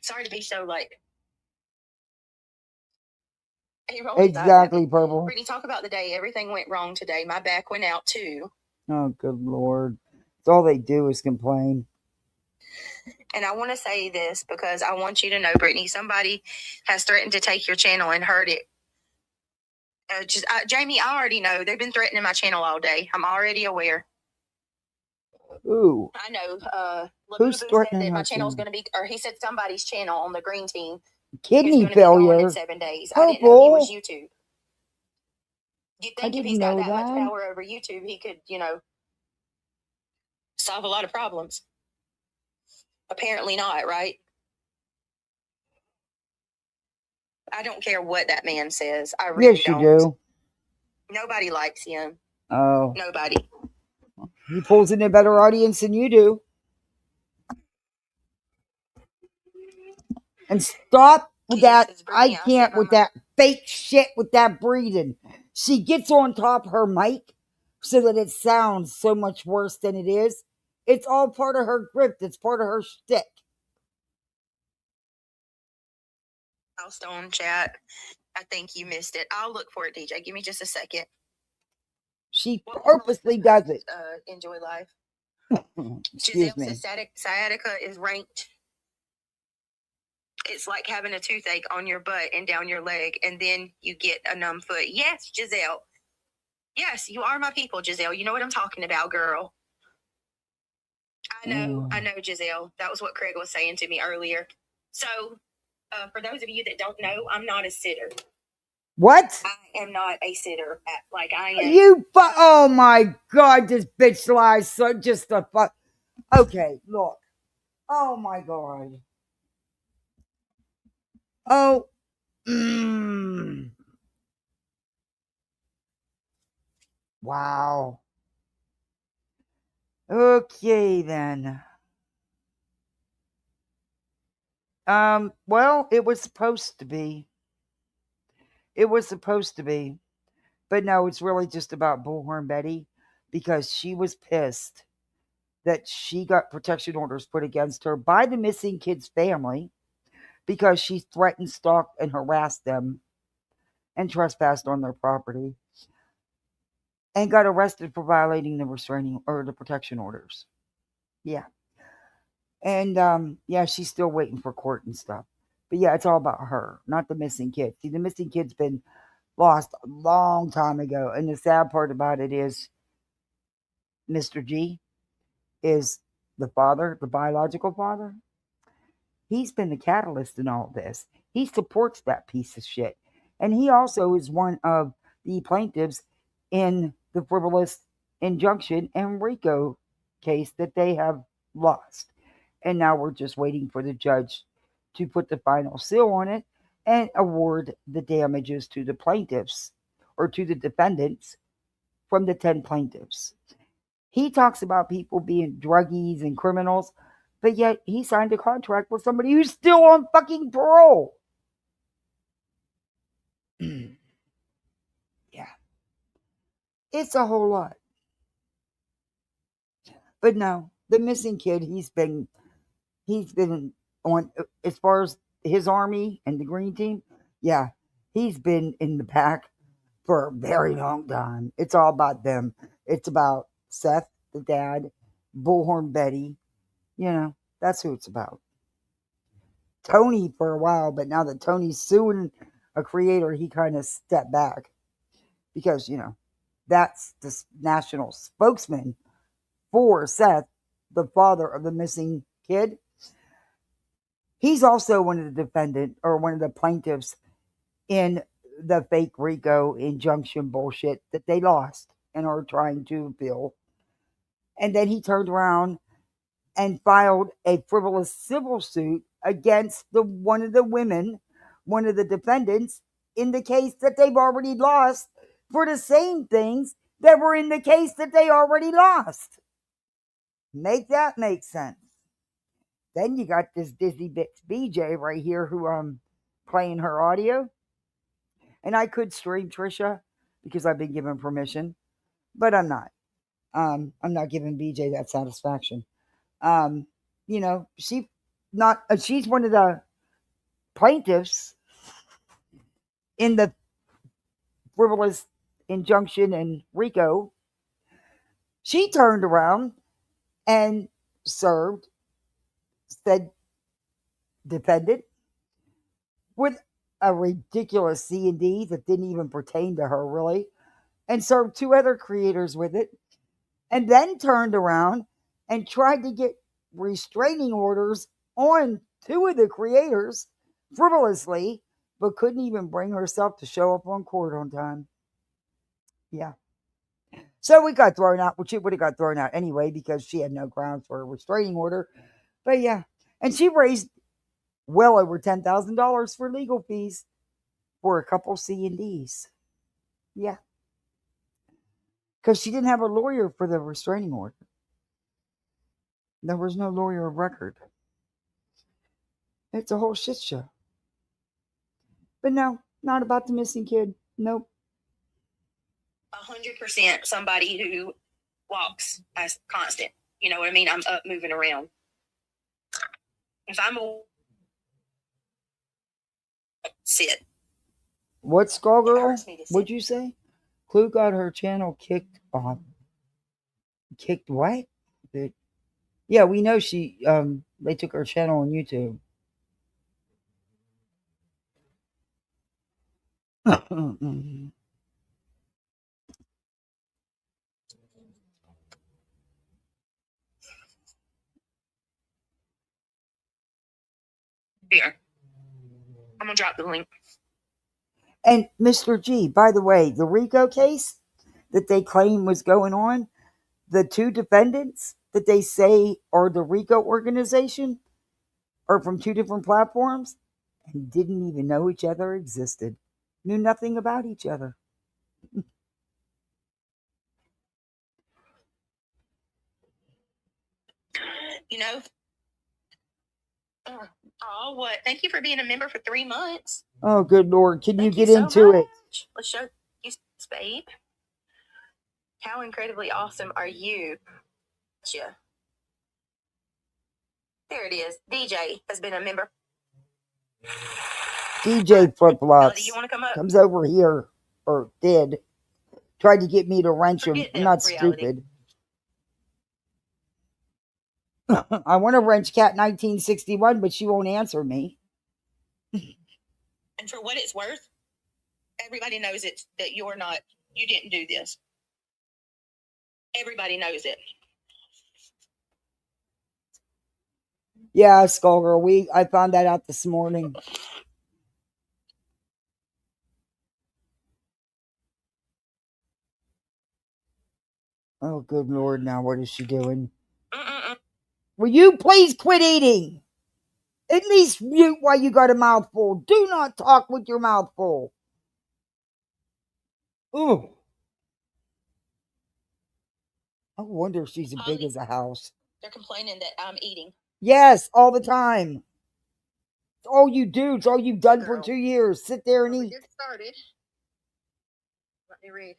Sorry to be so like. Exactly, Purple. Brittany, talk about the day. Everything went wrong today. My back went out too. Oh, good Lord. It's all they do is complain. And I want to say this because I want you to know, Brittany, somebody has threatened to take your channel and hurt it. Jamie, I already know. They've been threatening my channel all day. I'm already aware. Ooh. I know. Who's threatening that my her channel's channel? going to be, or he said somebody's channel on the green team. Kidney is gonna be gone failure. in 7 days. I didn't know he was YouTube. You'd think if he's got that much power over YouTube, he could, solve a lot of problems. Apparently not, right? I don't care what that man says. I really Yes, you don't. do. Nobody likes him. Oh. Nobody. He pulls in a better audience than you do. And stop with that. I can't with that fake shit with that breathing. She gets on top of her mic so that it sounds so much worse than it is. It's all part of her grift. It's part of her shtick. Milestone chat. I think you missed it. I'll look for it, DJ. Give me just a second. She purposely does it. Enjoy life. Excuse me. Sciatica is ranked. It's like having a toothache on your butt and down your leg, and then you get a numb foot. Yes, Giselle. Yes, you are my people, Giselle. You know what I'm talking about, girl. I know, Giselle. That was what Craig was saying to me earlier. So, for those of you that don't know, I'm not a sitter. What? I am not a sitter. I am. Oh my God, this bitch lies. So just a fuck. Okay, look. Oh my God. Oh. Wow. Okay, then. Well, it was supposed to be. It was supposed to be. But no, it's really just about Bullhornbetty, because she was pissed that she got protection orders put against her by the missing kid's family because she threatened, stalked, and harassed them and trespassed on their property. and got arrested for violating the restraining or the protection orders. Yeah. And yeah, she's still waiting for court and stuff. But yeah, it's all about her, not the missing kid. See, the missing kid's been lost a long time ago. And the sad part about it is Mr. G is the father, the biological father. He's been the catalyst in all this. He supports that piece of shit. And he also is one of the plaintiffs in the frivolous injunction and RICO case that they have lost. And now we're just waiting for the judge to put the final seal on it and award the damages to the plaintiffs or to the defendants from the 10 plaintiffs. He talks about people being druggies and criminals, but yet he signed a contract with somebody who's still on fucking parole. Yeah. It's a whole lot. But no, the missing kid, he's been on, as far as his army and the green team, yeah, he's been in the pack for a very long time. It's all about them. It's about Seth, the dad, Bullhornbetty. You know, that's who it's about. Tony for a while, but now that Tony's suing a creator, he kind of stepped back because, you know, that's the national spokesman for Seth, the father of the missing kid. He's also one of the defendant or one of the plaintiffs in the fake RICO injunction bullshit that they lost and are trying to appeal. And then he turned around and filed a frivolous civil suit against one of the women, one of the defendants in the case that they've already lost for the same things that were in the case that they already lost. Make that make sense. Then you got this Dizzy Bits BJ right here who playing her audio. And I could stream Trisha because I've been given permission, but I'm not. I'm not giving BJ that satisfaction. You know, she's one of the plaintiffs in the frivolous injunction and RICO. She turned around and served said defendant with a ridiculous C&D that didn't even pertain to her really, and served 2 other creators with it, and then turned around and tried to get restraining orders on 2 of the creators frivolously, but couldn't even bring herself to show up on court on time. Yeah. So we got thrown out, which it would have got thrown out anyway because she had no grounds for a restraining order. But yeah, and she raised well over $10,000 for legal fees for a couple C&Ds. Yeah. Because she didn't have a lawyer for the restraining order. There was no lawyer of record. It's a whole shit show. But no, not about the missing kid. Nope. 100% somebody who walks as constant. You know what I mean? I'm up moving around. If I'm a sit. What, Skullgirl? What'd you say? Clue got her channel kicked off. Kicked what? Yeah, we know she they took her channel on YouTube. Here. I'm gonna drop the link. And Mr. G, by the way, the RICO case that they claim was going on, the 2 defendants that they say are the RICO organization are from 2 different platforms and didn't even know each other existed. Knew nothing about each other. You know. Oh, what? Thank you for being a member for 3 months. Oh, good Lord. Can you get so into much. it? Let's show you, babe. How incredibly awesome are you? Yeah. There it is. DJ has been a member. DJ Flip Flops you want to come up? comes over here, or did. Tried to get me to wrench him. Forget I'm him, not reality. stupid. I want to wrench Cat 1961, but she won't answer me. And for what it's worth, everybody knows it that you didn't do this. Everybody knows it. Yeah, Skullgirl. I found that out this morning. Oh, good Lord! Now what is she doing? Will you please quit eating? At least mute while you got a mouthful. Do not talk with your mouth full. Ooh. I wonder if she's as big as a house. They're complaining that I'm eating. Yes, all the time. It's all you do. It's all you've done for 2 years. Sit there and eat. Get started. Let me read.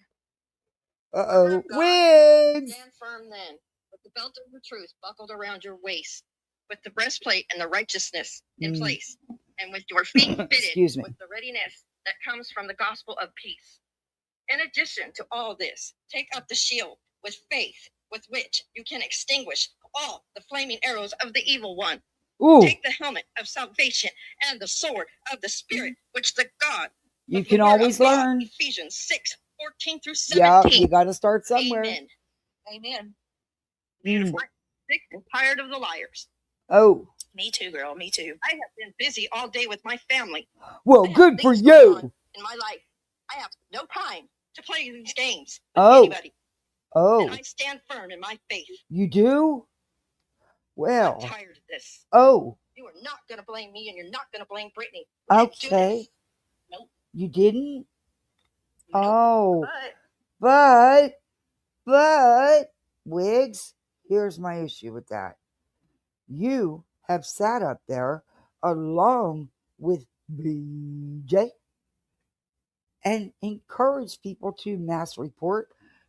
Uh-oh. Wigs! Stand firm then, with the belt of the truth buckled around your waist, with the breastplate and the righteousness in place, and with your feet fitted with the readiness that comes from the gospel of peace. In addition to all this, take up the shield with faith, with which you can extinguish all the flaming arrows of the evil one. Ooh. Take the helmet of salvation and the sword of the Spirit, which the God you can always learn. Ephesians 6:14 through 17. Yeah, you got to start somewhere. Amen. Amen. Beautiful. Sick and tired of the liars. Oh. Me too, girl. Me too. I have been busy all day with my family. Well, good for you. In my life, I have no time to play these games with anybody. Oh. And I stand firm in my faith. You do? Well. I'm tired of this. Oh. You are not going to blame me, and you're not going to blame Brittany. Okay. Nope. You didn't? Nope. Oh. But, Wiggs, here's my issue with that. You have sat up there along with BJ and encouraged people to mass report,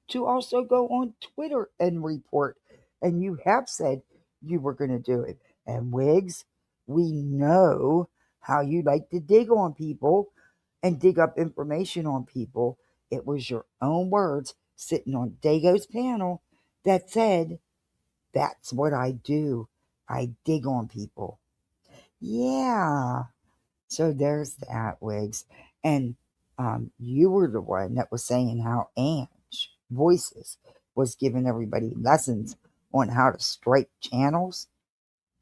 to also go on Twitter and report. And you have said you were going to do it. And Wiggs, we know how you like to dig on people and dig up information on people. It was your own words sitting on Dago's panel that said, that's what I do. I dig on people. Yeah. So there's that, Wiggs. And you were the one that was saying how Ange Voices was giving everybody lessons on how to strike channels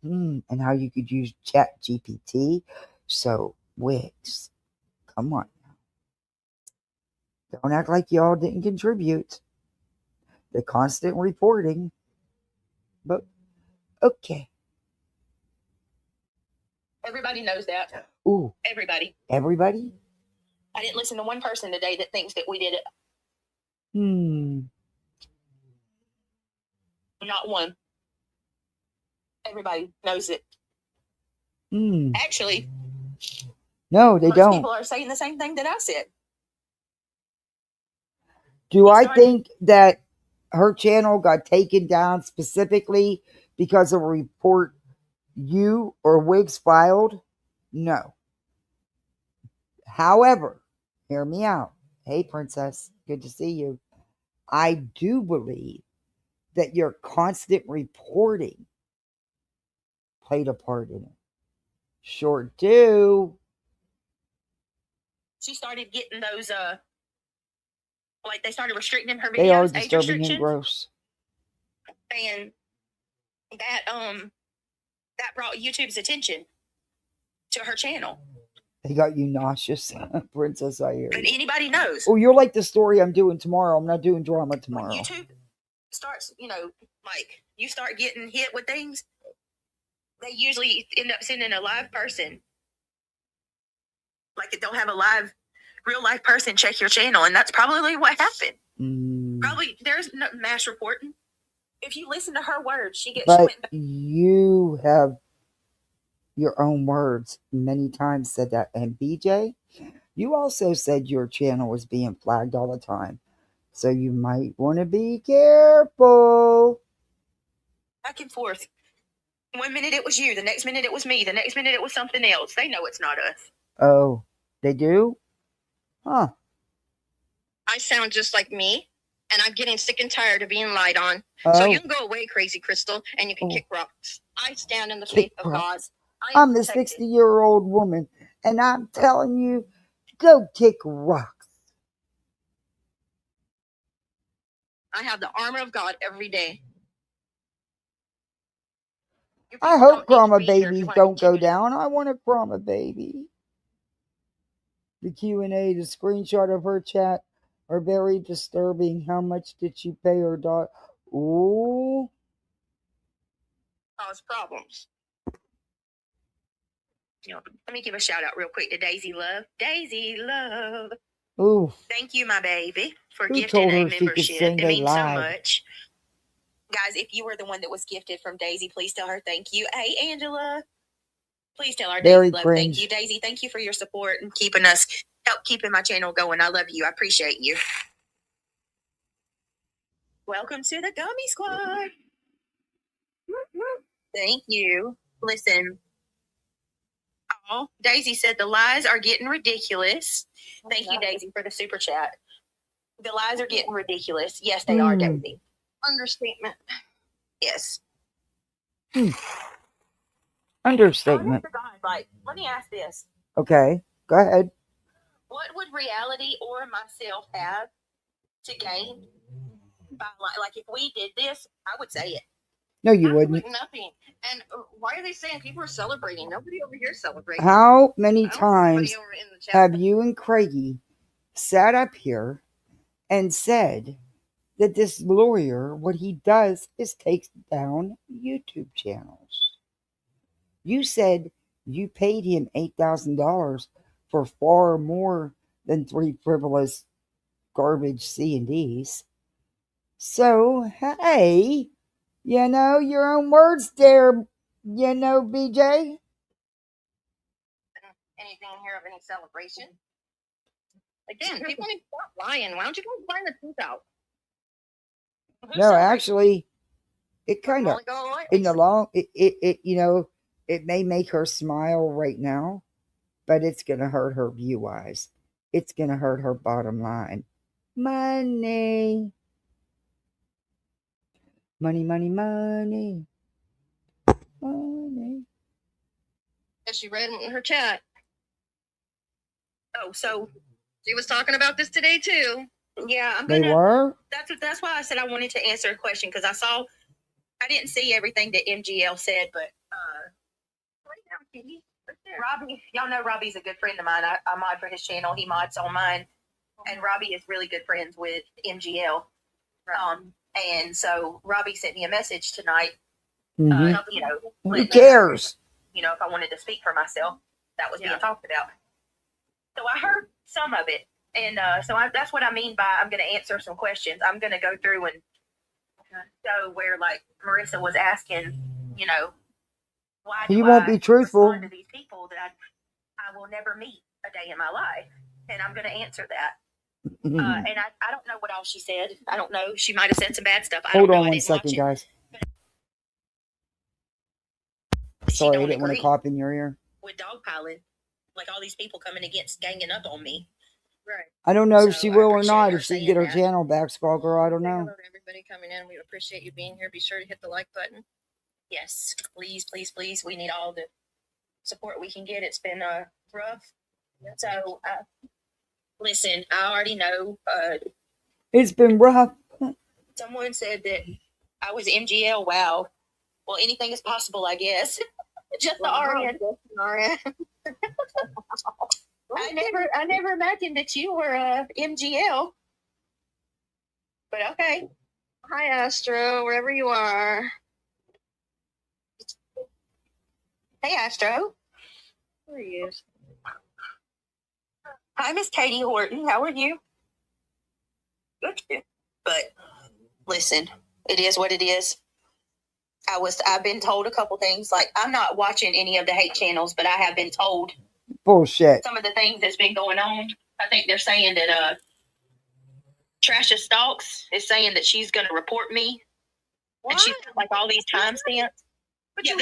and how you could use Chat GPT. So, Wiggs, come on now. Don't act like y'all didn't contribute. The constant reporting. But, okay. Everybody knows that. Ooh. Everybody. Everybody? I didn't listen to one person today that thinks that we did it. Not one. Everybody knows it. Actually, no, they don't. People are saying the same thing that I said. Do I think that her channel got taken down specifically because of a report you or Wiggs filed? No. However, hear me out. Hey, Princess, good to see you. I do believe that your constant reporting played a part in it. Sure do. She started getting those, like they started restricting her videos. They are disturbing and gross. And that brought YouTube's attention to her channel. They got you nauseous, Princess, I hear. But anybody knows. Oh, you're like the story I'm doing tomorrow. I'm not doing drama tomorrow. When YouTube starts, like you start getting hit with things, they usually end up sending a live person. Like they'll have a real life person check your channel, and that's probably what happened. Probably there's no mass reporting. If you listen to her words, she went back. You have your own words many times said that. And BJ, you also said your channel was being flagged all the time. So you might want to be careful. Back and forth. One minute it was you, the next minute it was me, the next minute it was something else. They know it's not us. Oh, they do? Huh. I sound just like me, and I'm getting sick and tired of being lied on. Oh. So you can go away, crazy Crystal, and you can kick rocks. I stand in the faith of God. I'm the 60-year-old woman, and I'm telling you, go kick rocks. I have the armor of God every day. I hope Krama babies don't go down. I want a Krama baby. The Q&A, the screenshot of her chat are very disturbing. How much did she pay her daughter? Ooh. Cause problems. Let me give a shout out real quick to Daisy Love. Daisy Love. Ooh. Thank you, my baby, for Who gifting told a her she could membership. sing? It They means so lied. much. Guys, if you were the one that was gifted from Daisy, please tell her thank you. Hey, Angela. Please tell our Very Daisy Love cringe. thank you. Daisy, thank you for your support and help keeping my channel going. I love you. I appreciate you. Welcome to the Gummy Squad. Thank you. Listen. Oh, Daisy said the lies are getting ridiculous. Thank you, Daisy, for the super chat. The lies are getting ridiculous. Yes, they are, Daisy. Understatement. Yes. Understatement. Like, let me ask this. Okay, go ahead. What would reality or myself have to gain by, like if we did this, I would say it. No, you wouldn't. Nothing. And why are they saying people are celebrating? Nobody over here is celebrating. How many times have you and Craigie sat up here and said that this lawyer, what he does is takes down YouTube channels? You said you paid him $8,000 for far more than 3 frivolous garbage C&Ds. So, hey, you know your own words there, you know, BJ. Anything here of any celebration? Again, people need to stop lying. Why don't you go find the truth out? No, actually, it kind of, in the long, it you know, it may make her smile right now, but it's going to hurt her view-wise. It's going to hurt her bottom line. Money. Money, money, money. Money. She read in her chat. Oh, so she was talking about this today too. Yeah, I'm gonna. They were? That's why I said I wanted to answer a question, because I didn't see everything that MGL said, but Robbie, y'all know Robbie's a good friend of mine. I mod for his channel. He mods on mine, and Robbie is really good friends with MGL. And so Robbie sent me a message tonight. Mm-hmm. You know, who cares? You know, if I wanted to speak for myself, that was being talked about. So I heard some of it, and that's what I mean by I'm going to answer some questions. I'm going to go through and go where, like, Marissa was asking, you know, why do You won't be truthful to these people that I will never meet a day in my life, and I'm going to answer that. And I don't know what all she said. I don't know. She might have said some bad stuff. Hold on 1 second, guys. Sorry, I didn't want to cough in your ear. With dogpiling, like all these people coming against, ganging up on me. Right. I don't know if she will or not. If she can get her channel back, Squall Girl, I don't know. Hello to everybody coming in. We appreciate you being here. Be sure to hit the like button. Yes, please, please, please. We need all the support we can get. It's been rough. So, listen, I already know. It's been rough. Someone said that I was MGL. Wow. Well, anything is possible, I guess. Just the RN. I never imagined that you were MGL. But okay. Hi, Astro, wherever you are. Hey, Astro. There he is. Hi, Miss Katie Horton. How are you? Good. But listen, it is what it is. I've been told a couple things. Like, I'm not watching any of the hate channels, but I have been told bullshit. Some of the things that's been going on. I think they're saying that Trasha Stalks is saying that she's going to report me. What? And she's got, like, all these timestamps. But yeah,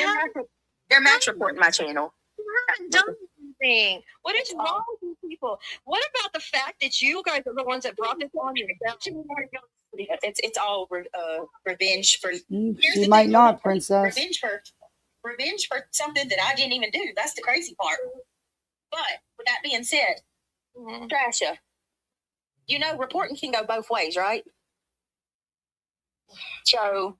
they're match reporting my channel. You haven't done anything. What is wrong with you people? What about the fact that you guys are the ones that brought this on yourself? It's all revenge for. She might not, princess. Revenge for something that I didn't even do. That's the crazy part. But with that being said, Trasha, you know, reporting can go both ways, right? So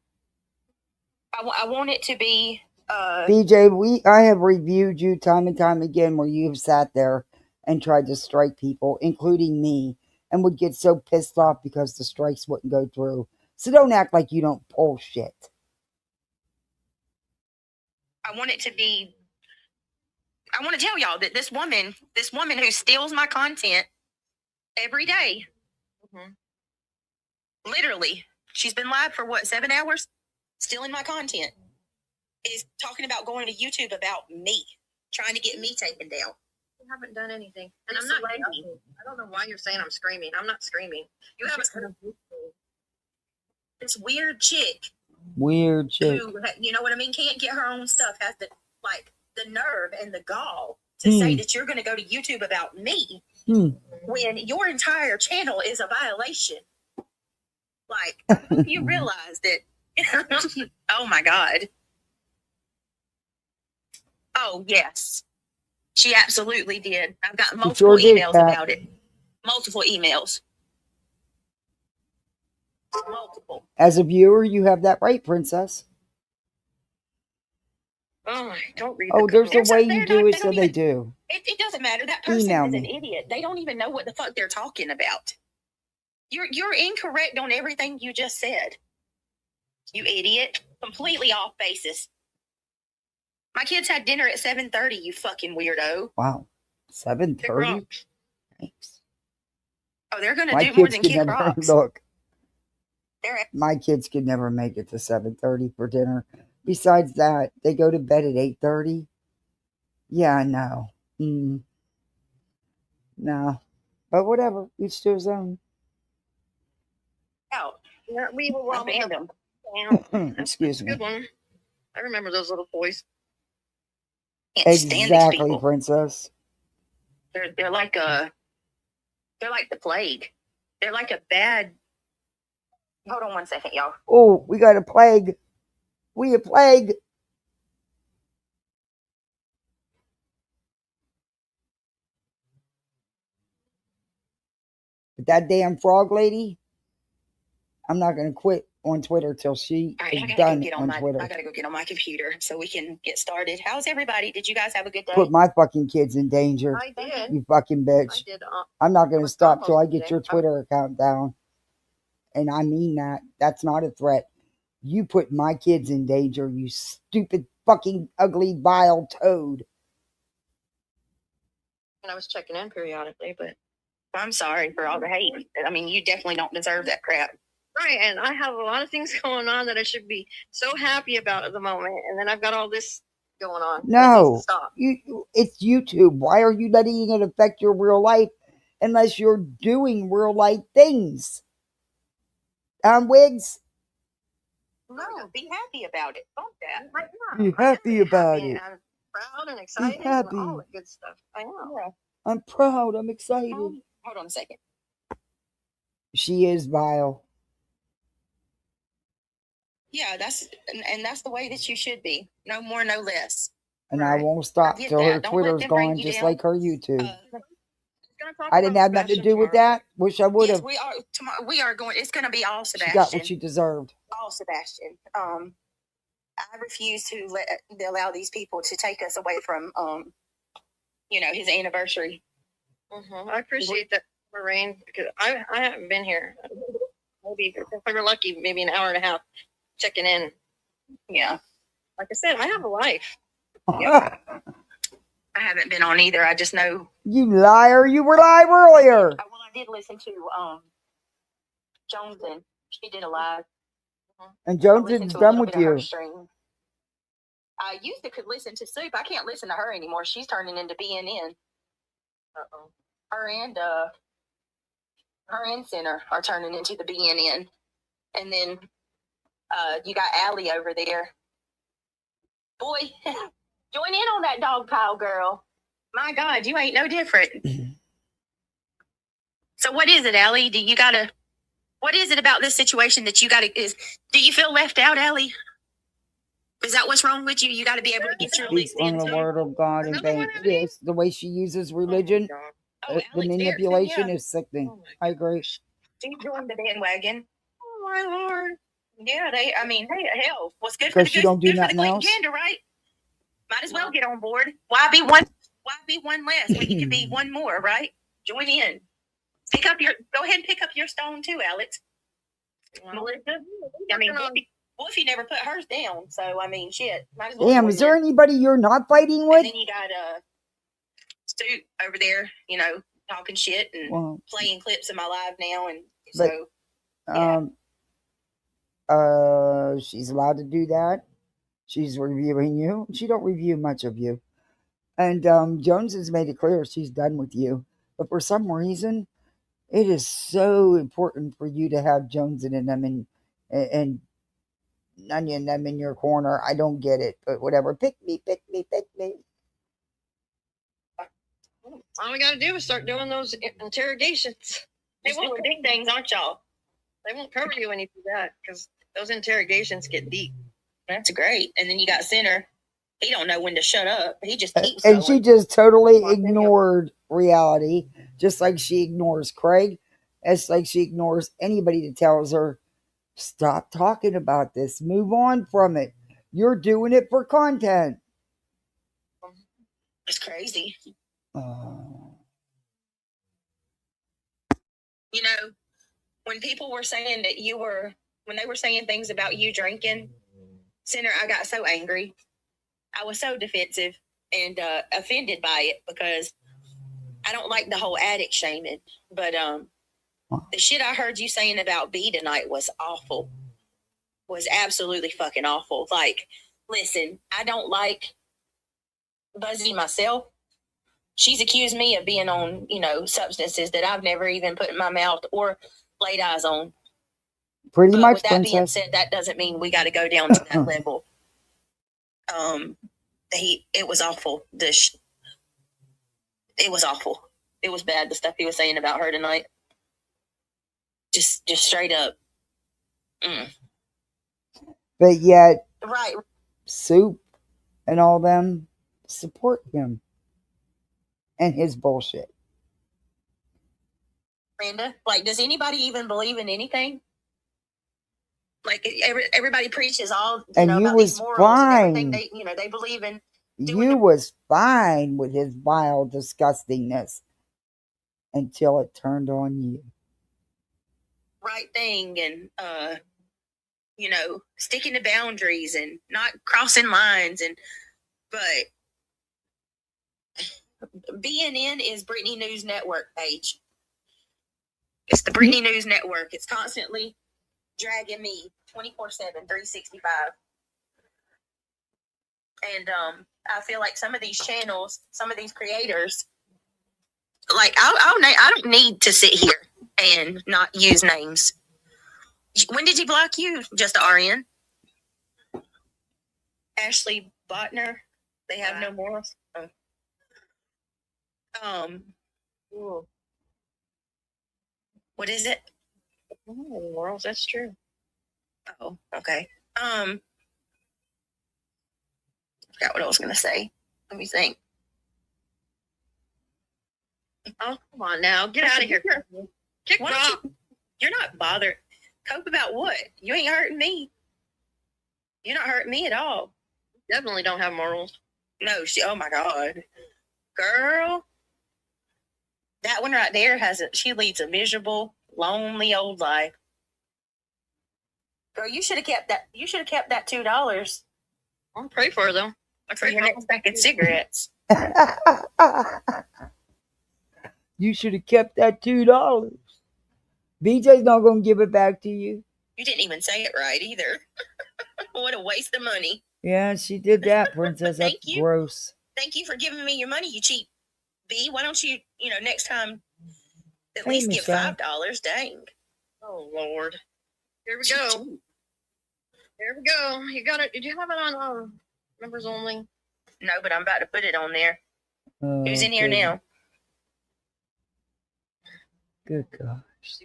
I want it to be. BJ, I have reviewed you time and time again where you have sat there and tried to strike people, including me, and would get so pissed off because the strikes wouldn't go through. So don't act like you don't pull shit. I want it to be. I want to tell y'all that this woman who steals my content every day, literally, she's been live for what, 7 hours, stealing my content, is talking about going to YouTube about me, trying to get me taken down. I haven't done anything, and I'm not. I don't know why you're saying I'm screaming. I'm not screaming. You have this weird chick. Weird chick. Who, you know what I mean? Can't get her own stuff. Has the nerve and the gall to say that you're going to go to YouTube about me when your entire channel is a violation. Like, I hope you realize that. Oh my God. Oh yes, she absolutely did. I've got multiple emails about it. Multiple emails. Multiple. As a viewer, you have that right, princess. Oh, don't read. Oh, there's a way you do it, so they do. It doesn't matter. That person is an idiot. They don't even know what the fuck they're talking about. You're incorrect on everything you just said. You idiot. Completely off basis. My kids had dinner at 7:30, you fucking weirdo. Wow. 7:30? Thanks. Oh, they're going to do more than kick rocks. Look, my kids could never make it to 7:30 for dinner. Besides that, they go to bed at 8:30. Yeah, I know. No. But whatever. Each to his own. Oh, we were random. Excuse me. Good one. I remember those little boys. Exactly, princess. They're like the plague. They're like a bad. Hold on 1 second, y'all. Oh, we got a plague. We a plague. But that damn frog lady, I'm not going to quit on Twitter till she is done on Twitter. I got to go get on my computer so we can get started. How's everybody? Did you guys have a good day? Put my fucking kids in danger. I did. You fucking bitch. I did. I'm not going to stop till I get your Twitter account down. And I mean that. That's not a threat. You put my kids in danger, you stupid, fucking, ugly, vile toad. And I was checking in periodically, but I'm sorry for all the hate. I mean, you definitely don't deserve that crap. Right, and I have a lot of things going on that I should be so happy about at the moment, and then I've got all this going on. No, it's YouTube. Why are you letting it affect your real life unless you're doing real life things? Wiggs? No, be happy about it. Don't that. Be happy about it. I'm proud and excited. Be happy. And all that good stuff. I know. Yeah. I'm proud. I'm excited. Hold on a second. She is vile. Yeah, that's the way that you should be. No more, no less. And I won't stop till her Twitter's gone, just like her YouTube. I didn't have nothing to do with that. Wish I would have. Yes, we are going. It's going to be all Sebastian. She got what she deserved. All Sebastian. I refuse to allow these people to take us away from, his anniversary. I appreciate that, Lorraine, because I haven't been here. Maybe if we were lucky, maybe an hour and a half checking in. Yeah. Like I said, I have a life. Yep. I haven't been on either. I just know. You liar. You were live earlier. Well, I did listen to Jones, and she did a live. And Jones is done with you. I used to could listen to Soup. I can't listen to her anymore. She's turning into BNN. Her and Center are turning into the BNN. And then you got Allie over there. Boy, join in on that dog pile, girl. My God, you ain't no different. So what is it, Allie? What is it about this situation that you gotta, do you feel left out, Allie? Is that what's wrong with you? You gotta be able to get your Speaks list in on the too. word of God and faith. Yes, the way she uses religion, the Alex manipulation Derrickson, is sickening. I agree. She joined the bandwagon. Oh my Lord. Yeah, hey, hell, what's good for Because the she goose, don't do good for the nothing queen else. gander, right? Might as well get on board. Why be one less when you could be one more, right? Join in. Go ahead and pick up your stone too, Alex. Melissa. Wolfie never put hers down, so shit. Might as well. Damn, is there anybody you're not fighting with? And then you got Stu over there, talking shit and playing clips of my live now, and so she's allowed to do that. She's reviewing you. She don't review much of you. And Jones has made it clear she's done with you. But for some reason, it is so important for you to have Jones and them and Onion them in your corner. I don't get it, but whatever. Pick me, pick me, pick me. All we got to do is start doing those interrogations. They want big things, aren't y'all? They won't cover you when you do that because those interrogations get deep. That's great. And then you got Center. He don't know when to shut up. He just keeps And going. she just totally ignored reality, just like she ignores Craig. It's like she ignores anybody that tells her, stop talking about this. Move on from it. You're doing it for content. It's crazy. When people were saying that when they were saying things about you drinking, Center, I got so angry. I was so defensive and offended by it because I don't like the whole addict shaming. But the shit I heard you saying about B tonight was awful. Was absolutely fucking awful. Like, listen, I don't like Buzzy myself. She's accused me of being on, substances that I've never even put in my mouth or laid eyes on. Pretty much, with that Princess. being said, that doesn't mean we got to go down to that level. It was awful. It was awful. It was bad, the stuff he was saying about her tonight. Just straight up. But yet, right. Soup and all them support him and his bullshit. Miranda, does anybody even believe in anything? Everybody preaches all, and you about was these morals fine. And everything they believe in. You was fine with his vile disgustingness until it turned on you. Right thing and sticking to boundaries and not crossing lines but BNN is Brittany News Network page. It's the Brittany News Network. It's constantly dragging me 24/7, 365. And I feel like some of these channels, some of these creators, I don't need to sit here and not use names. When did he block you? Just RN? Ashley Botner. They have no morals. What is it? Morals. That's true. Oh, okay. I forgot what I was going to say. Let me think. Oh, come on now. Get out of here. Kick off. You're not bothered. Cope about what? You ain't hurting me. You're not hurting me at all. Definitely don't have morals. No, oh my God. Girl. That one right there she leads a miserable, lonely old life. Girl, you should have kept that. You should have kept that $2. I'll pray for her though. For your next pack of cigarettes. You should have kept that $2. BJ's not going to give it back to you. You didn't even say it right either. What a waste of money. Yeah, she did that, Princess. That's gross. Thank you for giving me your money, you cheap B. Why don't you, next time at least give $5? Dang. Oh, Lord. Here we go. Here we go. You got it. Did you have it on members only? No, but I'm about to put it on there. Who's in here good. now? Good gosh.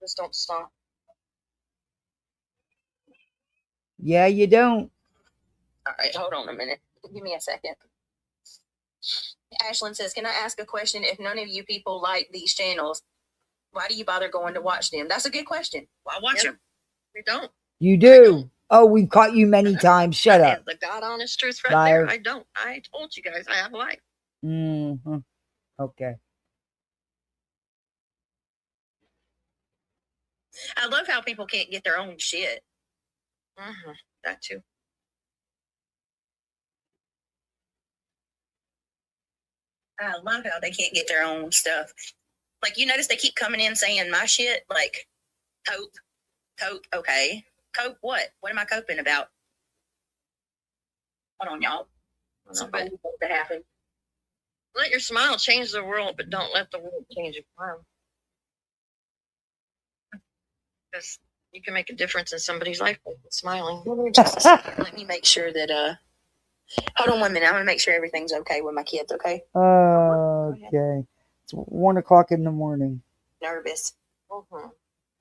Just don't stop. Yeah, you don't. All right, hold on a minute. Give me a second. Ashlyn says, can I ask a question? If none of you people like these channels, why do you bother going to watch them? That's a good question. Why watch them? You don't. You do. Oh, we've caught you many times. Shut That up. is the God honest truth right Liar. there. I don't. I told you guys I have a life. Mm-hmm. Okay. I love how people can't get their own shit. That too. I love how they can't get their own stuff. Like, you notice they keep coming in saying my shit, like, cope, okay. Cope what? What am I coping about? Hold on, y'all. Something to happen. Let your smile change the world, but don't let the world change your smile. Because you can make a difference in somebody's life by smiling. Let me make sure that, hold on 1 minute. I'm going to make sure everything's okay with my kids, okay? Okay. It's 1 o'clock in the morning. Nervous.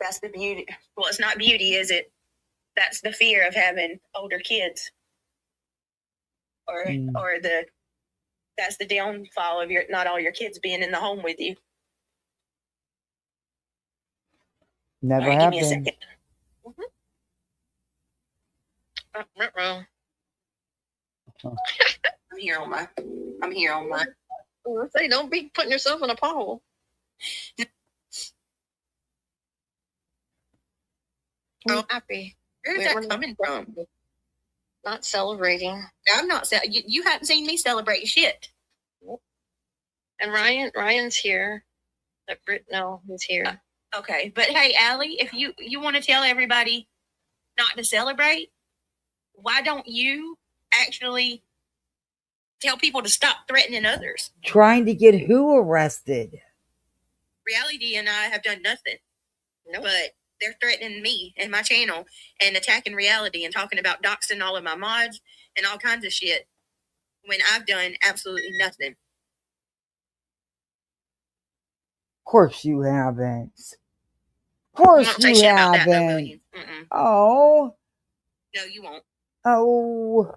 That's the beauty. Well, it's not beauty, is it? That's the fear of having older kids. Or that's the downfall of not all your kids being in the home with you. Never all right, have give me a been. second. I'm here on my. I say, don't be putting yourself in a pothole. Oh, happy. Where's that coming from? Not celebrating. I'm not. You haven't seen me celebrate shit. And Ryan's here. No, he's here. Okay, but hey, Allie, if you want to tell everybody not to celebrate, why don't you actually tell people to stop threatening others? Trying to get who arrested? Reality and I have done nothing. No. But they're threatening me and my channel and attacking Reality and talking about doxing all of my mods and all kinds of shit when I've done absolutely nothing. Of course you haven't. Of course you haven't. Oh. No, you won't. Oh.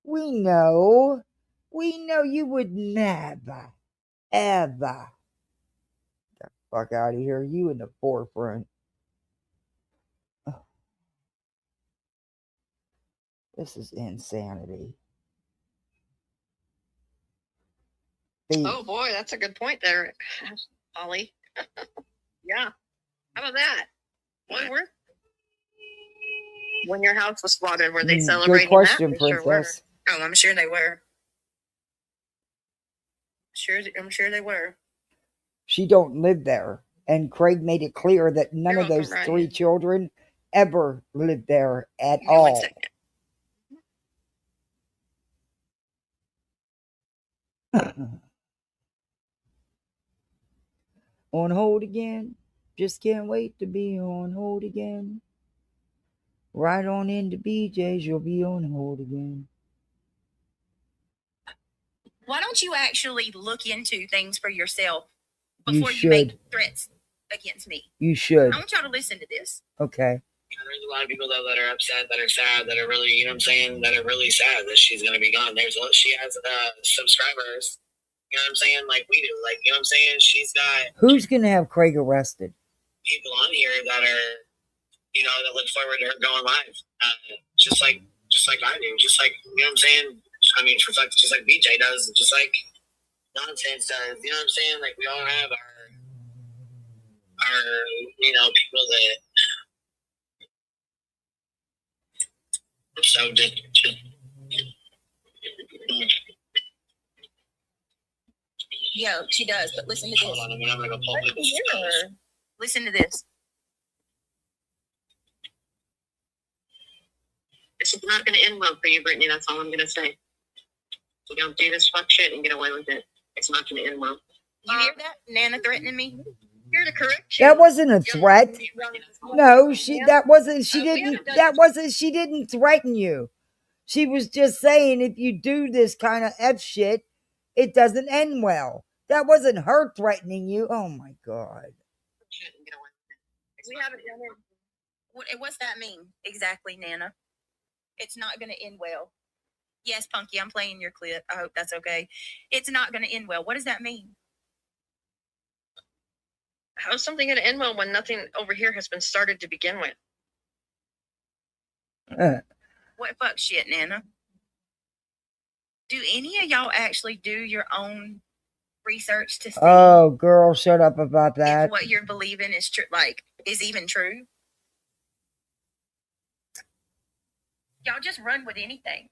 We know. We know you would never, ever. Get the fuck out of here. You in the forefront. Oh. This is insanity. Oh boy, that's a good point there, Ollie. Yeah. How about that? When your house was slaughtered, were they celebrating Good question, that? Princess. Sure were. Oh, I'm sure they were. I'm sure they were. She don't live there. And Craig made it clear that none of those 3 children ever lived there at all. 1 second. On hold again. Just can't wait to be on hold again. Right on into BJ's, you'll be on hold again. Why don't you actually look into things for yourself before you make threats against me? You should. I want y'all to listen to this. Okay. There's a lot of people though that are upset, that are sad, that are really, you know what I'm saying, that are really sad that she's gonna be gone. She has subscribers, you know what I'm saying, like we do, like, you know what I'm saying. She's got. Who's gonna have Craig arrested? People on here that are, you know, that look forward to her going live, just like I do, just like, you know what I'm saying. I mean, just like BJ does, just like Nonsense does, you know what I'm saying. Like we all have our you know, people that. So just Yeah, she does, but listen to this. Hold on, I'm gonna go pull this. Listen to this. It's not gonna end well for you, Brittany. That's all I'm gonna say. You don't do this fuck shit and get away with it. It's not gonna end well. You hear that? Nana threatening me? Here to correct you. That wasn't a threat. No, she didn't threaten you. She was just saying if you do this kind of F shit, it doesn't end well. That wasn't her threatening you. Oh my God. We haven't done it. What's that mean exactly, Nana? It's not going to end well. Yes, Punky, I'm playing your clip. I hope that's okay. It's not going to end well. What does that mean? How's something going to end well when nothing over here has been started to begin with? What fuck shit, Nana? Do any of y'all actually do your own research to see Oh, girl, shut up about if that. what you're believing is true, like, is even true? Y'all just run with anything.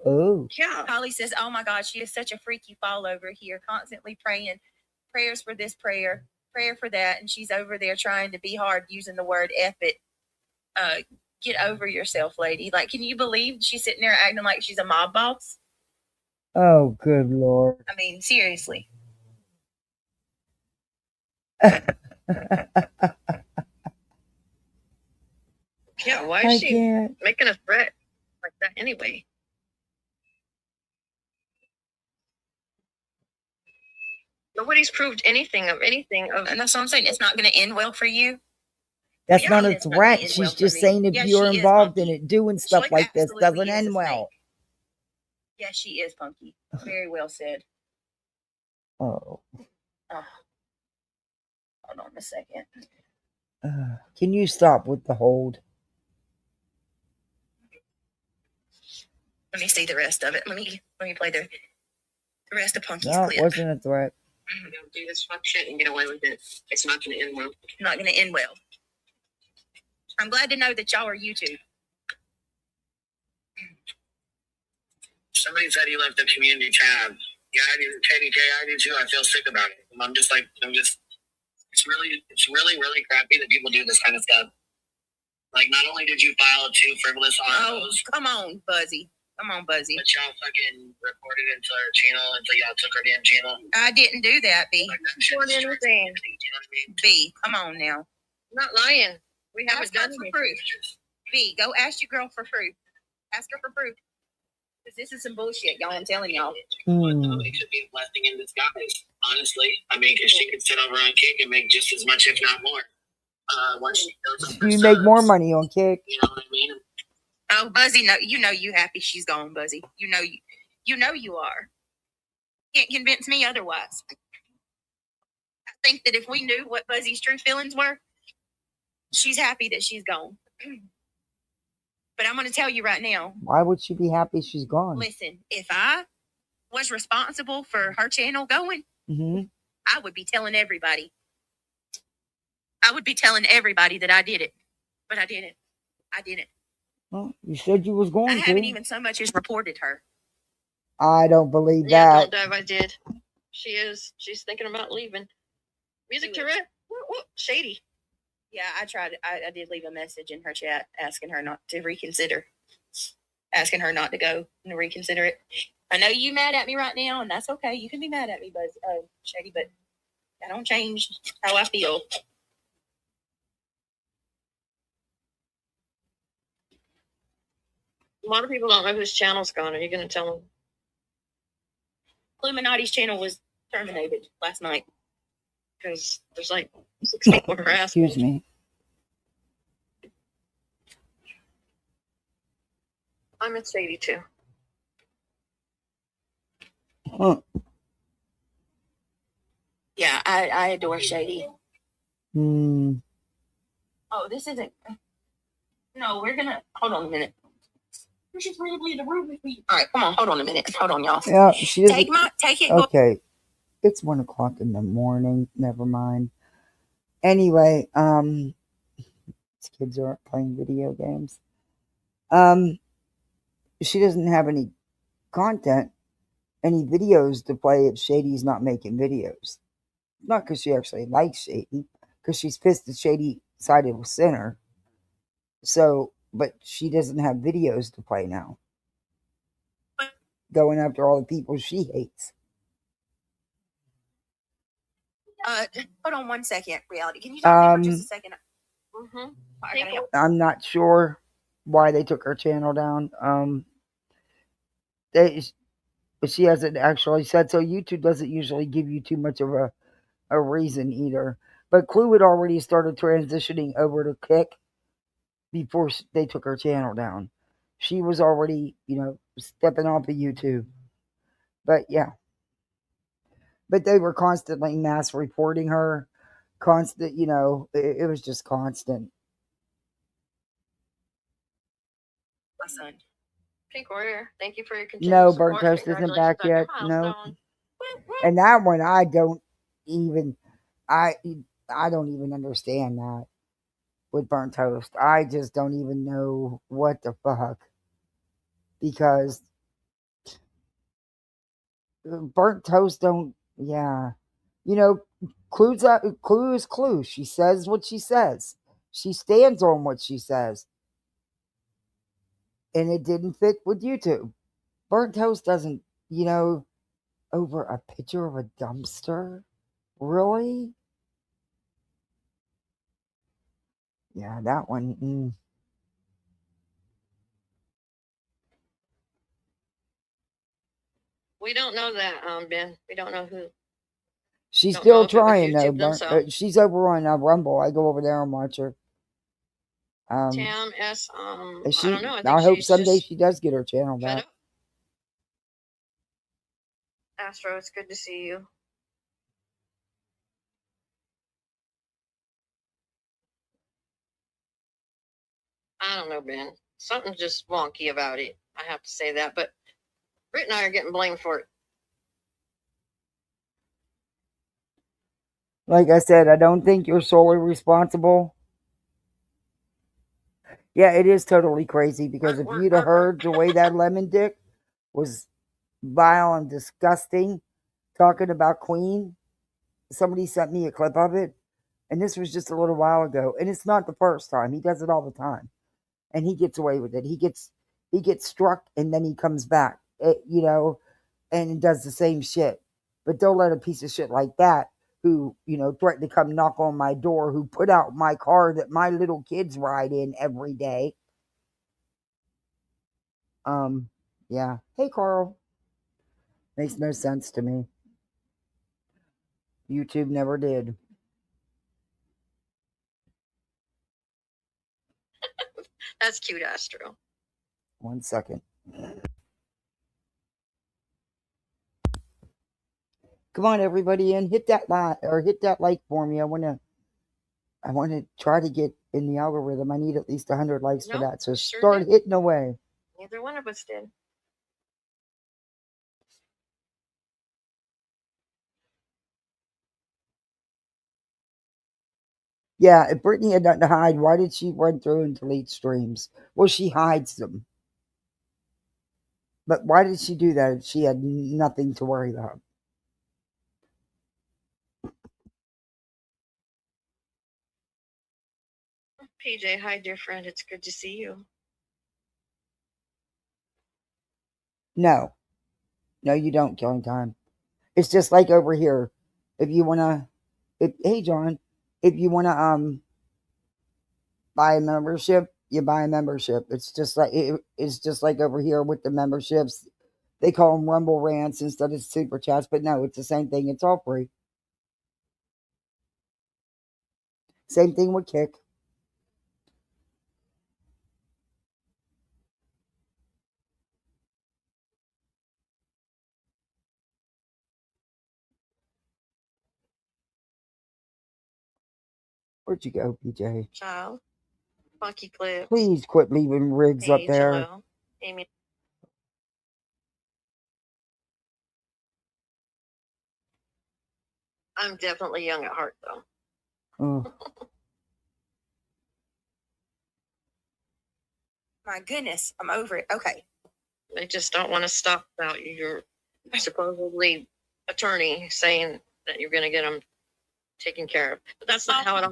Oh. Yeah. Holly says, oh my God, she is such a freaky fall over here, constantly praying prayers for this prayer for that. And she's over there trying to be hard using the word F it. Get over yourself, lady. Like, can you believe she's sitting there acting like she's a mob boss? Oh, good Lord. I mean, seriously. Yeah, why is she making a threat like that anyway? Nobody's proved anything of And that's what I'm saying. It's not going to end well for you. That's not a threat. She's just saying if you're involved in it, doing stuff like this doesn't end well. Yes, she is, Punky. Very well said. Oh. Hold on a second. Can you stop with the hold? Let me see the rest of it. Let me play the rest of Punky's No, clip. it wasn't a threat. Don't do this fuck shit and get away with it. It's not going to end well. Not going to end well. I'm glad to know that y'all are YouTube. Somebody said he left the community tab. Yeah, I do. Teddy J, I do too. I feel sick about it. It's really crappy that people do this kind of stuff. Like, not only did you file 2 frivolous articles. Oh, come on, Buzzy. Come on, Buzzy. But y'all fucking reported it to her channel until y'all took her damn channel. I didn't do that, B. Like, that shit is anything. You know what I mean? B, come on now. I'm not lying. We haven't Ask her done for anything. proof. B, go ask your girl for proof. Ask her for proof. Because this is some bullshit, y'all. I'm telling y'all. It should be a blessing in disguise, honestly. I mean, because she could sit over on Kick and make just as much, if not more. Once she goes up her You make subs, more money on Kick. You know what I mean? Oh, Buzzy, no, you happy she's gone, Buzzy. You know you are. Can't convince me otherwise. I think that if we knew what Buzzy's true feelings were, she's happy that she's gone. But I'm going to tell you right now. Why would she be happy she's gone? Listen, if I was responsible for her channel going, I would be telling everybody. I would be telling everybody that I did it. But I didn't. I didn't. Well, you said you was going to. I haven't even so much as reported her. I don't believe Yeah, that. don't dive. I did. She's thinking about leaving. Music to Red. Shady. Yeah, I tried. I did leave a message in her chat asking her not to reconsider. Asking her not to go and reconsider it. I know you mad at me right now, and that's okay. You can be mad at me, Buzz, Shady, but that don't change how I feel. A lot of people don't know whose channel's gone. Are you going to tell them? Clueminati's channel was terminated last night. Because there's like 6 people harassing. Excuse me. I'm at Shady too. Yeah, I adore Shady. Oh, this isn't. No, we're gonna hold on a minute. She's really in the room with me. All right, come on, hold on a minute. Hold on, y'all. Yeah, she is. Take it. Okay, it's 1 o'clock in the morning. Never mind. Anyway, these kids aren't playing video games. She doesn't have any content, any videos to play if Shady's not making videos. Not because she actually likes Shady, because she's pissed that Shady sided with Sinner. So, but she doesn't have videos to play now. Going after all the people she hates. Hold on 1 second, Reality. Can you talk to me for just a second? I'm not sure why they took her channel down. But she hasn't actually said so. YouTube doesn't usually give you too much of a reason either. But Clue had already started transitioning over to Kick before they took her channel down. She was already, stepping off of YouTube. But yeah. But they were constantly mass reporting her. Constant, it was just constant. My son. Pink Warrior, thank you for your continued No, support. Burnt Toast isn't Congratulations back on your yet. No. milestone. And that one, I don't even understand that with Burnt Toast. I just don't even know what the fuck. Because Burnt Toast Clue is Clue. She says what she says. She stands on what she says. And it didn't fit with YouTube. Burnt Toast doesn't, over a picture of a dumpster? Really? Yeah, that one. We don't know that, Ben. We don't know who. She's Don't still know if it was trying, though. YouTube themselves. She's over on Rumble. I go over there and watch her. Tam S. I don't know. I think I hope she's someday just she does get her channel fed back. up. Astro, it's good to see you. I don't know, Ben. Something's just wonky about it. I have to say that. But Britt and I are getting blamed for it. Like I said, I don't think you're solely responsible. Yeah, it is totally crazy because if you'd have heard the way that lemon dick was vile and disgusting talking about Queen, somebody sent me a clip of it, and this was just a little while ago. And it's not the first time. He does it all the time. And he gets away with it. He gets struck and then he comes back, and does the same shit. But don't let a piece of shit like that, who, threatened to come knock on my door, who put out my car that my little kids ride in every day. Yeah. Hey, Carl. Makes no sense to me. YouTube never did. That's cute, Astro. 1 second. Come on, everybody, in. Hit that like for me. I want to try to get in the algorithm. I need at least 100 likes for that. So start hitting away. Neither one of us did. Yeah, if Brittany had nothing to hide, why did she run through and delete streams? Well, she hides them. But why did she do that if she had nothing to worry about? PJ, hi, dear friend. It's good to see you. No, you don't, Killing Time. It's just like over here. If you want to, hey, John, if you want to buy a membership, you buy a membership. It's just like over here with the memberships. They call them Rumble Rants instead of Super Chats, but no, it's the same thing. It's all free. Same thing with Kick. Where'd you go, PJ? Child. Funky Clips. Please quit leaving rigs up there. Hello. Amy. I'm definitely young at heart, though. Oh. My goodness, I'm over it. Okay. They just don't want to stop about your supposedly attorney saying that you're going to get them taken care of. But that's not how it all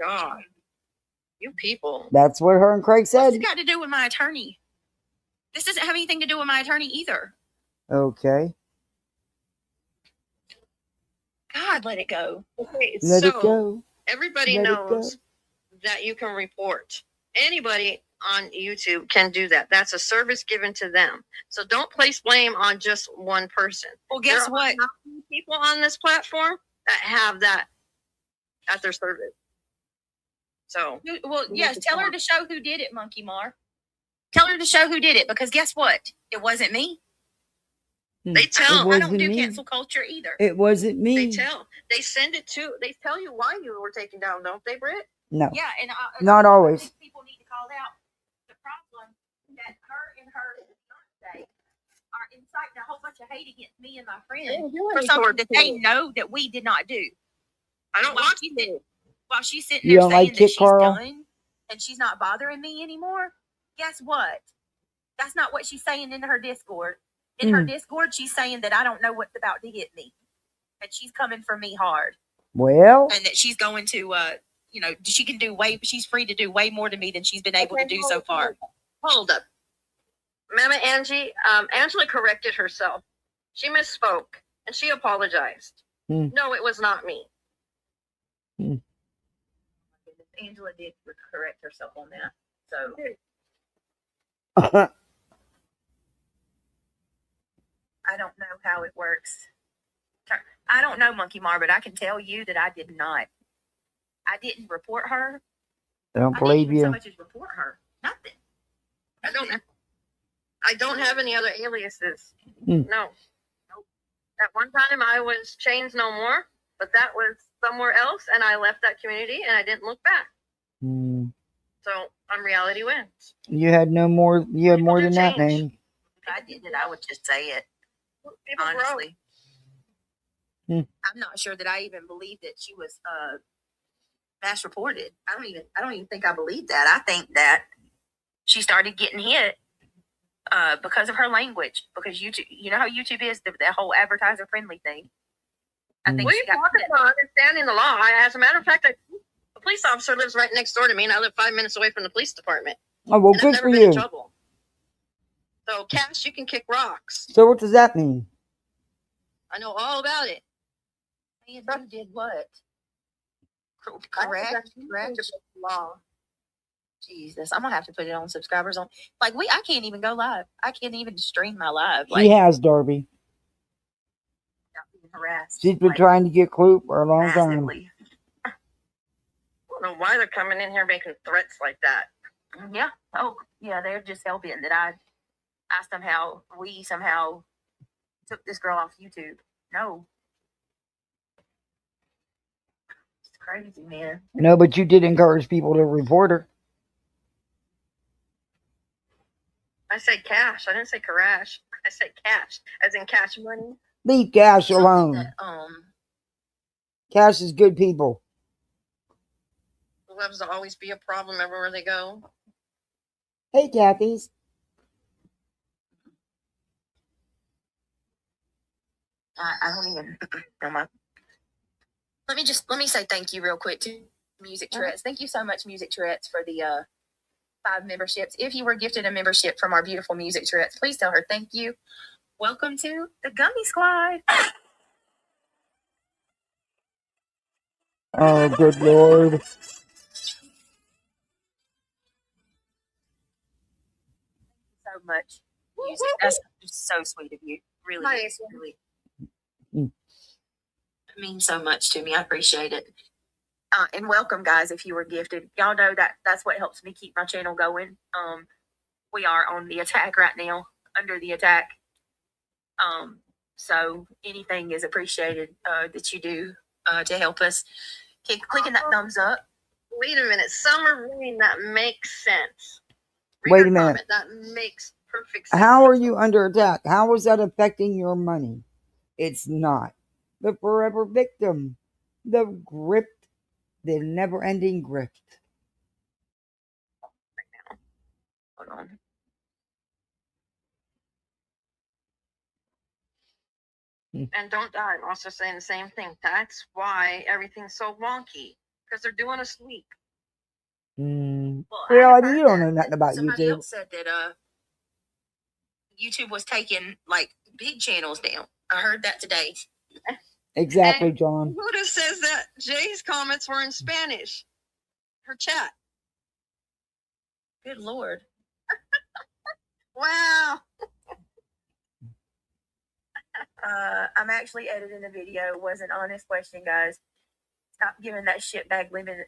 God. You people. That's what her and Craig said. What's it got to do with my attorney? This doesn't have anything to do with my attorney either. Okay. God, let it go. Okay, let it go. Everybody knows that you can report. Anybody on YouTube can do that. That's a service given to them. So don't place blame on just one person. Well, guess there what? Are not many people on this platform that have that at their service. So, well, yes, tell her to show who did it, Monkey Mar. Tell her to show who did it, because guess what? It wasn't me. They tell. I don't do cancel culture either. It wasn't me. They tell. They send it to. They tell you why you were taken down, don't they, Britt? No. Yeah, and not always. I think people need to call out the problem that her and her fiance are inciting a whole bunch of hate against me and my friend for something that they know that we did not do. I don't want to. While she's sitting You there don't saying like that Kit she's Carl? done and she's not bothering me anymore, guess what? That's not what she's saying in her Discord. In her Discord, she's saying that I don't know what's about to hit me, and she's coming for me hard. Well, and that she's going to, she can do she's free to do way more to me than she's been able to do so far. Hold up. Mama Angie, Angela corrected herself. She misspoke, and she apologized. No, it was not me. Angela did correct herself on that. So I don't know how it works. I don't know, Monkey Mar, but I can tell you that I did not. I didn't report her. I don't believe you. So much as report her. Nothing. I don't have any other aliases. No. Nope. At one time I was Chains No More, but that was somewhere else, and I left that community and I didn't look back. So Reality wins. You had no more. You had more than that name. If I did it, I would just say it. People honestly. I'm not sure that I even believed that she was mass reported. I don't even think I believe that. I think that she started getting hit because of her language. Because YouTube, you know how YouTube is, the whole advertiser friendly thing. I think we talked about understanding the law. As a matter of fact, a police officer lives right next door to me, and I live 5 minutes away from the police department. Oh, well, and good I've for never been you. in trouble. So, Cash, you can kick rocks. So what does that mean? I know all about it. And who did what? Correct. Law. Jesus, I'm gonna have to put it on subscribers on. I can't even go live. I can't even stream my live. She has, Darby. Harassed. She's been trying to get Clue for a long time. I don't know why they're coming in here making threats like that. Yeah. Oh, yeah. They're just hell-bent that we somehow took this girl off YouTube. No. It's crazy, man. No, but you did encourage people to report her. I said cash. I didn't say crash. I said cash, as in cash money. Leave Cash alone. Cash is good people. Loves to always be a problem everywhere they go. Hey, Kathy's. I don't even know my. Let me say thank you real quick to Music Tourette's. Thank you so much, Music Tourette's, for the 5 memberships. If you were gifted a membership from our beautiful Music Tourette's, please tell her thank you. Welcome to the Gummy Squad. Oh, good Lord. So much music. That's just so sweet of you. Really, Nice. really. It means so much to me. I appreciate it. And welcome, guys, if you were gifted. Y'all know that's what helps me keep my channel going. We are on the attack right now, under the attack. So anything is appreciated that you do to help us. Keep clicking that thumbs up. Wait a minute. Summer Rain, that makes sense. Wait a minute. That makes perfect sense. How are you under attack? How is that affecting your money? It's not. The forever victim. The gripped. The never-ending grip. Hold on. And don't die. I'm also saying the same thing. That's why everything's so wonky. Because they're doing a sweep. Well, you don't know nothing about Somebody YouTube. else said that YouTube was taking big channels down. I heard that today. Exactly, John. Buddha says that Jay's comments were in Spanish. Her chat. Good Lord. Wow. I'm actually editing a video. It was an honest question, guys. Stop giving that shitbag lemon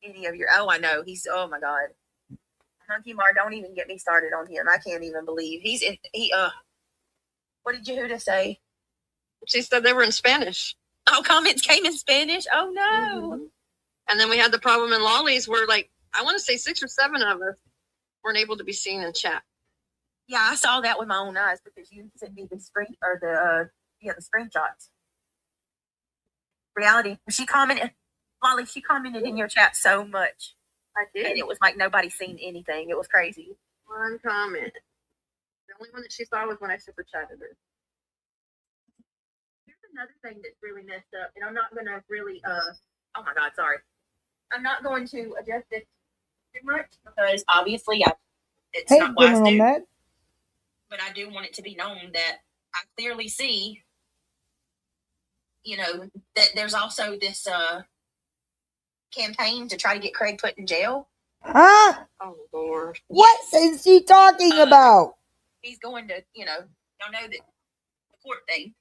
any of your. Oh, I know. Oh my God. Monkey Mar, don't even get me started on him. I can't even believe what did Yehuda say? She said they were in Spanish. Oh, comments came in Spanish. Oh no. Mm-hmm. And then we had the problem in Lolly's where, like, I want to say 6 or 7 of us weren't able to be seen in chat. Yeah, I saw that with my own eyes because you sent me the screenshots. Reality. She commented, Lolly, she commented in your chat so much. I did. And it was like nobody seen anything. It was crazy. One comment. The only one that she saw was when I super chatted her. Here's another thing that's really messed up, and I'm not going to really, oh my God, sorry. I'm not going to adjust it too much because obviously it's not wise to do. But I do want it to be known that I clearly see, that there's also this campaign to try to get Craig put in jail. Huh? Oh, Lord. What is he talking about? He's going to, y'all know that the court thing.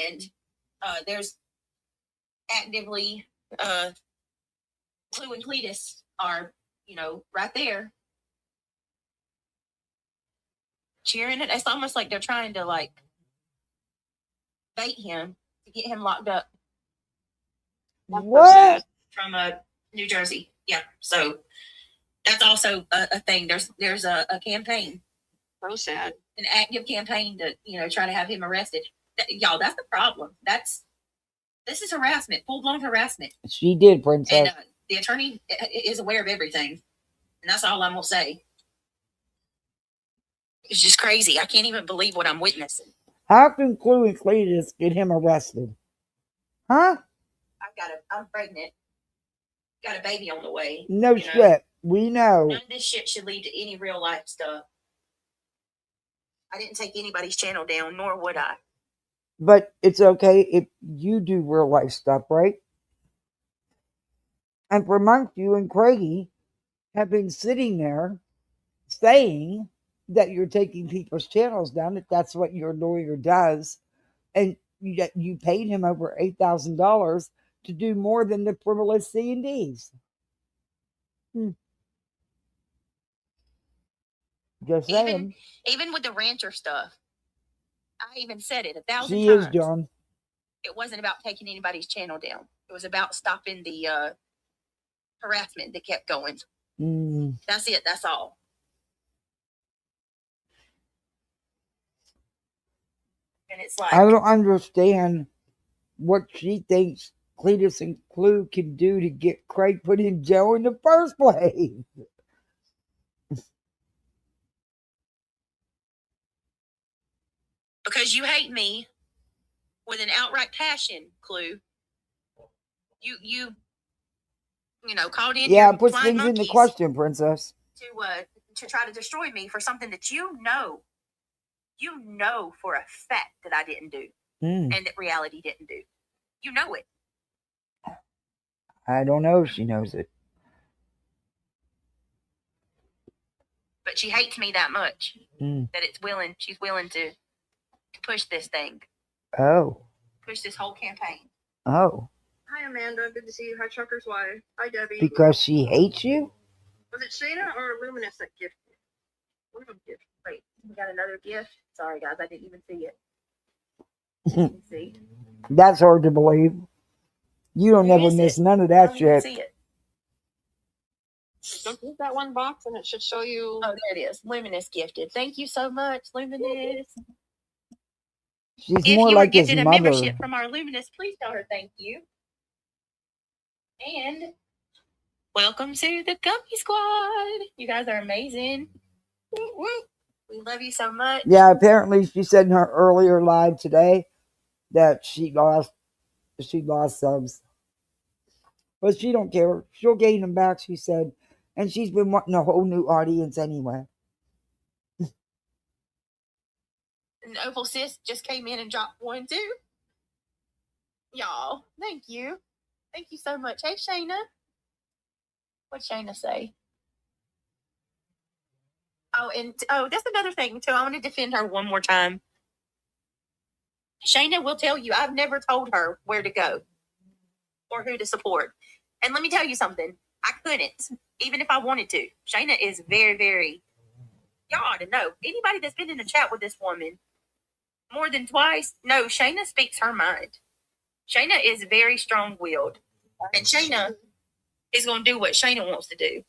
And there's actively, Clue and Cletus are, right there cheering it. It's almost like they're trying to, like, bait him to get him locked up. What? From New Jersey. Yeah. So that's also a thing. There's a campaign. So sad. An active campaign to, try to have him arrested. Y'all, that's the problem. This is harassment, full-blown harassment. She did, Princess. And the attorney is aware of everything. And that's all I'm going to say. It's just crazy. I can't even believe what I'm witnessing. How can Clue and Cletus get him arrested? Huh? I'm pregnant. Got a baby on the way. No shit. We know. None of this shit should lead to any real life stuff. I didn't take anybody's channel down, nor would I. But it's okay if you do real life stuff, right? And for months, you and Craigie have been sitting there saying that you're taking people's channels down, if that's what your lawyer does. And you paid him over $8,000 to do more than the frivolous C&Ds. Just saying. Even with the rancher stuff, I even said it 1,000 times. She is, John. It wasn't about taking anybody's channel down. It was about stopping the harassment that kept going. That's it. That's all. And it's like, I don't understand what she thinks Cletus and Clue can do to get Craig put in jail in the first place. Because you hate me with an outright passion, Clue. You called in. Yeah, put things into question, Princess. To try to destroy me for something that you know for a fact that I didn't do, and that reality didn't do. You know it. I don't know if she knows it. But she hates me that much that she's willing to push this thing. Oh. Push this whole campaign. Oh. Hi, Amanda. Good to see you. Hi, Trucker's wife. Hi, Debbie. Because she hates you? Was it Shayna or Luminous that gifted? What of gift? Wait, we got another gift? Sorry, guys. I didn't even see it. See? That's hard to believe. You don't ever miss none of that shit. See it. Don't hit that one box and it should show you. Oh, there it is. Luminous gifted. Thank you so much, Luminous. She's if more you like were gifted his a mother. membership from our Luminous, please tell her thank you. And welcome to the Gummy Squad. You guys are amazing. We love you so much. Yeah, apparently she said in her earlier live today that she lost subs. But she don't care. She'll gain them back, she said. And she's been wanting a whole new audience anyway. And Opal Sis just came in and dropped one too. Y'all, thank you. Thank you so much. Hey, Shayna. What'd Shayna say? That's another thing too. I want to defend her one more time. Shayna will tell you I've never told her where to go or who to support. And let me tell you something. I couldn't, even if I wanted to. Shayna is very, very, y'all ought to know. Anybody that's been in a chat with this woman more than twice, no, Shayna speaks her mind. Shayna is very strong-willed. And Shayna is going to do what Shayna wants to do.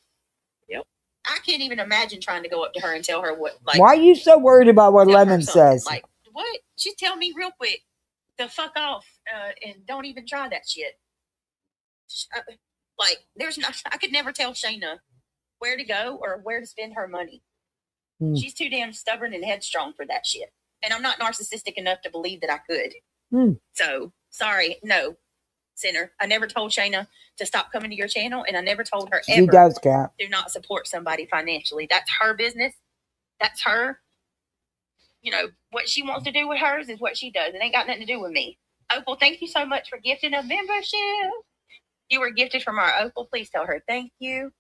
Yep. I can't even imagine trying to go up to her and tell her what. Like, why are you so worried about what Lemon says? Like, what? Just tell me real quick to fuck off and don't even try that shit. Like, I could never tell Shayna where to go or where to spend her money. She's too damn stubborn and headstrong for that shit. And I'm not narcissistic enough to believe that I could. So, sorry, no, sinner. I never told Shayna to stop coming to your channel, and I never told her ever do not support somebody financially. That's her business. That's her. You know, what she wants to do with hers is what she does. It ain't got nothing to do with me. Opal, thank you so much for gifting a membership. You were gifted from our Opal. Please tell her thank you.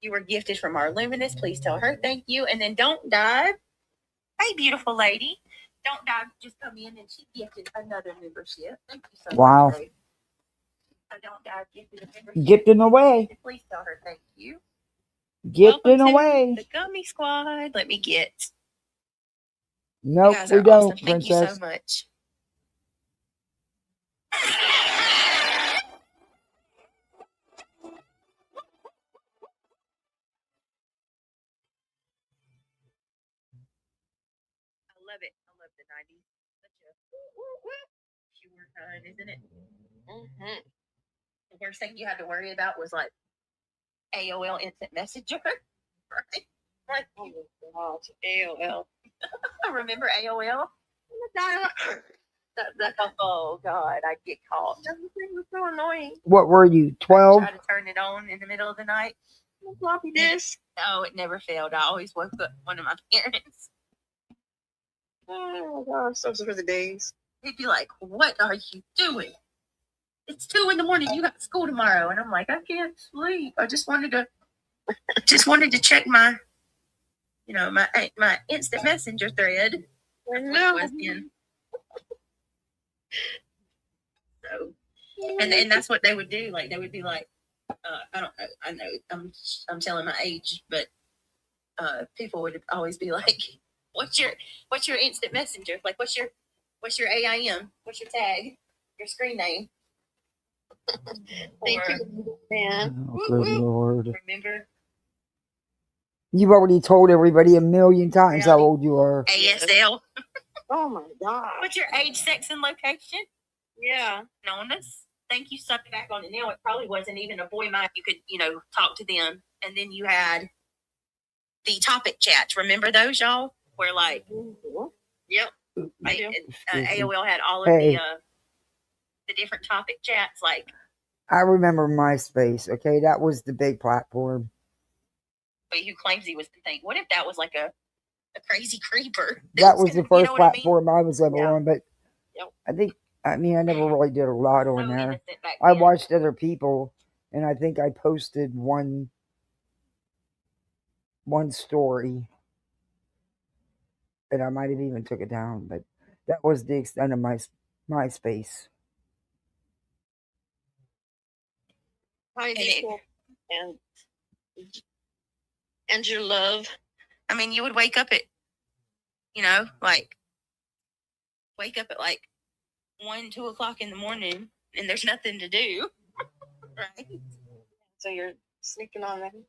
You were gifted from our Luminous. Please tell her thank you. And then Don't Dive. Hey, beautiful lady. Don't Dive just come in and she gifted another membership. Thank you so wow. much. Don't Dive gifted a membership. Gifting away. Please tell her thank you. Gifting away. The Gummy Squad. Let me get. Nope, we don't, awesome. Princess. Thank you so much. I love it. I love the 90s. Such a pure time, isn't it? Mm-hmm. The worst thing you had to worry about was like AOL Instant Messenger, right? Like, oh my gosh, AOL. Remember AOL? Oh God, I'd get caught. That thing was so annoying. What were you, 12? Try to turn it on in the middle of the night. Floppy disk. No, it never failed. I always woke up one of my parents. Oh gosh, those were the days. He'd be like, "What are you doing? It's 2 a.m. You got school tomorrow." And I'm like, "I can't sleep. I just wanted to check my, my instant messenger thread." No. So, and that's what they would do. Like they would be like, I don't know. I know I'm telling my age, but people would always be like, "What's your instant messenger? Like, what's your AIM? What's your tag? Your screen name?" Thank you, man. Oh, good Lord. Remember? You've already told everybody a million times how old you are. ASL. Oh my God. What's your age, sex, and location? Yeah. Anonymous. Thank you. Suck back on it now. It probably wasn't even a boy mic. You could, talk to them. And then you had the topic chats. Remember those, y'all? Where like, yep. AOL had all of the different topic chats. Like, I remember MySpace. Okay, that was the big platform. But who claims he was the thing? What if that was like a crazy creeper? That was the first platform I was ever on. But I never really did a lot on there. I watched other people, and I think I posted one story, and I might have even took it down. But that was the extent of my MySpace. And your love. I mean, you would wake up at, wake up at like 1, 2 o'clock in the morning, and there's nothing to do, right? So you're sneaking on them.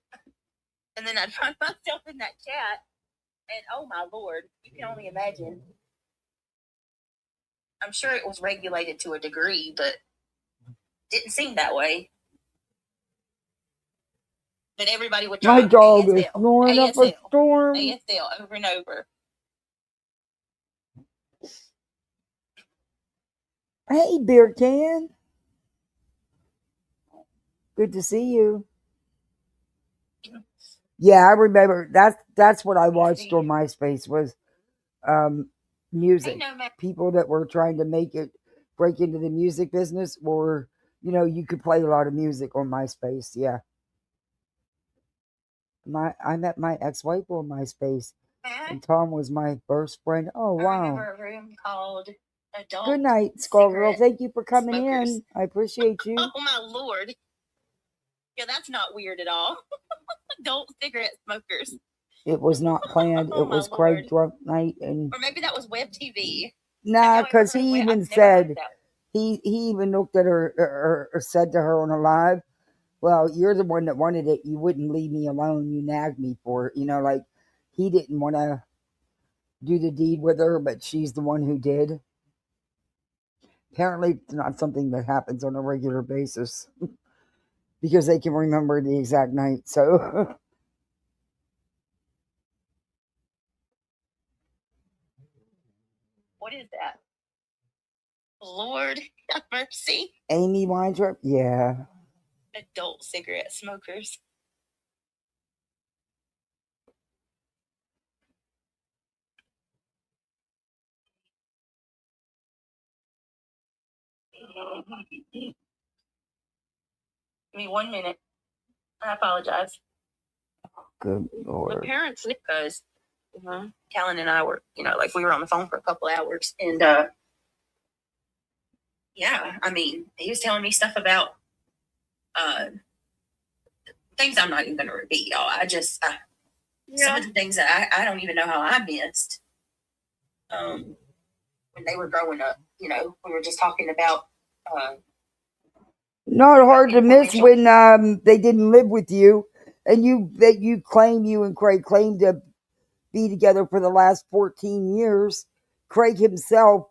And then I'd find myself in that chat, and oh my Lord, you can only imagine. I'm sure it was regulated to a degree, but didn't seem that way. But everybody would My drop dog ASL, is snoring up a storm. ASL over and over. Hey, Beer Can. Good to see you. Yeah, I remember. That's what I watched on MySpace was music. People that were trying to break into the music business, or you could play a lot of music on MySpace. Yeah. I met my ex-wife on MySpace, and Tom was my first friend. Oh I wow! remember a room called Adult Good night, Skull Girl. Cigarette Thank you for coming Smokers. in. I appreciate you. Oh my lord! Yeah, that's not weird at all. Adult cigarette smokers. It was not planned. Oh It my was Craig lord! drunk night, and Or maybe that was web TV. nah, I've never because heard of he web. even I've never heard of said that. he even looked at her or said to her on a live, "Well, you're the one that wanted it. You wouldn't leave me alone. You nagged me for it. You know, like he didn't want to do the deed with her, but she's the one who did." Apparently, it's not something that happens on a regular basis because they can remember the exact night. So, What is that? Lord have mercy. Amy Weintraub, yeah. Adult cigarette smokers. Give me 1 minute. I apologize. Good The Lord. parents, because Callan and I were, like we were on the phone for a couple hours, and yeah, I mean, he was telling me stuff about things I'm not even going to repeat, y'all. Some of the things that I don't even know how I missed when they were growing up. We were just talking about. Not hard to miss when they didn't live with you, and you claim you and Craig claimed to be together for the last 14 years. Craig himself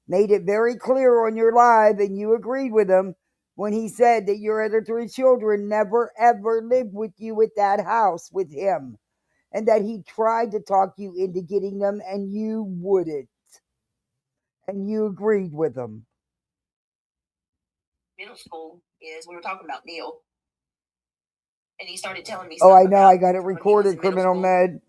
made it very clear on your live, and you agreed with him when he said that your other 3 children never ever lived with you at that house with him, and that he tried to talk you into getting them, and you wouldn't, and you agreed with him. Middle school is we were talking about Neil, and he started telling me. Oh, I know. I got it recorded, Criminal Med.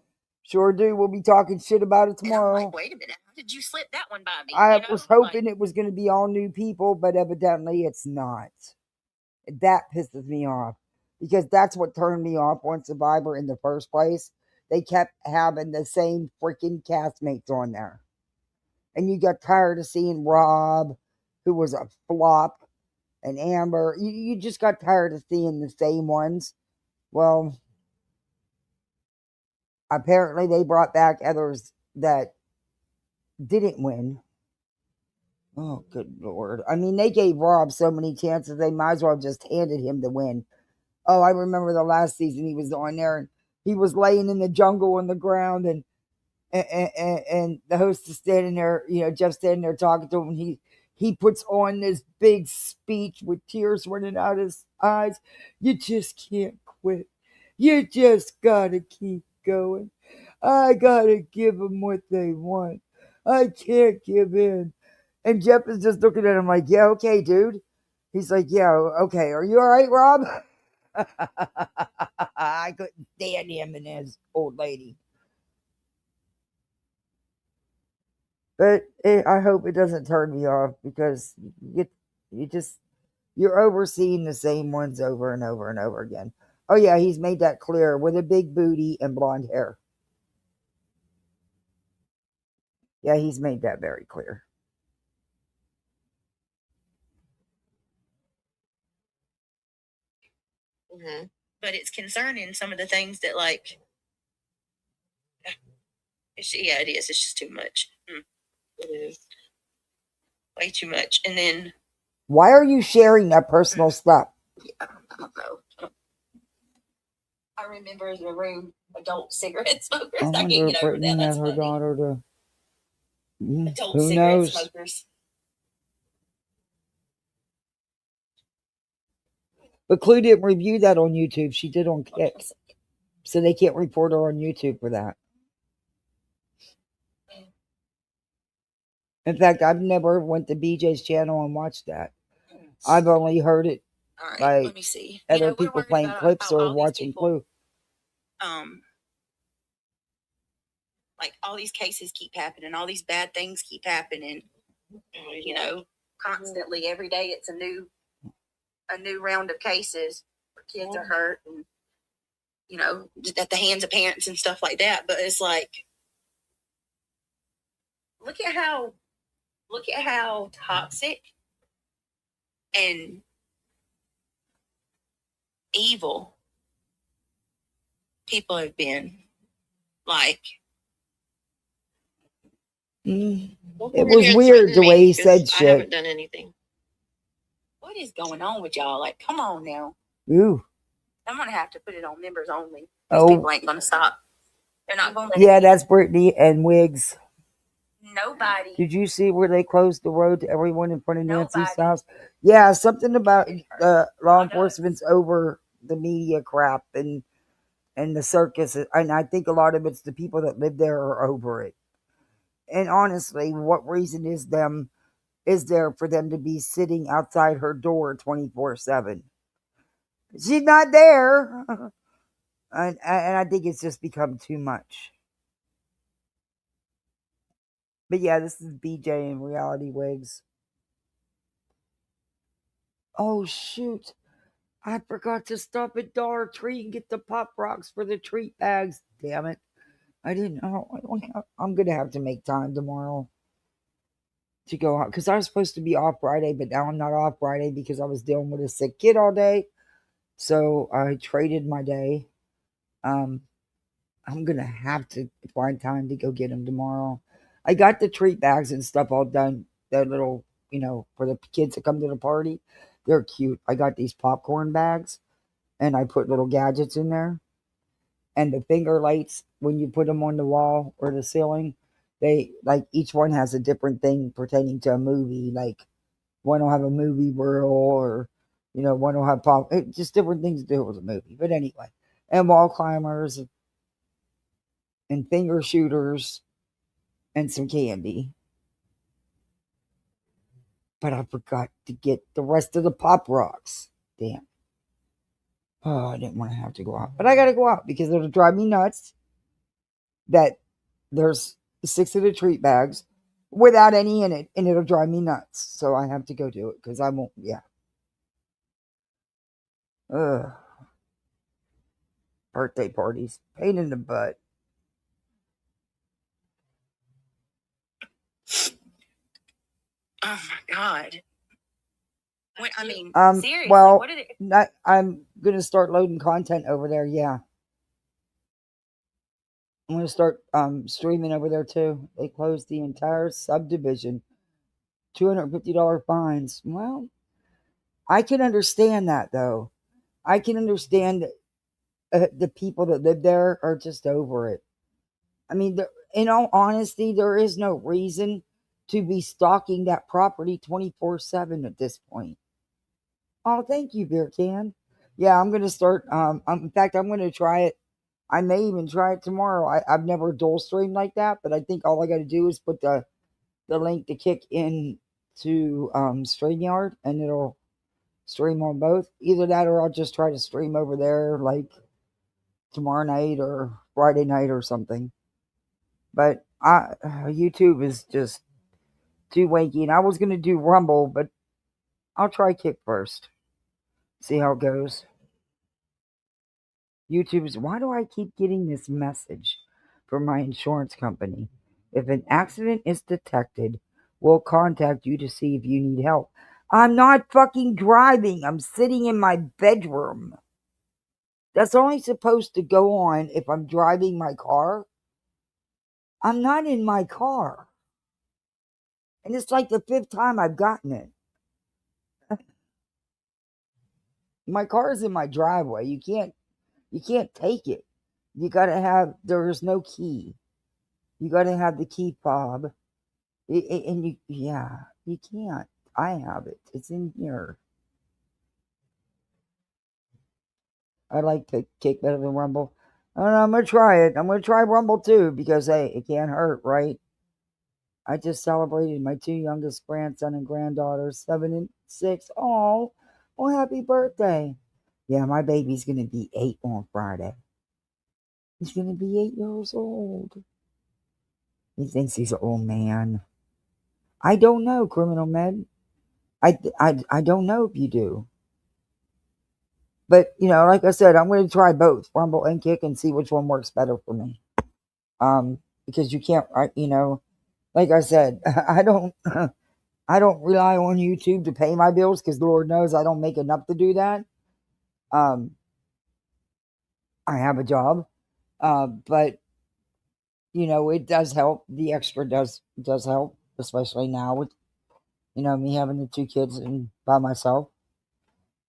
Sure do. We'll be talking shit about it tomorrow. And I'm like, wait a minute, how did you slip that one by me? I was hoping it was going to be all new people, but evidently it's not. That pisses me off because that's what turned me off on Survivor in the first place. They kept having the same freaking castmates on there. And you got tired of seeing Rob, who was a flop, and Amber. You just got tired of seeing the same ones. Well, apparently they brought back others that didn't win. Oh, good Lord. I mean, they gave Rob so many chances, they might as well have just handed him the win. Oh, I remember the last season he was on there, and he was laying in the jungle on the ground, and the host is standing there, Jeff standing there talking to him, and he puts on this big speech with tears running out his eyes. You just can't quit. You just gotta keep going. I gotta give them what they want. I can't give in. And Jeff is just looking at him like, yeah, okay, dude. He's like, yeah, okay. Are you all right, Rob? I couldn't stand him and his old lady. But I hope it doesn't turn me off because you're overseeing the same ones over and over and over again. Oh yeah, he's made that clear with a big booty and blonde hair. Yeah, he's made that very clear. Mm-hmm. But it's concerning some of the things that it is. It's just too much. It is way too much. And then why are you sharing that personal stuff? I don't know. I remember the room adult cigarette smokers. I can't get over that. That's her funny. daughter to. Adult Who cigarette knows? smokers. But Clue didn't review that on YouTube. She did on Kick. So they can't report her on YouTube for that. In fact, I've never went to BJ's channel and watched that. I've only heard it let me see. Other people playing clips or watching Clue. Like all these cases keep happening, all these bad things keep happening. Constantly every day it's a new round of cases where kids are hurt, and you know, at the hands of parents and stuff like that. But it's like, look at how toxic and evil people have been. Like, it was weird the way he said shit. I haven't done anything. What is going on with y'all? Like, come on now. Ooh. I'm gonna have to put it on members only. These Oh. people ain't gonna stop. They're not gonna let Yeah, that's Brittany and Wiggs. nobody. Did you see where they closed the road to everyone in front of Nancy's house? Yeah, something about law enforcement's over the media crap and the circus, and I think a lot of it's the people that live there are over it. And honestly, what reason is there for them to be sitting outside her door 24/7? She's not there, and I think it's just become too much. But yeah, this is BJ in Reality Wigs. Oh shoot! I forgot to stop at Dollar Tree and get the Pop Rocks for the treat bags. Damn it! I didn't. I'm gonna have to make time tomorrow to go out because I was supposed to be off Friday, but now I'm not off Friday because I was dealing with a sick kid all day. So I traded my day. I'm gonna have to find time to go get them tomorrow. I got the treat bags and stuff all done. That little, for the kids that come to the party. They're cute. I got these popcorn bags, and I put little gadgets in there. And the finger lights, when you put them on the wall or the ceiling, they like each one has a different thing pertaining to a movie. Like one will have a movie reel, or one will have just different things to do with a movie. But anyway, and wall climbers and finger shooters and some candy. But I forgot to get the rest of the Pop Rocks. Damn. Oh, I didn't want to have to go out. But I got to go out because it'll drive me nuts that there's 6 of the treat bags without any in it, and it'll drive me nuts. So I have to go do it because I won't, yeah. Ugh. Birthday parties. Pain in the butt. Oh my God. I mean, seriously, well, what did it? I'm going to start loading content over there, yeah. I'm going to start streaming over there too. They closed the entire subdivision. $250 fines. Well, I can understand that though. I can understand the people that live there are just over it. I mean, in all honesty, there is no reason to be stalking that property 24/7 at this point. Oh, thank you, Beer Can. Yeah, I'm going to start. In fact, I'm going to try it. I may even try it tomorrow. I've never dual streamed like that, but I think all I got to do is put the link to kick in to StreamYard, and it'll stream on both. Either that, or I'll just try to stream over there like tomorrow night or Friday night or something. But YouTube is just too wanky, and I was going to do Rumble, but I'll try Kick first. See how it goes. YouTube's, why do I keep getting this message from my insurance company? If an accident is detected, we'll contact you to see if you need help. I'm not fucking driving. I'm sitting in my bedroom. That's only supposed to go on if I'm driving my car. I'm not in my car. And it's like the 5th time I've gotten it. My car is in my driveway. You can't take it. You gotta have, there's no key. You gotta have the key fob. And you can't. I have it. It's in here. I like to Kick better than Rumble. I don't know, I'm gonna try it. I'm gonna try Rumble too, because hey, it can't hurt, right? I just celebrated my 2 youngest grandson and granddaughters, 7 and 6. Oh, well, happy birthday. Yeah, my baby's gonna be 8 on Friday. He's gonna be 8 years old. He thinks he's an old man. I don't know, Criminal Med. I don't know if you do. But, like I said, I'm going to try both Rumble and Kick and see which one works better for me. Because you can't, like I said, I don't rely on YouTube to pay my bills because Lord knows I don't make enough to do that. I have a job, but it does help. The extra does help, especially now with me having the 2 kids and by myself.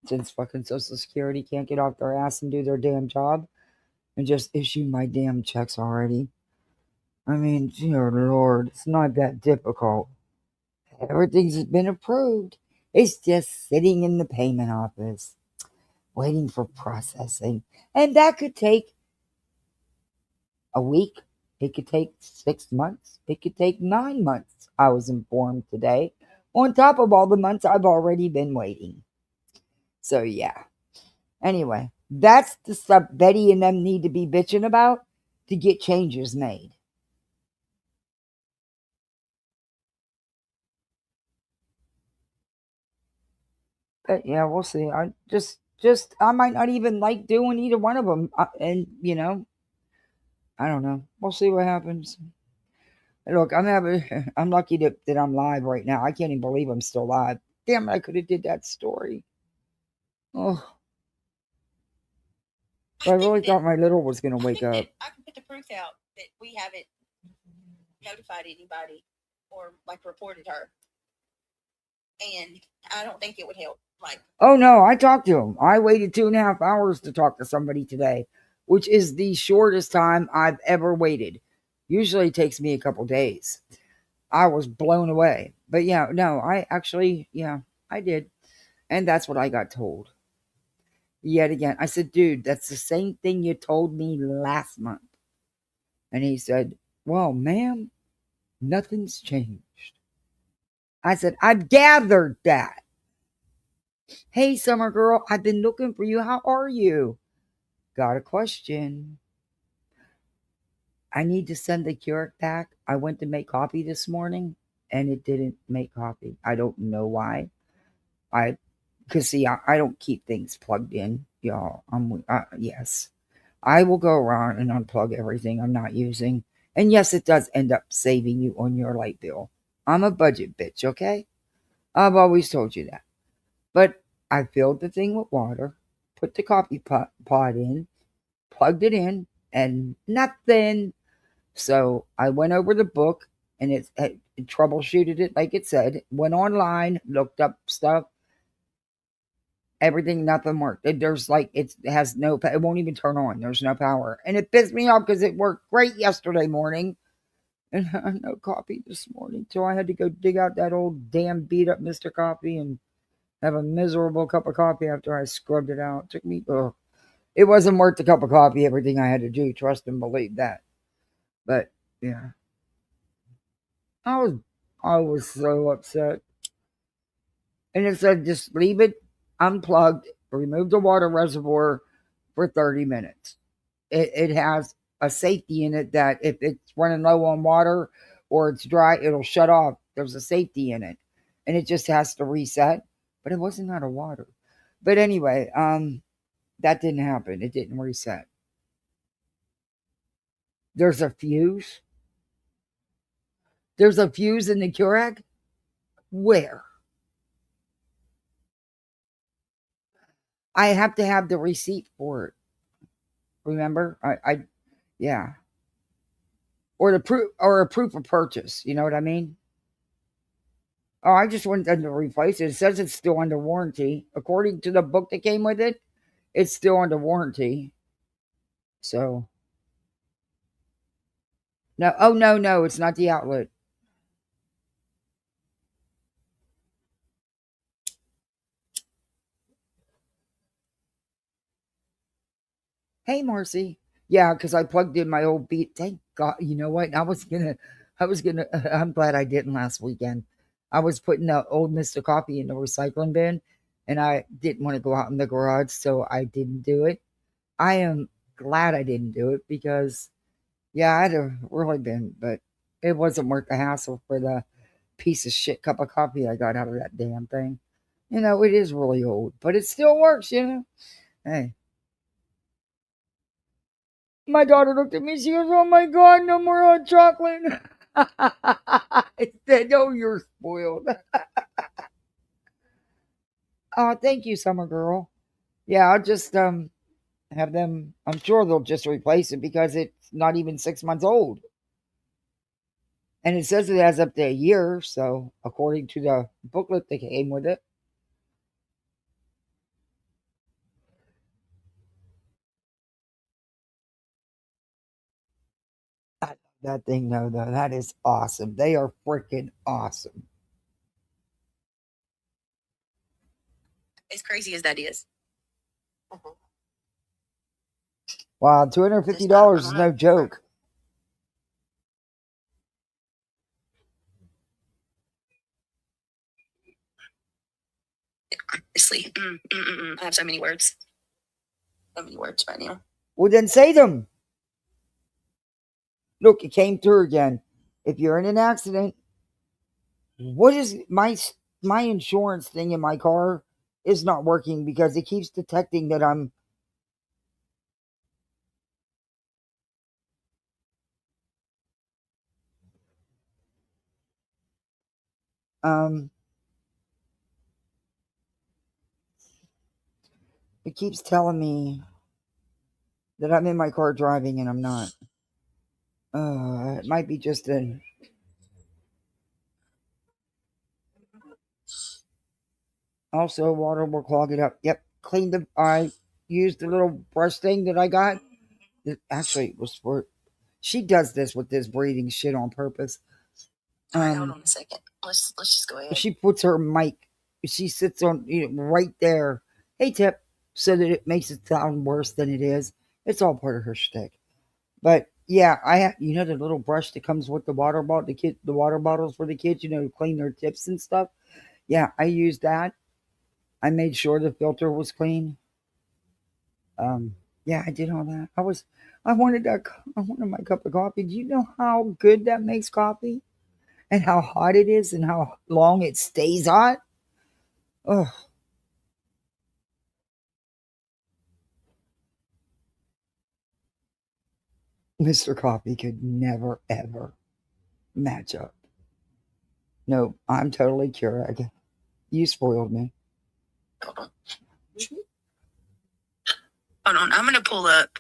Since fucking Social Security can't get off their ass and do their damn job and just issue my damn checks already. I mean, dear Lord, it's not that difficult. Everything's been approved. It's just sitting in the payment office, waiting for processing. And that could take a week. It could take 6 months. It could take 9 months, I was informed today, on top of all the months I've already been waiting. So, yeah. Anyway, that's the stuff Betty and them need to be bitching about to get changes made. But yeah, we'll see. I I might not even like doing either one of them. And, I don't know. We'll see what happens. Look, I'm lucky that I'm live right now. I can't even believe I'm still live. Damn, I could have did that story. Oh. I really thought my little was going to wake up. I can put the proof out that we haven't notified anybody or reported her. And I don't think it would help. Oh no, I talked to him. I waited 2.5 hours to talk to somebody today, which is the shortest time I've ever waited. Usually it takes me a couple days. I was blown away. But yeah, no, I did. And that's what I got told. Yet again, I said, dude, that's the same thing you told me last month. And he said, well, ma'am, nothing's changed. I said, I've gathered that. Hey, summer girl, I've been looking for you. How are you? Got a question. I need to send the Keurig back. I went to make coffee this morning and it didn't make coffee. I don't know why. Because see, I don't keep things plugged in, y'all. Yes. I will go around and unplug everything I'm not using. And yes, it does end up saving you on your light bill. I'm a budget bitch, okay? I've always told you that. But I filled the thing with water, put the coffee pot in, plugged it in, and nothing. So I went over the book and it troubleshooted it like it said. Went online, looked up stuff. Everything, nothing worked. It has no, it won't even turn on. There's no power. And it pissed me off because it worked great yesterday morning. And no coffee this morning. So I had to go dig out that old damn beat up Mr. Coffee and have a miserable cup of coffee after I scrubbed it out. It took me, it wasn't worth the cup of coffee, everything I had to do. Trust and believe that. But yeah. I was so upset. And it said just leave it unplugged, remove the water reservoir for 30 minutes. It has a safety in it that if it's running low on water or it's dry, it'll shut off. There's a safety in it. And it just has to reset. But it wasn't out of water. But anyway, that didn't happen. It didn't reset. There's a fuse. There's a fuse in the Keurig? Where? I have to have the receipt for it. Remember? Yeah. Or a proof of purchase. You know what I mean? Oh, I just went to replace it. It says it's still under warranty. According to the book that came with it, it's still under warranty. So. No. Oh, no. It's not the outlet. Hey, Marcy. Yeah, because I plugged in my old beat. Thank God. You know what? I'm glad I didn't last weekend. I was putting the old Mr. Coffee in the recycling bin, and I didn't want to go out in the garage, so I didn't do it. I am glad I didn't do it because, yeah, I'd have really been, but it wasn't worth the hassle for the piece of shit cup of coffee I got out of that damn thing. It is really old, but it still works, Hey. My daughter looked at me. She goes, "Oh my God, no more hot chocolate." I said, "Oh, you're spoiled." Oh, thank you, Summer Girl. Yeah, I'll just have them. I'm sure they'll just replace it because it's not even 6 months old, and it says it has up to a year. So, according to the booklet that came with it. I love that thing though. That is awesome. They are freaking awesome. As crazy as that is. Wow, $250 is no joke. Honestly, I have so many words. So many words right now. Well, then say them. Look, it came through again. If you're in an accident, what is my insurance thing in my car is not working because it keeps detecting that I'm it keeps telling me that I'm in my car driving and I'm not. It might be just a. Also, water will clog it up. Yep, cleaned the. I used the little brush thing that I got. It actually was for. She does this with this breathing shit on purpose. All right, hold on a second. Let's just go ahead. She puts her mic. She sits on right there. Hey, Tip, so that it makes it sound worse than it is. It's all part of her shtick. But yeah, I have the little brush that comes with the water bottle, the water bottles for the kids, to clean their tips and stuff. Yeah, I used that. I made sure the filter was clean. Yeah, I did all that. I wanted my cup of coffee. Do you know how good that makes coffee? And how hot it is and how long it stays hot? Oh. Mr. Coffee could never, ever match up. No, I'm totally Keurig. You spoiled me. Hold on, I'm gonna pull up.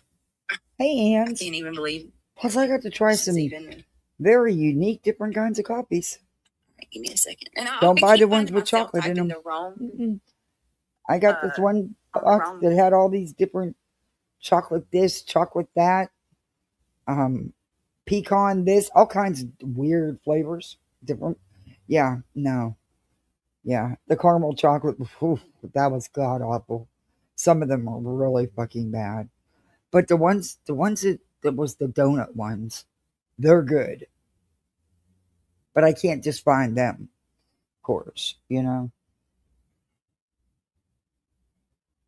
Hey, Ann. I can't even believe. Plus, I got to try some very unique, different kinds of coffees. Right, give me a second. And Don't buy the ones with chocolate in them. I got this one box that had all these different chocolate this, chocolate that, pecan this, all kinds of weird flavors. Different. Yeah, no. Yeah, the caramel chocolate, that was god awful. Some of them are really fucking bad. But the ones that was the donut ones, they're good. But I can't just find them, of course,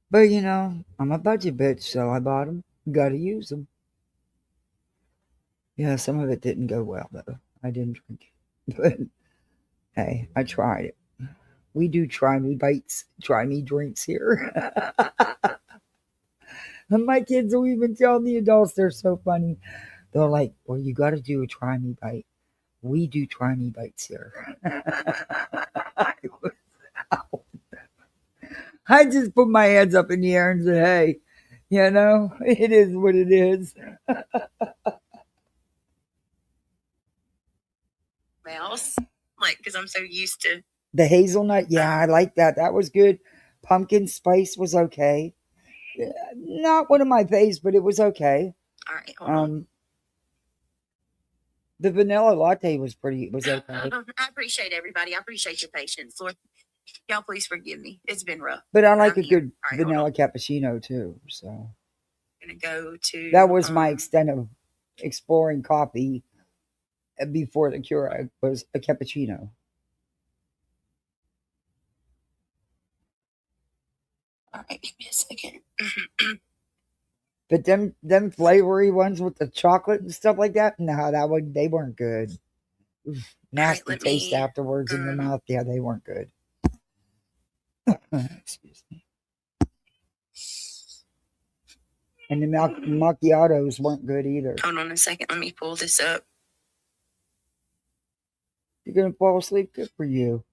But, I'm a budget bitch, so I bought them. Gotta use them. Yeah, some of it didn't go well, though. I didn't drink it. But, hey, I tried it. We do try me bites, try me drinks here. And my kids will even tell the adults, they're so funny. They're like, well, you got to do a try me bite. We do try me bites here. I just put my hands up in the air and said, hey, it is what it is. Mouse, because I'm so used to the hazelnut. Yeah, I like that. That was good. Pumpkin spice was okay. Not one of my faves, but it was okay. All right, hold on. The vanilla latte was okay. I appreciate everybody. I appreciate your patience. Lord, y'all please forgive me. It's been rough. But I like a good vanilla cappuccino too. So I'm gonna go to that was my extent of exploring coffee before the Keurig was a cappuccino. All right, give me a second. But them flavory ones with the chocolate and stuff like that, no, they weren't good. Oof, nasty taste afterwards in your mouth. Yeah, they weren't good. Excuse me. And the macchiatos weren't good either. Hold on a second. Let me pull this up. You're going to fall asleep? Good for you.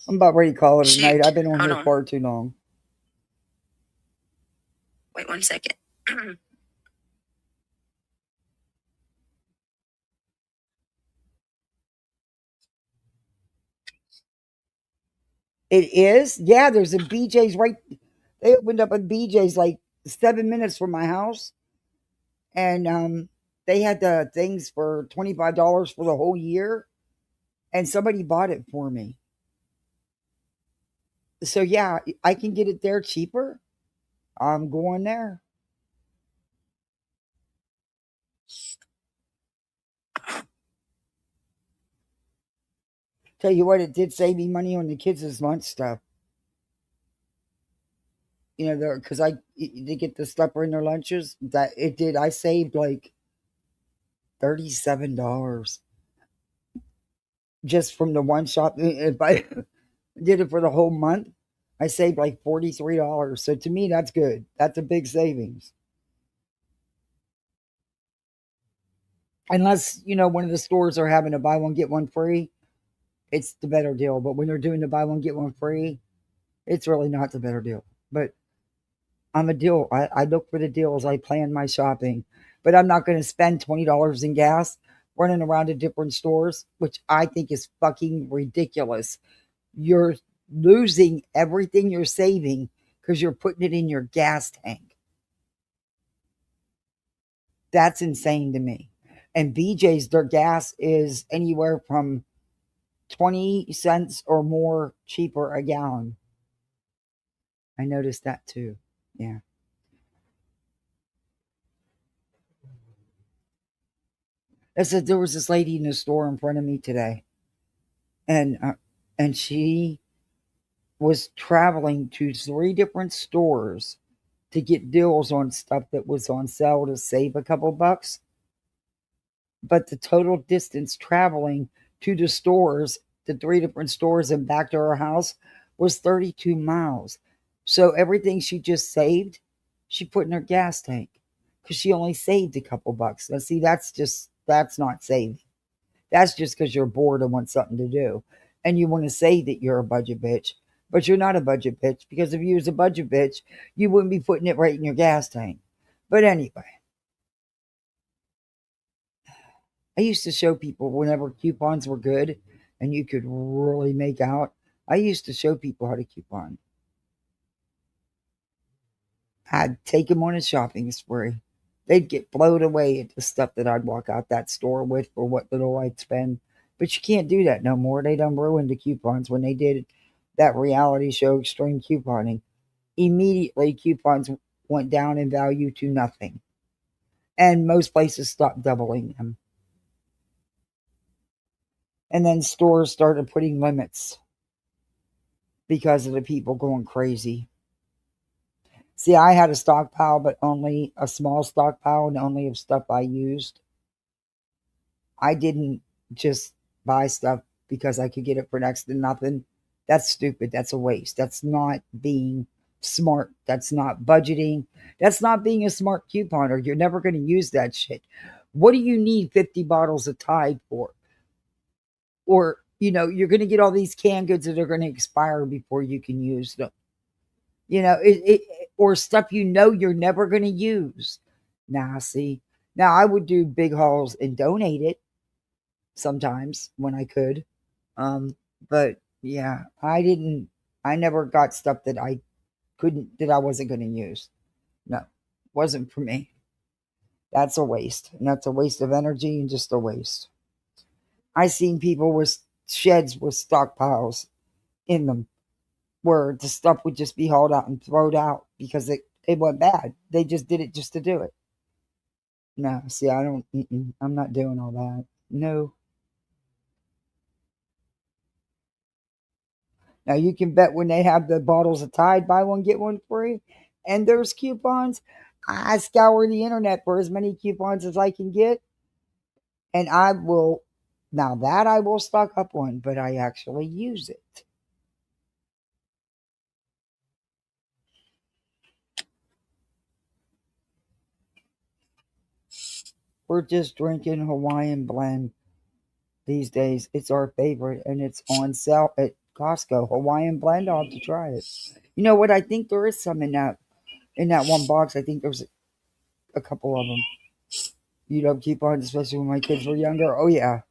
I'm about ready to call it a night. I've been on Hold here on. far too long. Wait 1 second. It is? Yeah, there's a BJ's right. They opened up a BJ's like 7 minutes from my house. And they had the things for $25 for the whole year. And somebody bought it for me. So yeah, I can get it there cheaper. I'm going there. Tell you what, it did save me money on the kids' lunch stuff. You know, because they get the stuff in their lunches. That it did. I saved like $37 just from the one shop. If I did it for the whole month, I saved like $43. So to me, that's good. That's a big savings. Unless, one of the stores are having a buy one, get one free, it's the better deal. But when they're doing the buy one, get one free, it's really not the better deal. But I'm a deal. I look for the deals. I plan my shopping. But I'm not going to spend $20 in gas running around to different stores, which I think is fucking ridiculous. You're losing everything you're saving because you're putting it in your gas tank. That's insane to me. And BJ's, their gas is anywhere from 20 cents or more cheaper a gallon. I noticed that too. Yeah. I said there was this lady in the store in front of me today, and she was traveling to 3 different stores to get deals on stuff that was on sale to save a couple bucks. But the total distance traveling to the stores, the 3 different stores and back to her house, was 32 miles. So everything she just saved, she put in her gas tank because she only saved a couple bucks. Now, see, that's not saving. That's just because you're bored and want something to do. And you want to say that you're a budget bitch, but you're not a budget bitch, because if you was a budget bitch, you wouldn't be putting it right in your gas tank. But anyway, I used to show people whenever coupons were good and you could really make out. I used to show people how to coupon. I'd take them on a shopping spree. They'd get blown away at the stuff that I'd walk out that store with for what little I'd spend. But you can't do that no more. They done ruined the coupons when they did that reality show, Extreme Couponing. Immediately, coupons went down in value to nothing. And most places stopped doubling them. And then stores started putting limits because of the people going crazy. See, I had a stockpile, but only a small stockpile and only of stuff I used. I didn't just buy stuff because I could get it for next to nothing. That's stupid. That's a waste. That's not being smart. That's not budgeting. That's not being a smart couponer. You're never going to use that shit. What do you need 50 bottles of Tide for? Or, you're going to get all these canned goods that are going to expire before you can use them. Or stuff you're never going to use. Nah, see. Now, I would do big hauls and donate it sometimes when I could. But yeah, I never got stuff that I wasn't going to use. No, wasn't for me. That's a waste. And that's a waste of energy and just a waste. I seen people with sheds with stockpiles in them where the stuff would just be hauled out and thrown out because it went bad. They just did it just to do it. No, see, I'm not doing all that. No. Now, you can bet when they have the bottles of Tide, buy one, get one free, and there's coupons, I scour the internet for as many coupons as I can get, and I will stock up on, but I actually use it. We're just drinking Hawaiian blend these days. It's our favorite, and it's on sale at Costco. Hawaiian blend. I'll have to try it. You know what? I think there is some in that one box. I think there's a couple of them. You don't keep on, especially when my kids were younger. Oh yeah.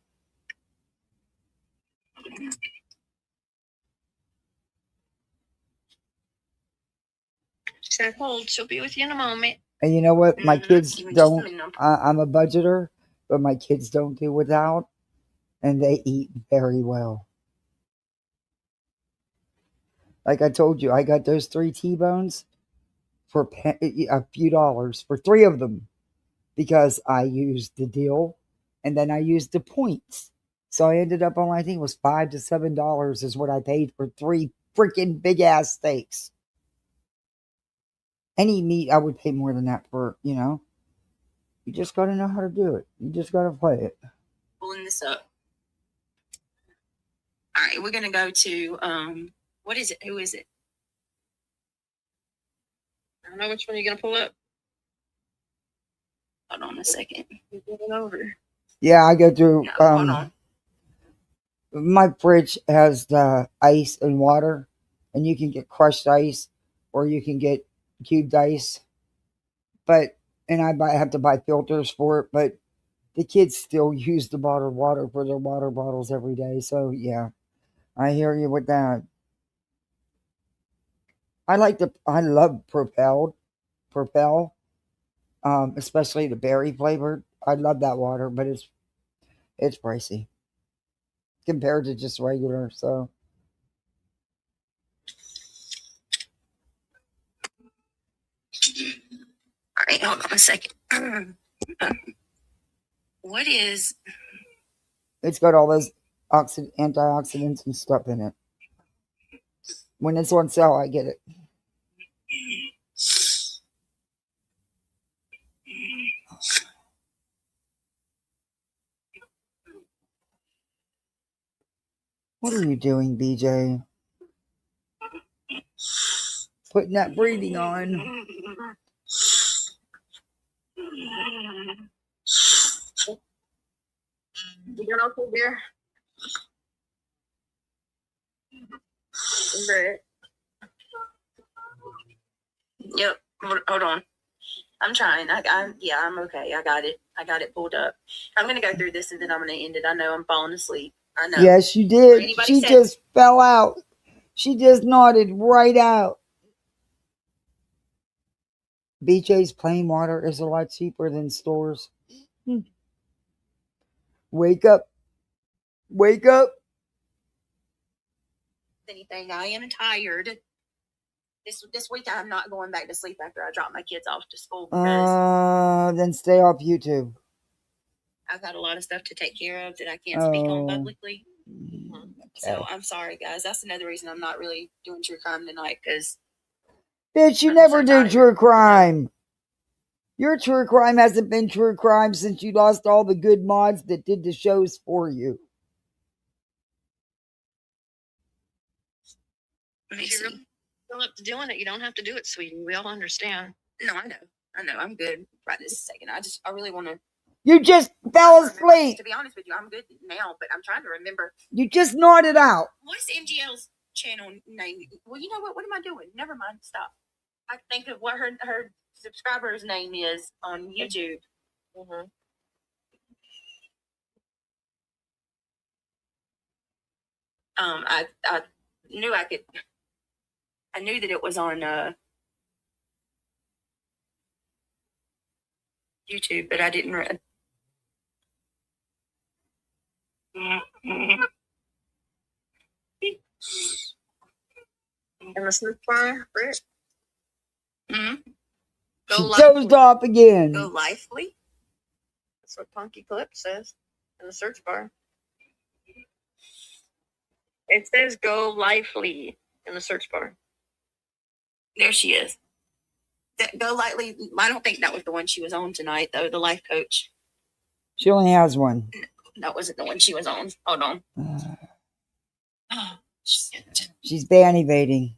Seth, hold. She'll be with you in a moment. And you know what? My kids don't. I'm a budgeter, but my kids don't do without, and they eat very well. Like I told you, I got those 3 T-bones for a few dollars for 3 of them because I used the deal, and then I used the points. So I ended up on, I think it was $5 to $7 is what I paid for 3 freaking big ass steaks. Any meat, I would pay more than that for, you know. You just got to know how to do it. You just got to play it. Pulling this up. All right, we're going to go to, what is it? Who is it? I don't know which one you're going to pull up. Hold on a second. You're going over. Yeah, I go through, No, hold on. my fridge has the ice and water, and you can get crushed ice or you can get cubed ice. And I have to buy filters for it, but the kids still use the bottled water for their water bottles every day. So yeah, I hear you with that. I love Propel, especially the berry flavored. I love that water, but it's pricey compared to just regular. So All right, hold on a second. What is... it's got all those antioxidants and stuff in it. When it's on sale, I get it. What are you doing, BJ? Putting that breathing on. You got all full beer? Right. Yep, hold on. I'm trying. I'm okay. I got it pulled up. I'm going to go through this and then I'm going to end it. I know I'm falling asleep. I know. Yes, you did. She just fell out. She just nodded right out. BJ's plain water is a lot cheaper than stores. Wake up. Wake up. Anything. I am tired. This week I'm not going back to sleep after I drop my kids off to school because Then stay off YouTube. I've got a lot of stuff to take care of that I can't speak on publicly. Okay. So I'm sorry, guys. That's another reason I'm not really doing true crime tonight because... Bitch, you never do true crime. Your true crime hasn't been true crime since you lost all the good mods that did the shows for you. If you really feel up to doing it, you don't have to do it, sweetie. We all understand. No, I know. I'm good right this second. I really want to... You just fell asleep. To be honest with you, I'm good now, but I'm trying to remember. You just nodded out. What's MGL's channel name? Well, you know what? What am I doing? Never mind. Stop. I think of what her subscriber's name is on YouTube. Mm-hmm. I knew I could. I knew that it was on YouTube, but I didn't read. And the search bar, Britt? Mm-hmm. She dozed off again. Go lively. That's what Punky Clip says in the search bar. It says go lively in the search bar. There she is. Go lightly. I don't think that was the one she was on tonight, though. The life coach. She only has one. That wasn't the one she was on. Hold on. She's ban evading.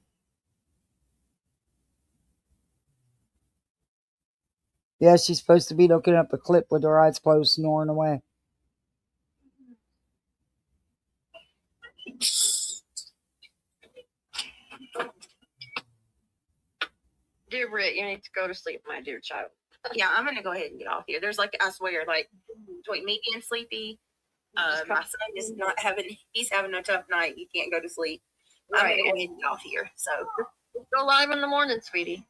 Yeah, she's supposed to be looking up a clip with her eyes closed, snoring away. Dear Britt, you need to go to sleep, my dear child. Yeah, I'm gonna go ahead and get off here. There's like, I swear, like between me being sleepy, my son is not having, he's having a tough night. You can't go to sleep. I'm gonna go ahead and get off here. So Go live in the morning, sweetie.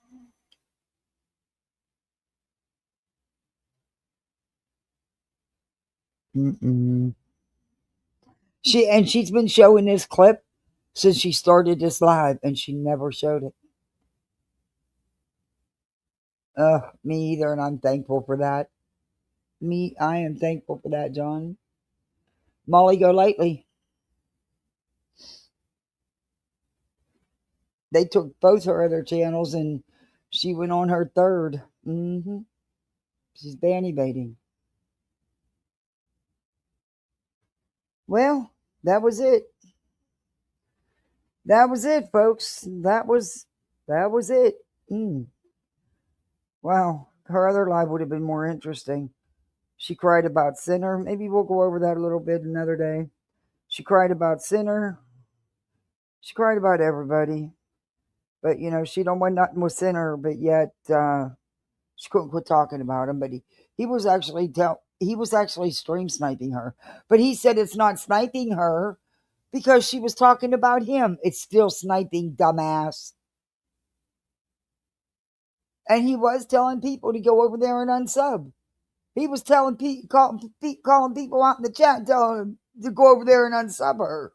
Mm-mm. She's been showing this clip since she started this live, and she never showed it. Me either, and I'm thankful for that. I am thankful for that, John. Molly, go lightly. They took both her other channels, and she went on her third. She's banny baiting. Well, that was it. That was it, folks. That was it. Wow, her other live would have been more interesting. She cried about Sinner. Maybe we'll go over that a little bit another day. She cried about Sinner. She cried about everybody. But, she don't want nothing with Sinner, but yet she couldn't quit talking about him. But he was actually stream sniping her. But he said it's not sniping her because she was talking about him. It's still sniping, dumbass. And he was telling people to go over there and unsub. He was calling people out in the chat, telling them to go over there and unsub her.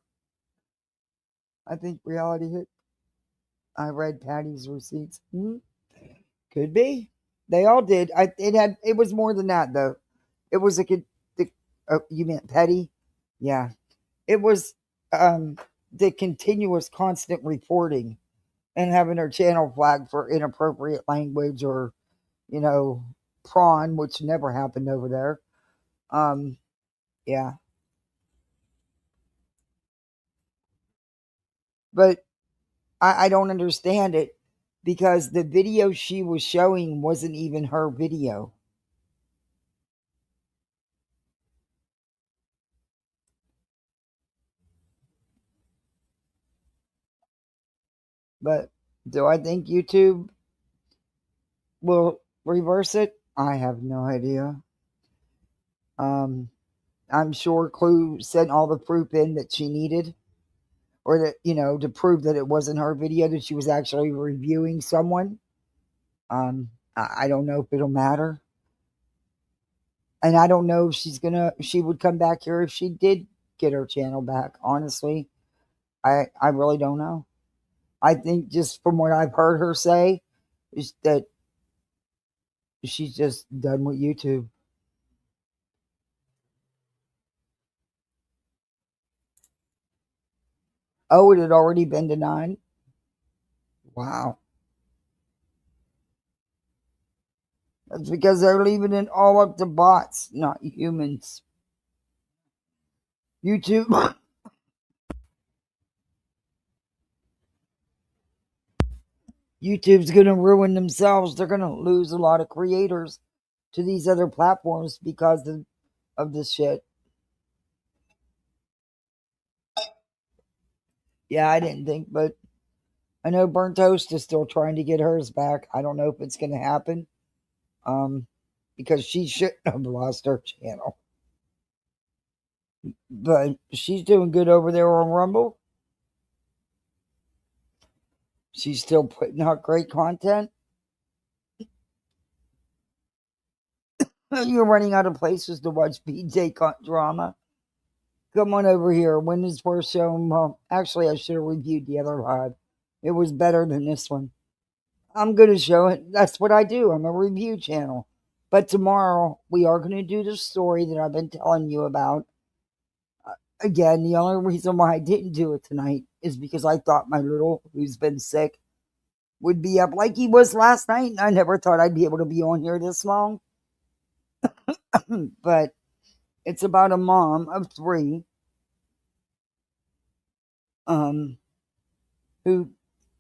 I think reality hit. I read Patty's receipts. Could be. They all did. It was more than that though. It was you meant Patty? Yeah. It was the continuous, constant reporting and having her channel flagged for inappropriate language or, prawn, which never happened over there. Yeah. But I don't understand it because the video she was showing wasn't even her video. But do I think YouTube will reverse it? I have no idea. I'm sure Clue sent all the proof in that she needed, or that, to prove that it wasn't her video, that she was actually reviewing someone. I don't know if it'll matter. And I don't know if she would come back here if she did get her channel back. Honestly, I really don't know. I think just from what I've heard her say is that she's just done with YouTube. Oh, it had already been denied? Wow. That's because they're leaving it all up to bots, not humans. YouTube's going to ruin themselves. They're going to lose a lot of creators to these other platforms because of this shit. Yeah, I didn't think, but I know Burnt Toast is still trying to get hers back. I don't know if it's going to happen. Because she shouldn't have lost her channel. But she's doing good over there on Rumble. She's still putting out great content. You're running out of places to watch BJ drama. Come on over here. When is first show? Well, actually, I should have reviewed the other live. It was better than this one. I'm going to show it. That's what I do. I'm a review channel. But tomorrow, we are going to do the story that I've been telling you about. Again, the only reason why I didn't do it tonight is because I thought my little, who's been sick, would be up like he was last night. And I never thought I'd be able to be on here this long. But it's about a mom of 3 who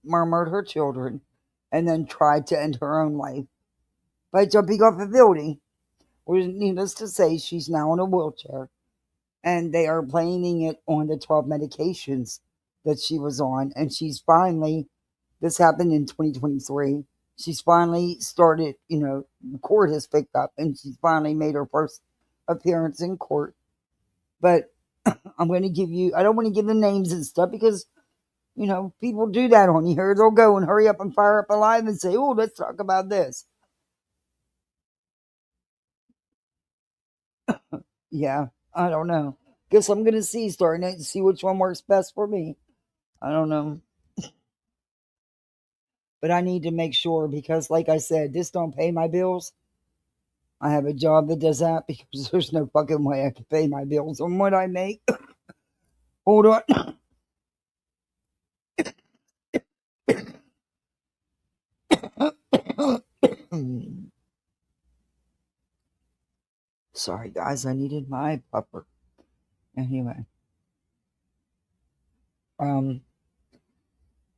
murmured her children and then tried to end her own life by jumping off a building. Well, needless to say, she's now in a wheelchair. And they are blaming it on the 12 medications that she was on. And she's finally, this happened in 2023, she's finally started, court has picked up and she's finally made her first appearance in court. But I'm going to give you, I don't want to give the names and stuff because, people do that on here. They'll go and hurry up and fire up a live and say, oh, let's talk about this. Yeah, I don't know. Guess I'm going to see starting it and see which one works best for me. I don't know. But I need to make sure because, like I said, this don't pay my bills. I have a job that does that because there's no fucking way I can pay my bills on what I make. Hold on. Sorry, guys. I needed my pupper. Anyway.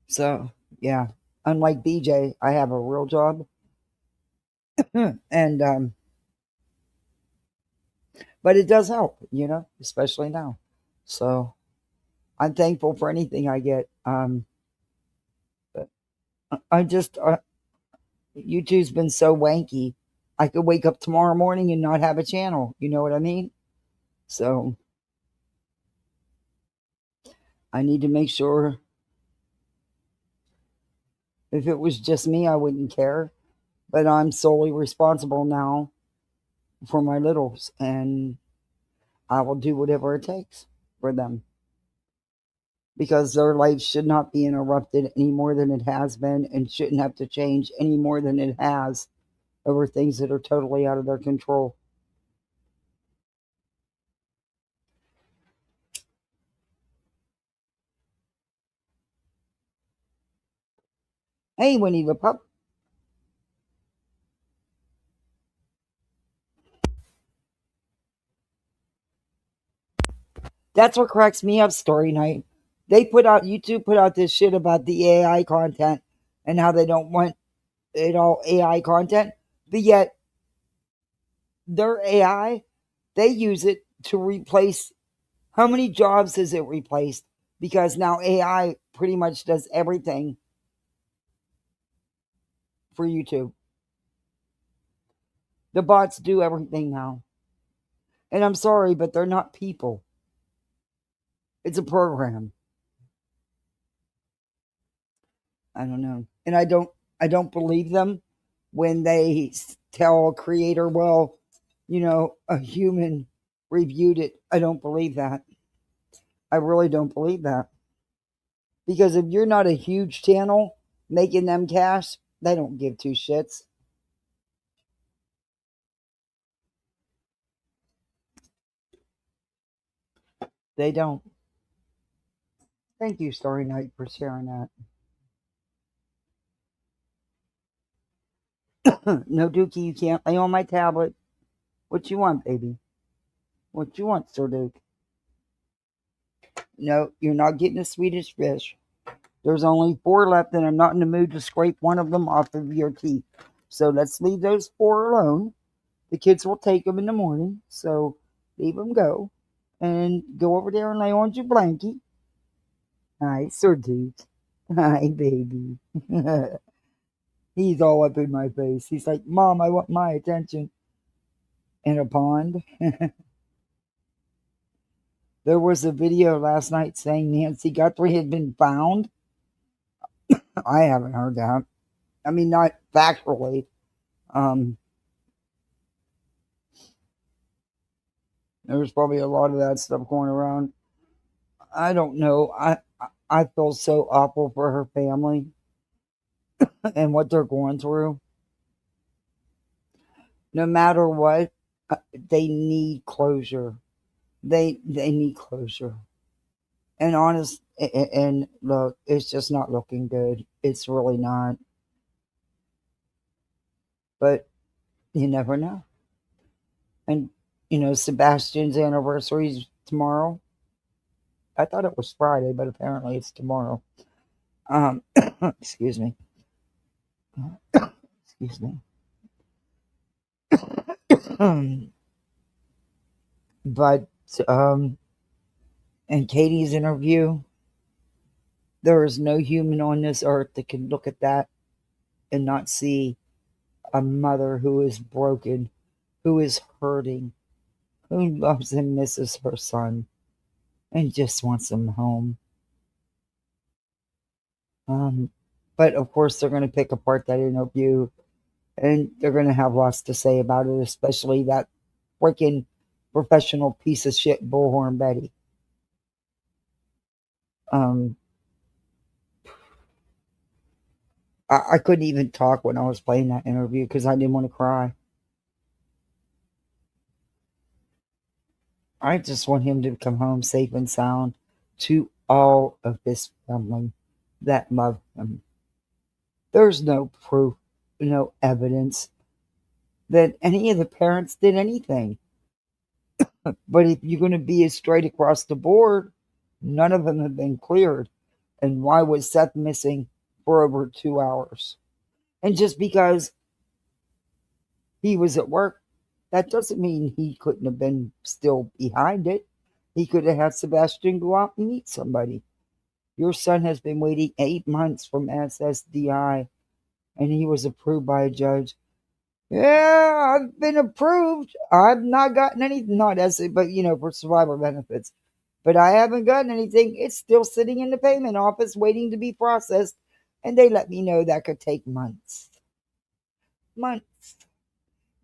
So, yeah. Unlike BJ, I have a real job. And, but it does help, especially now. So, I'm thankful for anything I get. But I just, YouTube's been so wanky. I could wake up tomorrow morning and not have a channel. You know what I mean? So, I need to make sure. If it was just me, I wouldn't care. But I'm solely responsible now for my littles. And I will do whatever it takes for them. Because their life should not be interrupted any more than it has been and shouldn't have to change any more than it has over things that are totally out of their control. Hey, Winnie the Pup. That's what cracks me up, Story Night. YouTube put out this shit about the AI content and how they don't want it all AI content, but yet their AI, they use it to replace, how many jobs has it replaced? Because now AI pretty much does everything for YouTube. The bots do everything now. And I'm sorry, but they're not people. It's a program. I don't know. And I don't believe them when they tell a creator, well, a human reviewed it. I don't believe that. I really don't believe that. Because if you're not a huge channel making them cash, they don't give two shits. They don't. Thank you, Story Night, for sharing that. No, Dookie, you can't lay on my tablet. What you want, baby? What you want, Sir Duke? No, you're not getting a Swedish fish. There's only 4 left, and I'm not in the mood to scrape one of them off of your teeth. So let's leave those 4 alone. The kids will take them in the morning, so leave them go. And go over there and lay on your blankie. Hi, Sir Duke. Hi, baby. He's all up in my face. He's like, Mom, I want my attention. In a pond. There was a video last night saying Nancy Guthrie had been found. I haven't heard that. I mean, not factually. There's probably a lot of that stuff going around. I don't know. I feel so awful for her family and what they're going through. No matter what, they need closure. They need closure. And honest, and look, it's just not looking good. It's really not. But you never know. And, Sebastian's anniversary is tomorrow. I thought it was Friday, but apparently it's tomorrow. Excuse me. Excuse me. But in Katie's interview, there is no human on this earth that can look at that and not see a mother who is broken, who is hurting, who loves and misses her son and just wants him home. But of course, they're going to pick apart that interview and they're going to have lots to say about it, especially that freaking professional piece of shit, Bullhornbetty. I couldn't even talk when I was playing that interview because I didn't want to cry. I just want him to come home safe and sound to all of his family that love him. There's no proof, no evidence that any of the parents did anything. But if you're going to be straight across the board, none of them have been cleared. And why was Seth missing for over 2 hours? And just because he was at work, that doesn't mean he couldn't have been still behind it. He could have had Sebastian go out and meet somebody. Your son has been waiting 8 months from SSDI, and he was approved by a judge. Yeah, I've been approved. I've not gotten anything, not as, but for survivor benefits. But I haven't gotten anything. It's still sitting in the payment office waiting to be processed. And they let me know that could take months. Months.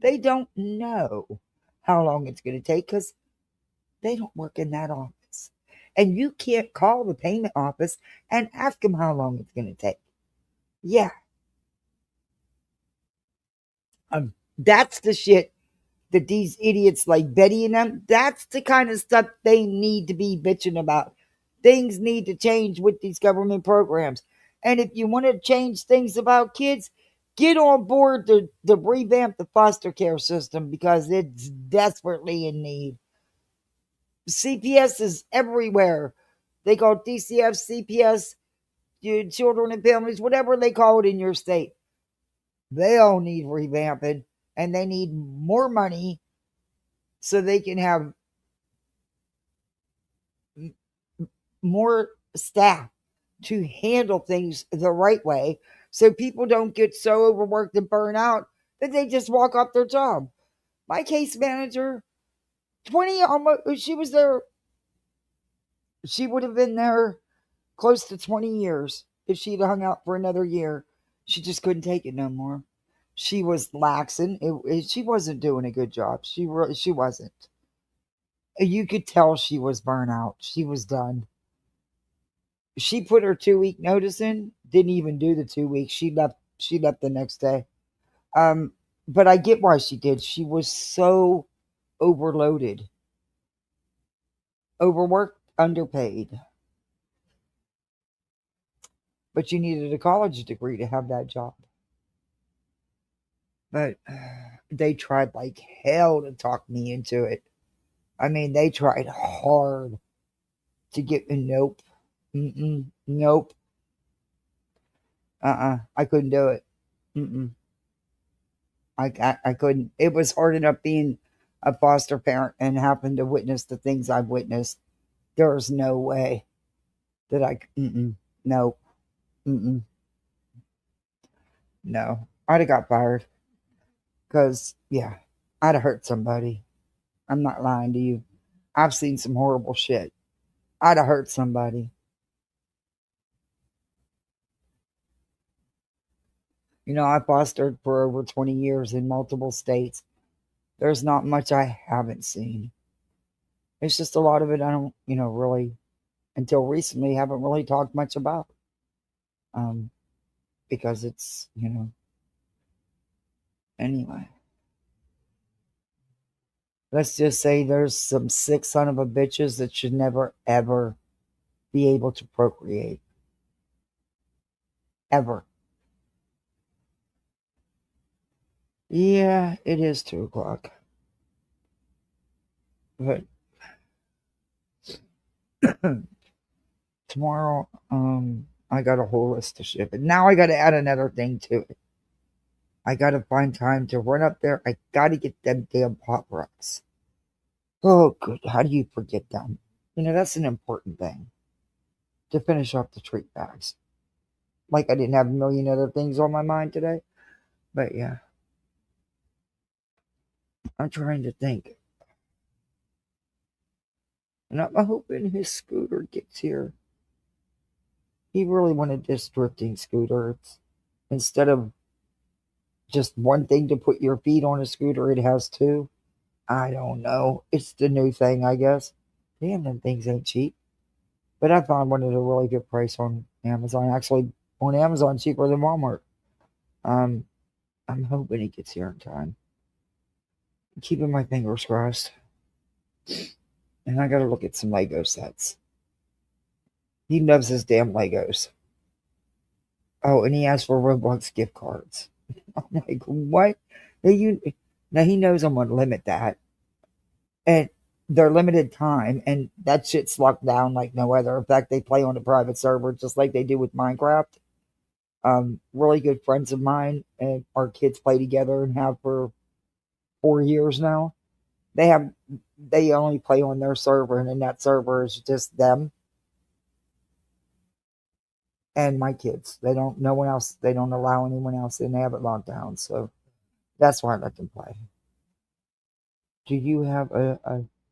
They don't know how long it's going to take because they don't work in that office. And you can't call the payment office and ask them how long it's going to take. Yeah. That's the shit that these idiots like Betty and them, that's the kind of stuff they need to be bitching about. Things need to change with these government programs. And if you want to change things about kids, get on board to revamp the foster care system because it's desperately in need. CPS is everywhere. They call it DCF, CPS, children and families, whatever they call it in your state. They all need revamping and they need more money so they can have more staff to handle things the right way so people don't get so overworked and burn out that they just walk off their job. My case manager, 20 almost, she was there. She would have been there close to 20 years if she'd hung out for another year. She just couldn't take it no more. She was laxing. She wasn't doing a good job. She wasn't. You could tell she was burnt out. She was done. She put her 2-week notice in. Didn't even do the 2 weeks. She left. She left the next day. But I get why she did. She was so overloaded, overworked, underpaid. But you needed a college degree to have that job. But they tried like hell to talk me into it. I mean, they tried hard to get me. Nope. Nope. I couldn't do it. I couldn't. It was hard enough being a foster parent and having to witness the things I've witnessed. There's no way that no. No. I'd have got fired. Because, yeah, I'd have hurt somebody. I'm not lying to you. I've seen some horrible shit. I'd have hurt somebody. I fostered for over 20 years in multiple states. There's not much I haven't seen. It's just a lot of it I don't, really, until recently, haven't really talked much about. Because it's, anyway. Let's just say there's some sick son of a bitches that should never, ever be able to procreate. Ever. Yeah, it is 2:00. But tomorrow, I got a whole list of shit. But now I got to add another thing to it. I gotta find time to run up there. I gotta get them damn pop rocks. Oh, good. How do you forget them? That's an important thing to finish off the treat bags. Like I didn't have a million other things on my mind today. But yeah, I'm trying to think. And I'm hoping his scooter gets here. He really wanted this drifting scooter. Instead of just one thing to put your feet on a scooter, it has two. I don't know. It's the new thing, I guess. Damn, them things ain't cheap. But I found one at a really good price on Amazon. Actually, on Amazon, cheaper than Walmart. I'm hoping he gets here in time. I'm keeping my fingers crossed. And I gotta look at some Lego sets. He loves his damn Legos. Oh, and he asked for Roblox gift cards. I'm like, what? Now he knows I'm gonna limit that. And they're limited time, and that shit's locked down like no other. In fact, they play on a private server just like they do with Minecraft. Really good friends of mine, and our kids play together and have for 4 years now. They only play on their server, and in that server is just them and my kids. No one else. They don't allow anyone else, and they have it locked down. So that's why I let them play. Do you have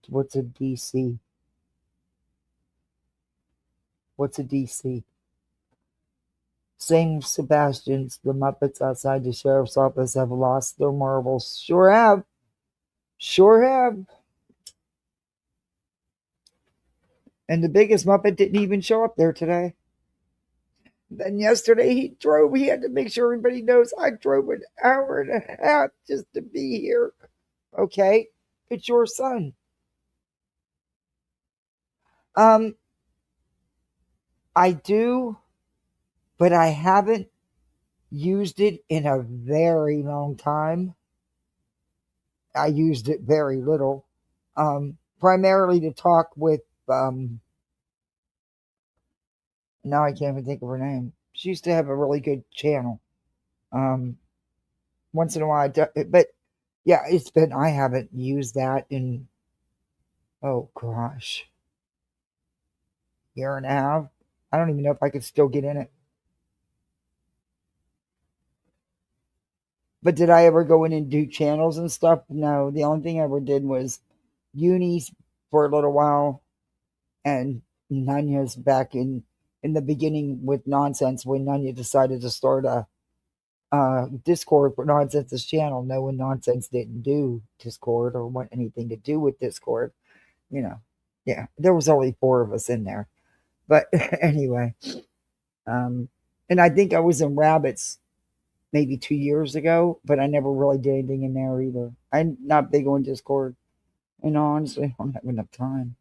what's a DC? What's a DC? Same Sebastian's. The Muppets outside the sheriff's office have lost their marbles. Sure have. Sure have. And the biggest Muppet didn't even show up there today. Then yesterday he drove. He had to make sure everybody knows I drove an hour and a half just to be here. Okay? It's your son. I do, but I haven't used it in a very long time. I used it very little. Primarily to talk with now I can't even think of her name. She used to have a really good channel. Once in a while, but yeah, I haven't used that in, oh gosh, year and a half. I don't even know if I could still get in it. But did I ever go in and do channels and stuff? No, the only thing I ever did was unis for a little while, and Nanya's back in the beginning with Nonsense when Nanya decided to start a Discord for Nonsense's channel. No one Nonsense didn't do Discord or want anything to do with Discord. Yeah, there was only 4 of us in there. But anyway, and I think I was in Rabbits maybe 2 years ago, but I never really did anything in there either. I'm not big on Discord, and honestly, I don't have enough time.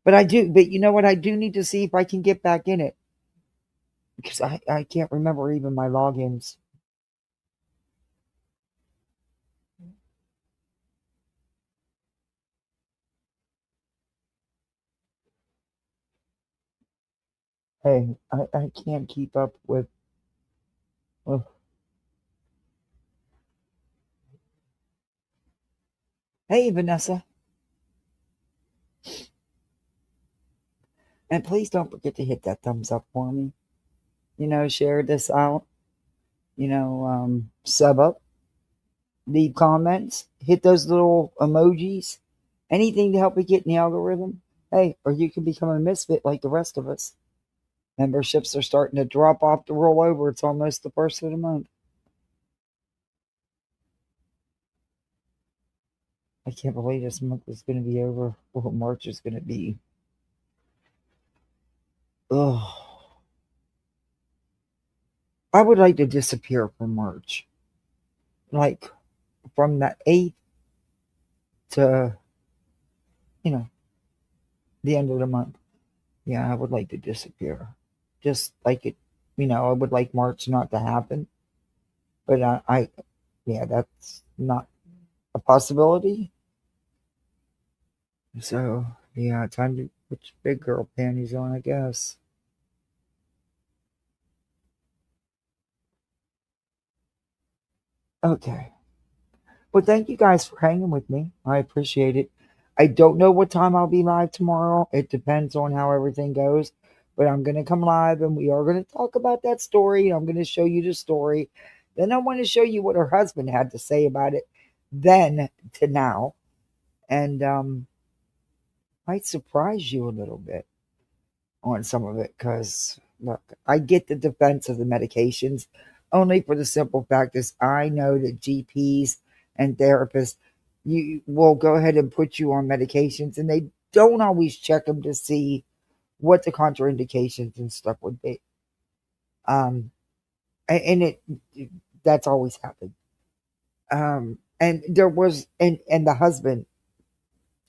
But I do. But you know what? I do need to see if I can get back in it, because I can't remember even my logins. Hey, I can't keep up with. Hey, Vanessa. And please don't forget to hit that thumbs up for me. Share this out. Sub up. Leave comments. Hit those little emojis. Anything to help me get in the algorithm. Hey, or you can become a misfit like the rest of us. Memberships are starting to drop off to roll over. It's almost the first of the month. I can't believe this month is going to be over. Well, March is going to be. Ugh. I would like to disappear from March. Like, from the 8th to, the end of the month. Yeah, I would like to disappear. Just like it, I would like March not to happen. But yeah, that's not a possibility. So, yeah, time to put your big girl panties on, I guess. Okay. Well, thank you guys for hanging with me. I appreciate it. I don't know what time I'll be live tomorrow. It depends on how everything goes. But I'm going to come live and we are going to talk about that story. I'm going to show you the story. Then I want to show you what her husband had to say about it then to now. And might surprise you a little bit on some of it because, look, I get the defense of the medications only for the simple fact is I know that GPs and therapists you will go ahead and put you on medications and they don't always check them to see what the contraindications and stuff would be. And it that's always happened. And there was and the husband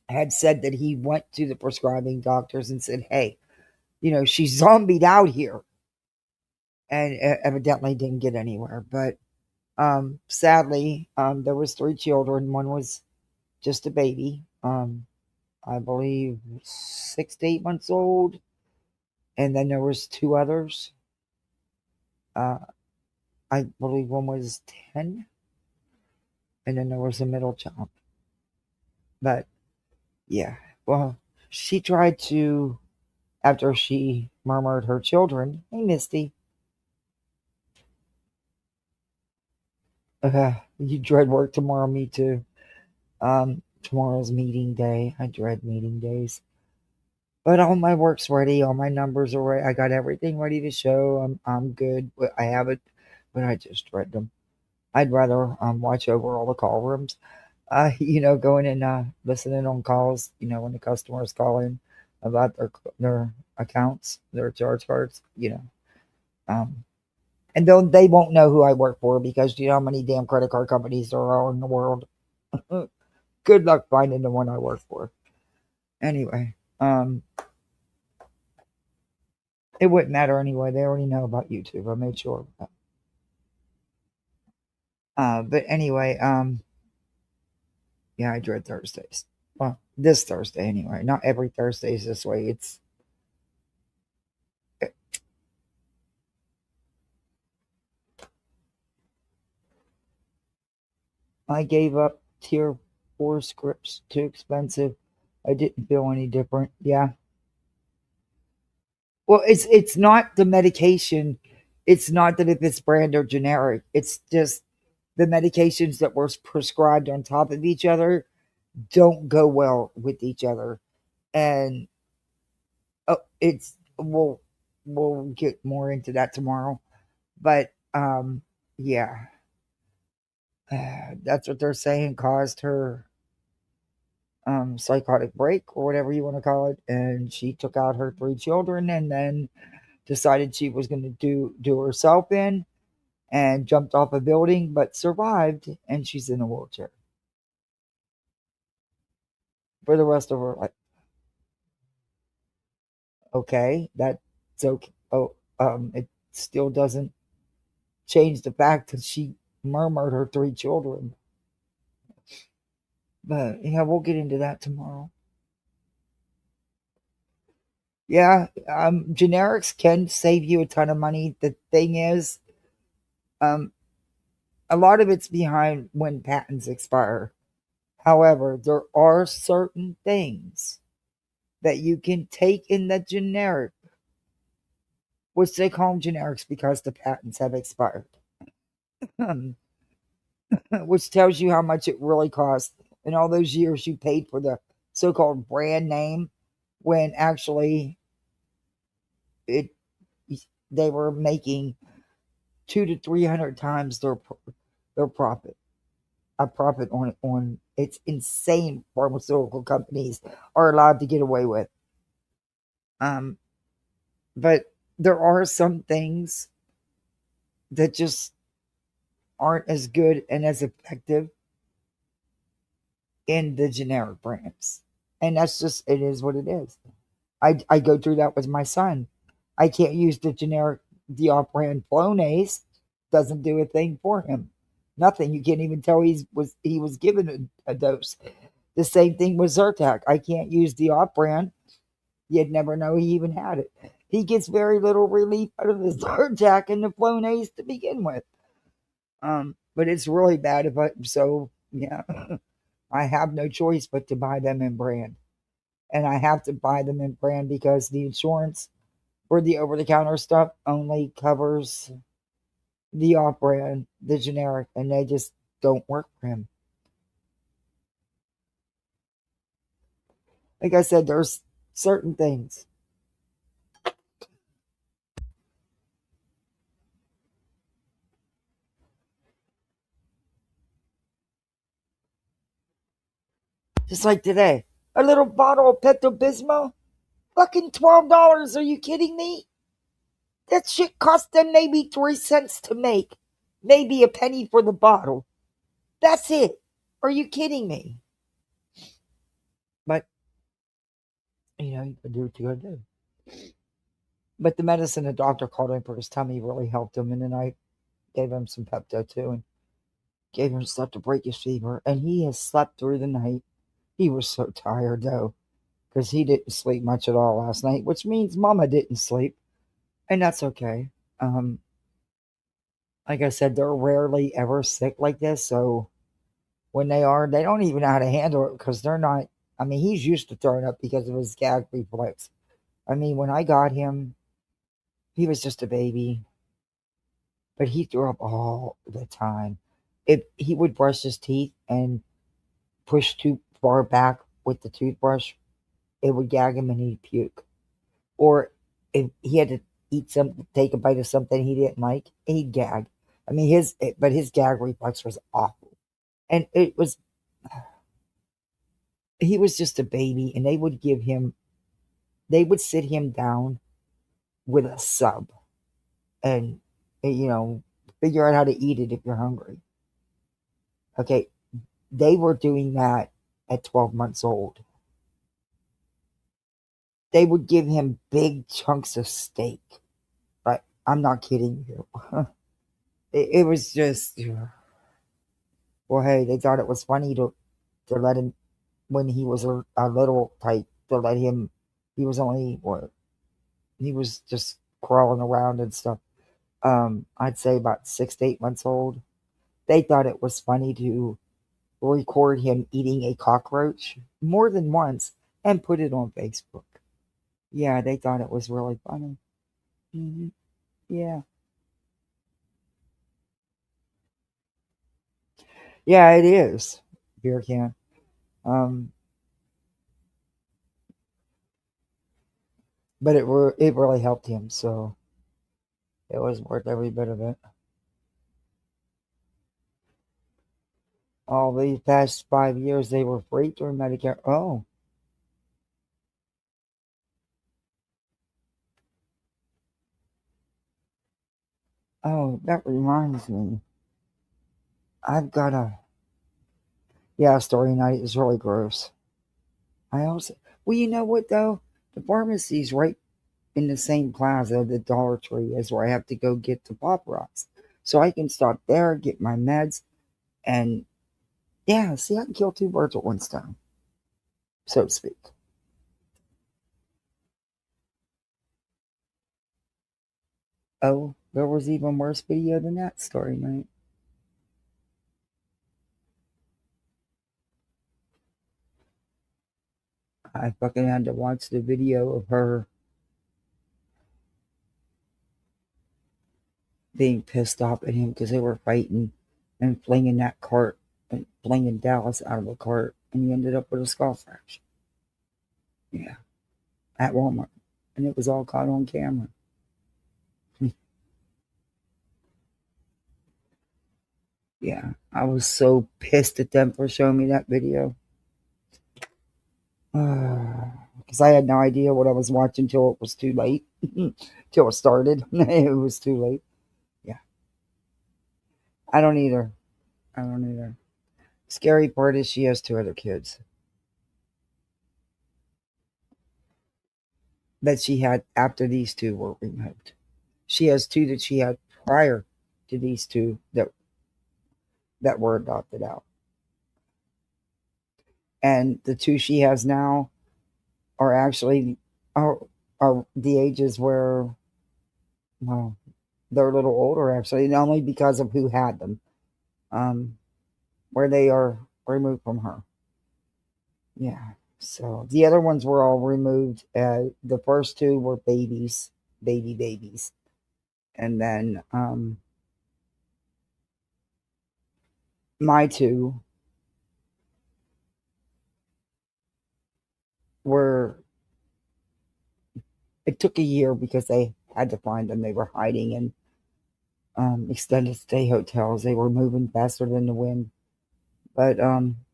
had said that he went to the prescribing doctors and said, hey, she's zombied out here. And evidently didn't get anywhere. But sadly, there was 3 children. One was just a baby. I believe 6 to 8 months old. And then there was 2 others. I believe one was 10. And then there was a middle child. But yeah, well, she tried to, after she murmured her children, hey, Misty, you dread work tomorrow, me too. Tomorrow's meeting day. I dread meeting days. But all my work's ready, all my numbers are ready. I got everything ready to show. I'm good. I have it, but I just dread them. I'd rather watch over all the call rooms. Going and listening on calls, when the customers call in about their accounts, their charge cards, and they won't know who I work for because you know how many damn credit card companies there are in the world. Good luck finding the one I work for. Anyway, it wouldn't matter anyway. They already know about YouTube. I made sure. But anyway, yeah, I dread Thursdays. Well, this Thursday anyway. Not every Thursday is this way. I gave up tier 4 scripts. Too expensive. I didn't feel any different. Yeah. Well, it's not the medication. It's not that if it's brand or generic. It's just the medications that were prescribed on top of each other don't go well with each other. And we'll get more into that tomorrow. But yeah. That's what they're saying caused her psychotic break or whatever you want to call it, and she took out her 3 children and then decided she was going to do herself in and jumped off a building but survived, and she's in a wheelchair for the rest of her life. Okay, that's okay. It still doesn't change the fact that she murmured her 3 children. But yeah, we'll get into that tomorrow. Yeah, generics can save you a ton of money. The thing is, a lot of it's behind when patents expire. However, there are certain things that you can take in the generic, which they call them generics because the patents have expired, which tells you how much it really costs in all those years you paid for the so-called brand name when actually they were making 200 to 300 times their profit. A profit on it's insane. Pharmaceutical companies are allowed to get away with. But there are some things that just aren't as good and as effective in the generic brands, and that's just it is what it is. I go through that with my son. I can't use the generic off-brand Flonase. Doesn't do a thing for him. Nothing. You can't even tell he was given a dose. The same thing with Zyrtec. I can't use the off-brand. You'd never know he even had it. He gets very little relief out of the Zyrtec and the Flonase to begin with. But it's really bad if yeah, I have no choice but to buy them in brand. And I have to buy them in brand because the insurance for the over the counter stuff only covers the off brand, the generic, and they just don't work for him. Like I said, there's certain things. Just like today, a little bottle of Pepto Bismol, fucking $12. Are you kidding me? That shit cost them maybe 3 cents to make, maybe a penny for the bottle. That's it. Are you kidding me? But you can do what you gotta do. But the medicine the doctor called him for his tummy really helped him, and then I gave him some Pepto too, and gave him stuff to break his fever, and he has slept through the night. He was so tired though, because he didn't sleep much at all last night, which means Mama didn't sleep, and that's okay. Like I said, they're rarely ever sick like this, so when they are, they don't even know how to handle it because they're not. I mean, he's used to throwing up because of his gag reflex. I mean, when I got him, he was just a baby, but he threw up all the time. If he would brush his teeth and push too far back with the toothbrush, it would gag him and he'd puke. Or if he had to eat something, take a bite of something he didn't like, he'd gag. I mean, his gag reflex was awful. And he was just a baby, and they would sit him down with a sub and, figure out how to eat it if you're hungry. Okay, they were doing that at 12 months old. They would give him big chunks of steak. But I'm not kidding you. It was just, well, hey, they thought it was funny to let him, when he was a little type, to let him, he was only, he was just crawling around and stuff. I'd say about 6 to 8 months old. They thought it was funny to record him eating a cockroach more than once and put it on Facebook. Yeah, they thought it was really funny. Mm-hmm. Yeah. Yeah, it is. Beer can. But it really helped him, so it was worth every bit of it. All these past 5 years, they were free through Medicare. Oh. Oh, that reminds me. I've got story night is really gross. Well, you know what though? The pharmacy's right in the same plaza, the Dollar Tree, as where I have to go get the Pop Rocks. So I can stop there, get my meds, and yeah, see, I can kill two birds with one stone, so to speak. Oh, there was even worse video than that story night. I fucking had to watch the video of her being pissed off at him because they were fighting and flinging that cart and flinging Dallas out of the cart, and he ended up with a skull fracture. Yeah, at Walmart, and it was all caught on camera. Yeah, I was so pissed at them for showing me that video. Because I had no idea what I was watching till it was too late. Till it started. It was too late. Yeah. I don't either. Scary part is she has 2 other kids that she had after these 2 were removed. She has 2 that she had prior to these 2 that were adopted out. And the 2 she has now are actually are the ages where, well, they're a little older actually, not only because of who had them. where they are removed from her. Yeah. So the other ones were all removed. The first two were babies, babies. And then my two were, it took a year because they had to find them. They were hiding in extended stay hotels. They were moving faster than the wind. But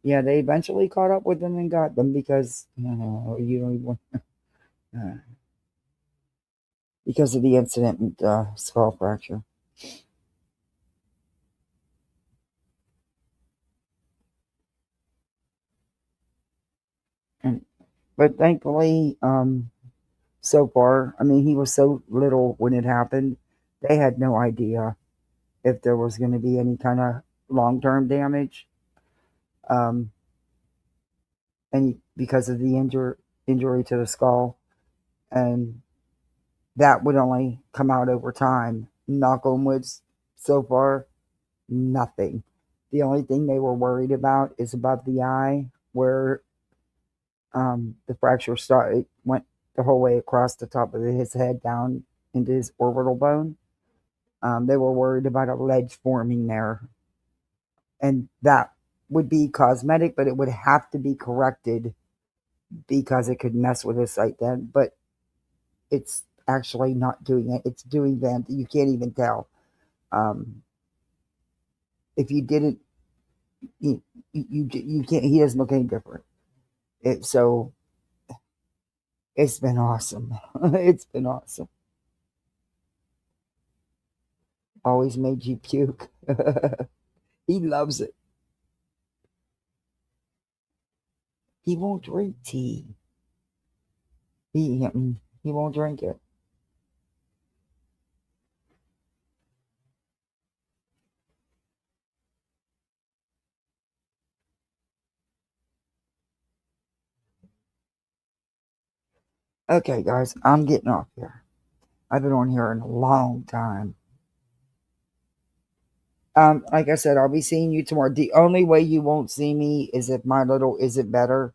yeah, they eventually caught up with them and got them because you don't even because of the incident with skull fracture. But thankfully, so far, I mean, he was so little when it happened, they had no idea if there was going to be any kind of long-term damage. And because of the injury to the skull, and that would only come out over time. Knock on wood, so far, nothing. The only thing they were worried about is about the eye, where the fracture started, went the whole way across the top of his head down into his orbital bone. They were worried about a ledge forming there, and that would be cosmetic, but it would have to be corrected because it could mess with his sight then. But it's actually not doing it. It's doing that. You can't even tell. If you didn't, you can't. He doesn't look any different. So it's been awesome. It's been awesome. Always made you puke. He loves it. He won't drink tea. He won't drink it. Okay, guys, I'm getting off here. I've been on here in a long time. Like I said, I'll be seeing you tomorrow. The only way you won't see me is if my little isn't better.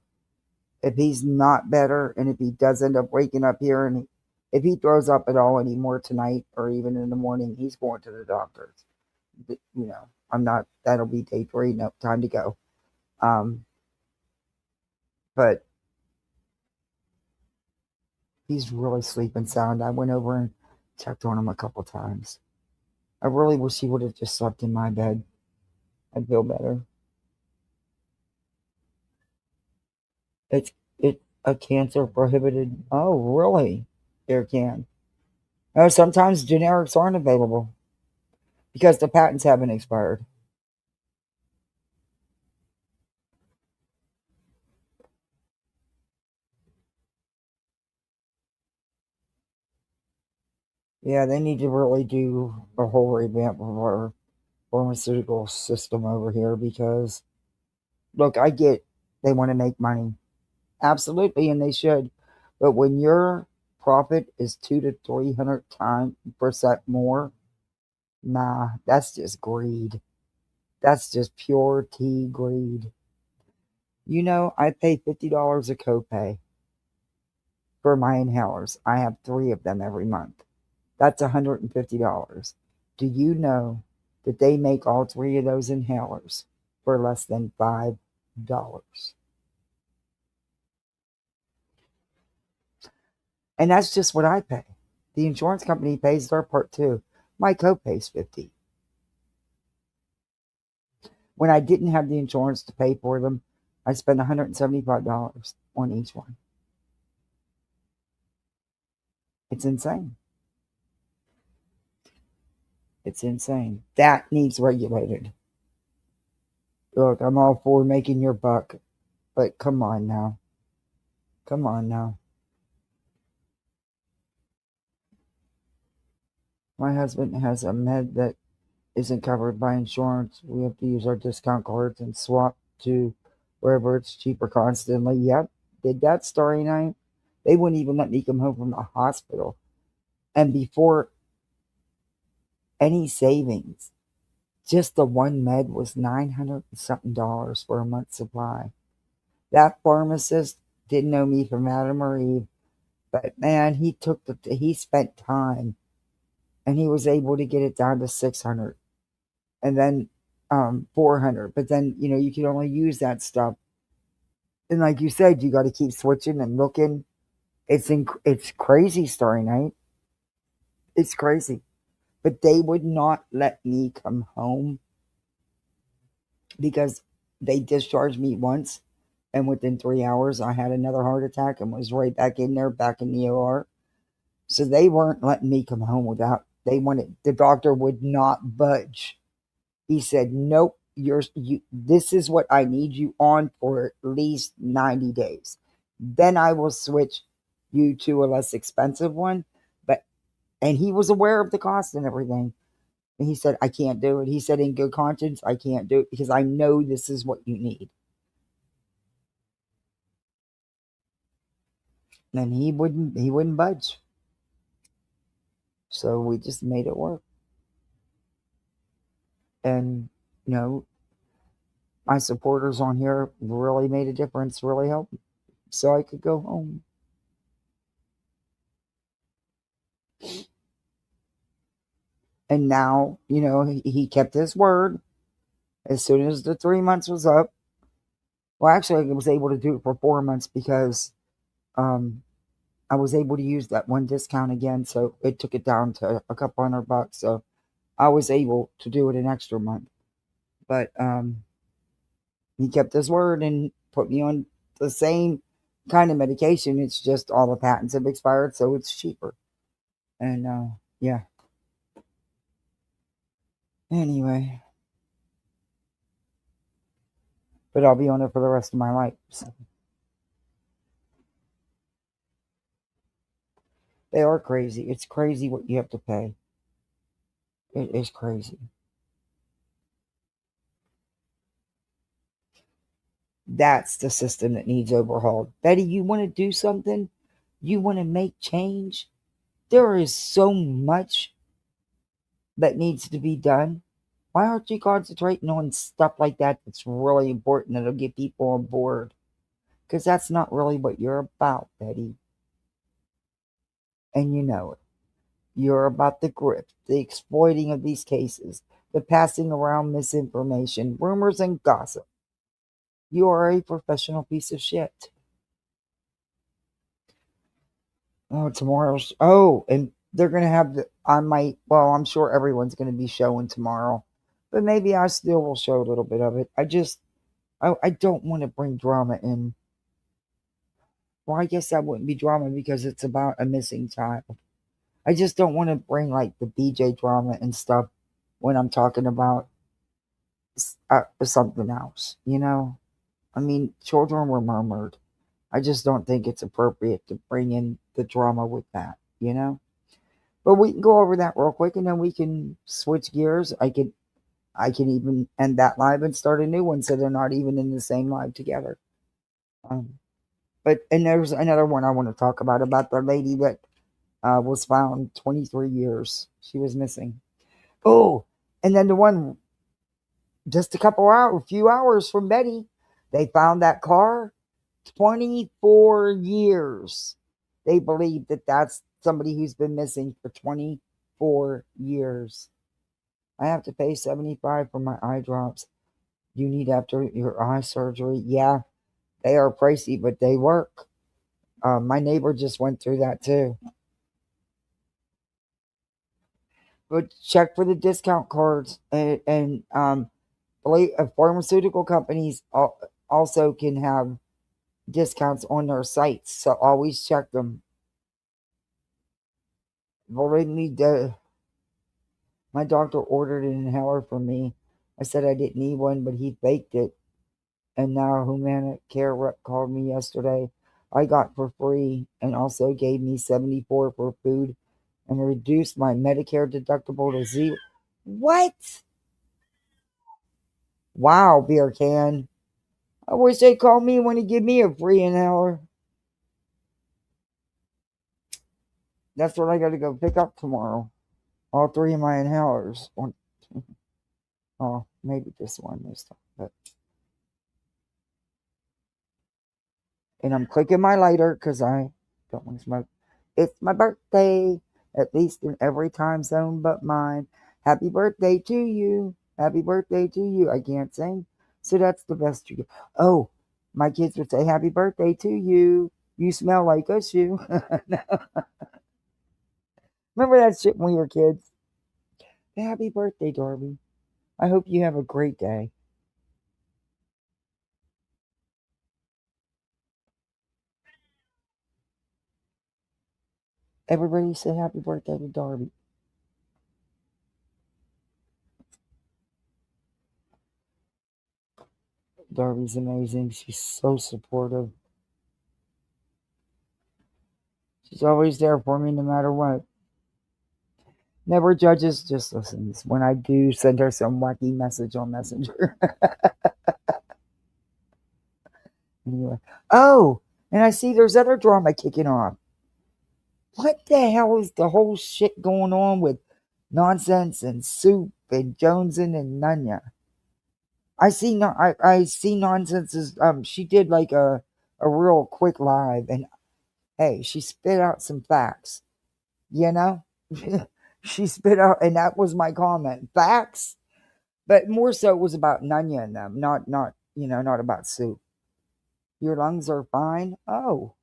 If he's not better, and if he does end up waking up here, and if he throws up at all anymore tonight or even in the morning, he's going to the doctor's. I'm not. That'll be day 3. No, time to go. But he's really sleeping sound. I went over and checked on him a couple times. I really wish he would have just slept in my bed. I'd feel better. It's a cancer prohibited. Oh, really? There can. No, sometimes generics aren't available because the patents haven't expired. Yeah, they need to really do a whole revamp of our pharmaceutical system over here because, look, I get they want to make money. Absolutely, and they should. But when your profit is 200 to 300% more, nah, that's just greed. That's just pure T greed. I pay $50 a copay for my inhalers. I have 3 of them every month. That's $150. Do you know that they make all 3 of those inhalers for less than $5? And that's just what I pay. The insurance company pays their part too. My copay is $50. When I didn't have the insurance to pay for them, I spent $175 on each one. It's insane. It's insane. That needs regulated. Look, I'm all for making your buck, but come on now. Come on now. My husband has a med that isn't covered by insurance. We have to use our discount cards and swap to wherever it's cheaper constantly. Yep, did that story night. They wouldn't even let me come home from the hospital. And before any savings, Just the one med was $900 and something for a month's supply. That pharmacist didn't know me from Adam or Eve, but man, he spent time, and he was able to get it down to 600, and then 400. But then you can only use that stuff, and like you said, you got to keep switching and looking. It's crazy, Starry Night. It's crazy, but they would not let me come home because they discharged me once, and within 3 hours I had another heart attack and was right back in there, back in the OR. So they weren't letting me come home without. The doctor would not budge. He said, "Nope, this is what I need you on for at least 90 days. Then I will switch you to a less expensive one." And he was aware of the cost and everything. And he said, "I can't do it." He said, "In good conscience, I can't do it because I know this is what you need." And he wouldn't budge. So we just made it work. And my supporters on here really made a difference, really helped, so I could go home. And now, he kept his word. As soon as the 3 months was up, well, actually, I was able to do it for 4 months because I was able to use that one discount again, so it took it down to a couple $100. So I was able to do it an extra month. But he kept his word and put me on the same kind of medication. It's just all the patents have expired, so it's cheaper. And yeah. Anyway. But I'll be on it for the rest of my life. So. They are crazy. It's crazy what you have to pay. It is crazy. That's the system that needs overhauled. Betty, you want to do something? You want to make change? There is so much that needs to be done. Why aren't you concentrating on stuff like that that's really important that'll get people on board? Because that's not really what you're about, Betty. And you know it. You're about the grift, the exploiting of these cases, the passing around misinformation, rumors, and gossip. You are a professional piece of shit. Oh, tomorrow's. Oh, and they're going to have I'm sure everyone's going to be showing tomorrow. But maybe I still will show a little bit of it. I don't want to bring drama in. Well, I guess that wouldn't be drama because it's about a missing child. I just don't want to bring like the BJ drama and stuff when I'm talking about something else, I mean, children were murmured. I just don't think it's appropriate to bring in the drama with that, But we can go over that real quick and then we can switch gears. I can even end that live and start a new one so they're not even in the same live together. And there's another one I want to talk about the lady that was found 23 years. She was missing. Oh, and then the one just a few hours from Betty, they found that car. 24 years. They believe that that's somebody who's been missing for 24 years. I have to pay $75 for my eye drops. You need after your eye surgery. Yeah, they are pricey, but they work. My neighbor just went through that too. But check for the discount cards and pharmaceutical companies also can have discounts on their sites, so always check them. Believe me, my doctor ordered an inhaler for me. I said I didn't need one, but he faked it. And now Humana Care rep called me yesterday. I got for free and also gave me $74 for food and reduced my Medicare deductible to $0. What? Wow, beer can. I wish they'd call me when they give me a free inhaler. That's what I got to go pick up tomorrow. All 3 of my inhalers. Oh, maybe just one this time. But and I'm clicking my lighter because I don't want to smoke. It's my birthday, at least in every time zone but mine. Happy birthday to you. Happy birthday to you. I can't sing, so that's the best you get. Oh, my kids would say, Happy birthday to you. You smell like a shoe. Remember that shit when we were kids? Happy birthday, Darby. I hope you have a great day. Everybody say happy birthday to Darby. Darby's amazing. She's so supportive. She's always there for me no matter what. Never judges, just listens. When I do send her some wacky message on Messenger. Anyway. Oh, and I see there's other drama kicking off. What the hell is the whole shit going on with Nonsense and Soup and Joneson and Nunya? I see Nonsense's she did like a real quick live, and hey, she spit out some facts. You know? She spit out, and that was my comment. Facts? But more so it was about Nunya and them, not not about Soup. Your lungs are fine? Oh.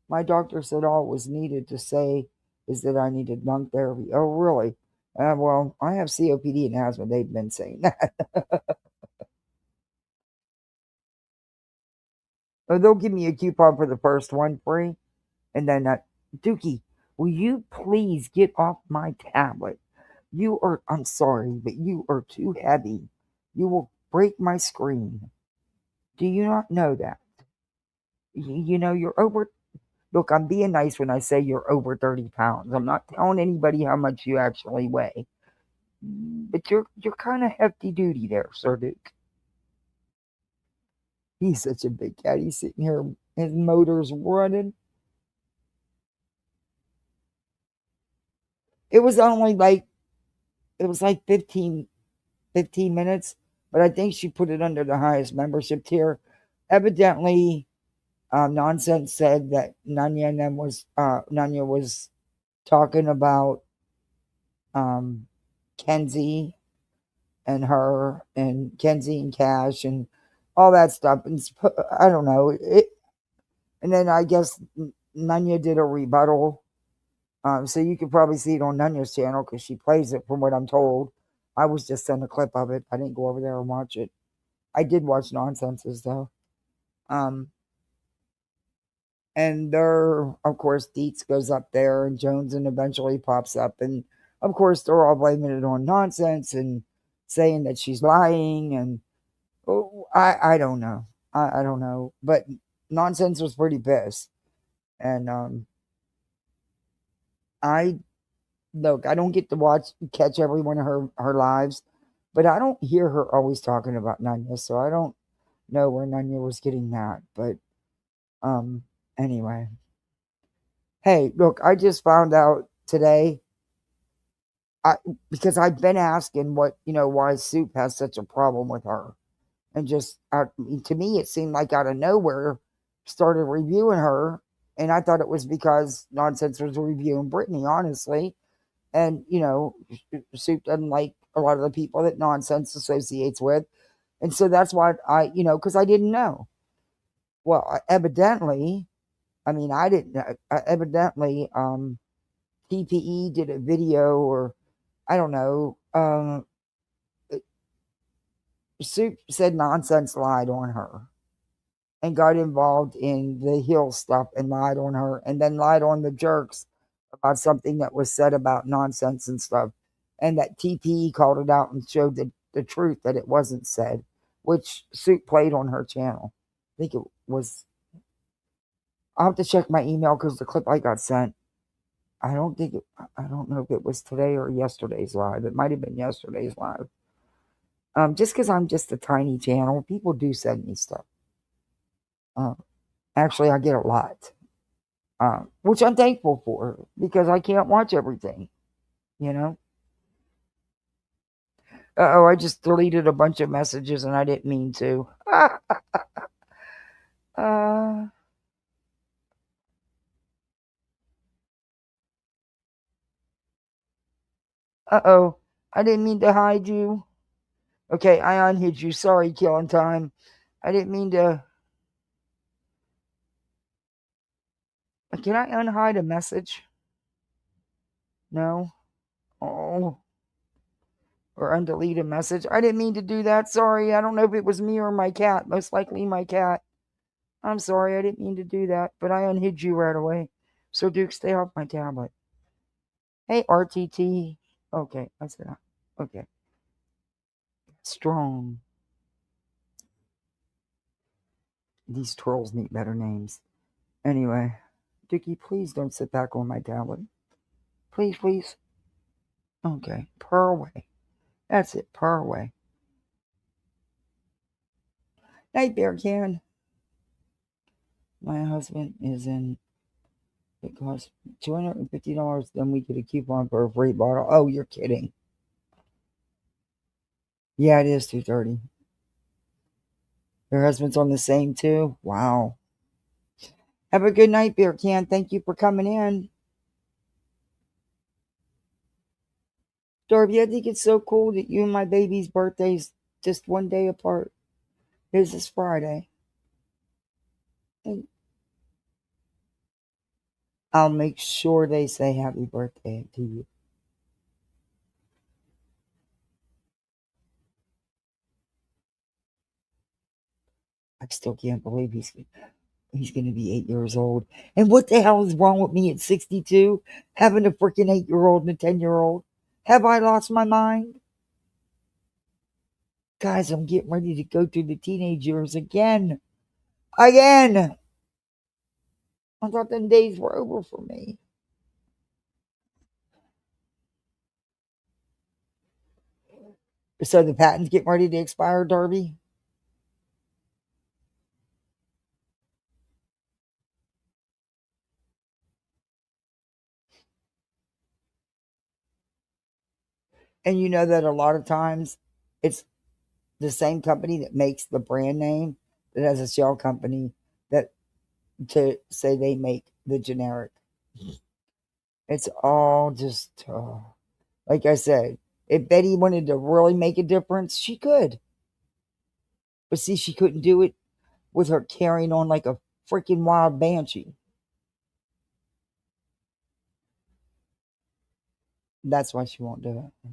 My doctor said all it was needed to say is that I needed lung therapy. Oh, really? Well, I have COPD and asthma. They've been saying that. Or they'll give me a coupon for the first one free. And then, Dookie, will you please get off my tablet? I'm sorry, but you are too heavy. You will break my screen. Do you not know that? You're over. Look, I'm being nice when I say you're over 30 pounds. I'm not telling anybody how much you actually weigh. But you're kind of hefty duty there, Sir Duke. He's such a big cat. He's sitting here, his motor's running. It was only like, it was like 15 minutes, but I think she put it under the highest membership tier. Evidently, Nonsense said that Nanya was talking about Kenzie and her and Kenzie and Cash and all that stuff. And I don't know. And then I guess Nanya did a rebuttal. So you could probably see it on Nanya's channel because she plays it from what I'm told. I was just sent a clip of it. I didn't go over there and watch it. I did watch Nonsenses though. And there, of course, Dietz goes up there and Jones and eventually pops up. And of course, they're all blaming it on Nonsense and saying that she's lying. And I don't know. I don't know. But Nonsense was pretty pissed. And I don't get to catch every one of her lives, but I don't hear her always talking about Nanya, so I don't know where Nanya was getting that. But anyway. Hey, look, I just found out today because I've been asking why Soup has such a problem with her. And just to me it seemed like out of nowhere started reviewing her, and I thought it was because Nonsense was reviewing Brittany, honestly. And Soup doesn't like a lot of the people that Nonsense associates with, and so that's why because I didn't know. Well, evidently, I mean, I didn't know. Evidently, TPE did a video, or I don't know. Soup said Nonsense lied on her and got involved in the Hill stuff and lied on her, and then lied on the Jerks about something that was said about Nonsense and stuff. And that TPE called it out and showed the truth that it wasn't said, which Soup played on her channel. I think it was. I'll have to check my email because the clip I got sent. I don't know if it was today or yesterday's live. It might have been yesterday's live. Just because I'm just a tiny channel, people do send me stuff. Actually, I get a lot, which I'm thankful for because I can't watch everything. you know? Uh-oh, I just deleted a bunch of messages and I didn't mean to. Uh-oh, I didn't mean to hide you. Okay, I unhid you. Sorry, killing time. I didn't mean to. Can I unhide a message? No. Oh. Or undelete a message. I didn't mean to do that. Sorry. I don't know if it was me or my cat. Most likely my cat. I'm sorry. I didn't mean to do that. But I unhid you right away. So, Duke, stay off my tablet. Hey, RTT. Okay, I said that. Okay. Strong. These trolls need better names. Anyway, Dickie, please don't sit back on my tablet. Please, please. Okay, purr away. That's it, purr away. Night, Bear Can. My husband is in. It costs $250. Then we get a coupon for a free bottle. Oh, you're kidding. Yeah, it is $230. Your husband's on the same too? Wow. Have a good night, Bear Can. Thank you for coming in. Darby, I think it's so cool that you and my baby's birthday's just one day apart. His is Friday. And I'll make sure they say happy birthday to you. I still can't believe he's going to be 8 years old. And what the hell is wrong with me at 62? Having a freaking 8-year-old and a 10-year-old? Have I lost my mind? Guys, I'm getting ready to go through the teenage years again. Again! I thought them days were over for me. So the patent's getting ready to expire, Darby? And you know that a lot of times it's the same company that makes the brand name that has a shell company that to say they make the generic. It's all just, like I said, if Betty wanted to really make a difference, she could. But see, she couldn't do it with her carrying on like a freaking wild banshee. That's why she won't do it.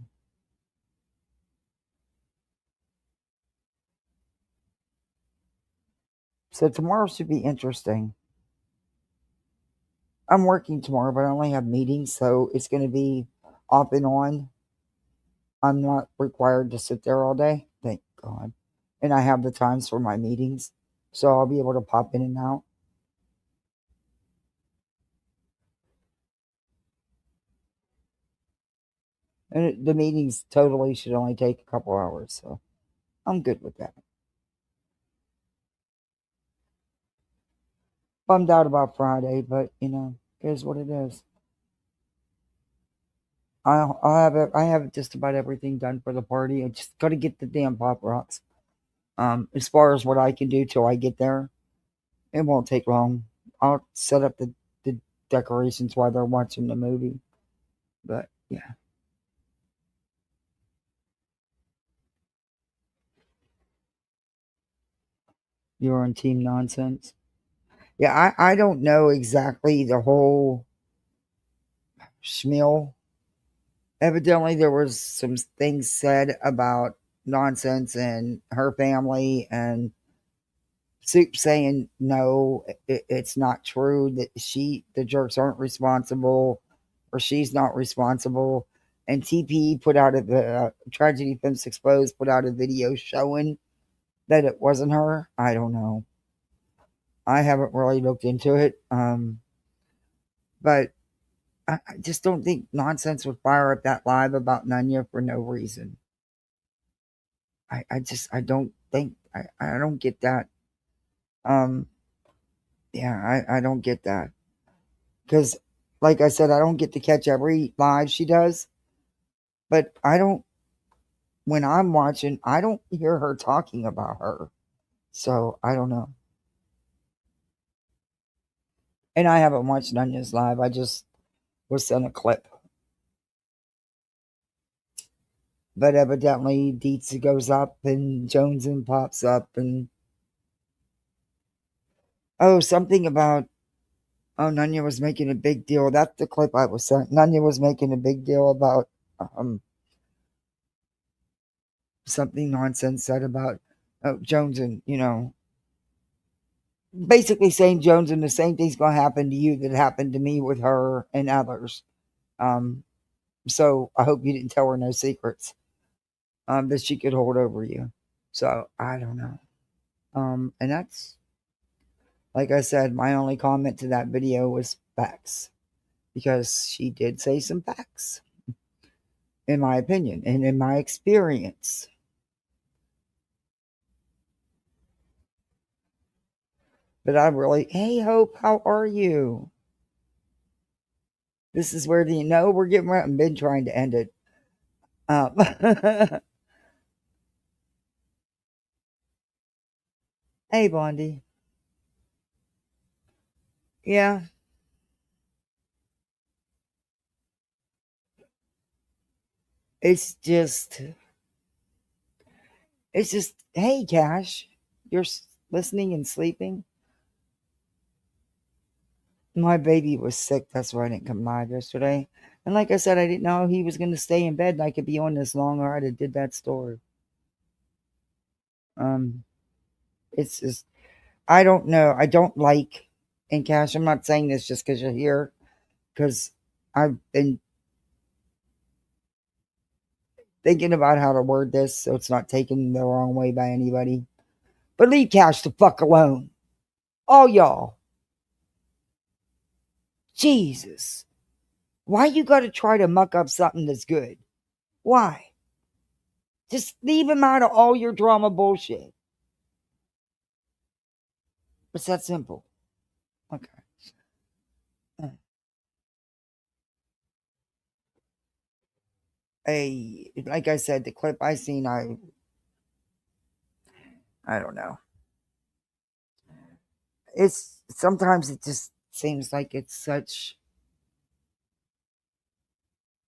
So tomorrow should be interesting. I'm working tomorrow, but I only have meetings, so it's going to be off and on. I'm not required to sit there all day, thank God. And I have the times for my meetings, so I'll be able to pop in and out. And the meetings totally should only take a couple hours, so I'm good with that. Bummed out about Friday, but it is what it is. I have just about everything done for the party. I just got to get the damn pop rocks. As far as what I can do till I get there, it won't take long. I'll set up the decorations while they're watching the movie. But yeah. You're on team nonsense. Yeah, I don't know exactly the whole schmeal. Evidently, there was some things said about nonsense and her family, and Soup saying no, it's not true that the jerks aren't responsible, or she's not responsible. And TP put out Tragedy Films Exposed put out a video showing that it wasn't her. I don't know. I haven't really looked into it. But I just don't think nonsense would fire up that live about Nunya for no reason. I don't think I don't get that. Yeah, I don't get that. Because, like I said, I don't get to catch every live she does. But I don't, when I'm watching, I don't hear her talking about her. So I don't know. And I haven't watched Nunya's live. I just was sent a clip. But evidently, Dietz goes up and Joneson pops up and something about Nunya was making a big deal. That's the clip I was sent. Nunya was making a big deal about something nonsense said about Joneson, basically saying Joneson, the same thing's going to happen to you that happened to me with her and others. So I hope you didn't tell her no secrets that she could hold over you. So I don't know. And that's, like I said, my only comment to that video was facts, because she did say some facts, in my opinion and in my experience. But I really, hey Hope, how are you? This is where we're getting right. I've been trying to end it. Hey Blondie. Yeah. It's just, hey Cash, you're listening and sleeping? My baby was sick. That's why I didn't come live yesterday. And like I said, I didn't know he was going to stay in bed and I could be on this long, or I'd have did that story. It's just, I don't know. I don't like, and Cash, I'm not saying this just because you're here, because I've been thinking about how to word this so it's not taken the wrong way by anybody. But leave Cash the fuck alone. All y'all. Jesus. Why you gotta try to muck up something that's good? Why? Just leave him out of all your drama bullshit. It's that simple. Okay. Like I said, the clip I seen, I don't know. It's sometimes it just seems like it's such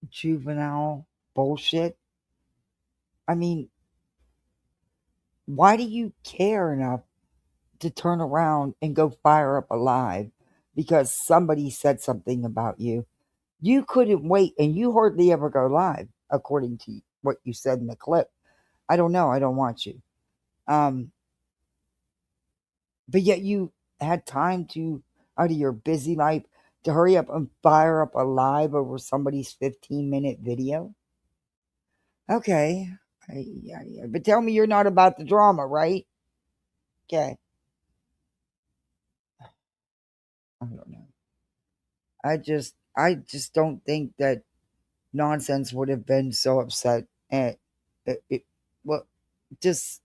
juvenile bullshit. I mean, why do you care enough to turn around and go fire up a live because somebody said something about you? You couldn't wait, and you hardly ever go live, according to what you said in the clip. I don't know. I don't want you. But yet you had time to, out of your busy life, to hurry up and fire up a live over somebody's 15-minute video. Okay. But tell me you're not about the drama, right? Okay. I don't know. I just don't think that nonsense would have been so upset. And well, just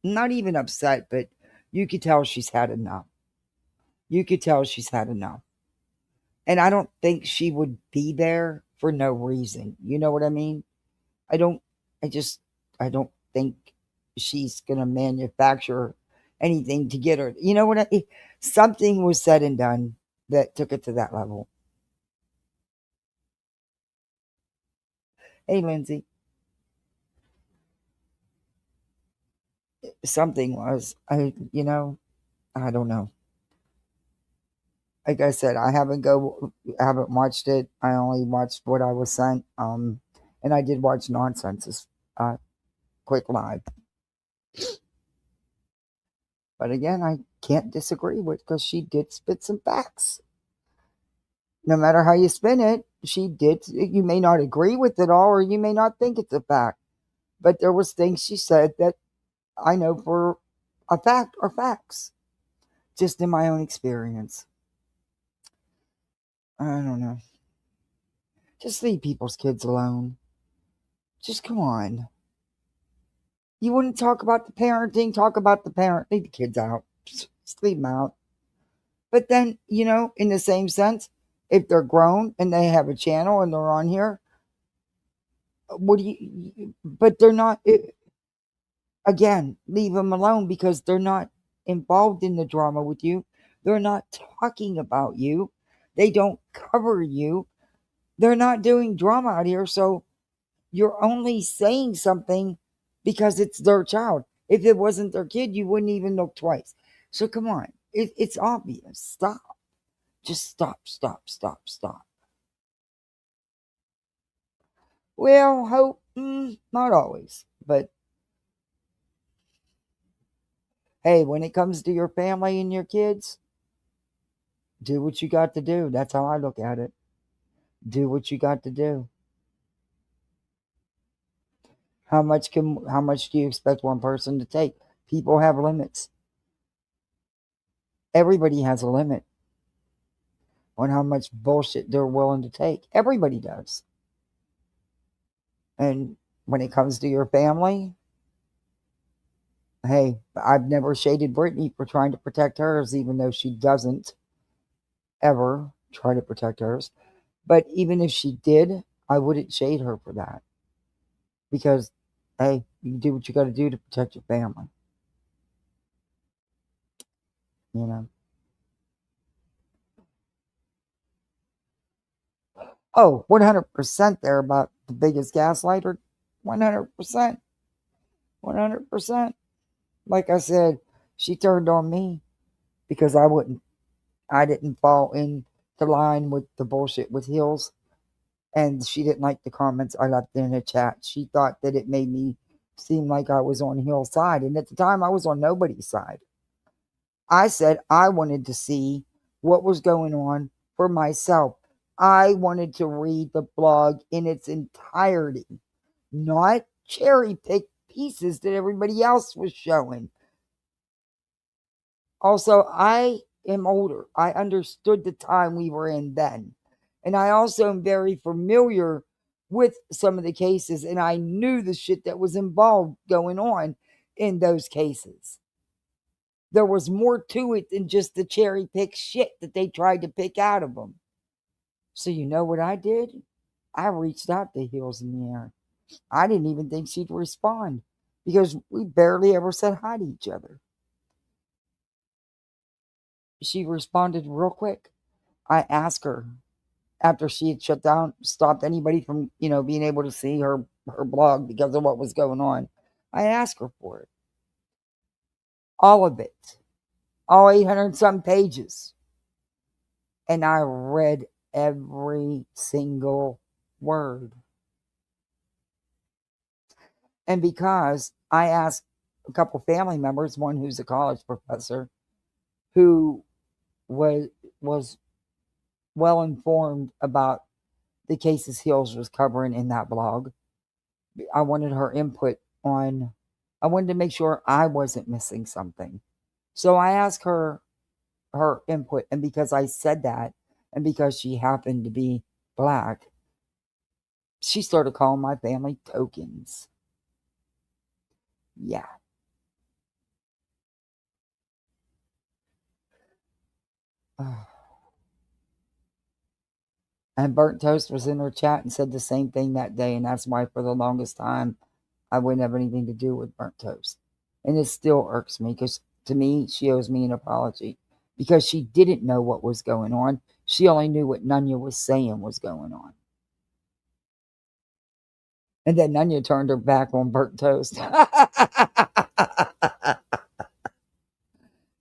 not even upset, but you could tell she's had enough. And I don't think she would be there for no reason. You know what I mean? I don't think she's going to manufacture anything to get her. You know what? Something was said and done that took it to that level. Hey, Lindsay. Something was. I don't know. Like I said, I haven't watched it. I only watched what I was sent. And I did watch Nonsense's quick live. But again, I can't disagree with, because she did spit some facts. No matter how you spin it, she did. You may not agree with it all, or you may not think it's a fact. But there was things she said that I know for a fact are facts. Just in my own experience. I don't know. Just leave people's kids alone. Just come on. You wouldn't talk about the parenting, talk about the parent. Leave the kids out. Just leave them out. But then, in the same sense, if they're grown and they have a channel and they're on here, What do but they're not, again, leave them alone because they're not involved in the drama with you. They're not talking about you. They don't cover you. They're not doing drama out here. So you're only saying something because it's their child. If it wasn't their kid, you wouldn't even look twice. So come on. It's obvious. Stop. Just stop, stop, stop, stop. Well, hope, not always. But hey, when it comes to your family and your kids, do what you got to do. That's how I look at it. Do what you got to do. How much do you expect one person to take? People have limits. Everybody has a limit on how much bullshit they're willing to take. Everybody does. And when it comes to your family, hey, I've never shaded Brittany for trying to protect hers, even though she doesn't ever try to protect hers. But even if she did, I wouldn't shade her for that. Because, hey, you do what you got to do to protect your family. You know? Oh, 100% there about the biggest gaslighter. 100%. 100%. Like I said, she turned on me because I didn't fall in the line with the bullshit with heels. And she didn't like the comments I left in the chat. She thought that it made me seem like I was on Hill's side. And at the time, I was on nobody's side. I said I wanted to see what was going on for myself. I wanted to read the blog in its entirety, not cherry pick pieces that everybody else was showing. Also, I am older. I understood the time we were in then. And I also am very familiar with some of the cases, and I knew the shit that was involved going on in those cases. There was more to it than just the cherry pick shit that they tried to pick out of them. So you know what I did? I reached out to Heels in the Air. I didn't even think she'd respond because we barely ever said hi to each other. She responded real quick. I asked her after she had shut down, stopped anybody from, being able to see her blog because of what was going on. I asked her for it. All of it. All 800 some pages. And I read every single word. And because I asked a couple family members, one who's a college professor, who was well informed about the cases Heels was covering in that blog. I wanted her input on, I wanted to make sure I wasn't missing something. So I asked her input, and because I said that, and because she happened to be Black, she started calling my family tokens. Yeah. And Burnt Toast was in her chat and said the same thing that day, and that's why for the longest time I wouldn't have anything to do with Burnt Toast. And it still irks me because to me, she owes me an apology because she didn't know what was going on. She only knew what Nunya was saying was going on. And then Nunya turned her back on Burnt Toast.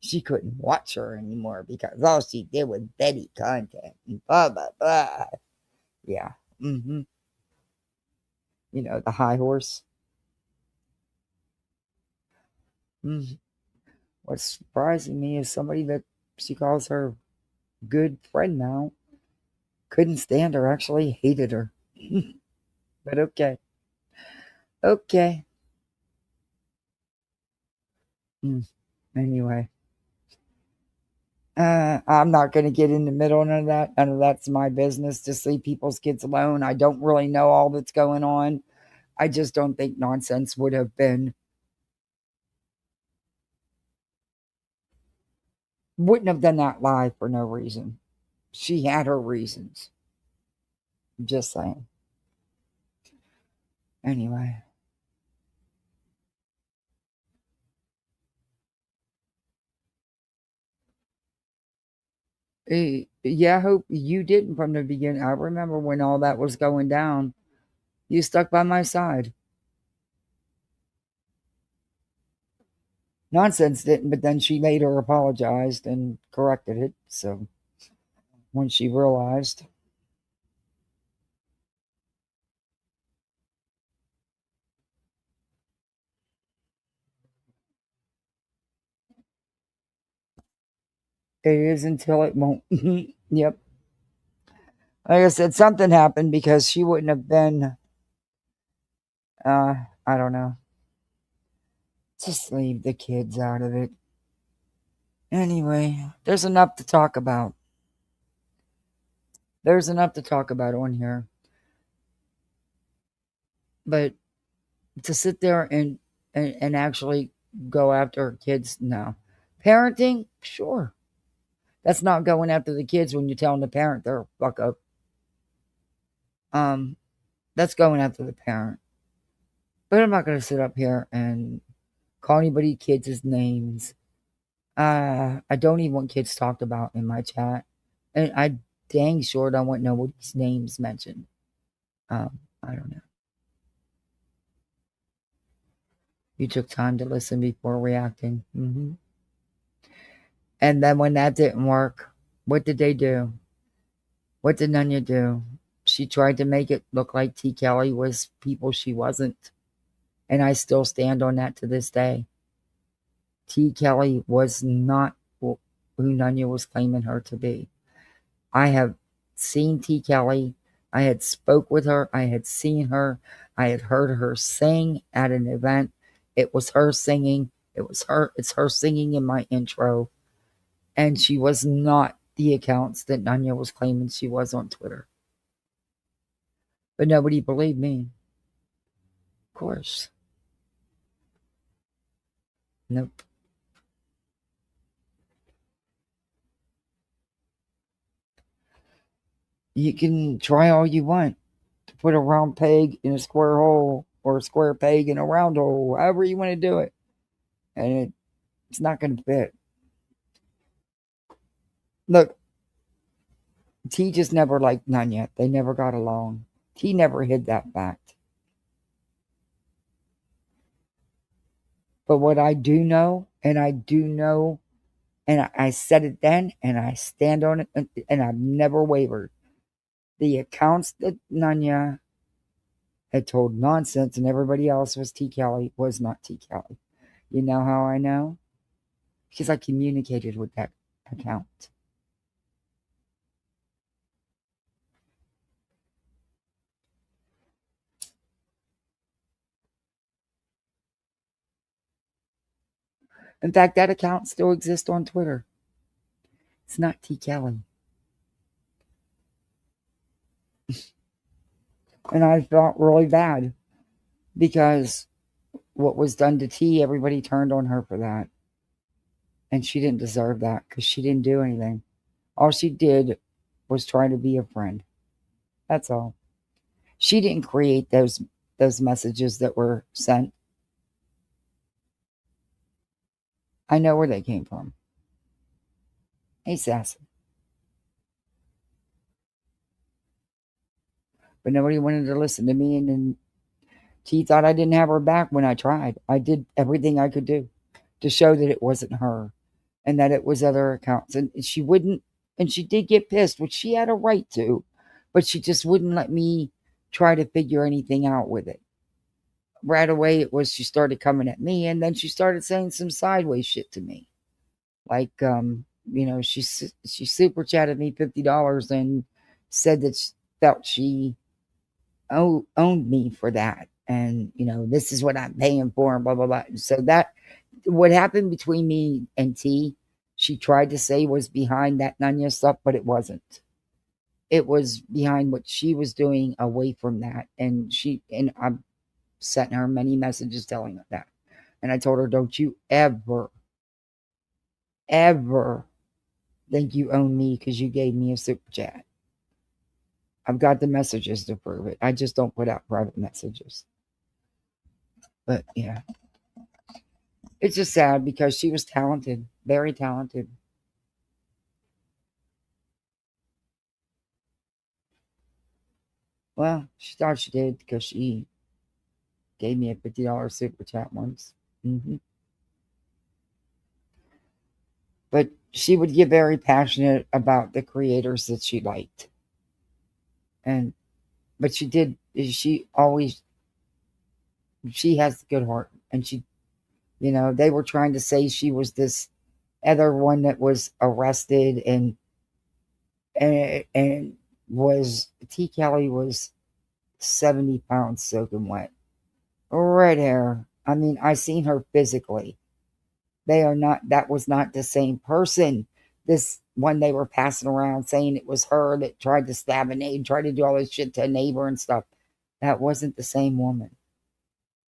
She couldn't watch her anymore because all she did was Betty content and blah, blah, blah. Yeah. Mm-hmm. The high horse. Mm. What's surprising me is somebody that she calls her good friend now couldn't stand her, actually hated her. But okay. Okay. Anyway. I'm not going to get in the middle of none of that. None of that's my business. Just leave people's kids alone. I don't really know all that's going on. I just don't think Nonsense would have wouldn't have done that live for no reason. She had her reasons. Just saying. Anyway. Yeah, I hope you didn't from the beginning. I remember when all that was going down. You stuck by my side. Nonsense didn't, but then she later apologized and corrected it. So when she realized. It is until it won't. Yep. Like I said, something happened because she wouldn't have been, I don't know. Just leave the kids out of it. Anyway, there's enough to talk about. There's enough to talk about on here. But to sit there and actually go after kids, no. Parenting, sure. That's not going after the kids when you're telling the parent they're fuck up. That's going after the parent. But I'm not going to sit up here and call anybody kids' names. I don't even want kids talked about in my chat. And I dang sure don't want nobody's names mentioned. I don't know. You took time to listen before reacting. Mm-hmm. And then when that didn't work, what did they do? What did Nunya do? She tried to make it look like T. Kelly was people she wasn't. And I still stand on that to this day. T. Kelly was not who Nunya was claiming her to be. I have seen T. Kelly. I had spoke with her. I had seen her. I had heard her sing at an event. It was her singing. It's her singing in my intro. And she was not the accounts that Nunya was claiming she was on Twitter. But nobody believed me. Of course. Nope. You can try all you want to put a round peg in a square hole or a square peg in a round hole, however you want to do it. And it's not going to fit. Look, T just never liked Nunya. They never got along. T never hid that fact. But what I do know, and I said it then, and I stand on it, and I've never wavered. The accounts that Nunya had told nonsense and everybody else was T. Kelly was not T. Kelly. You know how I know? Because I communicated with that account. In fact, that account still exists on Twitter. It's not T. Kelly. And I felt really bad because what was done to T, everybody turned on her for that. And she didn't deserve that because she didn't do anything. All she did was try to be a friend. That's all. She didn't create those messages that were sent. I know where they came from. Hey, Sassy. But nobody wanted to listen to me, and then T thought I didn't have her back when I tried. I did everything I could do to show that it wasn't her and that it was other accounts. And she wouldn't, and she did get pissed, which she had a right to, but she just wouldn't let me try to figure anything out with it. Right away, it was she started coming at me, and then she started saying some sideways shit to me. Like, she super chatted me $50 and said that she felt she owned me for that. And, this is what I'm paying for and blah, blah, blah. So that, what happened between me and T, she tried to say was behind that Nunya stuff, but it wasn't. It was behind what she was doing away from that. And I've sent her many messages telling her that. And I told her, don't you ever think you own me because you gave me a super chat. I've got the messages to prove it. I just don't put out private messages. But yeah, it's just sad because she was talented, very talented. Well, she thought she did because she gave me a $50 super chat once. But she would get very passionate about the creators that she liked. But she did, she always, she has a good heart. And she, they were trying to say she was this other one that was arrested and was, T. Kelly was 70 pounds soaking wet. Red hair. I mean, I seen her physically. That was not the same person. This one they were passing around saying it was her that tried to stab a neighbor, tried to do all this shit to a neighbor and stuff. That wasn't the same woman.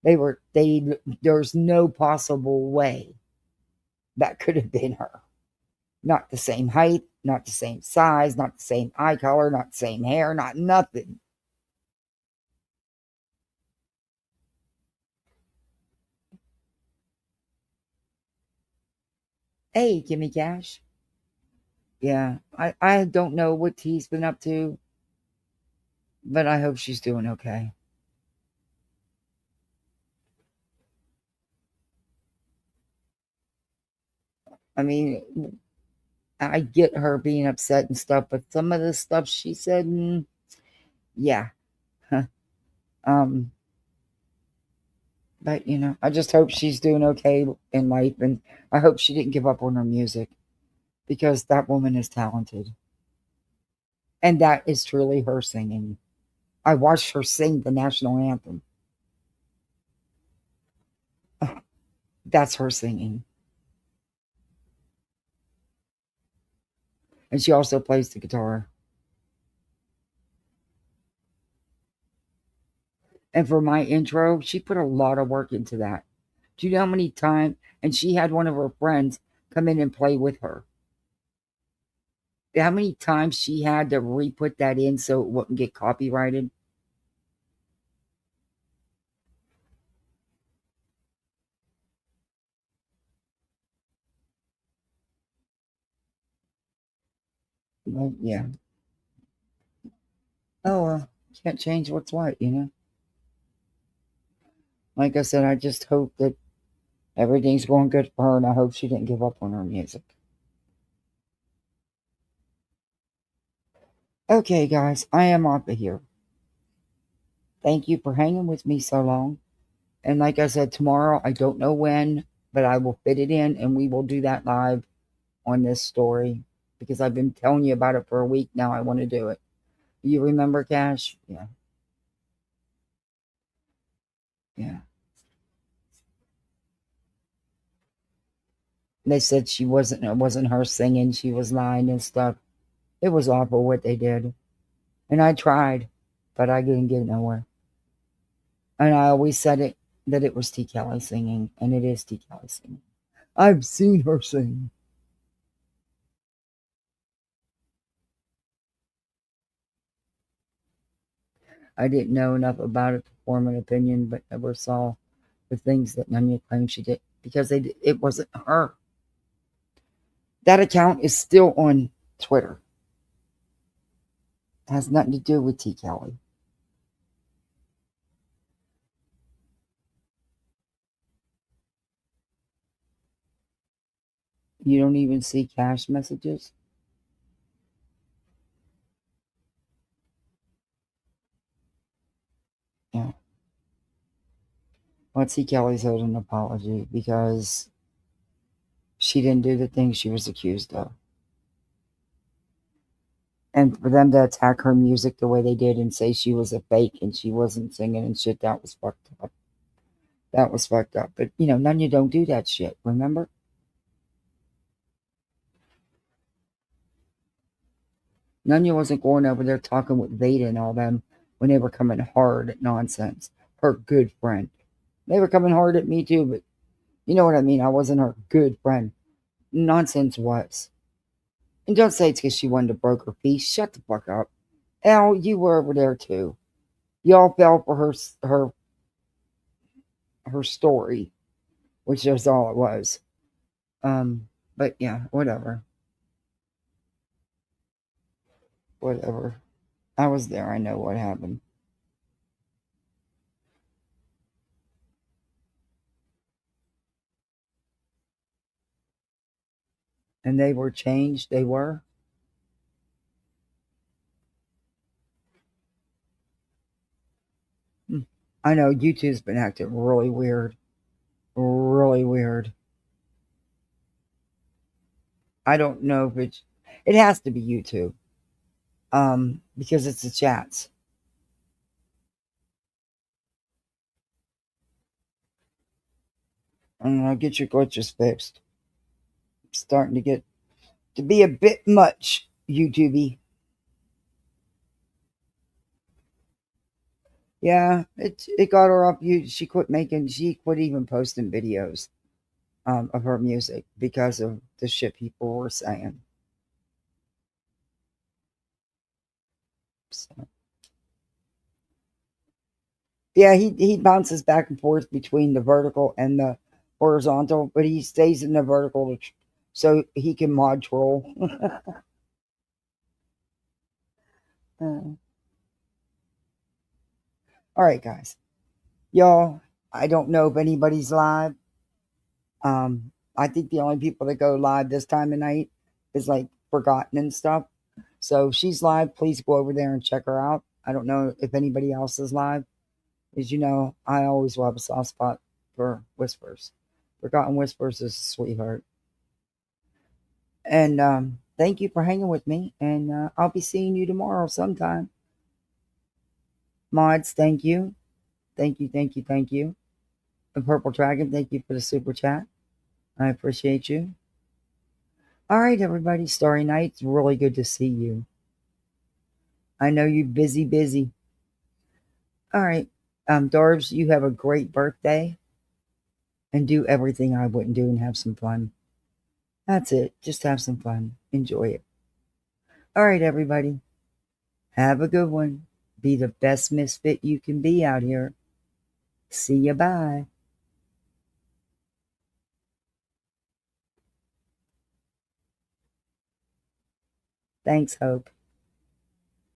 There's no possible way that could have been her. Not the same height, not the same size, not the same eye color, not the same hair, not nothing. Hey, Kimmy Cash. Yeah, I don't know what he's been up to, but I hope she's doing okay. I mean, I get her being upset and stuff, but some of the stuff she said, yeah. But I just hope she's doing okay in life, and I hope she didn't give up on her music because that woman is talented, and that is truly her singing. I watched her sing the national anthem. That's her singing. And she also plays the guitar. And for my intro, she put a lot of work into that. Do you know how many times? And she had one of her friends come in and play with her. How many times she had to re-put that in so it wouldn't get copyrighted? Well, yeah. Oh, well, can't change what's what, Like I said, I just hope that everything's going good for her, and I hope she didn't give up on her music. Okay, guys, I am off of here. Thank you for hanging with me so long. And like I said, tomorrow, I don't know when, but I will fit it in, and we will do that live on this story because I've been telling you about it for a week now. I want to do it. You remember Cash? Yeah. Yeah. They said it wasn't her singing, she was lying and stuff. It was awful what they did. And I tried, but I didn't get nowhere. And I always said that it was T. Kelly singing, and it is T. Kelly singing. I've seen her sing. I didn't know enough about it to form an opinion, but never saw the things that Nunya claimed she did because it wasn't her. That account is still on Twitter. It has nothing to do with T. Kelly. You don't even see Cash messages? Yeah. Well, T. Kelly's owed an apology because she didn't do the things she was accused of. And for them to attack her music the way they did and say she was a fake and she wasn't singing and shit, that was fucked up. That was fucked up. But, none of you don't do that shit, remember? None of you wasn't going over there talking with Veda and all them when they were coming hard at nonsense. Her good friend. They were coming hard at me too, but you know what I mean? I wasn't her good friend. Nonsense was. And don't say it's because she wanted to broke her peace. Shut the fuck up. Al, you were over there too. Y'all fell for her her story, which is all it was. But yeah, whatever. Whatever. I was there. I know what happened. And they were changed. They were. I know YouTube's been acting really weird. Really weird. I don't know if it has to be YouTube. Because it's the chats. And get your glitches fixed. It's starting to get to be a bit much, YouTubey. Yeah, it got her up. She quit even posting videos of her music because of the shit people were saying. So, yeah, he bounces back and forth between the vertical and the horizontal, but he stays in the vertical so he can mod troll. All right, guys. Y'all, I don't know if anybody's live. I think the only people that go live this time of night is like Forgotten and stuff. So if she's live, please go over there and check her out. I don't know if anybody else is live. As you know, I always will have a soft spot for Whispers. Forgotten Whispers is a sweetheart. And thank you for hanging with me. And I'll be seeing you tomorrow sometime. Mods, thank you. Thank you, thank you, thank you. The Purple Dragon, thank you for the super chat. I appreciate you. All right, everybody. Starry Night. It's really good to see you. I know you're busy. All right. Darbs, you have a great birthday. And do everything I wouldn't do and have some fun. That's it. Just have some fun. Enjoy it. All right, everybody. Have a good one. Be the best misfit you can be out here. See ya. Bye. Thanks, Hope.